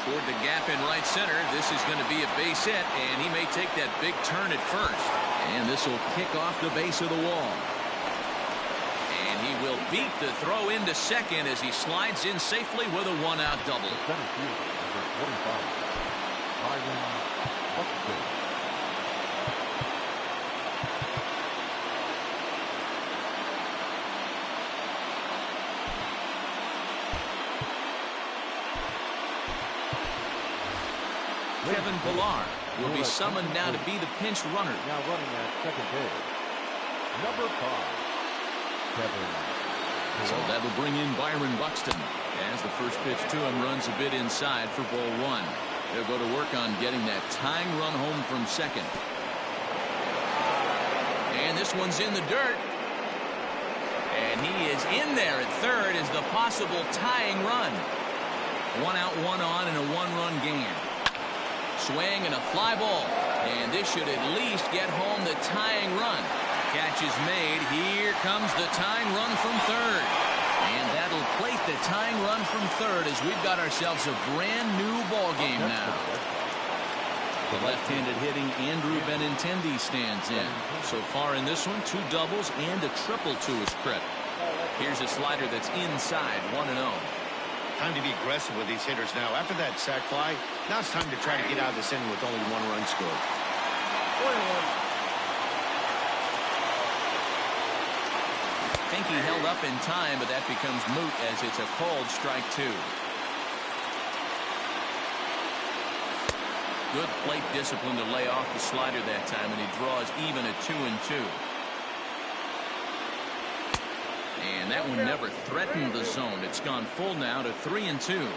Toward the gap in right center. This is going to be a base hit, and he may take that big turn at first. And this will kick off the base of the wall. And he will beat the throw into second as he slides in safely with a one-out double. Center fielder, number 45, Byron Buxton. Kevin Pillar will be summoned now to be the pinch runner. Now running at second base, number 5, Kevin Pillar. So that'll bring in Byron Buxton as the first pitch to him runs a bit inside for ball 1. They'll go to work on getting that tying run home from second. And this one's in the dirt. And he is in there at third as the possible tying run. 1 out, 1 on in a 1-run game. Swing and a fly ball. And this should at least get home the tying run. Catch is made. Here comes the tying run from third. And that'll plate the tying run from third as we've got ourselves a brand new ball game now. The left-handed hitting Andrew Benintendi stands in. So far in this one, 2 doubles and a triple to his credit. Here's a slider that's inside, 1-0. Time to be aggressive with these hitters now. After that sac fly, now it's time to try to get out of this inning with only 1 run scored. Think he held up in time, but that becomes moot as it's a called strike 2. Good plate discipline to lay off the slider that time, and he draws even at 2-2. And that one never threatened the zone. It's gone full now to 3-2.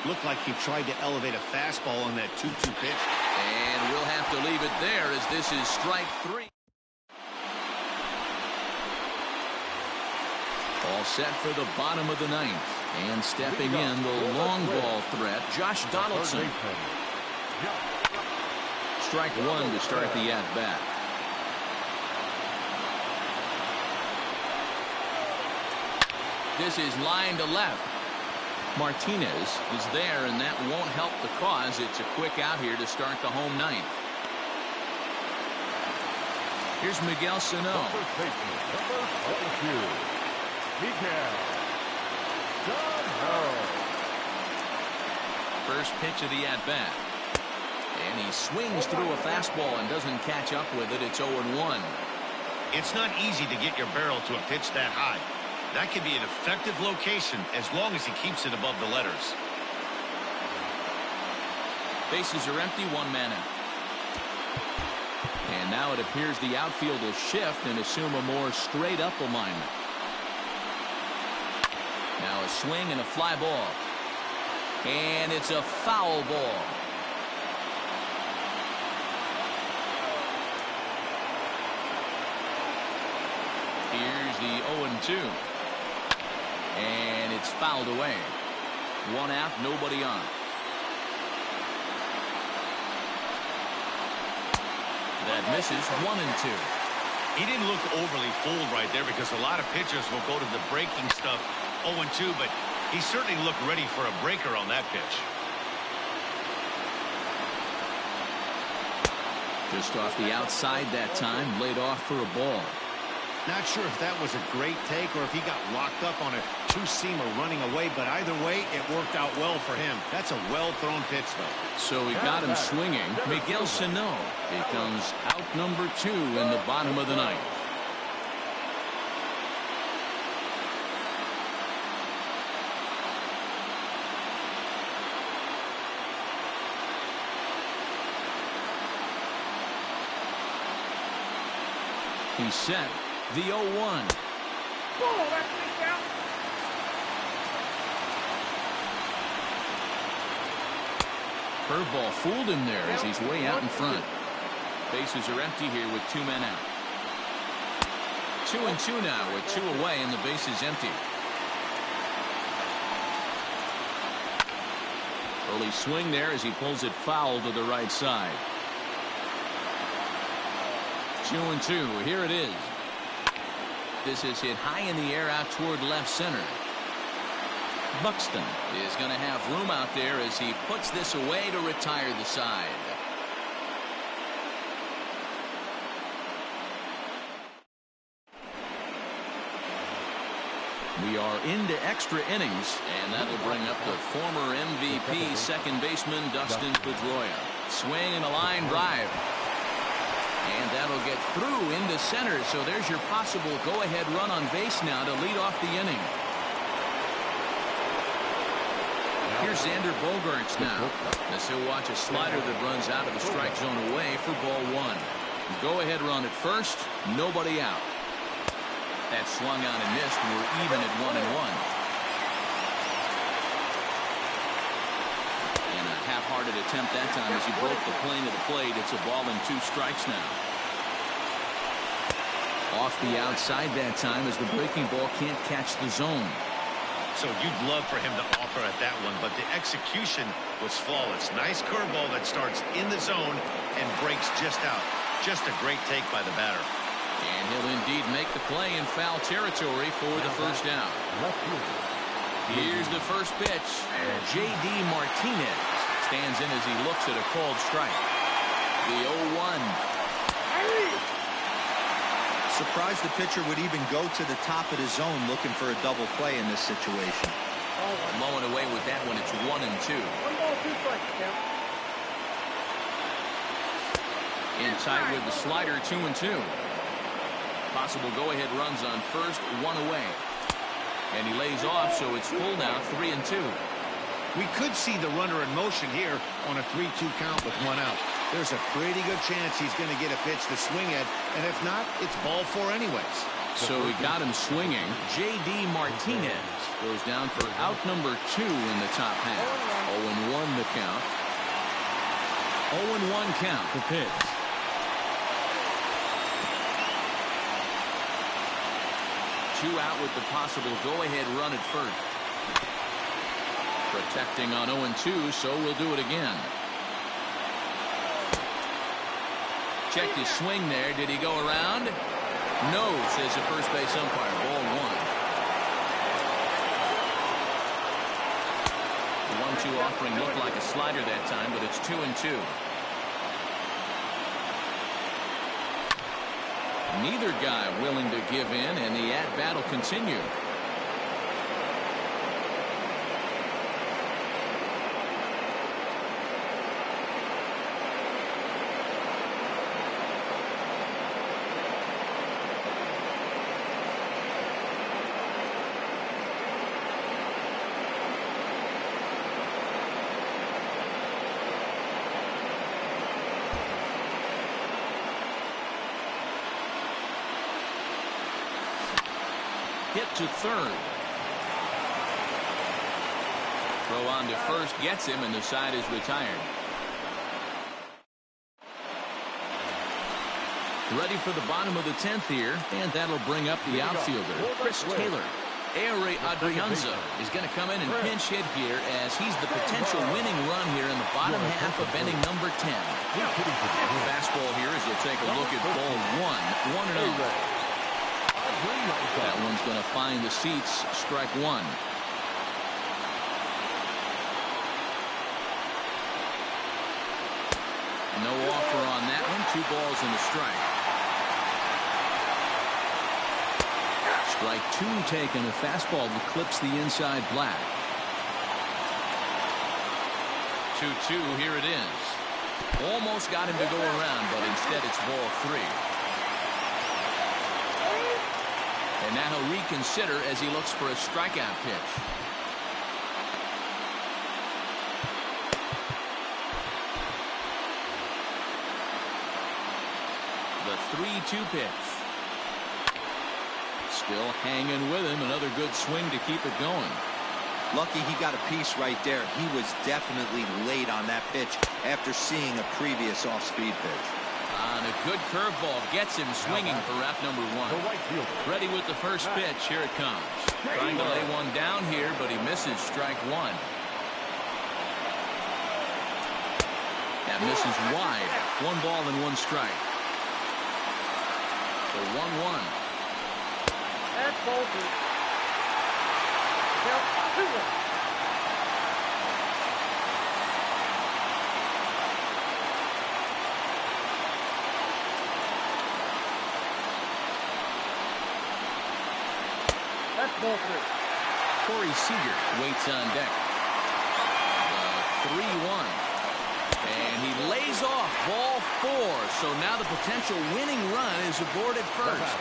Looked like he tried to elevate a fastball on that 2-2 pitch. And we'll have to leave it there as this is strike 3. All set for the bottom of the 9th. And stepping in the long ball threat, Josh Donaldson. Strike 1 to start the at-bat. This is line to left. Martinez is there, and that won't help the cause. It's a quick out here to start the home 9th. Here's Miguel Sano. First pitch of the at-bat. And he swings through a fastball and doesn't catch up with it. It's 0-1. It's not easy to get your barrel to a pitch that high. That could be an effective location as long as he keeps it above the letters. Bases are empty, 1 man out. And now it appears the outfield will shift and assume a more straight-up alignment. Now a swing and a fly ball. And it's a foul ball. Here's the 0-2. And it's fouled away. 1 out, nobody on. That misses. 1-2. He didn't look overly fooled right there because a lot of pitchers will go to the breaking stuff 0-2, but he certainly looked ready for a breaker on that pitch. Just off the outside that time, laid off for a ball. Not sure if that was a great take or if he got locked up on a 2-seamer running away, but either way, it worked out well for him. That's a well-thrown pitch, though. So he got him swinging. Miguel Sano becomes out number 2 in the bottom of the 9th. He's set. The 0-1. Ball, that's me down. Curveball fooled him there as he's way out in front. Bases are empty here with 2 men out. 2-2 now with 2 away and the base is empty. Early swing there as he pulls it foul to the right side. 2-2. Here it is. This is hit high in the air out toward left center. Buxton is going to have room out there as he puts this away to retire the side. We are into extra innings, and that'll bring up the former MVP second baseman Dustin Pedroia. Swing and a line drive. And that'll get through into center, so there's your possible go-ahead run on base now to lead off the inning. Here's Xander Bogaerts now, as he'll watch a slider that runs out of the strike zone away for ball 1. Go-ahead run at first, nobody out. That swung on and missed. We're even at 1-1. And a half-hearted attempt that time as he broke the plane of the plate. It's a ball and 2 strikes now. Off the outside that time as the breaking ball can't catch the zone. So you'd love for him to offer at that one, but the execution was flawless. Nice curveball that starts in the zone and breaks just out. Just a great take by the batter. And he'll indeed make the play in foul territory for the first out. Here's the first pitch. J.D. Martinez stands in as he looks at a called strike. The 0-1. Surprised the pitcher would even go to the top of the zone looking for a double play in this situation. Blowing away with that one. It's 1-2. 1 ball, 2 strikes, Cam. In tight with the slider, 2-2. Possible go-ahead runs on first, 1 away. And he lays off, so it's full now, 3-2. We could see the runner in motion here on a 3-2 count with 1 out. There's a pretty good chance he's going to get a pitch to swing at, and if not, it's ball 4 anyways. So we got him swinging. J.D. Martinez goes down for out number 2 in the top half. 0-1 the count. 0-1 count, the pitch. Two out with the possible go-ahead run at first. Protecting on 0-2, so we'll do it again. Checked his swing there. Did he go around? No, says the first base umpire. Ball 1. The 1-2 offering looked like a slider that time, but it's 2-2. Neither guy willing to give in, and the at-bat will continue. Hit to third. Throw on to first gets him, and the side is retired. Ready for the bottom of the 10th here, and that'll bring up the outfielder, Chris Taylor. Aire Adrianza is going to come in and pinch hit here as he's the potential winning run here in the bottom half of inning number 10. Fastball here as you'll take a look at ball 1. 1-0. That one's going to find the seats. Strike 1. No offer on that one. 2 balls and a strike. Strike 2 taken. A fastball that clips the inside black. 2-2. Here it is. Almost got him to go around, but instead it's ball 3. And now he'll reconsider as he looks for a strikeout pitch. The 3-2 pitch. Still hanging with him. Another good swing to keep it going. Lucky he got a piece right there. He was definitely late on that pitch after seeing a previous off-speed pitch. On a good curveball gets him swinging for rep number 1. Ready with the first pitch. Here it comes. Trying to lay one down here, but he misses strike 1. That misses wide. 1 ball and 1 strike. The 1-1. That's ball 2. Count 2-1. That's ball 3. Corey Seager waits on deck. 3-1. And he lays off ball 4. So now the potential winning run is aboard at first.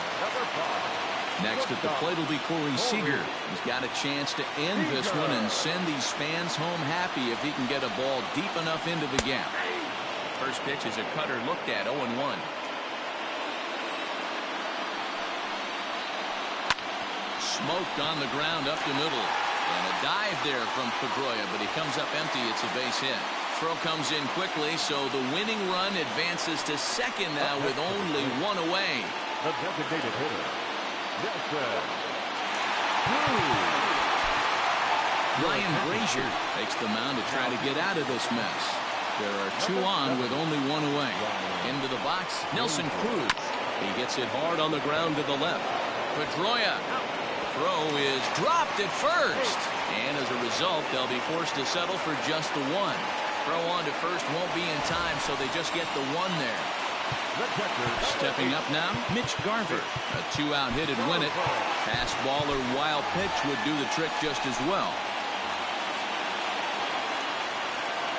Next at the plate will be Corey Seager. He's got a chance to end this one and send these fans home happy if he can get a ball deep enough into the gap. First pitch is a cutter looked at. 0-1. Smoked on the ground up the middle. And a dive there from Pedroia, but he comes up empty. It's a base hit. Throw comes in quickly, so the winning run advances to second now with only 1 away. The designated hitter, Nelson. Ryan Brazier takes the mound to try to get out of this mess. There are 2 on with only 1 away. Into the box, Nelson Cruz. He gets it hard on the ground to the left. Pedroia. Throw is dropped at first. And as a result, they'll be forced to settle for just the 1. Throw on to first won't be in time, so they just get the 1 there. Stepping up now, Mitch Garver. A 2-out hit would win it. Fastball or wild pitch would do the trick just as well.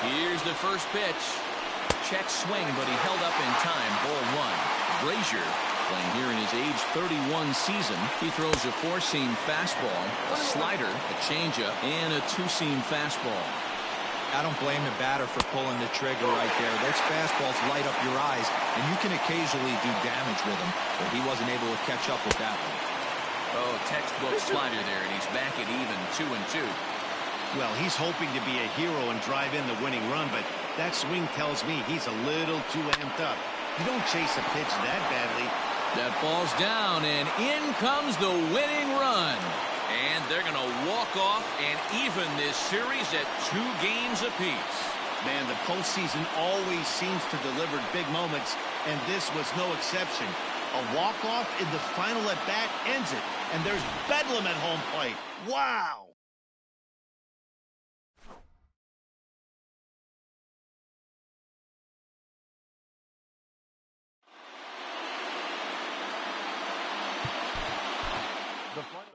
Here's the first pitch. Check swing, but he held up in time. Ball 1. Brazier, playing here in his age 31 season, he throws a 4-seam fastball, a slider, a changeup, and a 2-seam fastball. I don't blame the batter for pulling the trigger right there. Those fastballs light up your eyes, and you can occasionally do damage with them, but he wasn't able to catch up with that one. Oh, textbook slider there, and he's back at even 2-2. Well, he's hoping to be a hero and drive in the winning run, but that swing tells me he's a little too amped up. You don't chase a pitch that badly. That ball's down, and in comes the winning run. And they're going to walk off and even this series at 2 games apiece. Man, the postseason always seems to deliver big moments, and this was no exception. A walk-off in the final at-bat ends it, and there's bedlam at home plate. Wow! The final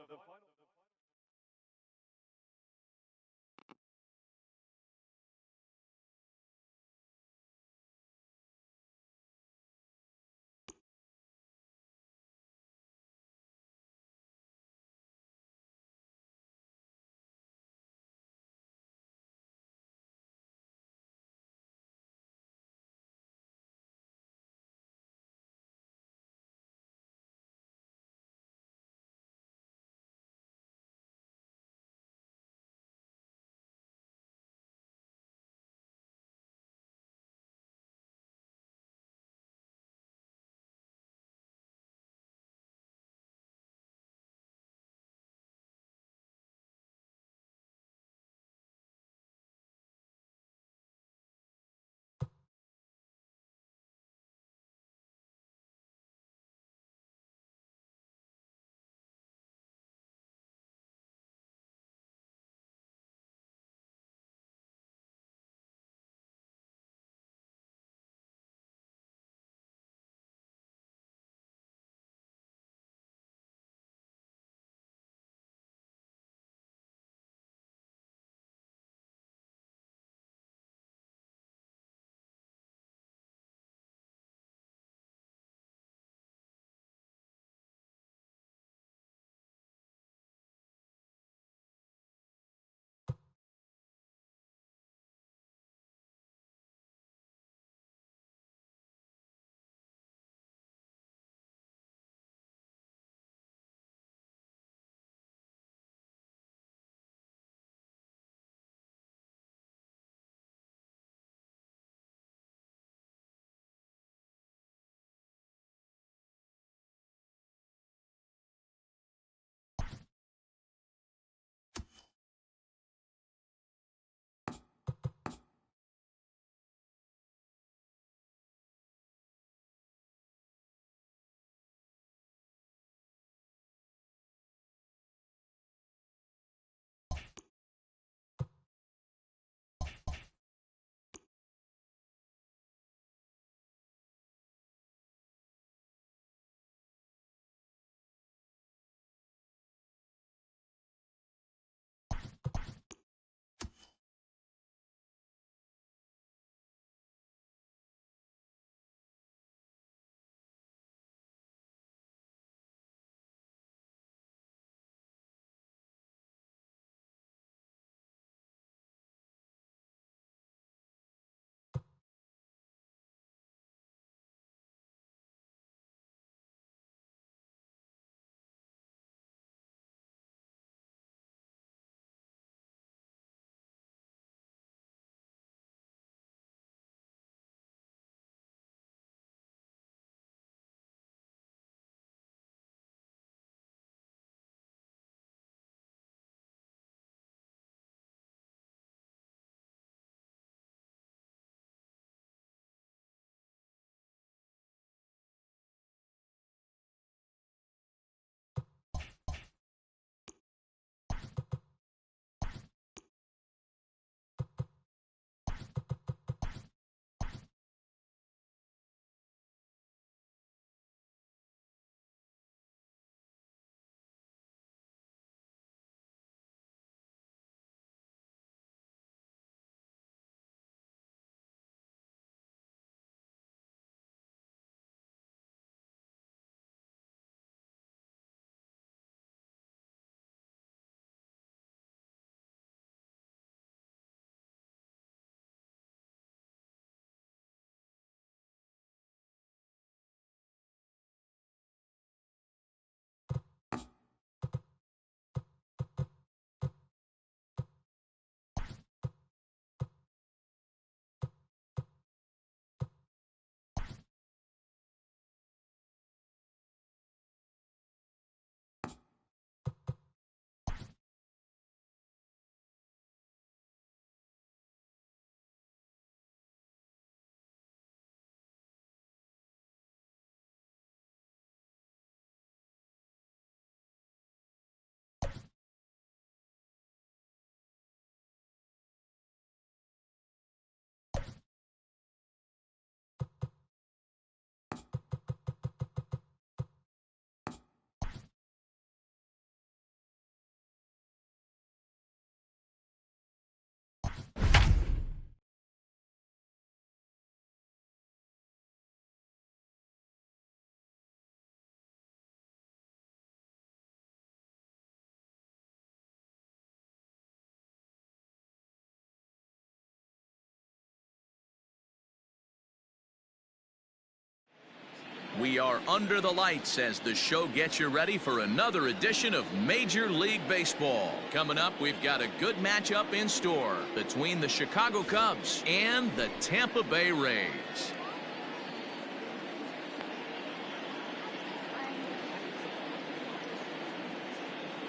We are under the lights as the show gets you ready for another edition of Major League Baseball. Coming up, we've got a good matchup in store between the Chicago Cubs and the Tampa Bay Rays.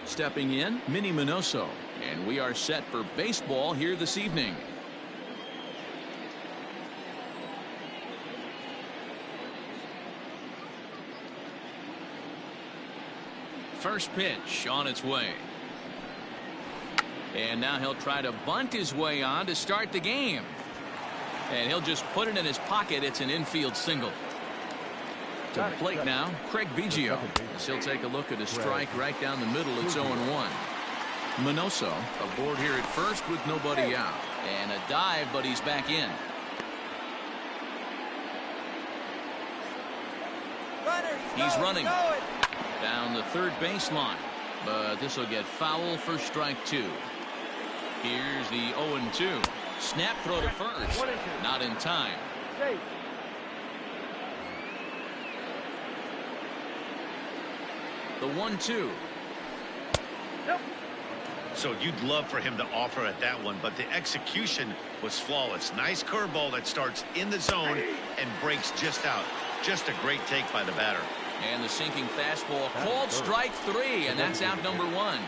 Stepping in, Minnie Minoso, and we are set for baseball here this evening. First pitch on its way. And now he'll try to bunt his way on to start the game. And he'll just put it in his pocket. It's an infield single. To the plate now, Craig Biggio. As he'll take a look at a strike right down the middle. It's 0-1. Minoso aboard here at first with nobody out. And a dive, but he's back in. He's running down the third baseline, but this will get foul for strike 2. Here's the 0-2. Snap throw to first. Not in time. The 1-2. So you'd love for him to offer at that one, but the execution was flawless. Nice curveball that starts in the zone and breaks just out. Just a great take by the batter. And the sinking fastball called strike 3, and that's out number 1.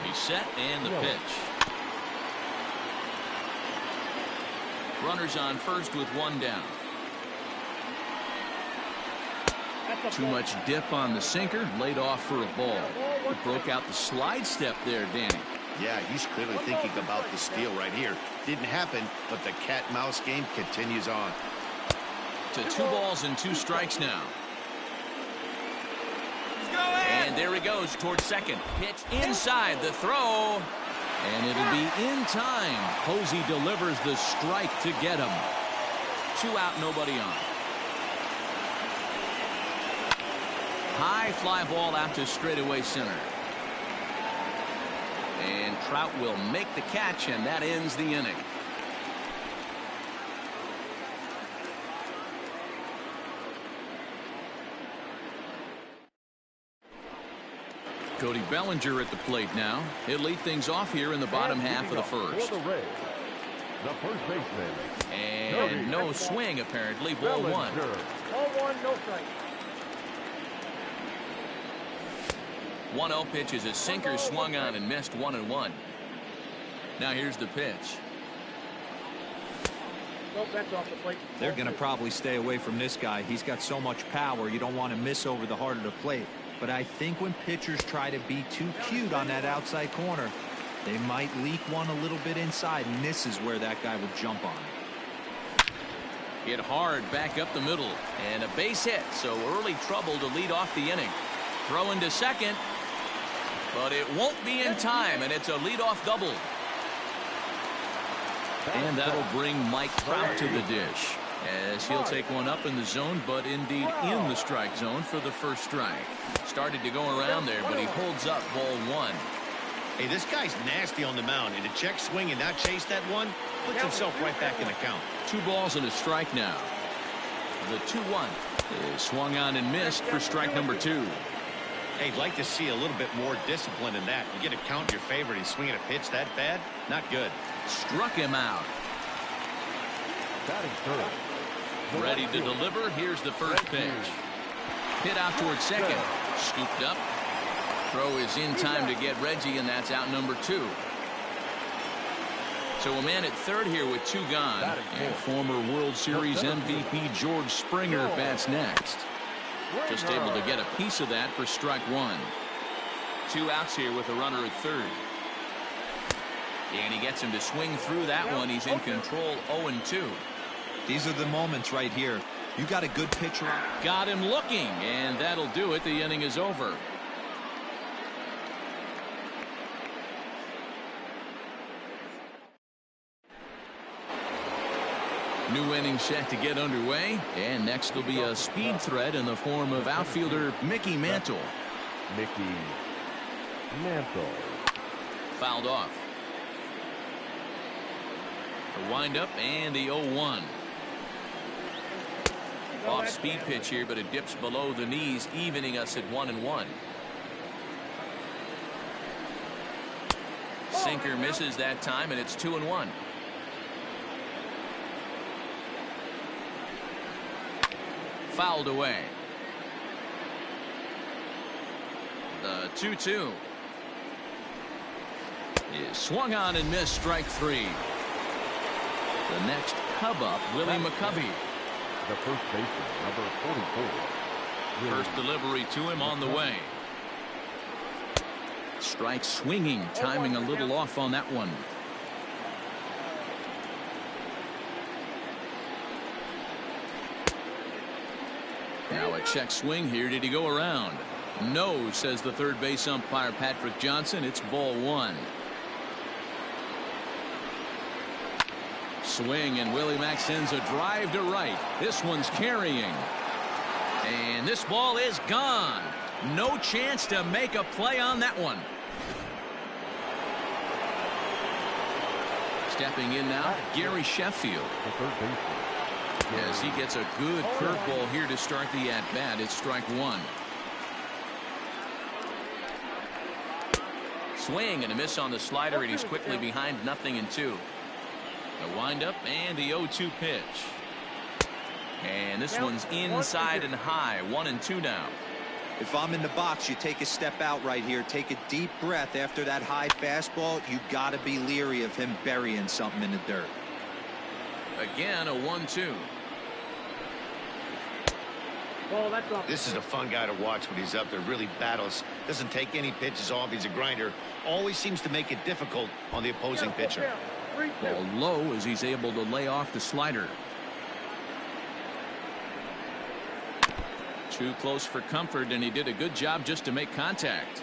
He's set and the pitch. Runners on first with 1 down. Too much dip on the sinker, laid off for a ball. He broke out the slide step there, Danny. Yeah, he's clearly thinking about the steal right here. Didn't happen, but the cat-mouse game continues on. To 2 balls and 2 strikes now. And there he goes towards second. Pitch inside the throw. And it'll be in time. Posey delivers the strike to get him. 2 out, nobody on. High fly ball out to straightaway center. And Trout will make the catch, and that ends the inning. Cody Bellinger at the plate now. He'll lead things off here in the bottom half of the first. The first baseman. And no swing, apparently. Ball 1. Ball 1, no strike. 1-0 pitch is a sinker swung on and missed 1-1. Now here's the pitch. Nope, that's off the plate. They're going to probably stay away from this guy. He's got so much power. You don't want to miss over the heart of the plate. But I think when pitchers try to be too cute on that outside corner, they might leak one a little bit inside, and this is where that guy would jump on. Hit hard back up the middle, and a base hit, so early trouble to lead off the inning. Throw into second, but it won't be in time, and it's a leadoff double. And that'll bring Mike Trout to the dish, as he'll take one up in the zone, but indeed in the strike zone for the first strike. Started to go around there, but he holds up ball 1. Hey, this guy's nasty on the mound, and to check swing and not chase that one puts himself right back in the count. 2 balls and a strike now. The 2-1 is swung on and missed for strike number 2. Hey, I'd like to see a little bit more discipline in that. You get a count in your favor and he's swinging a pitch that bad? Not good. Struck him out. Batting third. Ready to deliver. Here's the first pitch. Hit out towards second. Scooped up. Throw is in time to get Reggie, and that's out number 2. So a man at third here with 2 gone. And former World Series MVP George Springer bats next. Just able to get a piece of that for strike 1. 2 outs here with a runner at third. And he gets him to swing through that one. He's in control 0-2. These are the moments right here. You got a good pitcher. Got him looking, and that'll do it. The inning is over. New inning set to get underway, and next will be a speed threat in the form of outfielder Mickey Mantle. Mickey Mantle. Fouled off. The windup and the 0-1. Off-speed pitch here, but it dips below the knees, evening us at 1-1. Sinker misses that time, and it's 2-1. Fouled away. The 2-2 is swung on and missed. Strike three. The next Cub up, Willie McCovey. The first baseman, number 44. First delivery to him on the way. Strike swinging, timing a little off on that one. Now a check swing here. Did he go around? No, says the third base umpire Patrick Johnson. It's ball one. Swing, and Willie Mack sends a drive to right. This one's carrying. And this ball is gone. No chance to make a play on that one. Stepping in now, Gary Sheffield. The third baseman. Yes, he gets a good curveball here to start the at-bat. It's strike one. Swing and a miss on the slider, and he's quickly behind 0-2. The windup and the 0-2 pitch. And this one's inside and high. 1-2 now. If I'm in the box, you take a step out right here. Take a deep breath after that high fastball. You got to be leery of him burying something in the dirt. Again, a 1-2. This is a fun guy to watch when he's up there. Really battles. Doesn't take any pitches off. He's a grinder. Always seems to make it difficult on the opposing pitcher. Ball low as he's able to lay off the slider. Too close for comfort, and he did a good job just to make contact.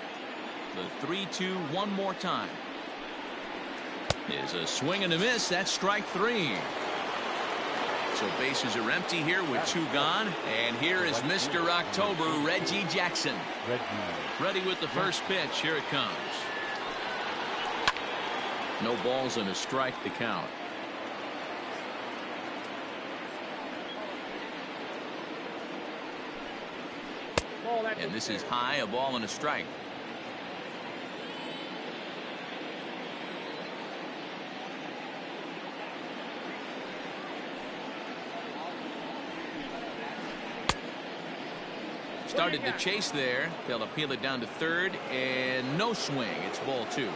The 3-2 one more time. Is a swing and a miss. That's strike three. So bases are empty here with two gone. And here is Mr. October, Reggie Jackson. Ready with the first pitch. Here it comes. No balls and a strike to count. And this is high, a ball and a strike. Started to chase there. They'll appeal it down to third, and no swing. It's ball two.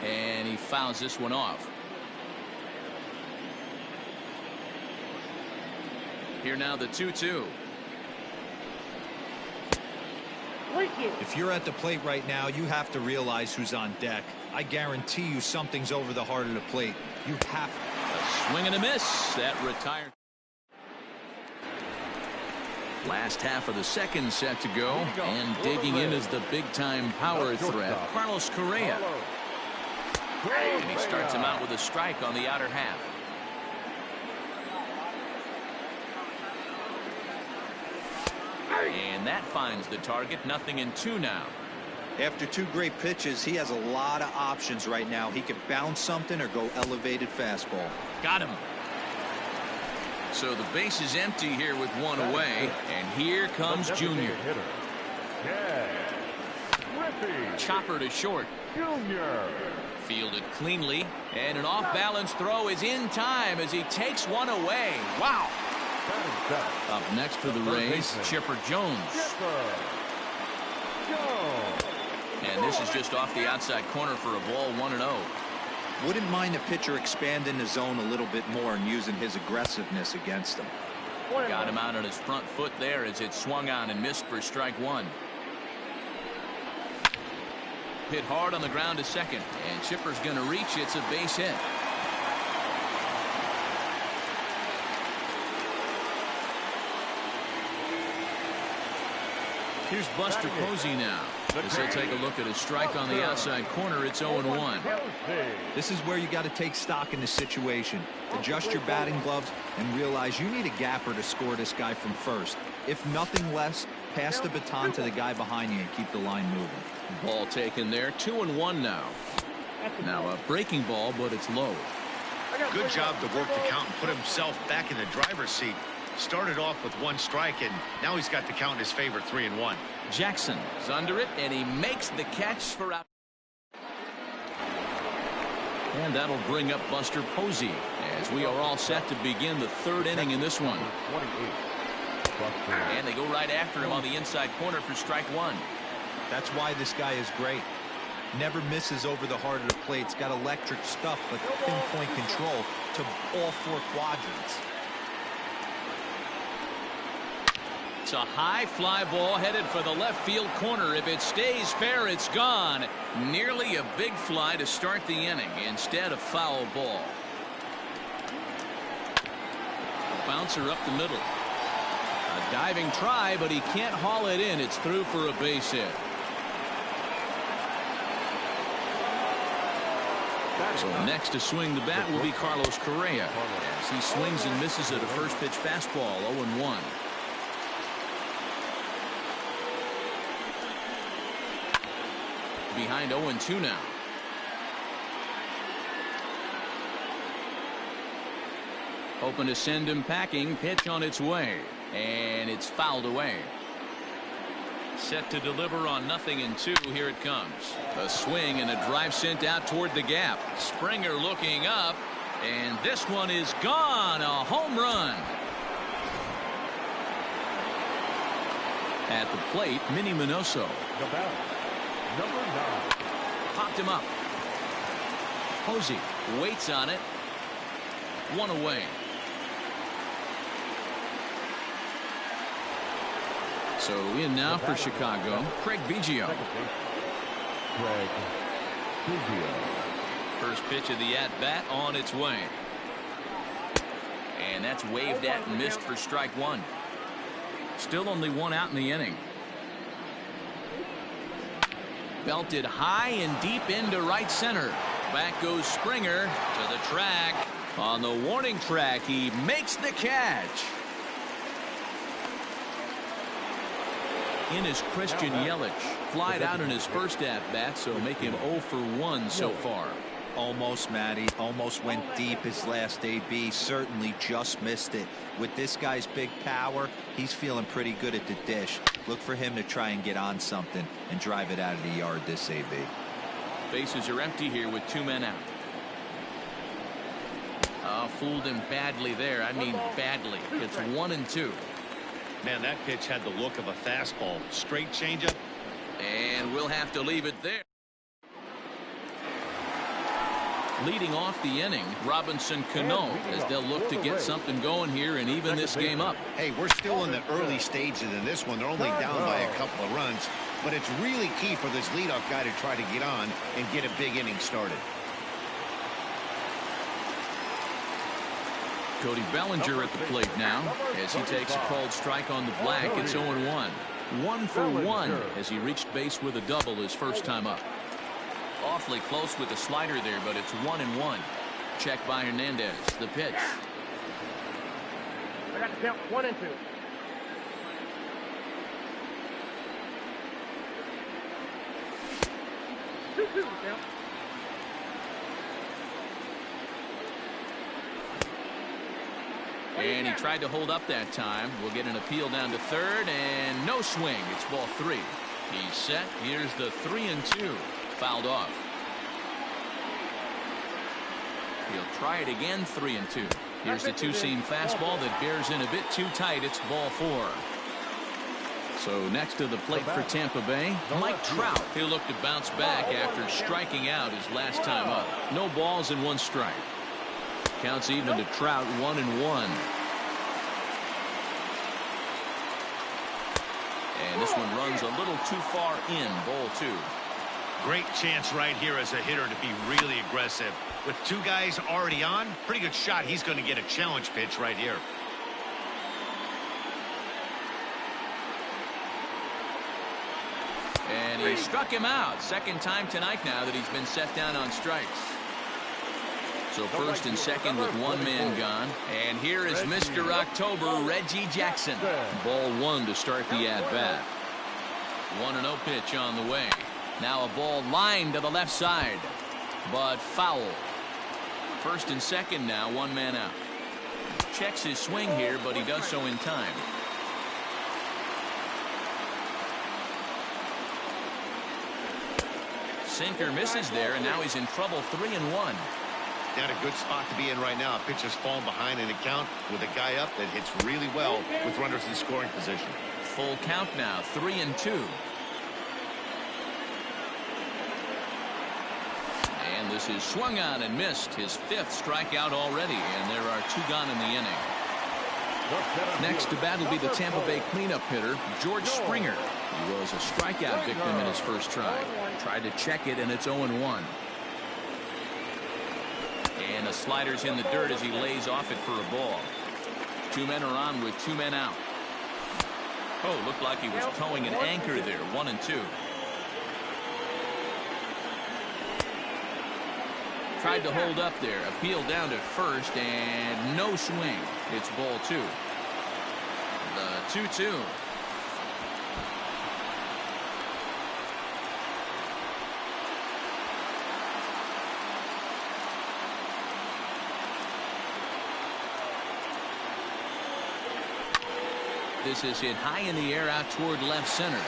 And he fouls this one off. Here now the 2-2. If you're at the plate right now, you have to realize who's on deck. I guarantee you something's over the heart of the plate. You have a swing and a miss. That retired. Last half of the second set to go, and digging in is the big-time power threat, Carlos Correa. And he starts him out with a strike on the outer half. And that finds the target. 0-2 now. After two great pitches, he has a lot of options right now. He could bounce something or go elevated fastball. Got him. So the base is empty here with one away, and here comes Junior. Chopper to short. Junior. Fielded cleanly, and an off-balance throw is in time as he takes one away. Wow. Up next for the Rays, Chipper Jones. And this is just off the outside corner for a ball, 1-0. Wouldn't mind the pitcher expanding the zone a little bit more and using his aggressiveness against him. Got him out on his front foot there as it swung on and missed for strike one. Hit hard on the ground to second, and Chipper's going to reach. It's a base hit. Here's Buster Posey now. As he'll take a look at a strike on the outside corner. It's 0-1. This is where you got to take stock in the situation. Adjust your batting gloves and realize you need a gapper to score this guy from first. If nothing less, pass the baton to the guy behind you and keep the line moving. Ball taken there. 2-1 now. Now a breaking ball, but it's low. Good job to work the count and put himself back in the driver's seat. Started off with 1 strike, and now he's got the count in his favor, 3-1. Jackson is under it, and he makes the catch for out. And that'll bring up Buster Posey as we are all set to begin the 3rd inning in this one. And they go right after him on the inside corner for strike 1. That's why this guy is great. Never misses over the heart of the plate. It's got electric stuff, but pinpoint control to all 4 quadrants. It's a high fly ball headed for the left field corner. If it stays fair, it's gone. Nearly a big fly to start the inning instead of foul ball. Bouncer up the middle. A diving try, but he can't haul it in. It's through for a base hit. So next to swing the bat will be Carlos Correa as he swings and misses at a first pitch fastball. 0-1. Behind 0-2 now. Hoping to send him packing. Pitch on its way, and it's fouled away. Set to deliver on 0-2. Here it comes. A swing and a drive sent out toward the gap. Springer looking up, and this one is gone. A home run. At the plate, Minnie Minoso. Number 9. Popped him up. Posey waits on it. 1 away. So in now for Chicago, Craig Biggio. Craig Biggio. First pitch of the at-bat on its way. And that's waved at and missed for strike 1. Still only 1 out in the inning. Belted high and deep into right center. Back goes Springer to the track. On the warning track, he makes the catch. In is Christian Yelich. Flied out in his first at-bat, so make him 0 for 1 so far. Almost, Matty. Almost went deep his last AB. Certainly just missed it. With this guy's big power, he's feeling pretty good at the dish. Look for him to try and get on something and drive it out of the yard this AB. Bases are empty here with 2 men out. Fooled him badly there. I mean badly. It's 1-2. Man, that pitch had the look of a fastball. Straight changeup. And we'll have to leave it there. Leading off the inning, Robinson Cano, as they'll look to get something going here and even this game up. Hey, we're still in the early stages in this one. They're only down by a couple of runs, but it's really key for this leadoff guy to try to get on and get a big inning started. Cody Bellinger at the plate now as he takes a called strike on the black. It's 0-1. 1 for 1 as he reached base with a double his first time up. Awfully close with the slider there, but it's 1-1. Check by Hernandez. The pitch. I got the count 1-2. 2-2 count. And he tried to hold up that time. We'll get an appeal down to third, and no swing. It's ball 3. He's set. Here's the 3-2. Fouled off. He'll try it again. 3-2. Here's the two-seam fastball that bears in a bit too tight. It's ball 4. So next to the plate for Tampa Bay, Mike Trout. He'll look to bounce back after striking out his last time up. No balls and 1 strike. Counts even to Trout. 1-1. And this one runs a little too far in. Ball 2. Great chance right here as a hitter to be really aggressive. With 2 guys already on, pretty good shot. He's going to get a challenge pitch right here. And he struck him out. Second time tonight now that he's been set down on strikes. So first and second with 1 man gone. And here is Mr. October, Reggie Jackson. Ball 1 to start the at-bat. 1-0 pitch on the way. Now a ball lined to the left side, but foul. First and second now, one man out. Checks his swing here, but he does so in time. Sinker misses there, and now he's in trouble. 3-1. Not a good spot to be in right now. Pitcher's falling behind in a count with a guy up that hits really well with runners in scoring position. Full count now, 3-2. And this is swung on and missed. His 5th strikeout already, and there are 2 gone in the inning. Next to bat will be the Tampa Bay cleanup hitter, George Springer. He was a strikeout victim in his first try. Tried to check it, and it's 0-1. And the slider's in the dirt as he lays off it for a ball. 2 men are on with 2 men out. Oh, looked like he was towing an anchor there. 1-2. Tried to hold up there. Appeal down to first, and no swing. It's ball 2. The 2-2. This is hit high in the air out toward left center.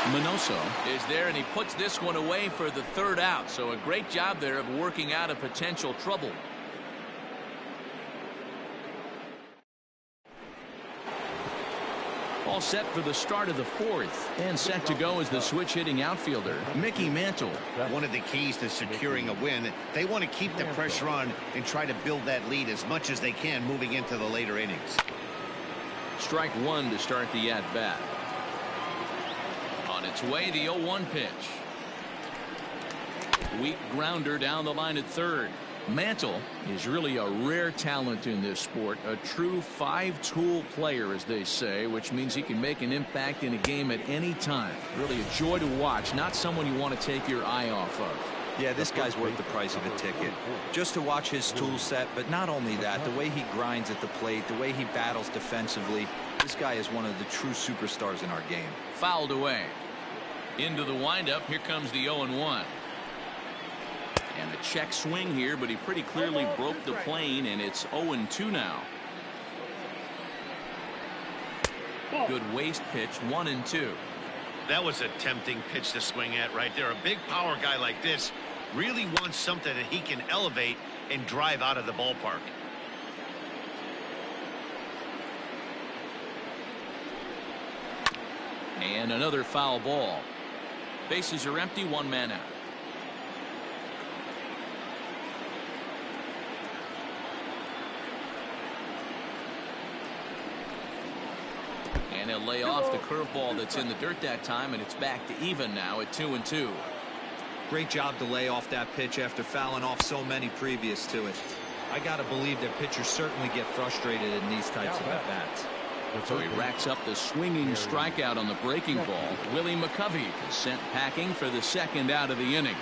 Minoso is there, and he puts this one away for the 3rd out. So a great job there of working out a potential trouble. All set for the start of the 4th, and set to go is the switch hitting outfielder, Mickey Mantle. One of the keys to securing a win, they want to keep the pressure on and try to build that lead as much as they can moving into the later innings. Strike 1 to start the at-bat. On its way, the 0-1 pitch. Weak grounder down the line at 3rd. Mantle is really a rare talent in this sport, a true 5-tool player, as they say, which means he can make an impact in a game at any time. Really a joy to watch, not someone you want to take your eye off of. Yeah, this guy's worth the price of a ticket. Just to watch his tool set, but not only that, the way he grinds at the plate, the way he battles defensively, this guy is one of the true superstars in our game. Fouled away. Into the windup, here comes the 0-1. And a check swing here, but he pretty clearly broke the plane, and it's 0-2 now. Good waist pitch, 1-2. That was a tempting pitch to swing at right there. A big power guy like this really wants something that he can elevate and drive out of the ballpark. And another foul ball. Bases are empty, 1 man out. And he'll lay off the curveball that's in the dirt that time, and it's back to even now at 2-2. Great job to lay off that pitch after fouling off so many previous to it. I got to believe that pitchers certainly get frustrated in these types of at-bats. So he racks up the swinging strikeout on the breaking ball. Willie McCovey is sent packing for the 2nd out of the inning.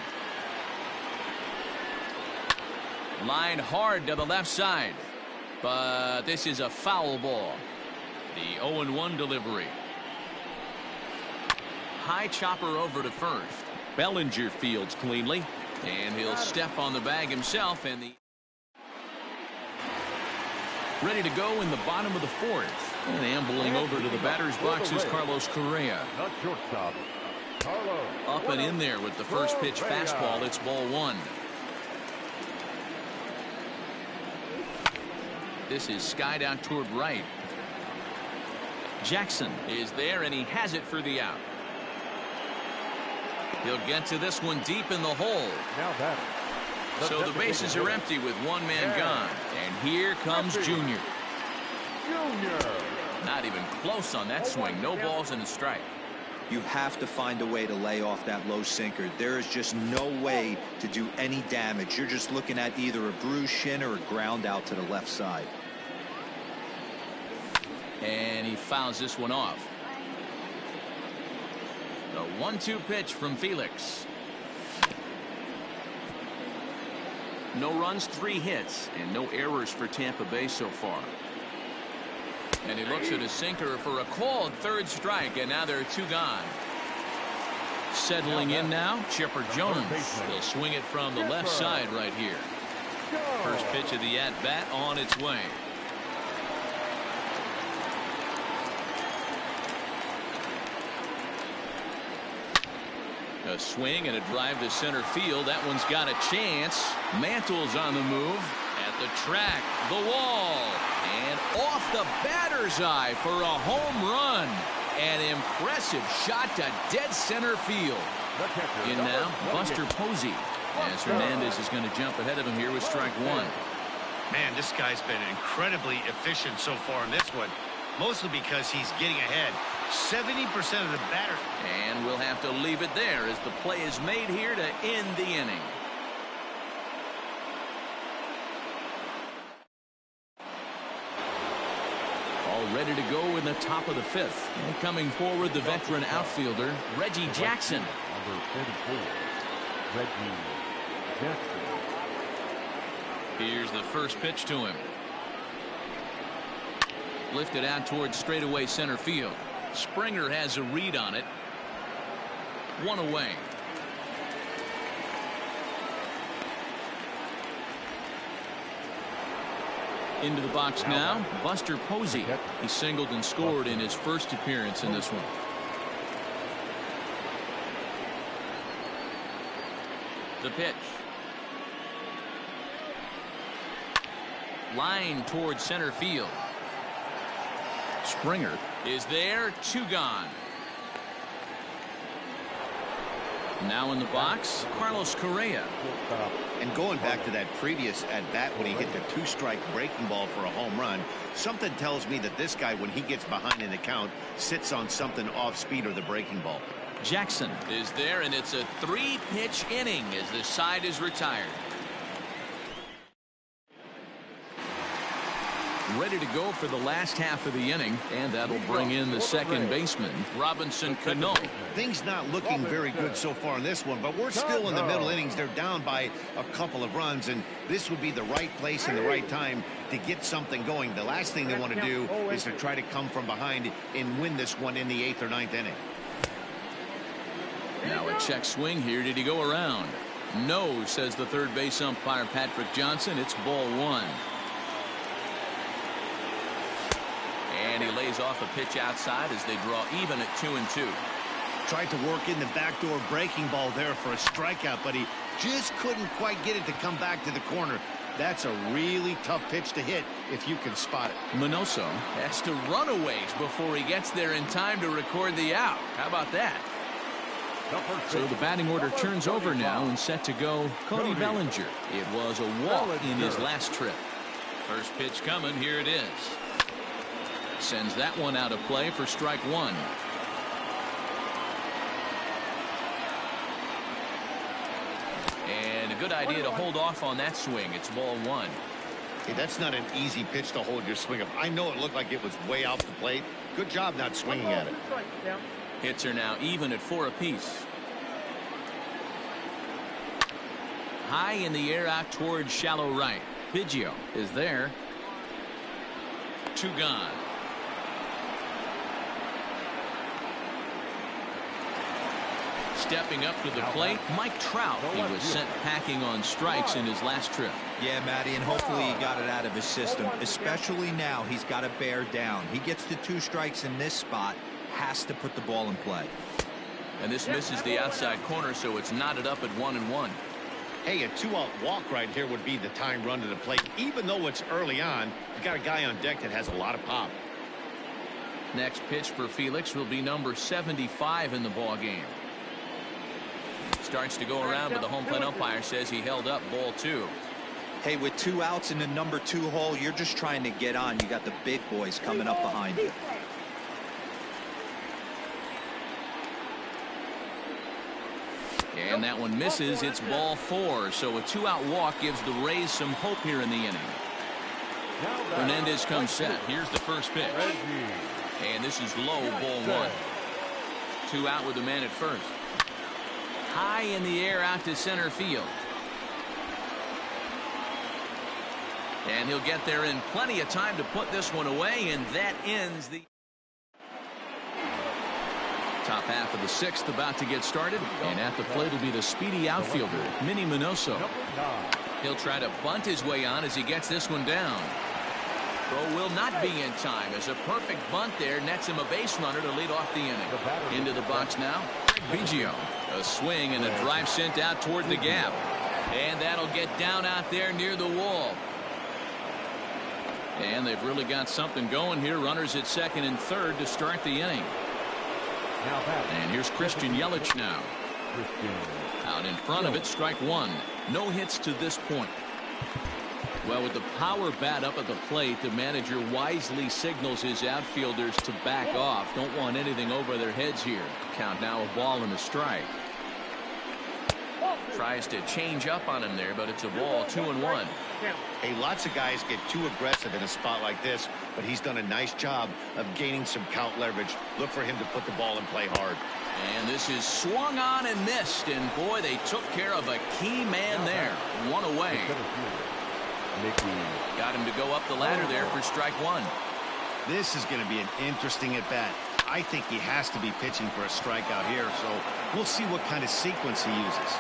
Line hard to the left side, but this is a foul ball. The 0-1 delivery. High chopper over to first. Bellinger fields cleanly, and he'll step on the bag himself, and the ready to go in the bottom of the 4th. And ambling over to the batter's box is Carlos Correa. Not shortstop. Carlos. Up and in there with the first pitch fastball. It's ball 1. This is skied out toward right. Jackson is there, and he has it for the out. He'll get to this one deep in the hole. Now batter. So the bases are empty with 1 man gone. And here comes Junior. Not even close on that swing. No balls and a strike. You have to find a way to lay off that low sinker. There is just no way to do any damage. You're just looking at either a bruised shin or a ground out to the left side. And he fouls this one off. The 1-2 pitch from Felix. No runs, 3 hits, and no errors for Tampa Bay so far. And he looks at his sinker for a called 3rd strike, and now there are 2 gone. Settling in now, Chipper Jones. He'll swing it from the left side right here. First pitch of the at-bat on its way. A swing and a drive to center field. That one's got a chance. Mantle's on the move. At the track, the wall, and off the batter's eye for a home run. An impressive shot to dead center field. In now, Buster Posey, as Hernandez is going to jump ahead of him here with strike one. Man, this guy's been incredibly efficient so far in this one, mostly because he's getting ahead. 70% of the batter. And we'll have to leave it there as the play is made here to end the inning. All ready to go in the top of the fifth. And coming forward, the veteran outfielder, Reggie Jackson. Number 34, Reggie Jackson. Here's the first pitch to him. Lifted out towards straightaway center field. Springer has a read on it. One away. Into the box now, Buster Posey. He singled and scored in his first appearance in this one. The pitch. Line towards center field. Springer is there, two gone. Now in the box, Carlos Correa. And going back to that previous at-bat when he hit the two-strike breaking ball for a home run, something tells me that this guy, when he gets behind in the count, sits on something off-speed or the breaking ball. Jackson is there, and it's a three-pitch inning as the side is retired. Ready to go for the last half of the inning, and that'll bring in the second baseman, Robinson Cano. Things not looking very good so far in this one, but we're still in the middle innings. They're down by a couple of runs, and this would be the right place and the right time to get something going. The last thing they want to do is to try to come from behind and win this one in the 8th or 9th inning. Now a check swing here. Did he go around? No, says the third base umpire, Patrick Johnson. It's ball one. And he lays off a pitch outside as they draw even at 2-2. Tried to work in the backdoor breaking ball there for a strikeout, but he just couldn't quite get it to come back to the corner. That's a really tough pitch to hit if you can spot it. Minoso has to run a ways before he gets there in time to record the out. How about that? So the batting order turns over now and set to go Cody Bellinger. It was a walk in his last trip. First pitch coming. Here it is. Sends that one out of play for strike one. And a good idea to hold off on that swing. It's ball one. Hey, that's not an easy pitch to hold your swing of. I know it looked like it was way off the plate. Good job not swinging at it. Hits are now even at 4 apiece. High in the air out towards shallow right. Biggio is there. Two gone. Stepping up to the plate, Mike Trout. He was sent packing on strikes in his last trip. Yeah, Matty, and hopefully he got it out of his system. Especially now, he's got to bear down. He gets the 2 strikes in this spot, has to put the ball in play. And this misses the outside corner, so it's knotted up at 1-1. Hey, a 2-out walk right here would be the tying run to the plate. Even though it's early on, you got a guy on deck that has a lot of pop. Next pitch for Felix will be number 75 in the ball game. Starts to go around, but the home plate umpire says he held up ball 2. Hey, with 2 outs in the number 2 hole, you're just trying to get on. You got the big boys coming up behind you. And that one misses. It's ball 4. So a 2-out walk gives the Rays some hope here in the inning. Hernandez comes set. Here's the first pitch. And this is low, ball 1. 2 out with the man at first. High in the air out to center field. And he'll get there in plenty of time to put this one away, and that ends the... Top half of the sixth about to get started, and at the plate will be the speedy outfielder, Minnie Minoso. He'll try to bunt his way on as he gets this one down. Throw will not be in time as a perfect bunt there nets him a base runner to lead off the inning. Into the box now, Biggio. A swing and a drive sent out toward the gap. And that'll get down out there near the wall. And they've really got something going here. Runners at second and third to start the inning. And here's Christian Yelich now. Out in front of it, strike one. No hits to this point. Well, with the power bat up at the plate, the manager wisely signals his outfielders to back off. Don't want anything over their heads here. Count now, a ball and a strike. Tries to change up on him there, but it's a ball, 2-1. Hey, lots of guys get too aggressive in a spot like this, but he's done a nice job of gaining some count leverage. Look for him to put the ball and play hard. And this is swung on and missed, and boy, they took care of a key man there. One away. Got him to go up the ladder there for strike one. This is going to be an interesting at bat. I think he has to be pitching for a strikeout here, so we'll see what kind of sequence he uses.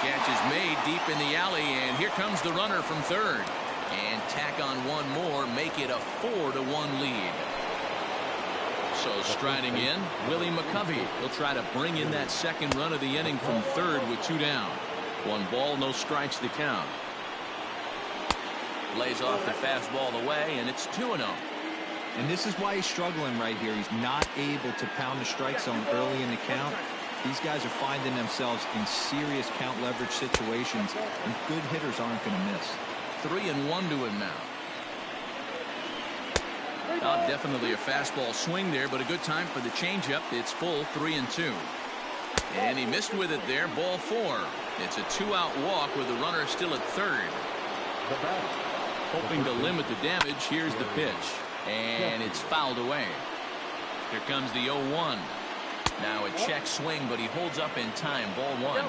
Catch is made deep in the alley, and here comes the runner from third. And tack on one more, make it a 4-1 lead. So striding in, Willie McCovey. He'll try to bring in that second run of the inning from third with 2 down. 1 ball, no strikes to count. Lays off the fastball away, and it's 2-0. And this is why he's struggling right here. He's not able to pound the strike zone early in the count. These guys are finding themselves in serious count leverage situations, and good hitters aren't going to miss. 3-1 to him now. Definitely a fastball swing there, but a good time for the changeup. It's full, 3-2. And he missed with it there, ball 4. It's a 2-out walk with the runner still at third. Hoping to limit the damage, here's the pitch. And it's fouled away. Here comes the 0-1. Now a check swing, but he holds up in time. Ball 1.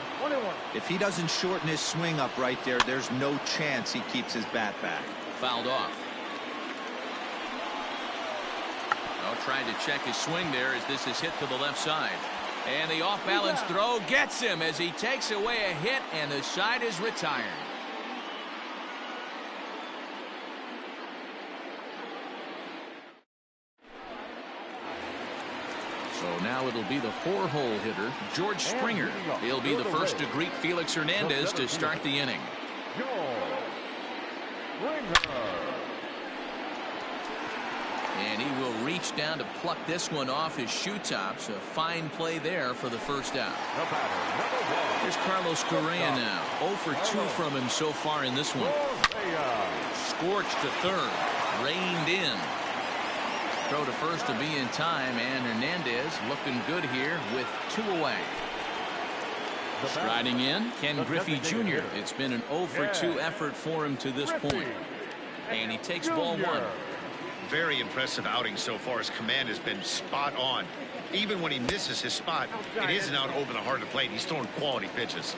If he doesn't shorten his swing up right there, there's no chance he keeps his bat back. Fouled off. Oh, tried to check his swing there as this is hit to the left side. And the off-balance throw gets him as he takes away a hit, and the side is retired. So now it'll be the 4-hole hitter, George Springer. He'll be the first to greet Felix Hernandez to start the inning. And he will reach down to pluck this one off his shoe tops. A fine play there for the first out. Here's Carlos Correa now. 0 for 2 from him so far in this one. Scorched to third. Reined in. Throw to first to be in time, and Hernandez looking good here with 2 away. Striding in, Ken Griffey Jr. It's been an 0 for 2 effort for him to this point. And he takes ball 1. Very impressive outing so far. His command has been spot on. Even when he misses his spot, it isn't out over the heart of the plate. He's throwing quality pitches.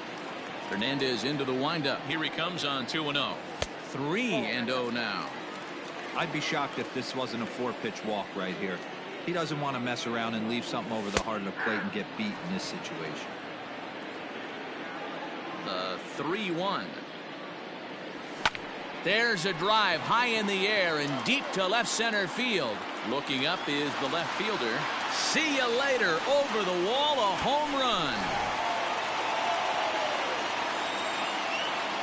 Hernandez into the windup. Here he comes on 2-0. 3-0 now. I'd be shocked if this wasn't a 4-pitch walk right here. He doesn't want to mess around and leave something over the heart of the plate and get beat in this situation. The 3-1. There's a drive high in the air and deep to left center field. Looking up is the left fielder. See you later. Over the wall, a home run.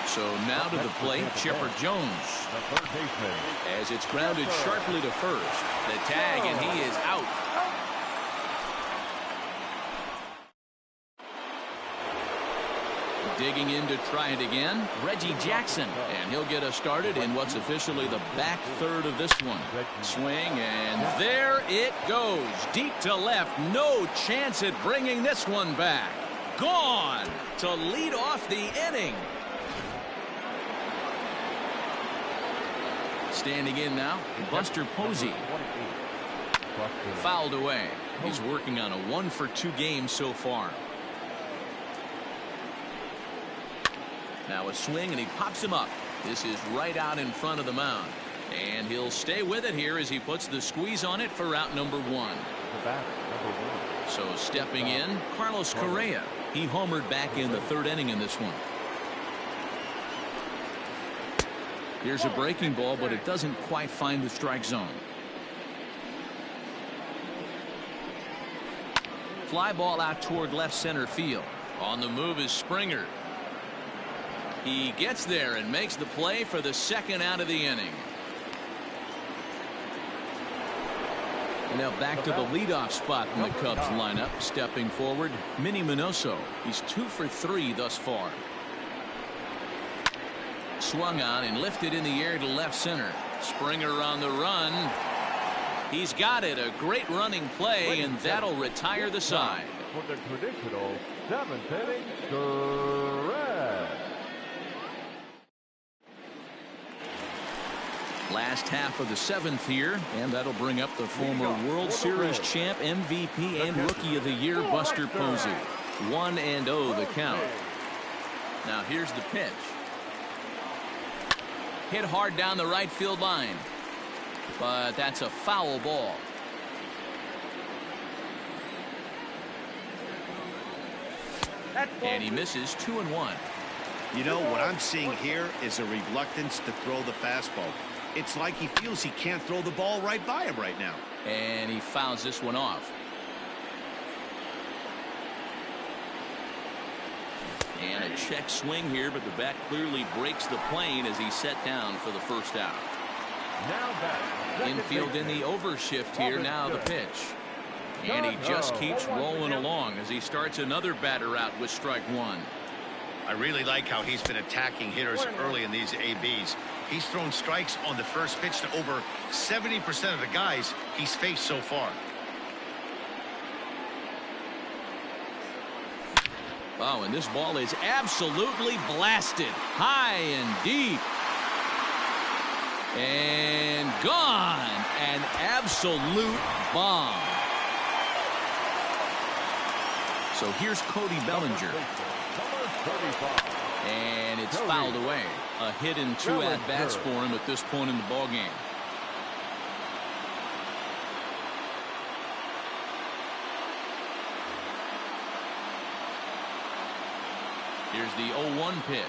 So now to the plate, Chipper Jones. As it's grounded sharply to first. The tag, and he is out. Digging in to try it again, Reggie Jackson. And he'll get us started in what's officially the back third of this one. Swing, and there it goes. Deep to left. No chance at bringing this one back. Gone to lead off the inning. Standing in now, Buster Posey. Fouled away. He's working on a 1 for 2 game so far. Now a swing, and he pops him up. This is right out in front of the mound. And he'll stay with it here as he puts the squeeze on it for out number 1. So stepping in, Carlos Correa. He homered back in the third inning in this one. Here's a breaking ball, but it doesn't quite find the strike zone. Fly ball out toward left center field. On the move is Springer. He gets there and makes the play for the second out of the inning. And now back to the leadoff spot in the Cubs lineup. Stepping forward, Minnie Minoso. He's 2 for 3 thus far. Swung on and lifted in the air to left center. Springer on the run. He's got it. A great running play, and that'll retire the side. For the traditional 7th inning stretch. Last half of the 7th here, and that'll bring up the former World Series champ, MVP, and Rookie of the Year, Buster Posey. 1-0 the count. Now here's the pitch. Hit hard down the right field line, but that's a foul ball. And he misses 2-1. You know, what I'm seeing here is a reluctance to throw the fastball. It's like he feels he can't throw the ball right by him right now. And he fouls this one off. And a check swing here, but the bat clearly breaks the plane as he's set down for the first out. Infield in the overshift here. Now the pitch. And he just keeps rolling along as he starts another batter out with strike one. I really like how he's been attacking hitters early in these ABs. He's thrown strikes on the first pitch to over 70% of the guys he's faced so far. Oh, and this ball is absolutely blasted. High and deep. And gone. An absolute bomb. So here's Cody Bellinger. And it's fouled away. A hit and 2 at-bats for him at this point in the ballgame. Here's the 0-1 pitch.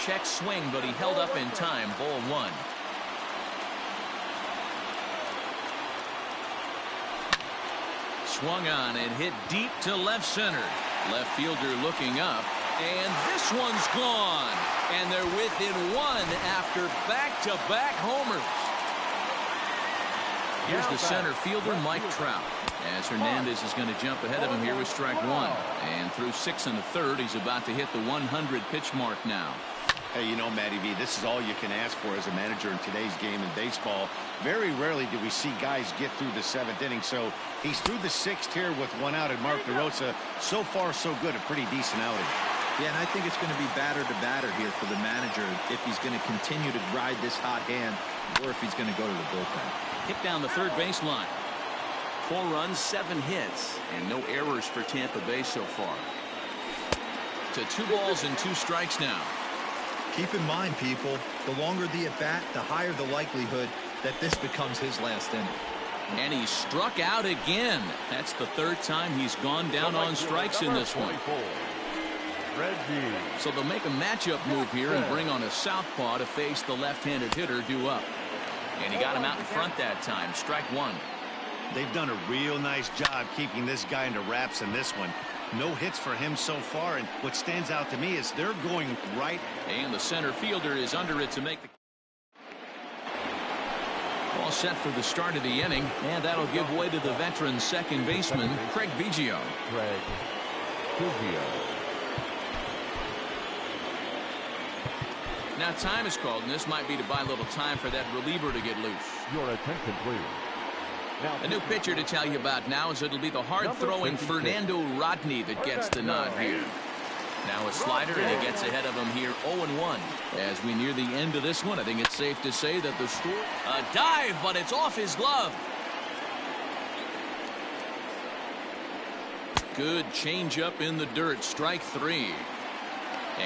Check swing, but he held up in time. Ball 1. Swung on and hit deep to left center. Left fielder looking up, and this one's gone. And they're within 1 after back-to-back homers. Here's the center fielder, Mike Trout, as Hernandez is going to jump ahead of him here with strike 1. And through 6 1/3, he's about to hit the 100 pitch mark now. Hey, you know, Matty V, this is all you can ask for as a manager in today's game in baseball. Very rarely do we see guys get through the 7th inning. So he's through the 6th here with 1 out, and Mark DeRosa, so far so good, a pretty decent outing. Yeah, and I think it's going to be batter to batter here for the manager if he's going to continue to ride this hot hand or if he's going to go to the bullpen. Hit down the third baseline. 4 runs, 7 hits, and no errors for Tampa Bay so far. To 2 balls and 2 strikes now. Keep in mind, people, the longer the at-bat, the higher the likelihood that this becomes his last inning. And he struck out again. That's the 3rd time he's gone down on strikes in this one. So they'll make a matchup move here and bring on a southpaw to face the left-handed hitter due up. And he got him out in front that time. Strike 1. They've done a real nice job keeping this guy into wraps in this one. No hits for him so far, and what stands out to me is they're going right. And the center fielder is under it to make the all set for the start of the inning, and that'll give way to the veteran second baseman, Craig Biggio. Now time is called, and this might be to buy a little time for that reliever to get loose. Your attention, please. A new pitcher to tell you about now is it'll be the hard-throwing Fernando Rodney that gets the nod here. Now a slider, and he gets ahead of him here 0-1. As we near the end of this one, I think it's safe to say that the score... A dive, but it's off his glove. Good changeup in the dirt. Strike 3.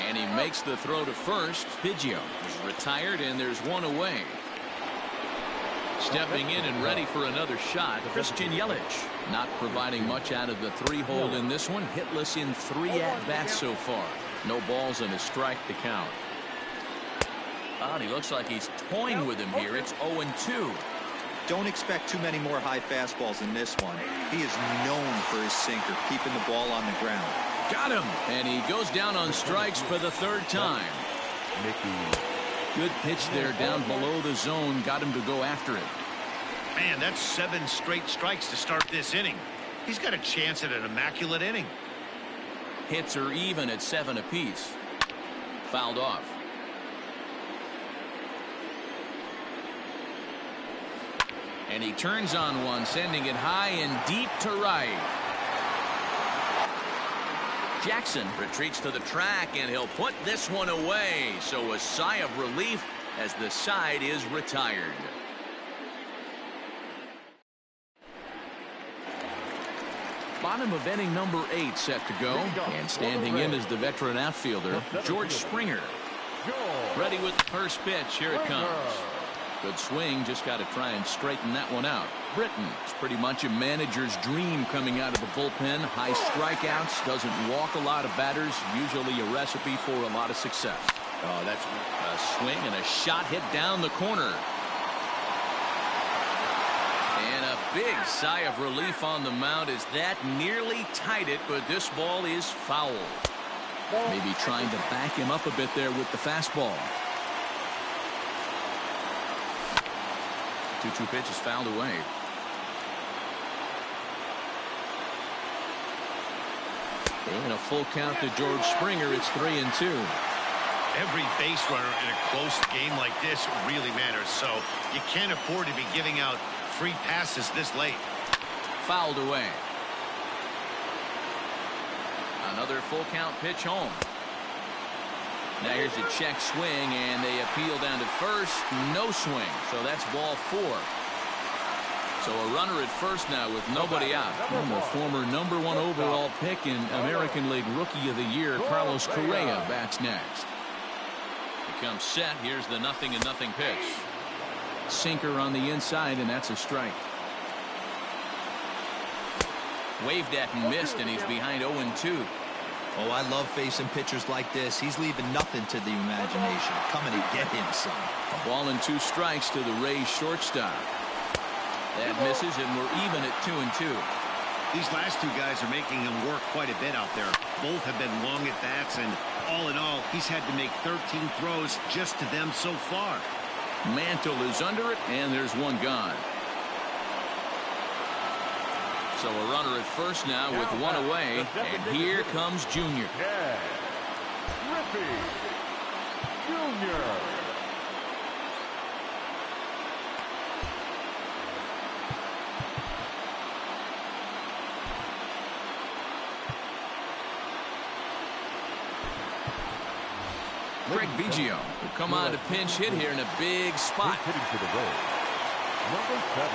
And he makes the throw to first. Biggio is retired, and there's 1 away. Stepping in and ready for another shot, Christian Yelich. Not providing much out of the 3-hole in this one. Hitless in 3 at-bats so far. No balls and a strike to count. Oh, he looks like he's toying with him here. It's 0-2. Don't expect too many more high fastballs in this one. He is known for his sinker, keeping the ball on the ground. Got him. And he goes down on strikes for the 3rd time. Good pitch there down below the zone. Got him to go after it. Man, that's 7 straight strikes to start this inning. He's got a chance at an immaculate inning. Hits are even at 7 apiece. Fouled off. And he turns on one, sending it high and deep to right. Jackson retreats to the track, and he'll put this one away. So a sigh of relief as the side is retired. Bottom of inning number 8 set to go. And standing in is the veteran outfielder, George Springer. Ready with the first pitch. Here it comes. Good swing. Just got to try and straighten that one out. Britton. It's pretty much a manager's dream coming out of the bullpen. High strikeouts. Doesn't walk a lot of batters. Usually a recipe for a lot of success. Oh, that's a swing and a shot hit down the corner. And a big sigh of relief on the mound as that nearly tied it, but this ball is foul. Maybe trying to back him up a bit there with the fastball. 2-2 pitch is fouled away. And a full count to George Springer. It's 3-2. every base runner in a close game like this really matters, so you can't afford to be giving out free passes this late. Fouled away. Another full count pitch home. Now here's a check swing, and they appeal down to first. No swing, so that's ball 4. So a runner at first now with nobody out. And the former #1 overall pick in American League Rookie of the Year, Carlos Correa, bats next. Becomes set. Here's the 0-0 pitch. Sinker on the inside, and that's a strike. Waved at and missed, and he's behind 0-2. Oh, I love facing pitchers like this. He's leaving nothing to the imagination. Coming to get him some. A ball and 2 strikes to the Rays shortstop. That misses, and we're even at 2-2. These last 2 guys are making him work quite a bit out there. Both have been long at bats, and all in all, he's had to make 13 throws just to them so far. Mantle is under it, and there's one gone. So a runner at first now with 1 away, and here comes Junior. Griffey Junior. Greg Biggio will come on to pinch hit here in a big spot. Hitting to the Rays, number 7,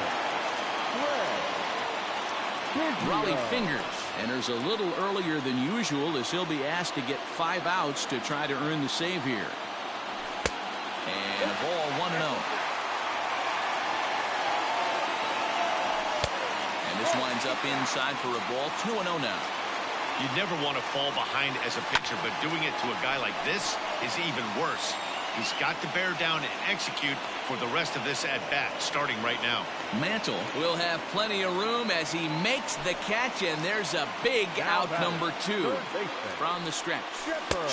Raleigh Fingers enters a little earlier than usual as he'll be asked to get 5 outs to try to earn the save here. And a ball 1-0. And this winds up inside for a ball 2-0 now. You'd never want to fall behind as a pitcher, but doing it to a guy like this is even worse. He's got to bear down and execute for the rest of this at-bat, starting right now. Mantle will have plenty of room as he makes the catch, and there's a big out number 2 from the stretch.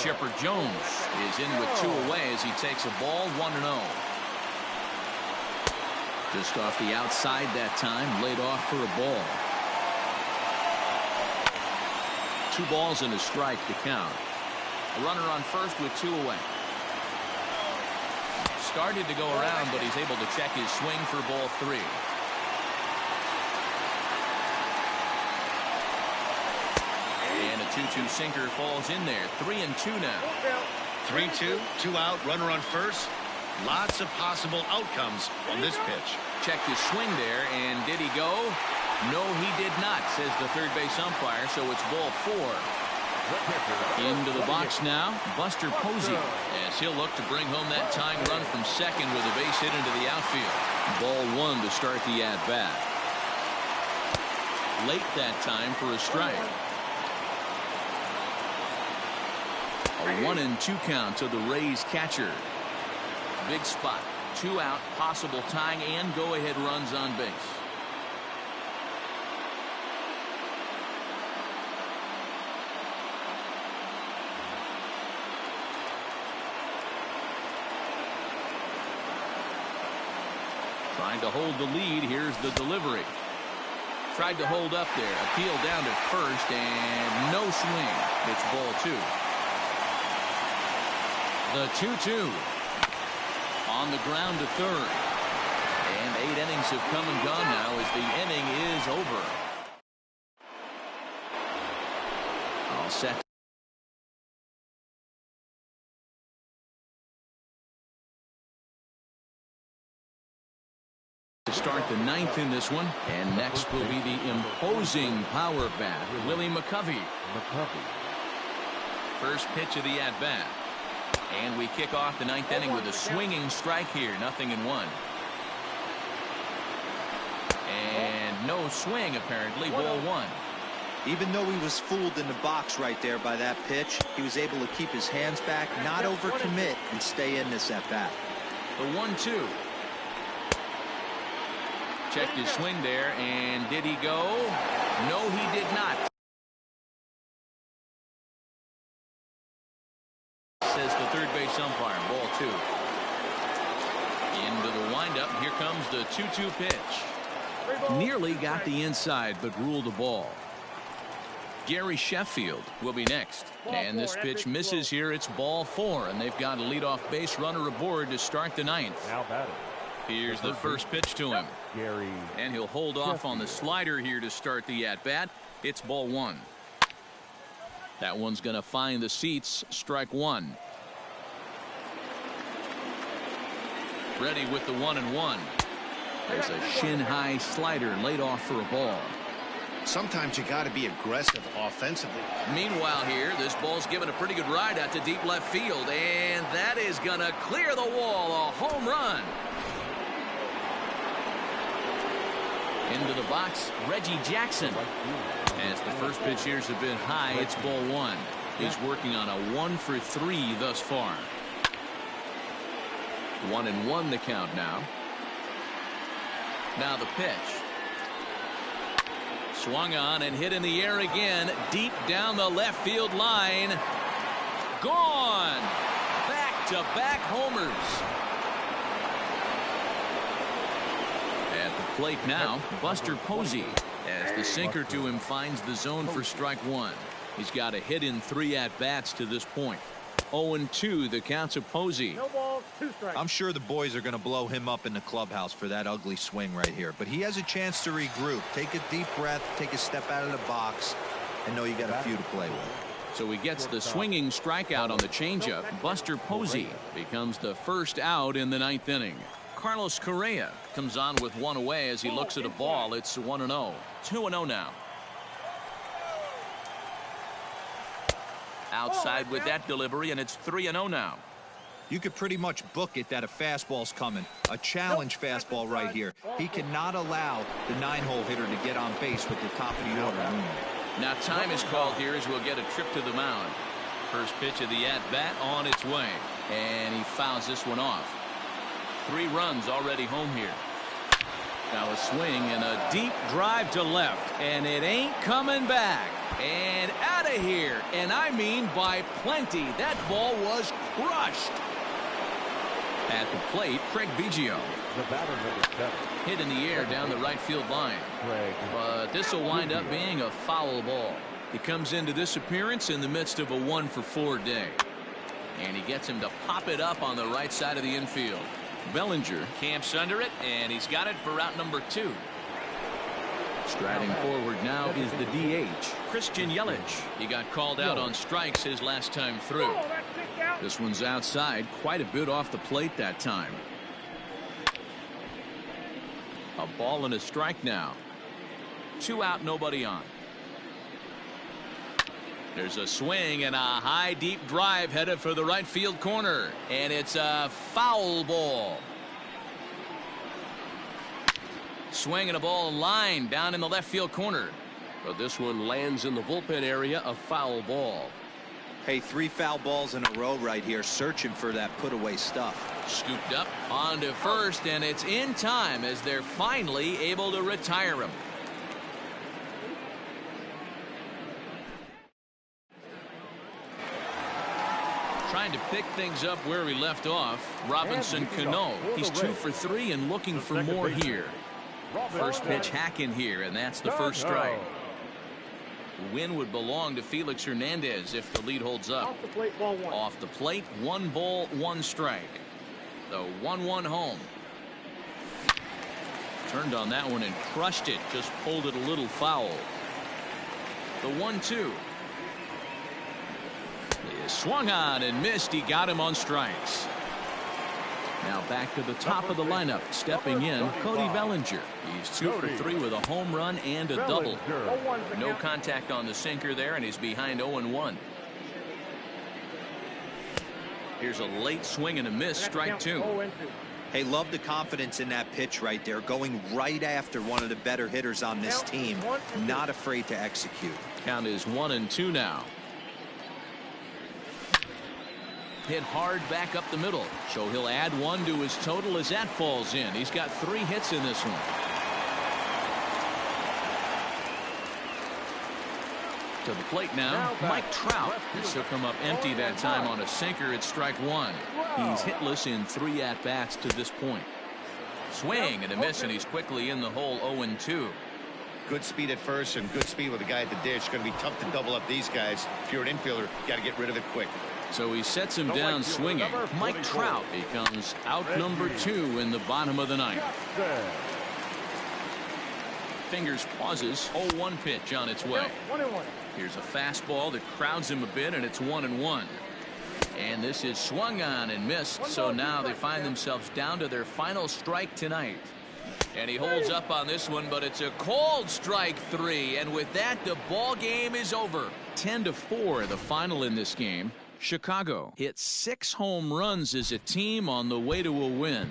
Chipper Jones is in with 2 away as he takes a ball 1-0. Just off the outside that time, laid off for a ball. 2 balls and a strike to count. A runner on first with 2 away. Started to go around, but he's able to check his swing for ball 3. And a 2-2 sinker falls in there. 3-2 now. 3-2, 2 out, runner on first. Lots of possible outcomes on this pitch. Checked his swing there, and did he go? No, he did not, says the third base umpire, so it's ball 4. Into the box now, Buster Posey, as he'll look to bring home that tying run from second with a base hit into the outfield. Ball one to start the at-bat. Late that time for a strike. A 1-2 count to the Rays catcher. Big spot, 2 out, possible tying and go-ahead runs on base. Trying to hold the lead. Here's the delivery. Tried to hold up there. Appeal down to first and no swing. It's ball 2. The 2-2. On the ground to third. And 8 innings have come and gone now as the inning is over. All set. To start the 9th in this one, and next will be the imposing power bat, Willie McCovey. First pitch of the at-bat, and we kick off the 9th inning with a swinging strike here, 0-1, and no swing apparently. Ball 1. Even though he was fooled in the box right there by that pitch, he was able to keep his hands back, not overcommit, and stay in this at-bat. The 1-2. Checked his swing there, and did he go? No, he did not. Says the third base umpire. Ball 2. Into the windup. Here comes the 2-2 pitch. Nearly got the inside, but ruled the ball. Gary Sheffield will be next. And this pitch misses here. It's ball 4, and they've got a leadoff base runner aboard to start the 9th. Now batting. Here's the first pitch to him. And he'll hold off on the slider here to start the at-bat. It's ball 1. That one's going to find the seats. Strike 1. Ready with the 1-1. There's a shin-high slider laid off for a ball. Sometimes you got to be aggressive offensively. Meanwhile here, this ball's given a pretty good ride out to deep left field, and that is going to clear the wall. A home run. Into the box, Reggie Jackson. As the first pitch here's a bit high, it's ball 1. He's working on a 1-for-3 thus far. 1-1 the count now. Now the pitch. Swung on and hit in the air again, deep down the left field line. Gone! Back-to-back homers. At the plate now, Buster Posey, as the sinker to him finds the zone for strike 1. He's got a hit in 3 at-bats to this point. 0-2 the counts of Posey. No balls, 2 strikes. I'm sure the boys are going to blow him up in the clubhouse for that ugly swing right here, but he has a chance to regroup, take a deep breath, take a step out of the box, and know you got a few to play with. So he gets the swinging strikeout on the changeup. Buster Posey becomes the first out in the 9th inning. Carlos Correa comes on with 1 away as he looks at a ball. It's 1-0. 2-0 now. Outside with that delivery, and it's 3-0 now. You could pretty much book it that a fastball's coming. A challenge fastball right here. He cannot allow the 9-hole hitter to get on base with the top of the order. Now time is called here as we'll get a trip to the mound. First pitch of the at-bat on its way, and he fouls this one off. 3 runs already home here. Now a swing and a deep drive to left, and it ain't coming back. And out of here, and I mean by plenty. That ball was crushed. At the plate, Craig Biggio. The batter, number 7. Hit in the air down the right field line. But this will wind up being a foul ball. He comes into this appearance in the midst of a 1-for-4 day. And he gets him to pop it up on the right side of the infield. Bellinger camps under it, and he's got it for route number 2. Striding forward now is the DH, Christian Yelich. He got called out on strikes his last time through. This one's outside, quite a bit off the plate that time. A ball and a strike now. 2 out, nobody on. There's a swing and a high deep drive headed for the right field corner, and it's a foul ball. Swing and a ball line down in the left field corner. But this one lands in the bullpen area, a foul ball. Hey, 3 foul balls in a row right here, searching for that put away stuff. Scooped up on to first, and it's in time as they're finally able to retire him. Trying to pick things up where we left off. Robinson Cano. He's 2 for 3 and looking for more here. First pitch hacking here, and that's the first strike. The win would belong to Felix Hernandez if the lead holds up. Off the plate, ball 1. Off the plate, 1 ball, 1 strike. The 1-1 home. Turned on that one and crushed it. Just pulled it a little foul. The 1-2. He swung on and missed. He got him on strikes. Now back to the top of the lineup. Stepping in, Cody Bellinger. He's 2 for 3 with a home run and a double. No contact on the sinker there, and he's behind 0-1. Here's a late swing and a miss. Strike 2. Hey, love the confidence in that pitch right there. Going right after one of the better hitters on this team. Not afraid to execute. Count is 1-2 now. Hit hard back up the middle, so he'll add 1 to his total as that falls in. He's got 3 hits in this one. To the plate now, Mike Trout. This will come up empty that time on a sinker at strike 1. He's hitless in 3 at-bats to this point. Swing and a miss, and he's quickly in the hole. 0-2. Good speed at first and good speed with the guy at the dish. Going to be tough to double up these guys. If you're an infielder, you got to get rid of it quick. So he sets him down swinging. Mike Trout becomes out number 2 in the bottom of the 9th. Fingers pauses. 0-1 pitch on its way. 1-1. Here's a fastball that crowds him a bit, and it's 1-1. And this is swung on and missed. So now they find themselves down to their final strike tonight. And he holds up on this one, but it's a cold strike 3. And with that, the ball game is over. 10-4 the final in this game. Chicago hit 6 home runs as a team on the way to a win.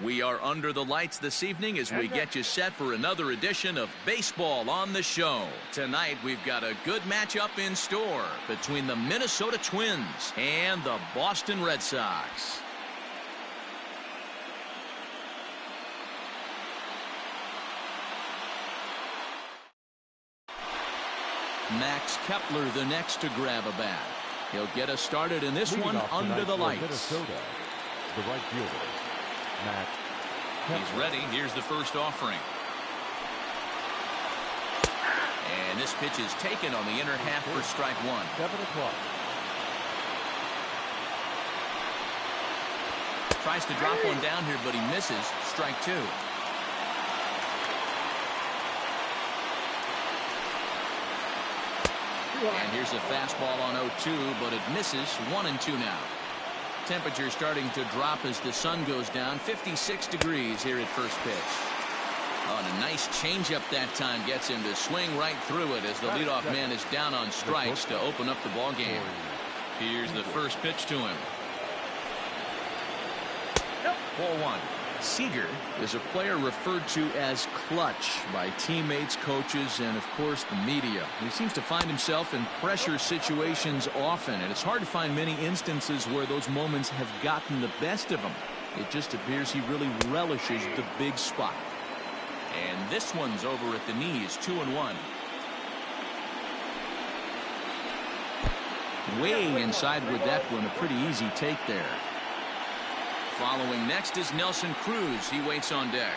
We are under the lights this evening as we get you set for another edition of Baseball on the Show. Tonight, we've got a good matchup in store between the Minnesota Twins and the Boston Red Sox. Max Kepler, the next to grab a bat. He'll get us started in this one under the lights. Minnesota, the right fielder, Max Kepler. He's ready. Here's the first offering. And this pitch is taken on the inner half for strike one. 7 o'clock. Tries to drop one down here, but he misses. Strike two. And here's a fastball on 0-2, but it misses. 1-2 now. Temperature starting to drop as the sun goes down. 56 degrees here at first pitch. Oh, and a nice changeup that time gets him to swing right through it as the leadoff man is down on strikes to open up the ball game. Here's the first pitch to him. Ball one. Seager is a player referred to as clutch by teammates, coaches, and, of course, the media. He seems to find himself in pressure situations often, and it's hard to find many instances where those moments have gotten the best of him. It just appears he really relishes the big spot. And this one's over at the knees, 2-1. Way inside with that one, a pretty easy take there. Following next is Nelson Cruz. He waits on deck.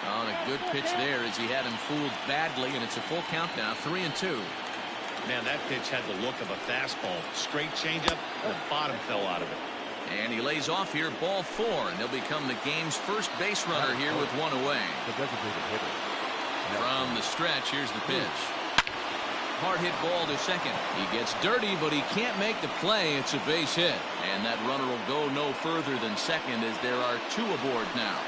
On a good pitch there as he had him fooled badly, and it's a full count now, 3-2. Man, that pitch had the look of a fastball. Straight changeup, the bottom fell out of it. And he lays off here, ball four, and he'll become the game's first base runner here with one away. The designated hitter. From the stretch, here's the pitch. Hard hit ball to second. He gets dirty, but he can't make the play. It's a base hit. And that runner will go no further than second as there are two aboard now.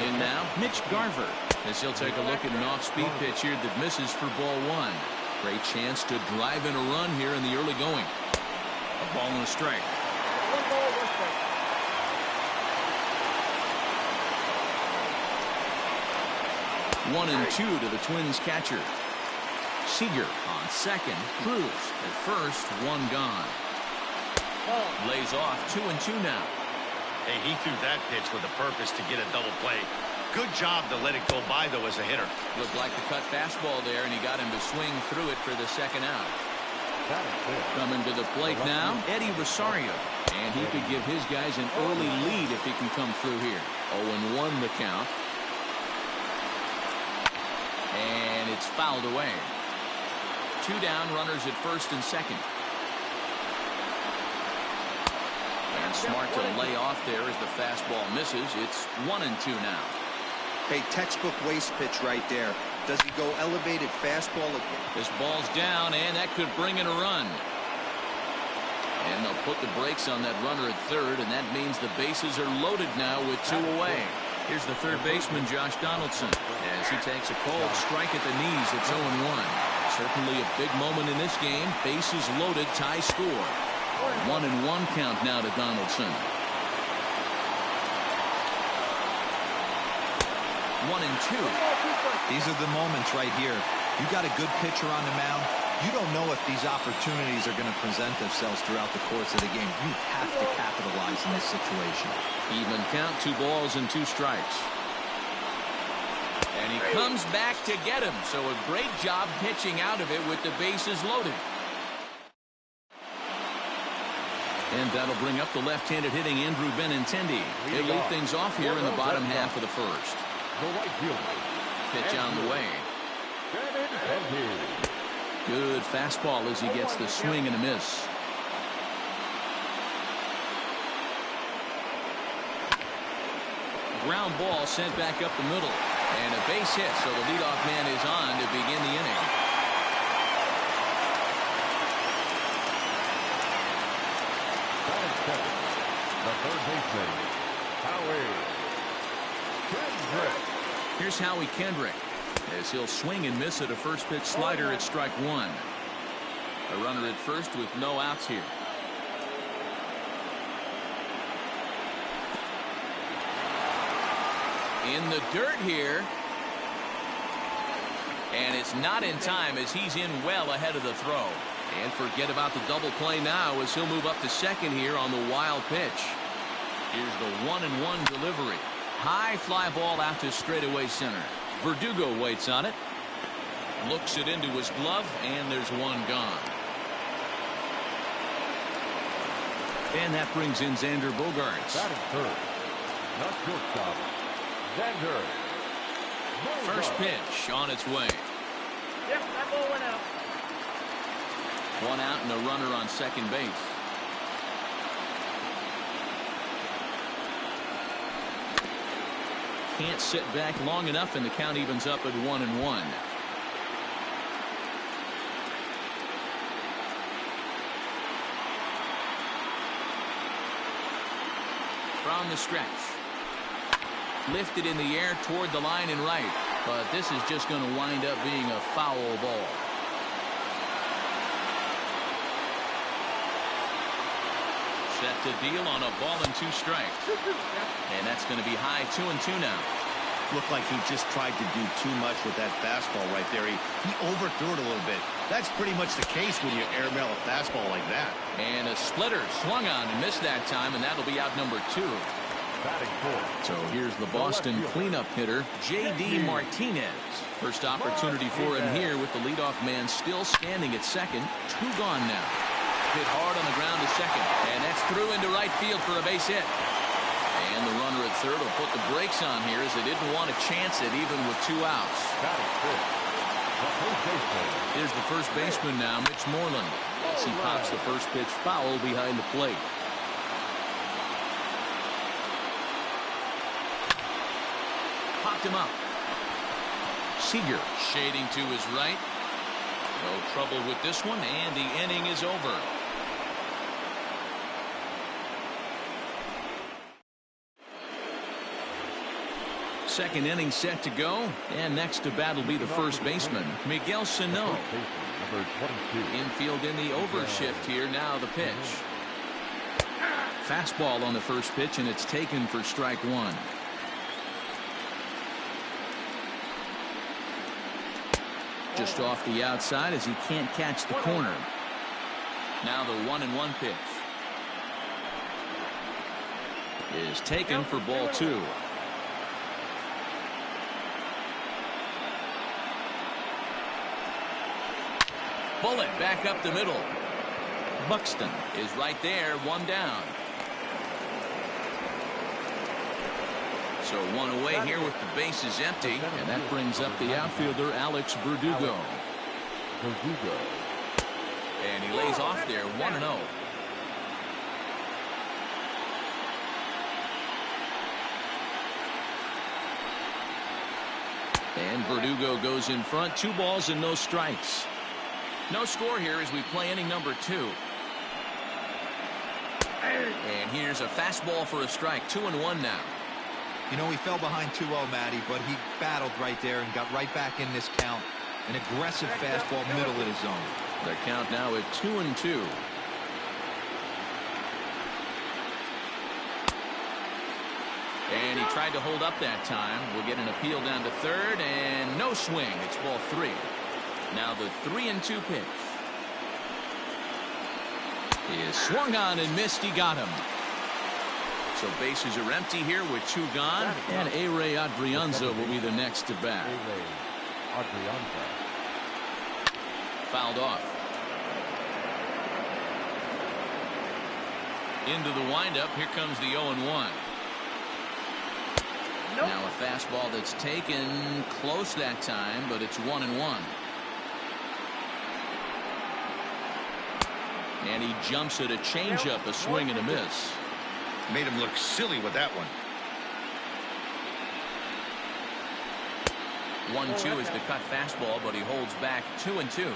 And now, Mitch Garver, as he'll take a look at an off-speed pitch here that misses for ball one. Great chance to drive in a run here in the early going. A ball and a strike. 1-2 to the Twins catcher. Seager on second. Cruz at first. One gone. Lays off. 2-2 now. Hey, he threw that pitch with a purpose to get a double play. Good job to let it go by, though, as a hitter. Looked like the cut fastball there, and he got him to swing through it for the second out. Coming to the plate now, Eddie Rosario. And he could give his guys an early lead if he can come through here. 0-1 the count. And it's fouled away. Two down, runners at first and second. And smart to lay off there as the fastball misses. It's 1-2 now. Hey, textbook waste pitch right there. Does he go elevated fastball again? This ball's down, and that could bring in a run. And they'll put the brakes on that runner at third, and that means the bases are loaded now with two away. Here's the third baseman, Josh Donaldson, as he takes a cold strike at the knees. It's 0-1. Certainly a big moment in this game. Bases loaded, tie score. 1-1 count now to Donaldson. 1-2. These are the moments right here. You got a good pitcher on the mound. You don't know if these opportunities are going to present themselves throughout the course of the game. You have to capitalize in this situation. Even count, 2 balls and 2 strikes. And he comes back to get him. So a great job pitching out of it with the bases loaded. And that'll bring up the left-handed hitting Andrew Benintendi. He'll lead things off here in the bottom half of the first. The right fielder. Pitch on the way. Good fastball as he gets the swing and a miss. Ground ball sent back up the middle. And a base hit, so the leadoff man is on to begin the inning. The third baseman, Howie Kendrick. Here's Howie Kendrick as he'll swing and miss at a first pitch slider at strike one. A runner at first with no outs here. In the dirt here. And it's not in time as he's in well ahead of the throw. And forget about the double play now as he'll move up to second here on the wild pitch. Here's the 1-1 delivery. High fly ball out to straightaway center. Verdugo waits on it. Looks it into his glove, and there's one gone. And that brings in Xander Bogaerts. Batting third. Not shortstop. Xander. First pitch on its way. Yep, that ball went out. One out and a runner on second base. Can't sit back long enough, and the count evens up at 1-1. From the stretch. Lifted in the air toward the line and right, but this is just going to wind up being a foul ball. Set to deal on a ball and 2 strikes. And that's going to be high 2-2 now. Looked like he just tried to do too much with that fastball right there. He overthrew it a little bit. That's pretty much the case when you airmail a fastball like that. And a splitter swung on and missed that time, and that'll be out number 2. So here's the Boston cleanup hitter, J.D. Martinez. First opportunity for him here with the leadoff man still standing at second. 2 gone now. Hit hard on the ground to second, and that's through into right field for a base hit. And the runner at third will put the brakes on here as they didn't want to chance it even with 2 outs. Here's the first baseman now, Mitch Moreland, as he pops the first pitch foul behind the plate. Popped him up. Seager shading to his right. No trouble with this one, and the inning is over. Second inning set to go, and next to bat will be the first baseman, Miguel Sano. Infield in the overshift here. Now the pitch. Fastball on the first pitch, and it's taken for strike 1. Just off the outside as he can't catch the corner. Now the 1-1 pitch is taken for ball 2. Bullet back up the middle. Buxton is right there, 1 down. So 1 away here with the bases empty, and that brings up the outfielder Alex Verdugo. And he lays off there, 1-0. And Verdugo goes in front, 2 balls and no strikes. No score here as we play inning number 2. And here's a fastball for a strike, 2-1 now. You know, he fell behind 2-0, Matty, but he battled right there and got right back in this count. An aggressive fastball middle of his zone. The count now at 2-2. And he tried to hold up that time. We'll get an appeal down to third, and no swing. It's ball 3. Now the 3-2 pitch is swung on and missed. He got him. So bases are empty here with 2 gone, and A-Ray Adrianza will be the next to bat. Fouled off. Into the windup. Here comes the 0-1. Now a fastball that's taken close that time, but it's 1-1. And he jumps at a changeup, a swing and a miss. Made him look silly with that one. 1-2 is the cut fastball, but he holds back 2-2.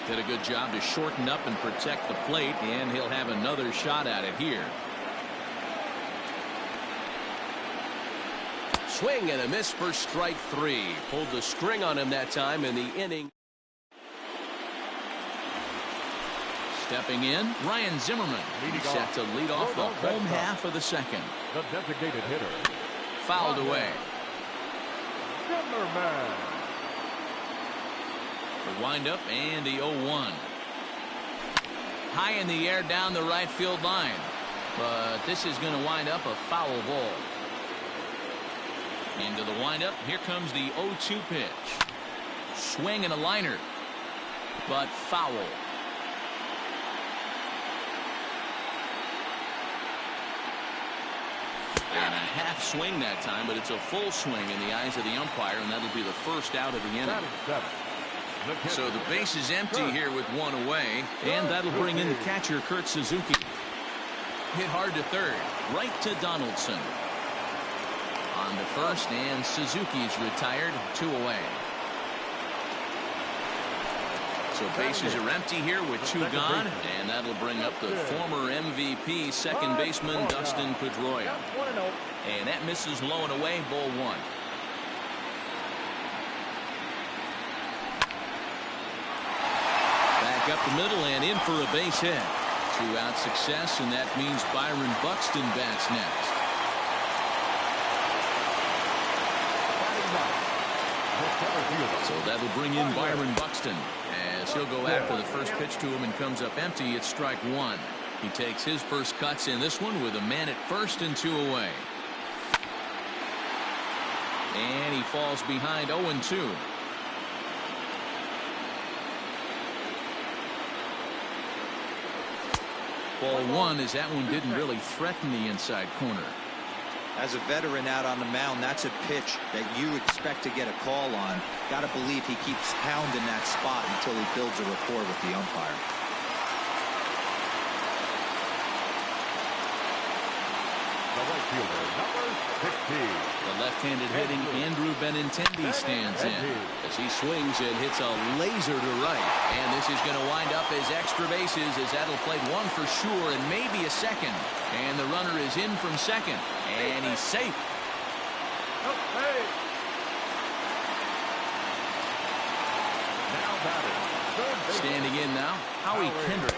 Did a good job to shorten up and protect the plate, and he'll have another shot at it here. Swing and a miss for strike 3. Pulled the string on him that time in the inning. Stepping in, Ryan Zimmerman. He's set to lead off the home half of the second. The designated hitter. Fouled away. Zimmerman. The windup and the 0-1. High in the air down the right field line. But this is going to wind up a foul ball. Into the windup. Here comes the 0-2 pitch. Swing and a liner. But foul. And a half swing that time, but it's a full swing in the eyes of the umpire, and that'll be the first out of the inning. So the base is empty here with one away, and that'll bring in the catcher, Kurt Suzuki. Hit hard to third, right to Donaldson. On to first, and Suzuki's retired, 2 away. So bases are empty here with 2 gone, and that'll bring up the former MVP second baseman Dustin Pedroia. And that misses low and away, ball 1. Back up the middle and in for a base hit. 2-out success, and that means Byron Buxton bats next. So that'll bring in Byron Buxton as he'll go after the first pitch to him and comes up empty. It's strike 1. He takes his first cuts in this one with a man at first and 2 away. And he falls behind 0-2. Ball 1 as that one didn't really threaten the inside corner. As a veteran out on the mound, that's a pitch that you expect to get a call on. Got to believe he keeps pounding that spot until he builds a rapport with the umpire. The right fielder, number 15. The left-handed hitting Andrew Benintendi stands in as he swings and hits a laser to right. And this is going to wind up as extra bases as that'll play 1 for sure and maybe a second. And the runner is in from second. And he's safe. Standing in now, Howie Kendrick.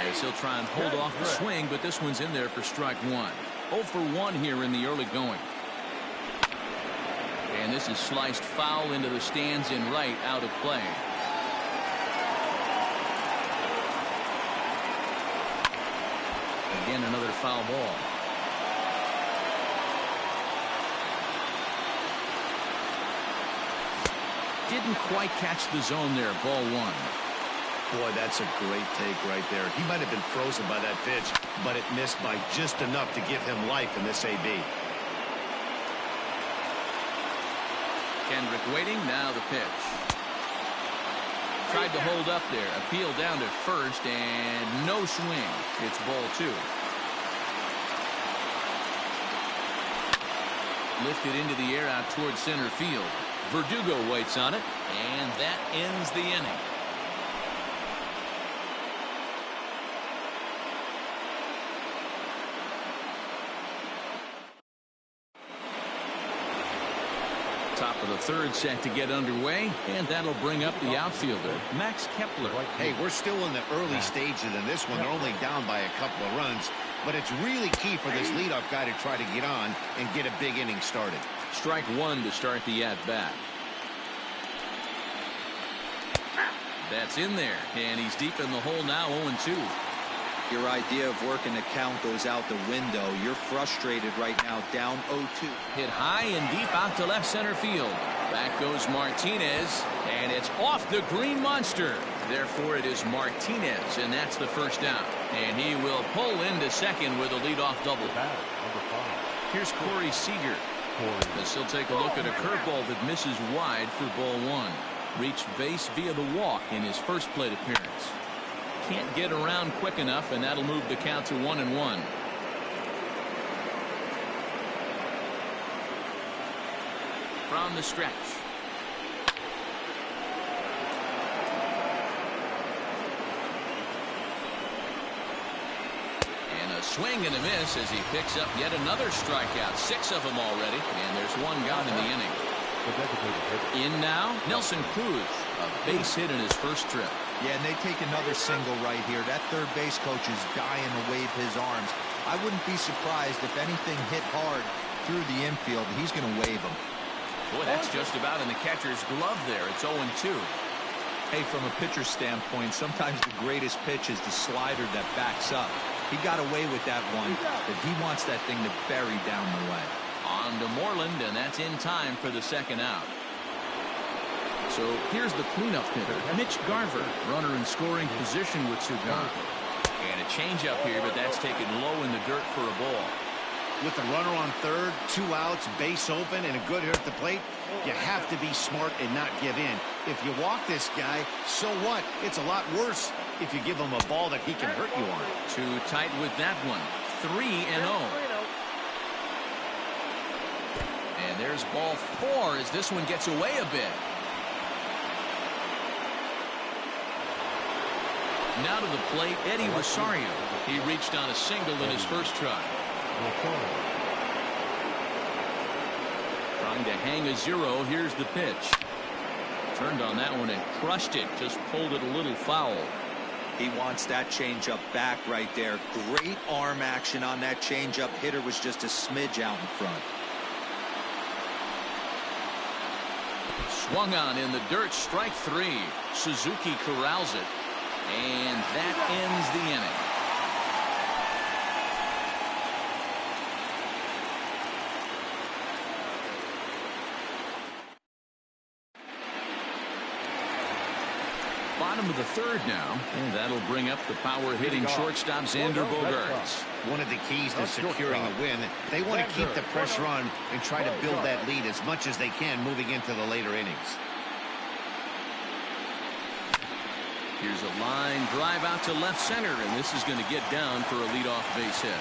As he'll try and hold off the swing, but this one's in there for strike 1. 0 for 1 here in the early going. And this is sliced foul into the stands in right, out of play. Again, another foul ball. Didn't quite catch the zone there, ball 1. Boy, that's a great take right there. He might have been frozen by that pitch, but it missed by just enough to give him life in this AB. Kendrick waiting, now the pitch. Tried to hold up there, appeal down to first, and no swing. It's ball 2. Lifted into the air out towards center field. Verdugo waits on it, and that ends the inning. Top of the third set to get underway, and that'll bring up the outfielder, Max Kepler. Hey, we're still in the early stages in this one. They're only down by a couple of runs, but it's really key for this leadoff guy to try to get on and get a big inning started. Strike 1 to start the at-bat. That's in there, and he's deep in the hole now, 0-2. Your idea of working the count goes out the window. You're frustrated right now, down 0-2. Hit high and deep out to left center field. Back goes Martinez, and it's off the green monster. Therefore, it is Martinez, and that's the first down. And he will pull into second with a leadoff double. Here's Corey Seager. As he'll take a look at a curveball that misses wide for ball 1. Reached base via the walk in his first plate appearance. Can't get around quick enough, and that'll move the count to 1-1. From the stretch. And a swing and a miss as he picks up yet another strikeout. 6 of them already, and there's 1 gone in the inning. In now, Nelson Cruz, a base hit in his first trip. Yeah, and they take another single right here. That third base coach is dying to wave his arms. I wouldn't be surprised if anything hit hard through the infield. He's going to wave them. Boy, that's just about in the catcher's glove there. It's 0-2. Hey, from a pitcher's standpoint, sometimes the greatest pitch is the slider that backs up. He got away with that one, but he wants that thing to bury down the way. On to Moreland, and that's in time for the second out. So here's the cleanup hitter, Mitch Garver, runner in scoring position with two gone. And a changeup here, but that's taken low in the dirt for a ball. With the runner on third, 2 outs, base open, and a good hitter at the plate, you have to be smart and not give in. If you walk this guy, so what? It's a lot worse if you give him a ball that he can hurt you on. Too tight with that one. 3-0. And there's ball 4 as this one gets away a bit. Now to the plate, Eddie Rosario. He reached on a single in his first try. Trying to hang a 0. Here's the pitch. Turned on that one and crushed it. Just pulled it a little foul. He wants that changeup back right there. Great arm action on that changeup. Hitter was just a smidge out in front. Swung on in the dirt. Strike 3. Suzuki corrals it. And that ends the inning. Bottom of the third now, and that'll bring up the power-hitting shortstop Xander Bogaerts. One of the keys to securing a win, they want to keep the pressure on and try to build that lead as much as they can moving into the later innings. Here's a line drive out to left center, and this is going to get down for a leadoff base hit.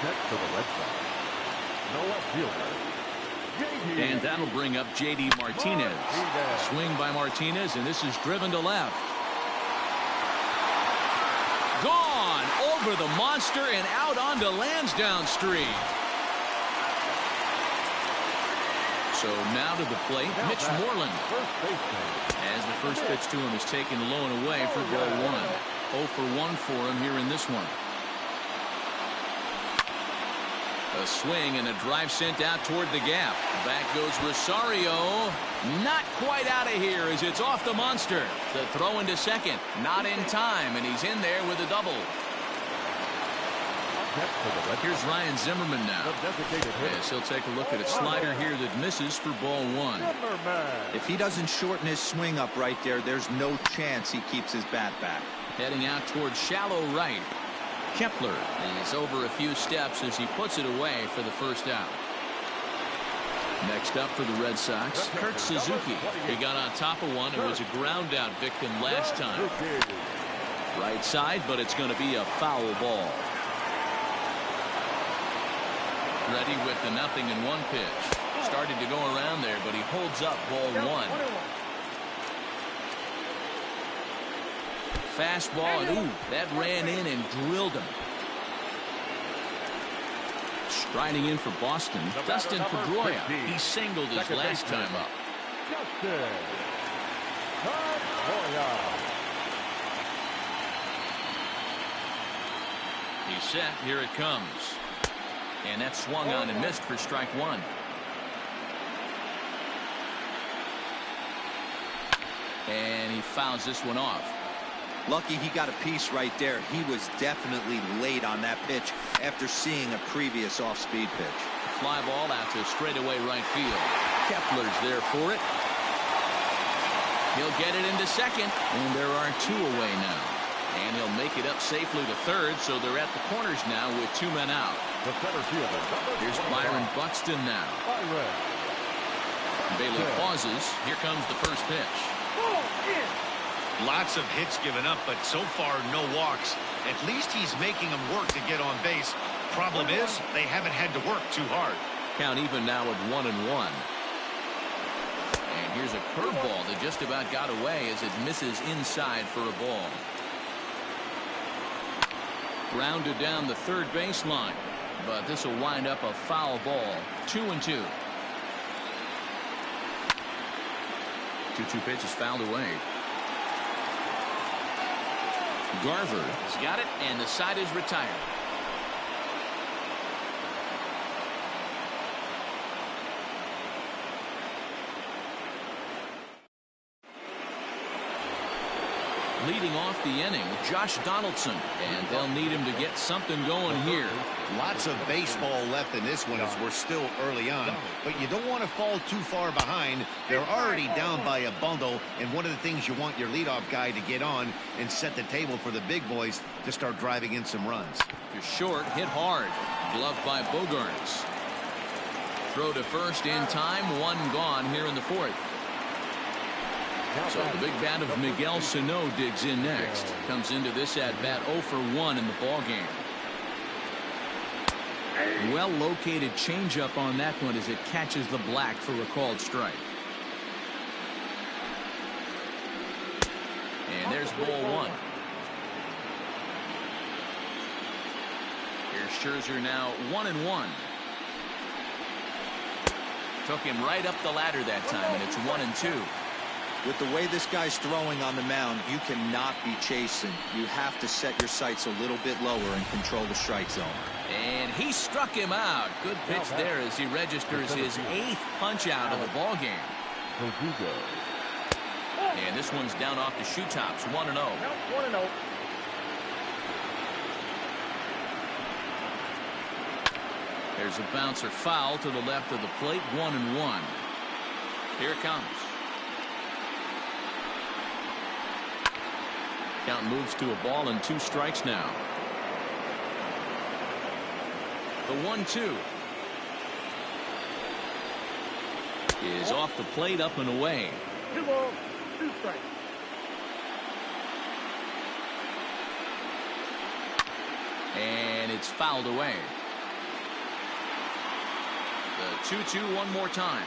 Next to the Red Sox, no left fielder. And that'll bring up J.D. Martinez. Swing by Martinez, and this is driven to left. Gone over the monster and out onto Lansdowne Street. So now to the plate, Mitch Moreland. As the first pitch to him is taken low and away for ball 1. 0 for 1 for him here in this one. A swing and a drive sent out toward the gap. Back goes Rosario. Not quite out of here as it's off the monster. The throw into second. Not in time, and he's in there with a double. Here's Ryan Zimmerman now. Yes, he'll take a look at a slider here that misses for ball 1. If he doesn't shorten his swing up right there, there's no chance he keeps his bat back. Heading out toward shallow right. Kepler is over a few steps as he puts it away for the first out. Next up for the Red Sox, Kurt Suzuki. He got on top of one and was a ground out victim last time. Right side, but it's going to be a foul ball. Ready with the 0-1 pitch. Started to go around there, but he holds up ball 1. Fastball, and ooh, that ran in and drilled him. Striding in for Boston, Dustin Pedroia. He singled his last time up. He's set. Here it comes. And that swung on and missed for strike 1. And he fouls this one off. Lucky he got a piece right there. He was definitely late on that pitch after seeing a previous off-speed pitch. Fly ball out to straightaway right field. Kepler's there for it. He'll get it into second, and there are 2 away now. And he'll make it up safely to third, so they're at the corners now with 2 men out. Here's Byron Buxton now. Bailey pauses. Here comes the first pitch. Lots of hits given up, but so far no walks. At least he's making them work to get on base. Problem is, they haven't had to work too hard. Count even now at 1-1. And here's a curveball that just about got away as it misses inside for a ball. Grounded down the third baseline, but this will wind up a foul ball. 2-2. 2-2 pitch is fouled away. Garver has got it, and the side is retired. Leading off the inning, Josh Donaldson, and they'll need him to get something going here. Lots of baseball left in this one as we're still early on, but you don't want to fall too far behind. They're already down by a bundle, and one of the things you want your leadoff guy to get on and set the table for the big boys to start driving in some runs. To short, hit hard. Gloved by Bogarts. Throw to first in time, one gone here in the fourth. So the big bat of Miguel Sano digs in next. Comes into this at bat 0 for 1 in the ball game. Well located changeup on that one as it catches the black for a called strike. And there's ball 1. Here's Scherzer now 1-1. Took him right up the ladder that time, and it's 1-2. With the way this guy's throwing on the mound, you cannot be chasing. You have to set your sights a little bit lower and control the strike zone. And he struck him out. Good pitch there as he registers his 8th punch out of the ball game. And this one's down off the shoe tops, 1-0. 1-0. There's a bouncer foul to the left of the plate, 1-1. Here it comes. Count moves to a ball and 2 strikes now. The 1-2 is off the plate, up and away. 2 balls, 2 strikes. And it's fouled away. The 2-2 one more time.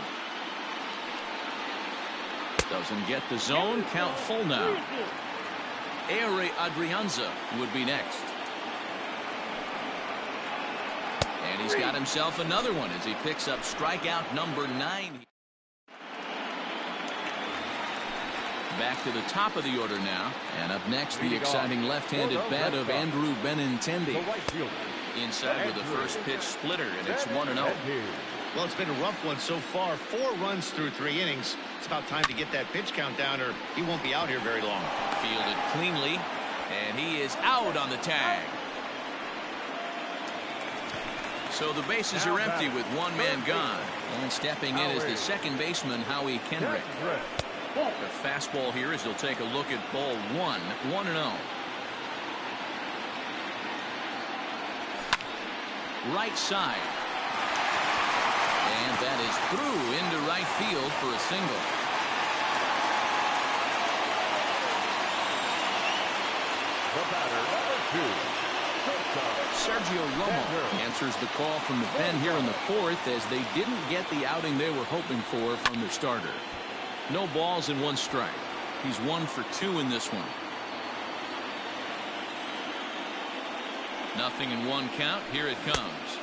Doesn't get the zone. Count full now. Ehire Adrianza would be next. And he's got himself another one as he picks up strikeout number 9. Back to the top of the order now. And up next, the exciting left-handed bat of Andrew Benintendi. Inside with the first pitch splitter, and it's 1-0. Well, it's been a rough one so far. 4 runs through 3 innings. It's about time to get that pitch count down, or he won't be out here very long. Fielded cleanly, and he is out on the tag. So the bases are empty with 1 man gone. And stepping in is the second baseman, Howie Kendrick. The fastball here as he'll take a look at ball 1, 1-0. Right side. And that is through into right field for a single. The batter, number 2. Sergio Romo answers the call from the pen here in the fourth as they didn't get the outing they were hoping for from their starter. No balls and 1 strike. He's 1 for 2 in this one. Nothing in 1 count. Here it comes.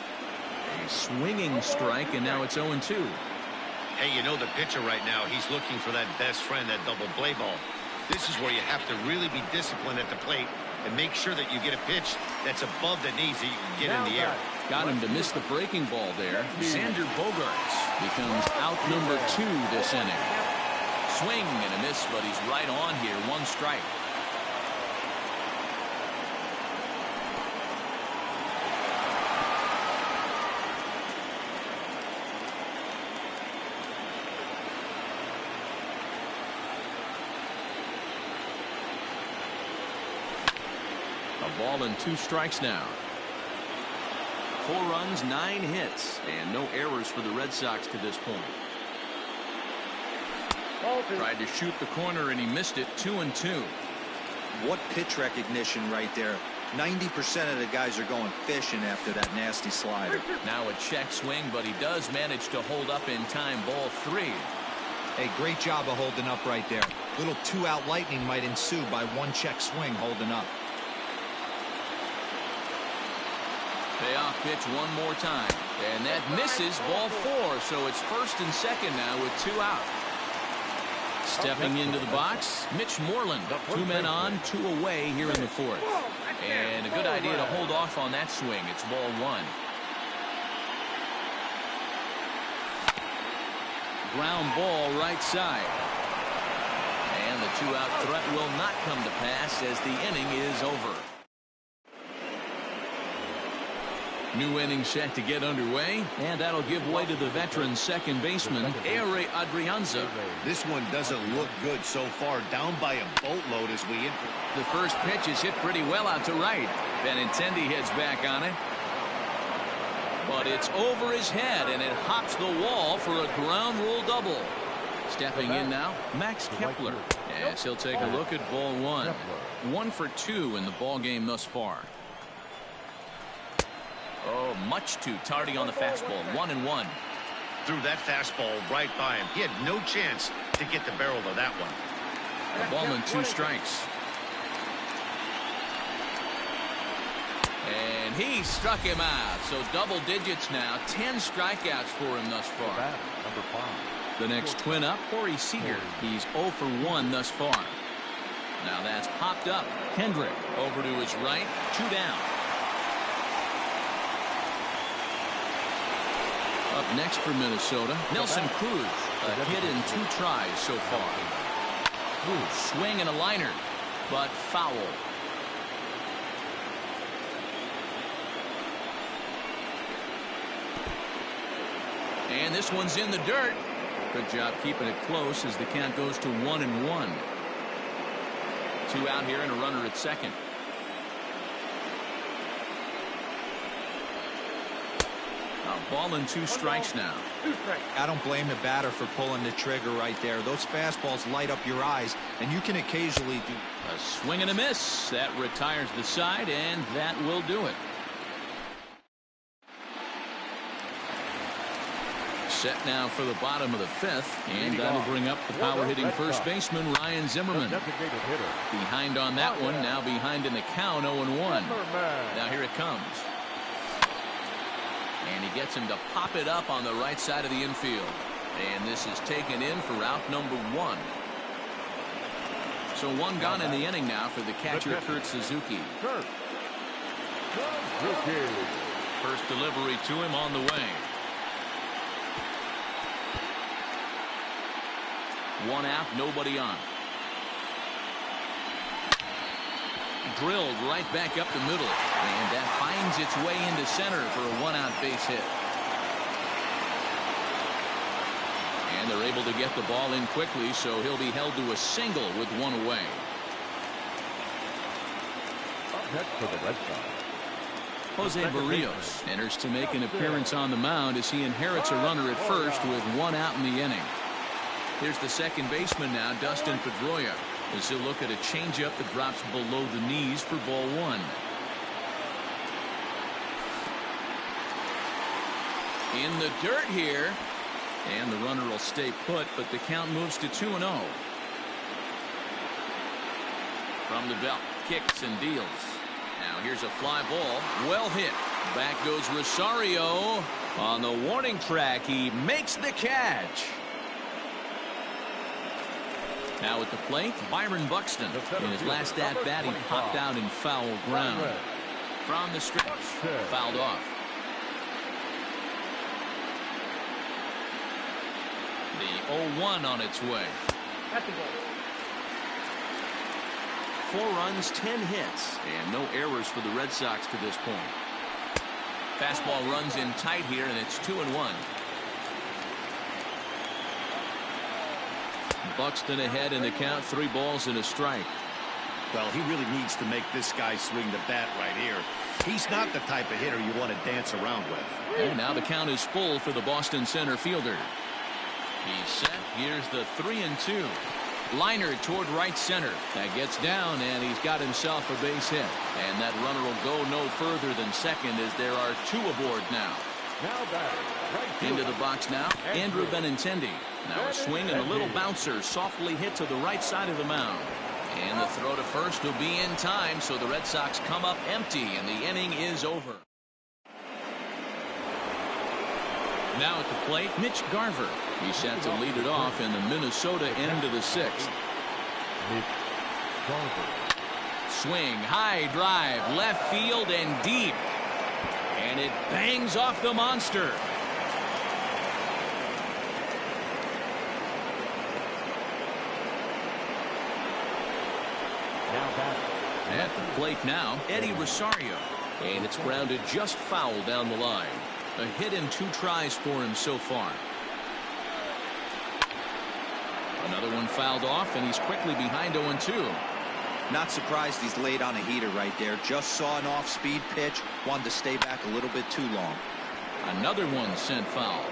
A swinging strike, and now it's 0-2. Hey, you know the pitcher right now, he's looking for that best friend, that double play ball. This is where you have to really be disciplined at the plate and make sure that you get a pitch that's above the knees that you can get in the air. Got him to miss the breaking ball there. Xander Bogaerts becomes out number 2 this inning. Swing and a miss, but he's right on here. 1 strike. A ball and 2 strikes now. 4 runs, 9 hits, and no errors for the Red Sox to this point. Tried to shoot the corner and he missed it. 2-2. What pitch recognition right there. 90% of the guys are going fishing after that nasty slider. Now a check swing, but he does manage to hold up in time. Ball 3. Hey, great job of holding up right there. Little 2-out lightning might ensue by 1 check swing holding up. Payoff pitch one more time, and that misses. Ball 4, so it's 1st and 2nd now with 2 out. Stepping into the box, Mitch Moreland. 2 men on, 2 away here in the 4th. And a good idea to hold off on that swing. It's ball 1. Ground ball right side. And the 2-out threat will not come to pass as the inning is over. New inning set to get underway, and that'll give way to the veteran second baseman, Ehire Adrianza. This one doesn't look good so far, down by a boatload as we enter. The first pitch is hit pretty well out to right. Benintendi heads back on it. But it's over his head, and it hops the wall for a ground rule double. Stepping in now, Max Kepler. Yes, he'll take a look at ball 1. 1 for 2 in the ball game thus far. Oh, much too tardy on the fastball. 1-1. Threw that fastball right by him. He had no chance to get the barrel of that one. The ball and 2 strikes. And he struck him out. So double digits now. 10 strikeouts for him thus far. Number 5. The next twin up, Corey Seager. He's 0 for 1 thus far. Now that's popped up. Hendrick over to his right. 2 down. Up next for Minnesota, Nelson Cruz. A hit in 2 tries so far. Cruz swing and a liner, but foul. And this one's in the dirt. Good job keeping it close as the count goes to 1-1. 2 out here and a runner at second. A ball and 2 strikes now. I don't blame the batter for pulling the trigger right there. Those fastballs light up your eyes, and you can occasionally do A swing and a miss. That retires the side, and that will do it. Set now for the bottom of the 5th, and that'll bring up the power-hitting first baseman, Ryan Zimmerman. Behind on that one, now behind in the count, 0-1. Now here it comes. And he gets him to pop it up on the right side of the infield. And this is taken in for out number 1. So 1 gone in the inning now for the catcher, Kurt Suzuki. First delivery to him on the way. 1 out, nobody on. Drilled right back up the middle, and that finds its way into center for a 1-out base hit. And they're able to get the ball in quickly, so he'll be held to a single with 1 away. Up next for the Red Sox, Jose Barrios enters to make an appearance on the mound as he inherits a runner at first with 1 out in the inning. Here's the second baseman now, Dustin Pedroia, as he'll look at a changeup that drops below the knees for ball 1. In the dirt here, and the runner will stay put, but the count moves to 2-0. From the belt, kicks and deals. Now here's a fly ball, well hit. Back goes Rosario on the warning track. He makes the catch. Now at the plate, Byron Buxton. In his last at-bat, he popped out in foul ground. From the stretch, fouled off. The 0-1 on its way. 4 runs, 10 hits, and no errors for the Red Sox to this point. Fastball runs in tight here, and it's 2-1. Buxton ahead in the count, 3 balls and a strike. Well, he really needs to make this guy swing the bat right here. He's not the type of hitter you want to dance around with. And now the count is full for the Boston center fielder. He's set. Here's the 3-2. Liner toward right center. That gets down, and he's got himself a base hit. And that runner will go no further than second as there are 2 aboard now. Into the box now, Andrew Benintendi. Now a swing and a little bouncer softly hit to the right side of the mound. And the throw to first will be in time, so the Red Sox come up empty, and the inning is over. Now at the plate, Mitch Garver. He's set to lead it off in the Minnesota end of the 6th. Swing, high drive, left field and deep. And it bangs off the monster. At the plate now, Eddie Rosario. And it's grounded just foul down the line. A hit in 2 tries for him so far. Another one fouled off, and he's quickly behind 0-2. Not surprised he's laid on a heater right there. Just saw an off-speed pitch. Wanted to stay back a little bit too long. Another one sent foul.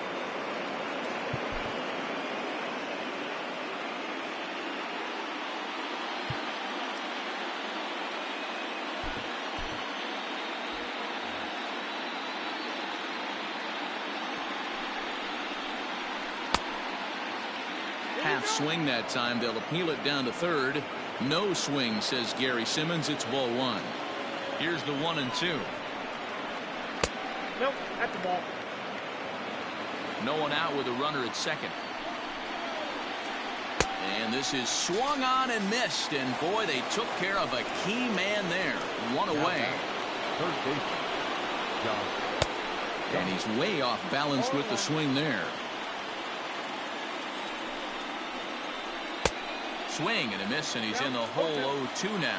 Half swing that time. They'll appeal it down to third. No swing, says Gary Simmons. It's ball 1. Here's the 1-2. Nope, that's the ball. No one out with a runner at second. And this is swung on and missed. And boy, they took care of a key man there. One away. And he's way off balance with the swing there. Swing and a miss, and he's in the hole 0-2 now.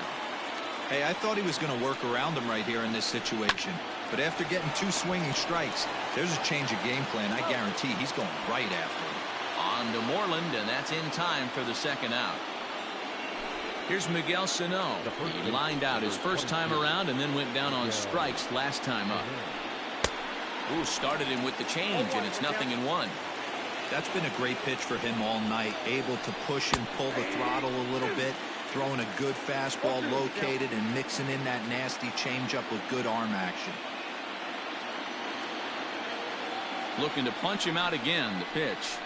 Hey, I thought he was going to work around him right here in this situation. But after getting 2 swinging strikes, there's a change of game plan. I guarantee he's going right after him. On to Moreland, and that's in time for the second out. Here's Miguel Sano. He lined out his first time around and then went down on strikes last time up. Ooh, started him with the change, and it's 0-1. That's been a great pitch for him all night. Able to push and pull the throttle a little bit. Throwing a good fastball located and mixing in that nasty changeup with good arm action. Looking to punch him out again, the pitch.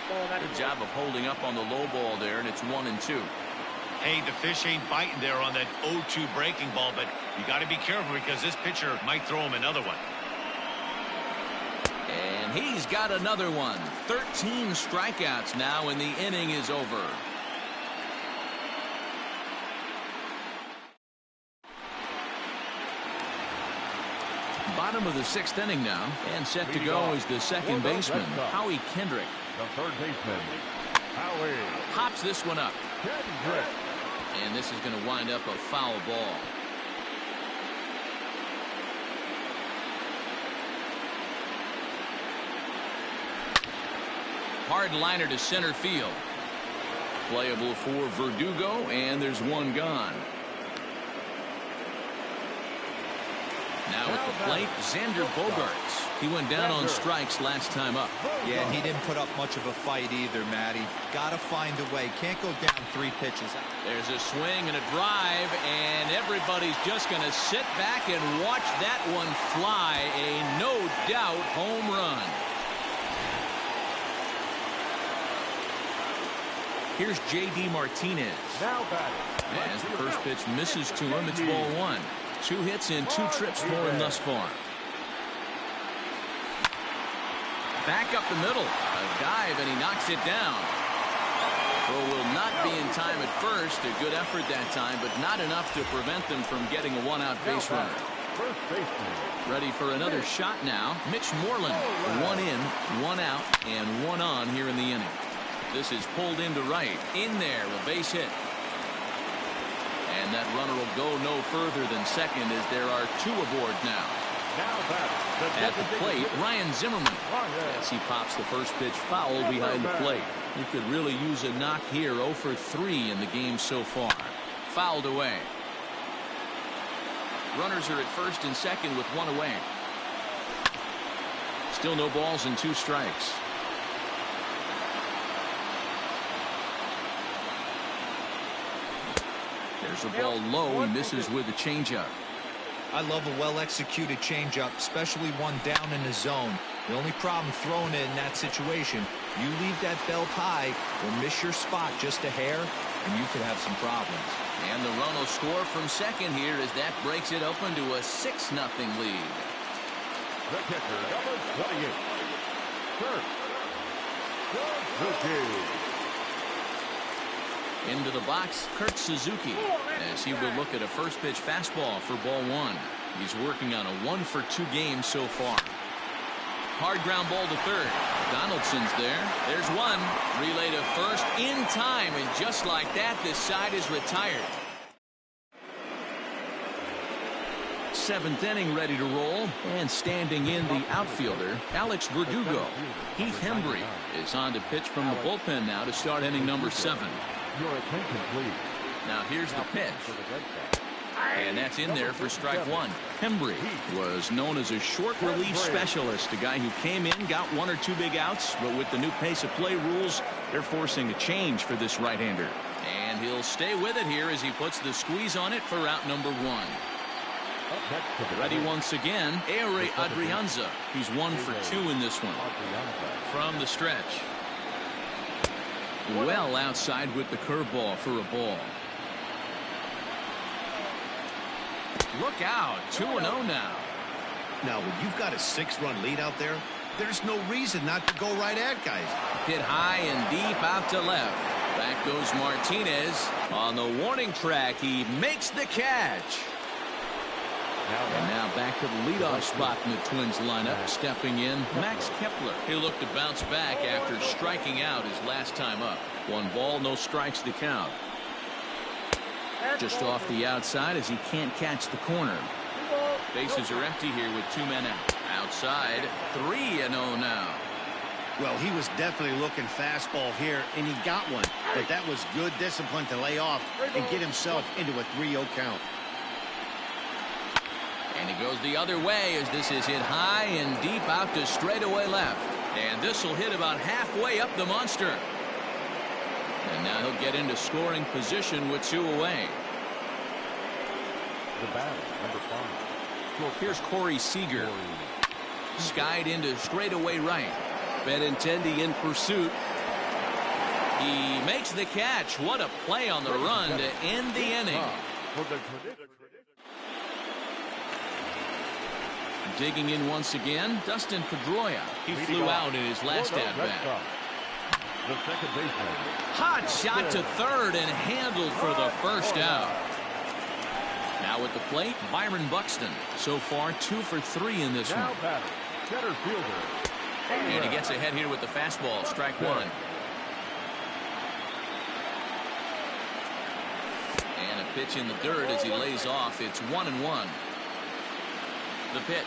Good job of holding up on the low ball there, and it's 1-2. Hey, the fish ain't biting there on that 0-2 breaking ball, but you got to be careful because this pitcher might throw him another one. And he's got another one. 13 strikeouts now, and the inning is over. Bottom of the 6th inning now, and set to go is the second baseman, Howie Kendrick. The third baseman, Howie. Pops this one up. And this is going to wind up a foul ball. Hard liner to center field. Playable for Verdugo, and there's one gone. Now at the plate, Xander Bogaerts. He went down on strikes last time up. Yeah, and he didn't put up much of a fight either, Matty. Gotta find a way. Can't go down 3 pitches. There's a swing and a drive, and everybody's just going to sit back and watch that one fly. A no-doubt home run. Here's J.D. Martinez. As the first pitch misses to him, it's ball 1. 2 hits and 2 trips for him thus far. Back up the middle. A dive, and he knocks it down. Throw will not be in time at first. A good effort that time, but not enough to prevent them from getting a 1-out base runner. Ready for another shot now. Mitch Moreland. 1 in, 1 out, and 1 on here in the inning. This is pulled into right. In there, a base hit. And that runner will go no further than second as there are 2 aboard now. At the plate, Ryan Zimmerman. As he pops the first pitch foul behind the plate. He could really use a knock here. 0 for 3 in the game so far. Fouled away. Runners are at first and second with 1 away. Still no balls and 2 strikes. There's a ball low. He misses with a changeup. I love a well-executed changeup, especially one down in the zone. The only problem throwing it in that situation, you leave that belt high or miss your spot just a hair, and you could have some problems. And the run will score from second here as that breaks it open to a 6-0 lead. The catcher, number 28. Kirk. Into the box, Kurt Suzuki, as he will look at a first pitch fastball for ball one. He's working on a 1-for-2 game so far. Hard ground ball to third. Donaldson's there. There's one. Relay to first in time, and just like that, this side is retired. Seventh inning ready to roll, and standing in the outfielder, Alex Verdugo. Heath Hembry is on to pitch from the bullpen now to start inning number 7. Your attention, please. Now here's the pitch. And that's in there for strike one. Hembry was known as a short relief specialist, a guy who came in, got 1 or 2 big outs, but with the new pace of play rules, they're forcing a change for this right-hander. And he'll stay with it here as he puts the squeeze on it for out number 1. Ready once again, Ehire Adrianza. He's 1 for 2 in this one. From the stretch. Well outside with the curveball for a ball. Look out, 2-0 now. Now, when you've got a 6-run lead out there, there's no reason not to go right at guys. Hit high and deep out to left. Back goes Martinez. On the warning track, he makes the catch. And now back to the leadoff spot in the Twins lineup. Stepping in, Max Kepler. He'll look to bounce back after striking out his last time up. 1 ball, no strikes to count. Just off the outside as he can't catch the corner. Bases are empty here with 2 men out. Outside, 3-0 now. Well, he was definitely looking fastball here, and he got one. But that was good discipline to lay off and get himself into a 3-0 count. And he goes the other way as this is hit high and deep out to straightaway left. And this will hit about halfway up the monster. And now he'll get into scoring position with 2 away. The batter, number 5. Well, here's Corey Seager. Skied into straightaway right. Benintendi in pursuit. He makes the catch. What a play on the run to end the inning. Digging in once again, Dustin Pedroia. He flew out in his last at-bat. The second baseman. Hot shot to third and handled for the first out. Now at the plate, Byron Buxton. So far, 2 for 3 in this one. Center fielder. And he gets ahead here with the fastball. Strike 1. And a pitch in the dirt as he lays off. It's 1-1. The pitch.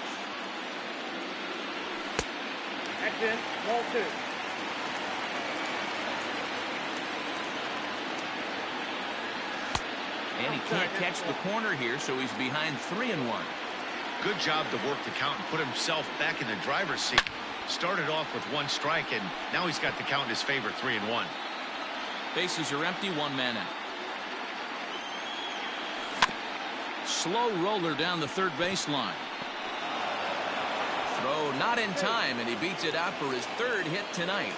That's it. Ball 2. And he can't catch the corner here, so he's behind 3-1. Good job to work the count and put himself back in the driver's seat. Started off with 1 strike, and now he's got the count in his favor, 3-1. Bases are empty, 1 man out. Slow roller down the third baseline. Throw not in time, and he beats it out for his 3rd hit tonight.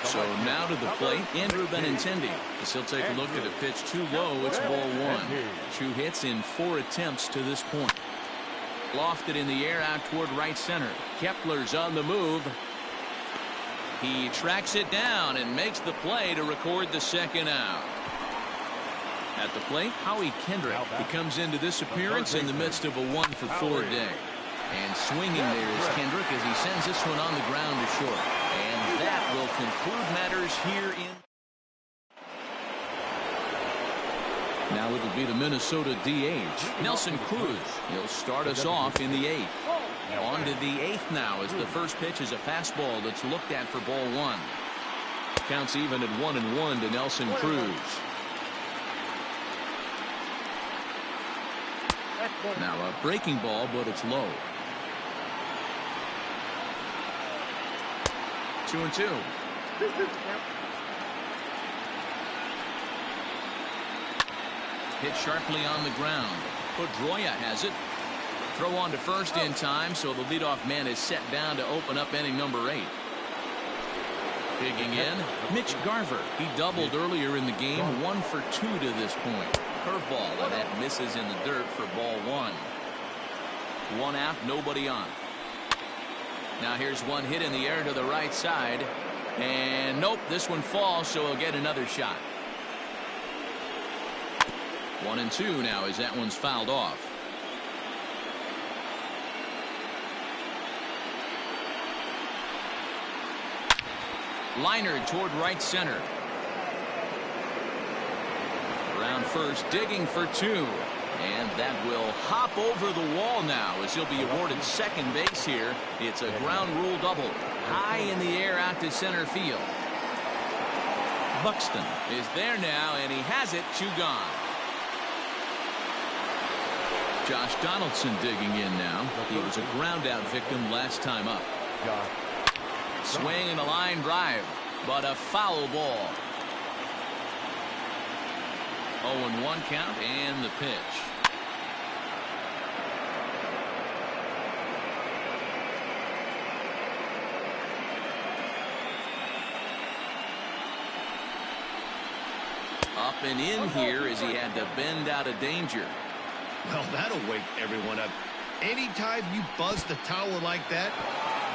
So now to the plate, Andrew Benintendi. As he'll take a look at a pitch too low, it's ball 1. 2 hits in 4 attempts to this point. Lofted in the air out toward right center. Kepler's on the move. He tracks it down and makes the play to record the 2nd out. At the plate, Howie Kendrick. He comes into this appearance in the midst of a 1 for 4 day. And swinging there is Kendrick as he sends this one on the ground to short. And that will conclude matters here in. Now it'll be the Minnesota DH, Nelson Cruz. He'll start us off in the 8th. On to the 8th now as the first pitch is a fastball that's looked at for ball 1. Counts even at 1-1 to Nelson Cruz. Now a breaking ball, but it's low. 2-2. Hit sharply on the ground. Pedroia has it. Throw on to first in time, so the leadoff man is set down to open up inning number 8. Digging in, Mitch Garver. He doubled earlier in the game, 1 for 2 to this point. Curveball, and that misses in the dirt for ball 1. 1 out, nobody on. Now here's one hit in the air to the right side. And nope, this one falls, so he'll get another shot. 1-2 now as that one's fouled off. Liner toward right center. Around first, digging for 2. And that will hop over the wall now as he'll be awarded second base here. It's a ground rule double. High in the air out to center field. Buxton is there now, and he has it. 2 gone. Josh Donaldson digging in now. He was a ground out victim last time up. Swing and a line drive, but a foul ball. 0-1 count and the pitch. Up and in here as he had to bend out of danger. Well, that'll wake everyone up. Anytime you buzz the tower like that,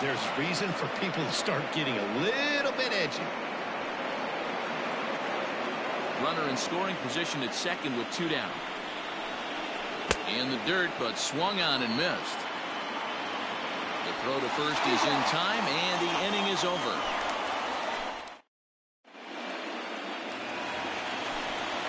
there's reason for people to start getting a little bit edgy. Runner in scoring position at second with 2 down. In the dirt, but swung on and missed. The throw to first is in time, and the inning is over.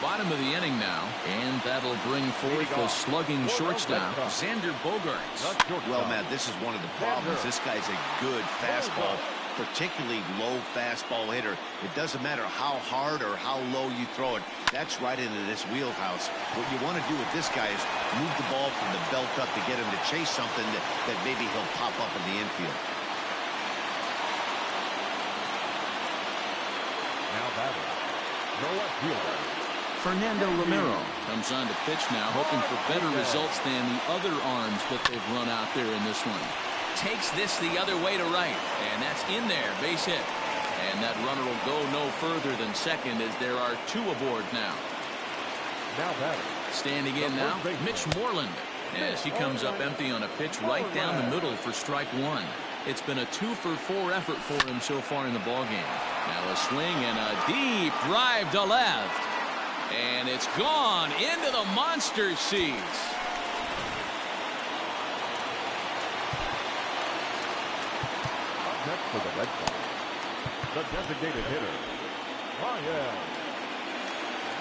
Bottom of the inning now, and that'll bring forth the slugging shortstop, Xander Bogaerts. Well, Matt, this is one of the problems. This guy's a good fastball, particularly low fastball hitter. It doesn't matter how hard or how low you throw it. That's right into this wheelhouse. What you want to do with this guy is move the ball from the belt up to get him to chase something that maybe he'll pop up in the infield. Now batting, the left fielder, Fernando Romero comes on to pitch now, hoping for better results than the other arms that they've run out there in this one. Takes this the other way to right, and that's in there, base hit. And that runner will go no further than second as there are 2 aboard now. now batting. Standing in now, Mitch Moreland, as he comes up empty on a pitch right down the middle for strike 1. It's been a 2-for-4 effort for him so far in the ballgame. Now a swing and a deep drive to left. And it's gone into the monster seats. Up next for the Red Sox, the designated hitter, Ryan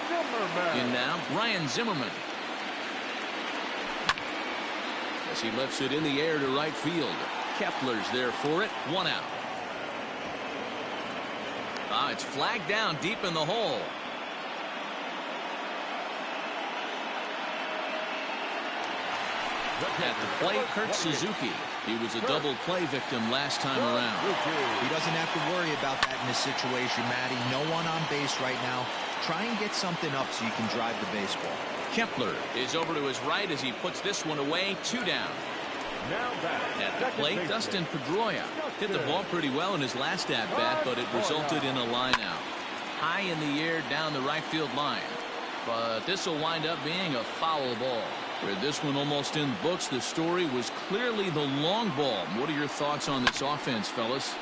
Zimmerman. In now, Ryan Zimmerman. As he lifts it in the air to right field. Kepler's there for it. 1 out. It's flagged down deep in the hole. At the plate, Kurt Suzuki. He was a double play victim last time around. He doesn't have to worry about that in this situation, Matty. No one on base right now. Try and get something up so you can drive the baseball. Kepler is over to his right as he puts this one away. 2 down. Now batting, At the plate, Dustin Pedroia hit the ball pretty well in his last at-bat, but it resulted in a line out. High in the air down the right field line. But this will wind up being a foul ball. With this one almost in the books, the story was clearly the long ball. What are your thoughts on this offense, fellas?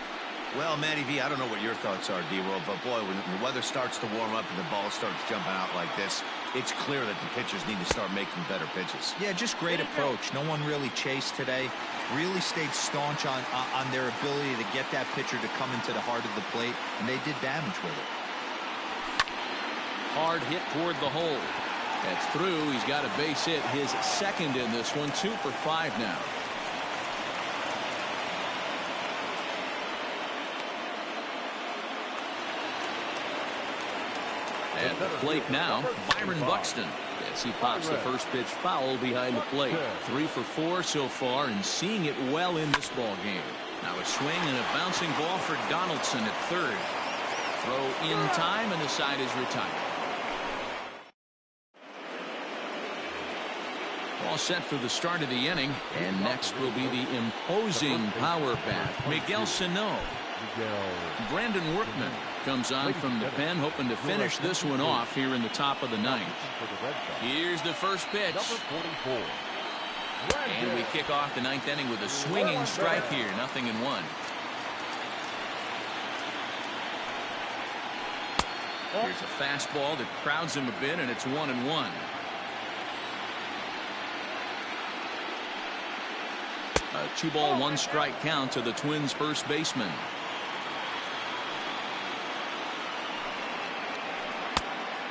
Well, Matty V, I don't know what your thoughts are, D-Roll, but boy, when the weather starts to warm up and the ball starts jumping out like this, it's clear that the pitchers need to start making better pitches. Yeah, just great approach. No one really chased today. Really stayed staunch on their ability to get that pitcher to come into the heart of the plate, and they did damage with it. Hard hit toward the hole. That's through. He's got a base hit, his second in this one. 2 for 5 now. At the plate now, Byron Buxton, as he pops the first pitch foul behind the plate. 3 for 4 so far, and seeing it well in this ball game. Now a swing and a bouncing ball for Donaldson at third. Throw in time, and the side is retired. All set for the start of the inning, and next will be the imposing power bat, Miguel Sano. Brandon Workman comes on from the pen, hoping to finish this one off here in the top of the ninth. Here's the first pitch. And we kick off the ninth inning with a swinging strike here. 0-1. Here's a fastball that crowds him a bit, and it's 1-1. A 2-ball, 1-strike count to the Twins' first baseman.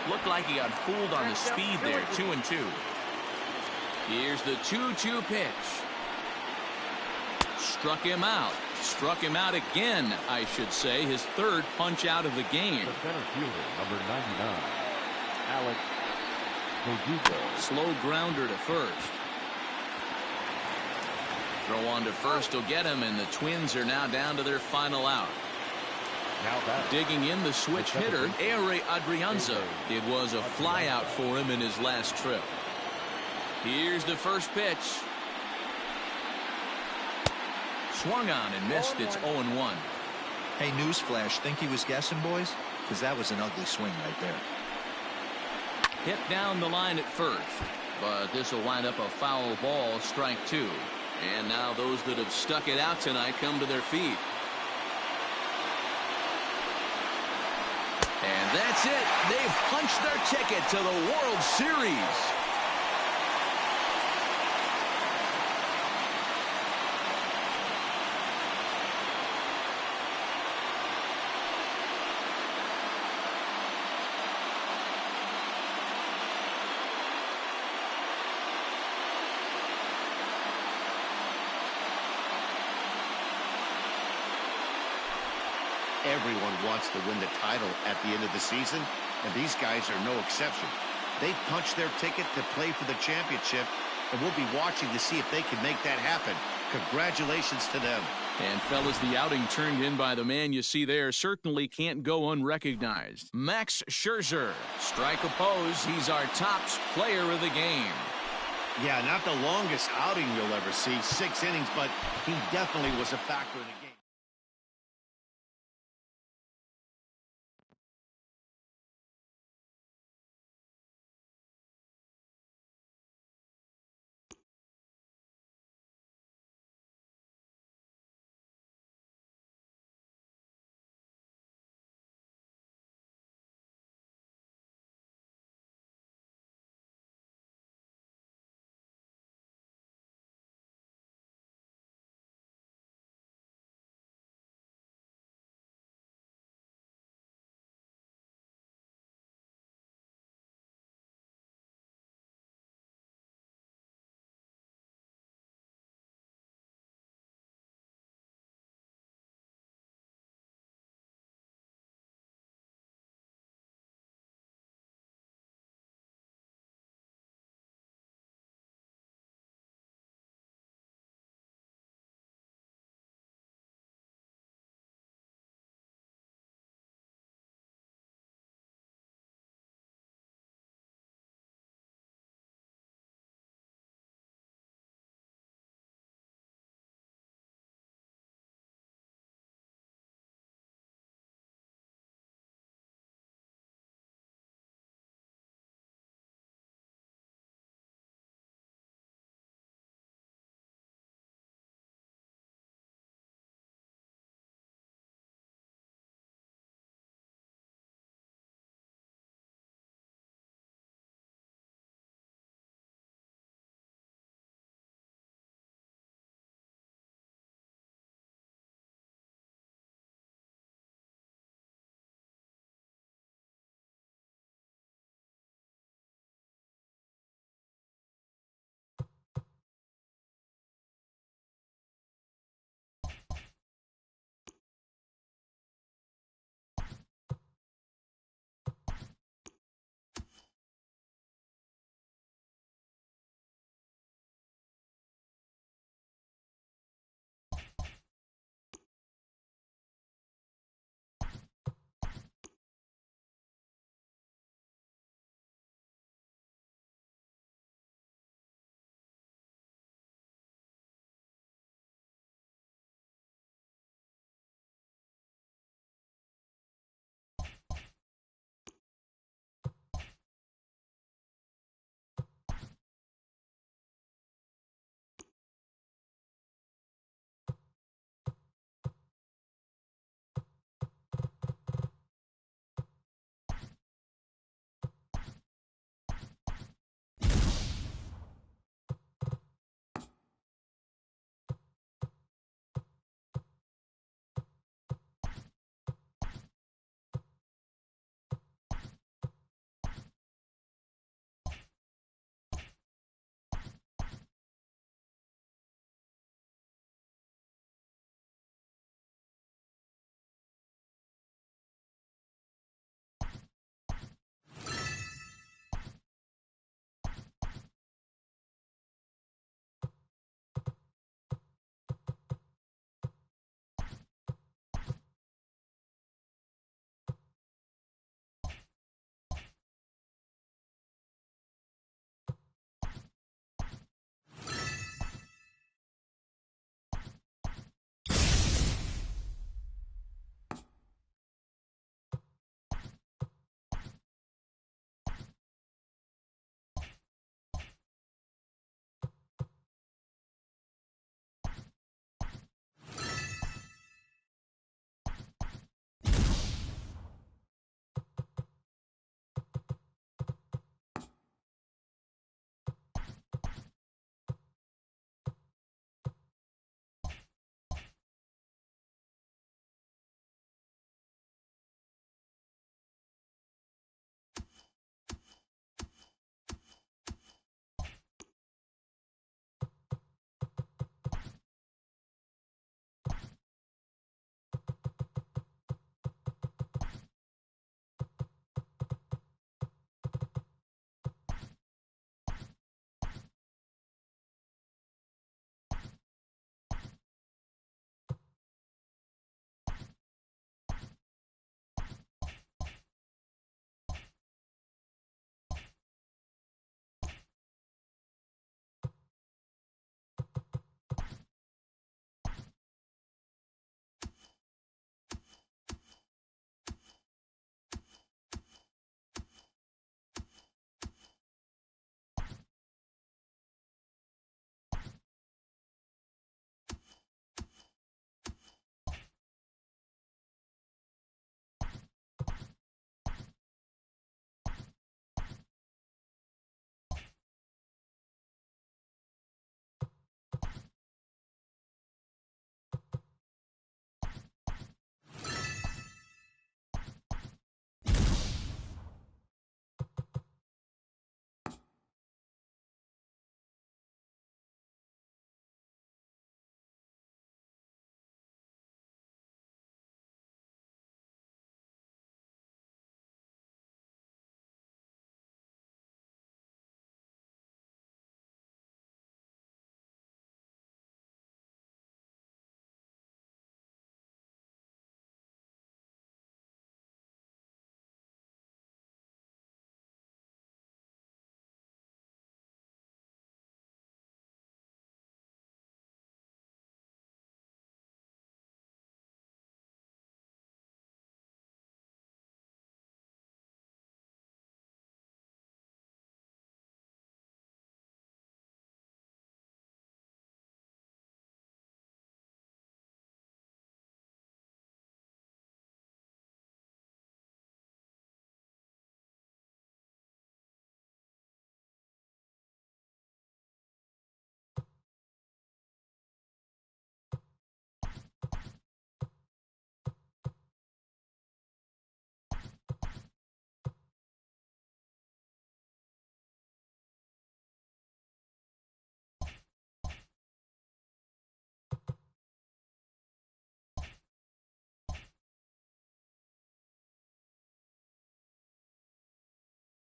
Looked like he got fooled on the speed there. 2-2. Here's the 2-2 pitch. Struck him out. Struck him out again, I should say. His third punch out of the game. The center fielder, number 99, Alex Verdugo. Slow grounder to first. Throw on to first will get him, and the Twins are now down to their final out. Now back. Digging in the switch hitter, Ehire Adrianza. It was a flyout for him in his last trip. Here's the first pitch. Swung on and missed. It's 0-1. Hey, newsflash, think he was guessing, boys? Because that was an ugly swing right there. Hit down the line at first, but this will wind up a foul ball, strike 2. And now those that have stuck it out tonight come to their feet. And that's it. They've punched their ticket to the World Series. Everyone wants to win the title at the end of the season, and these guys are no exception. They punched their ticket to play for the championship, and we'll be watching to see if they can make that happen. Congratulations to them. And fellas, the outing turned in by the man you see there certainly can't go unrecognized. Max Scherzer. Strike opposed. He's our top player of the game. Yeah, not the longest outing you'll ever see, 6 innings, but he definitely was a factor in the game.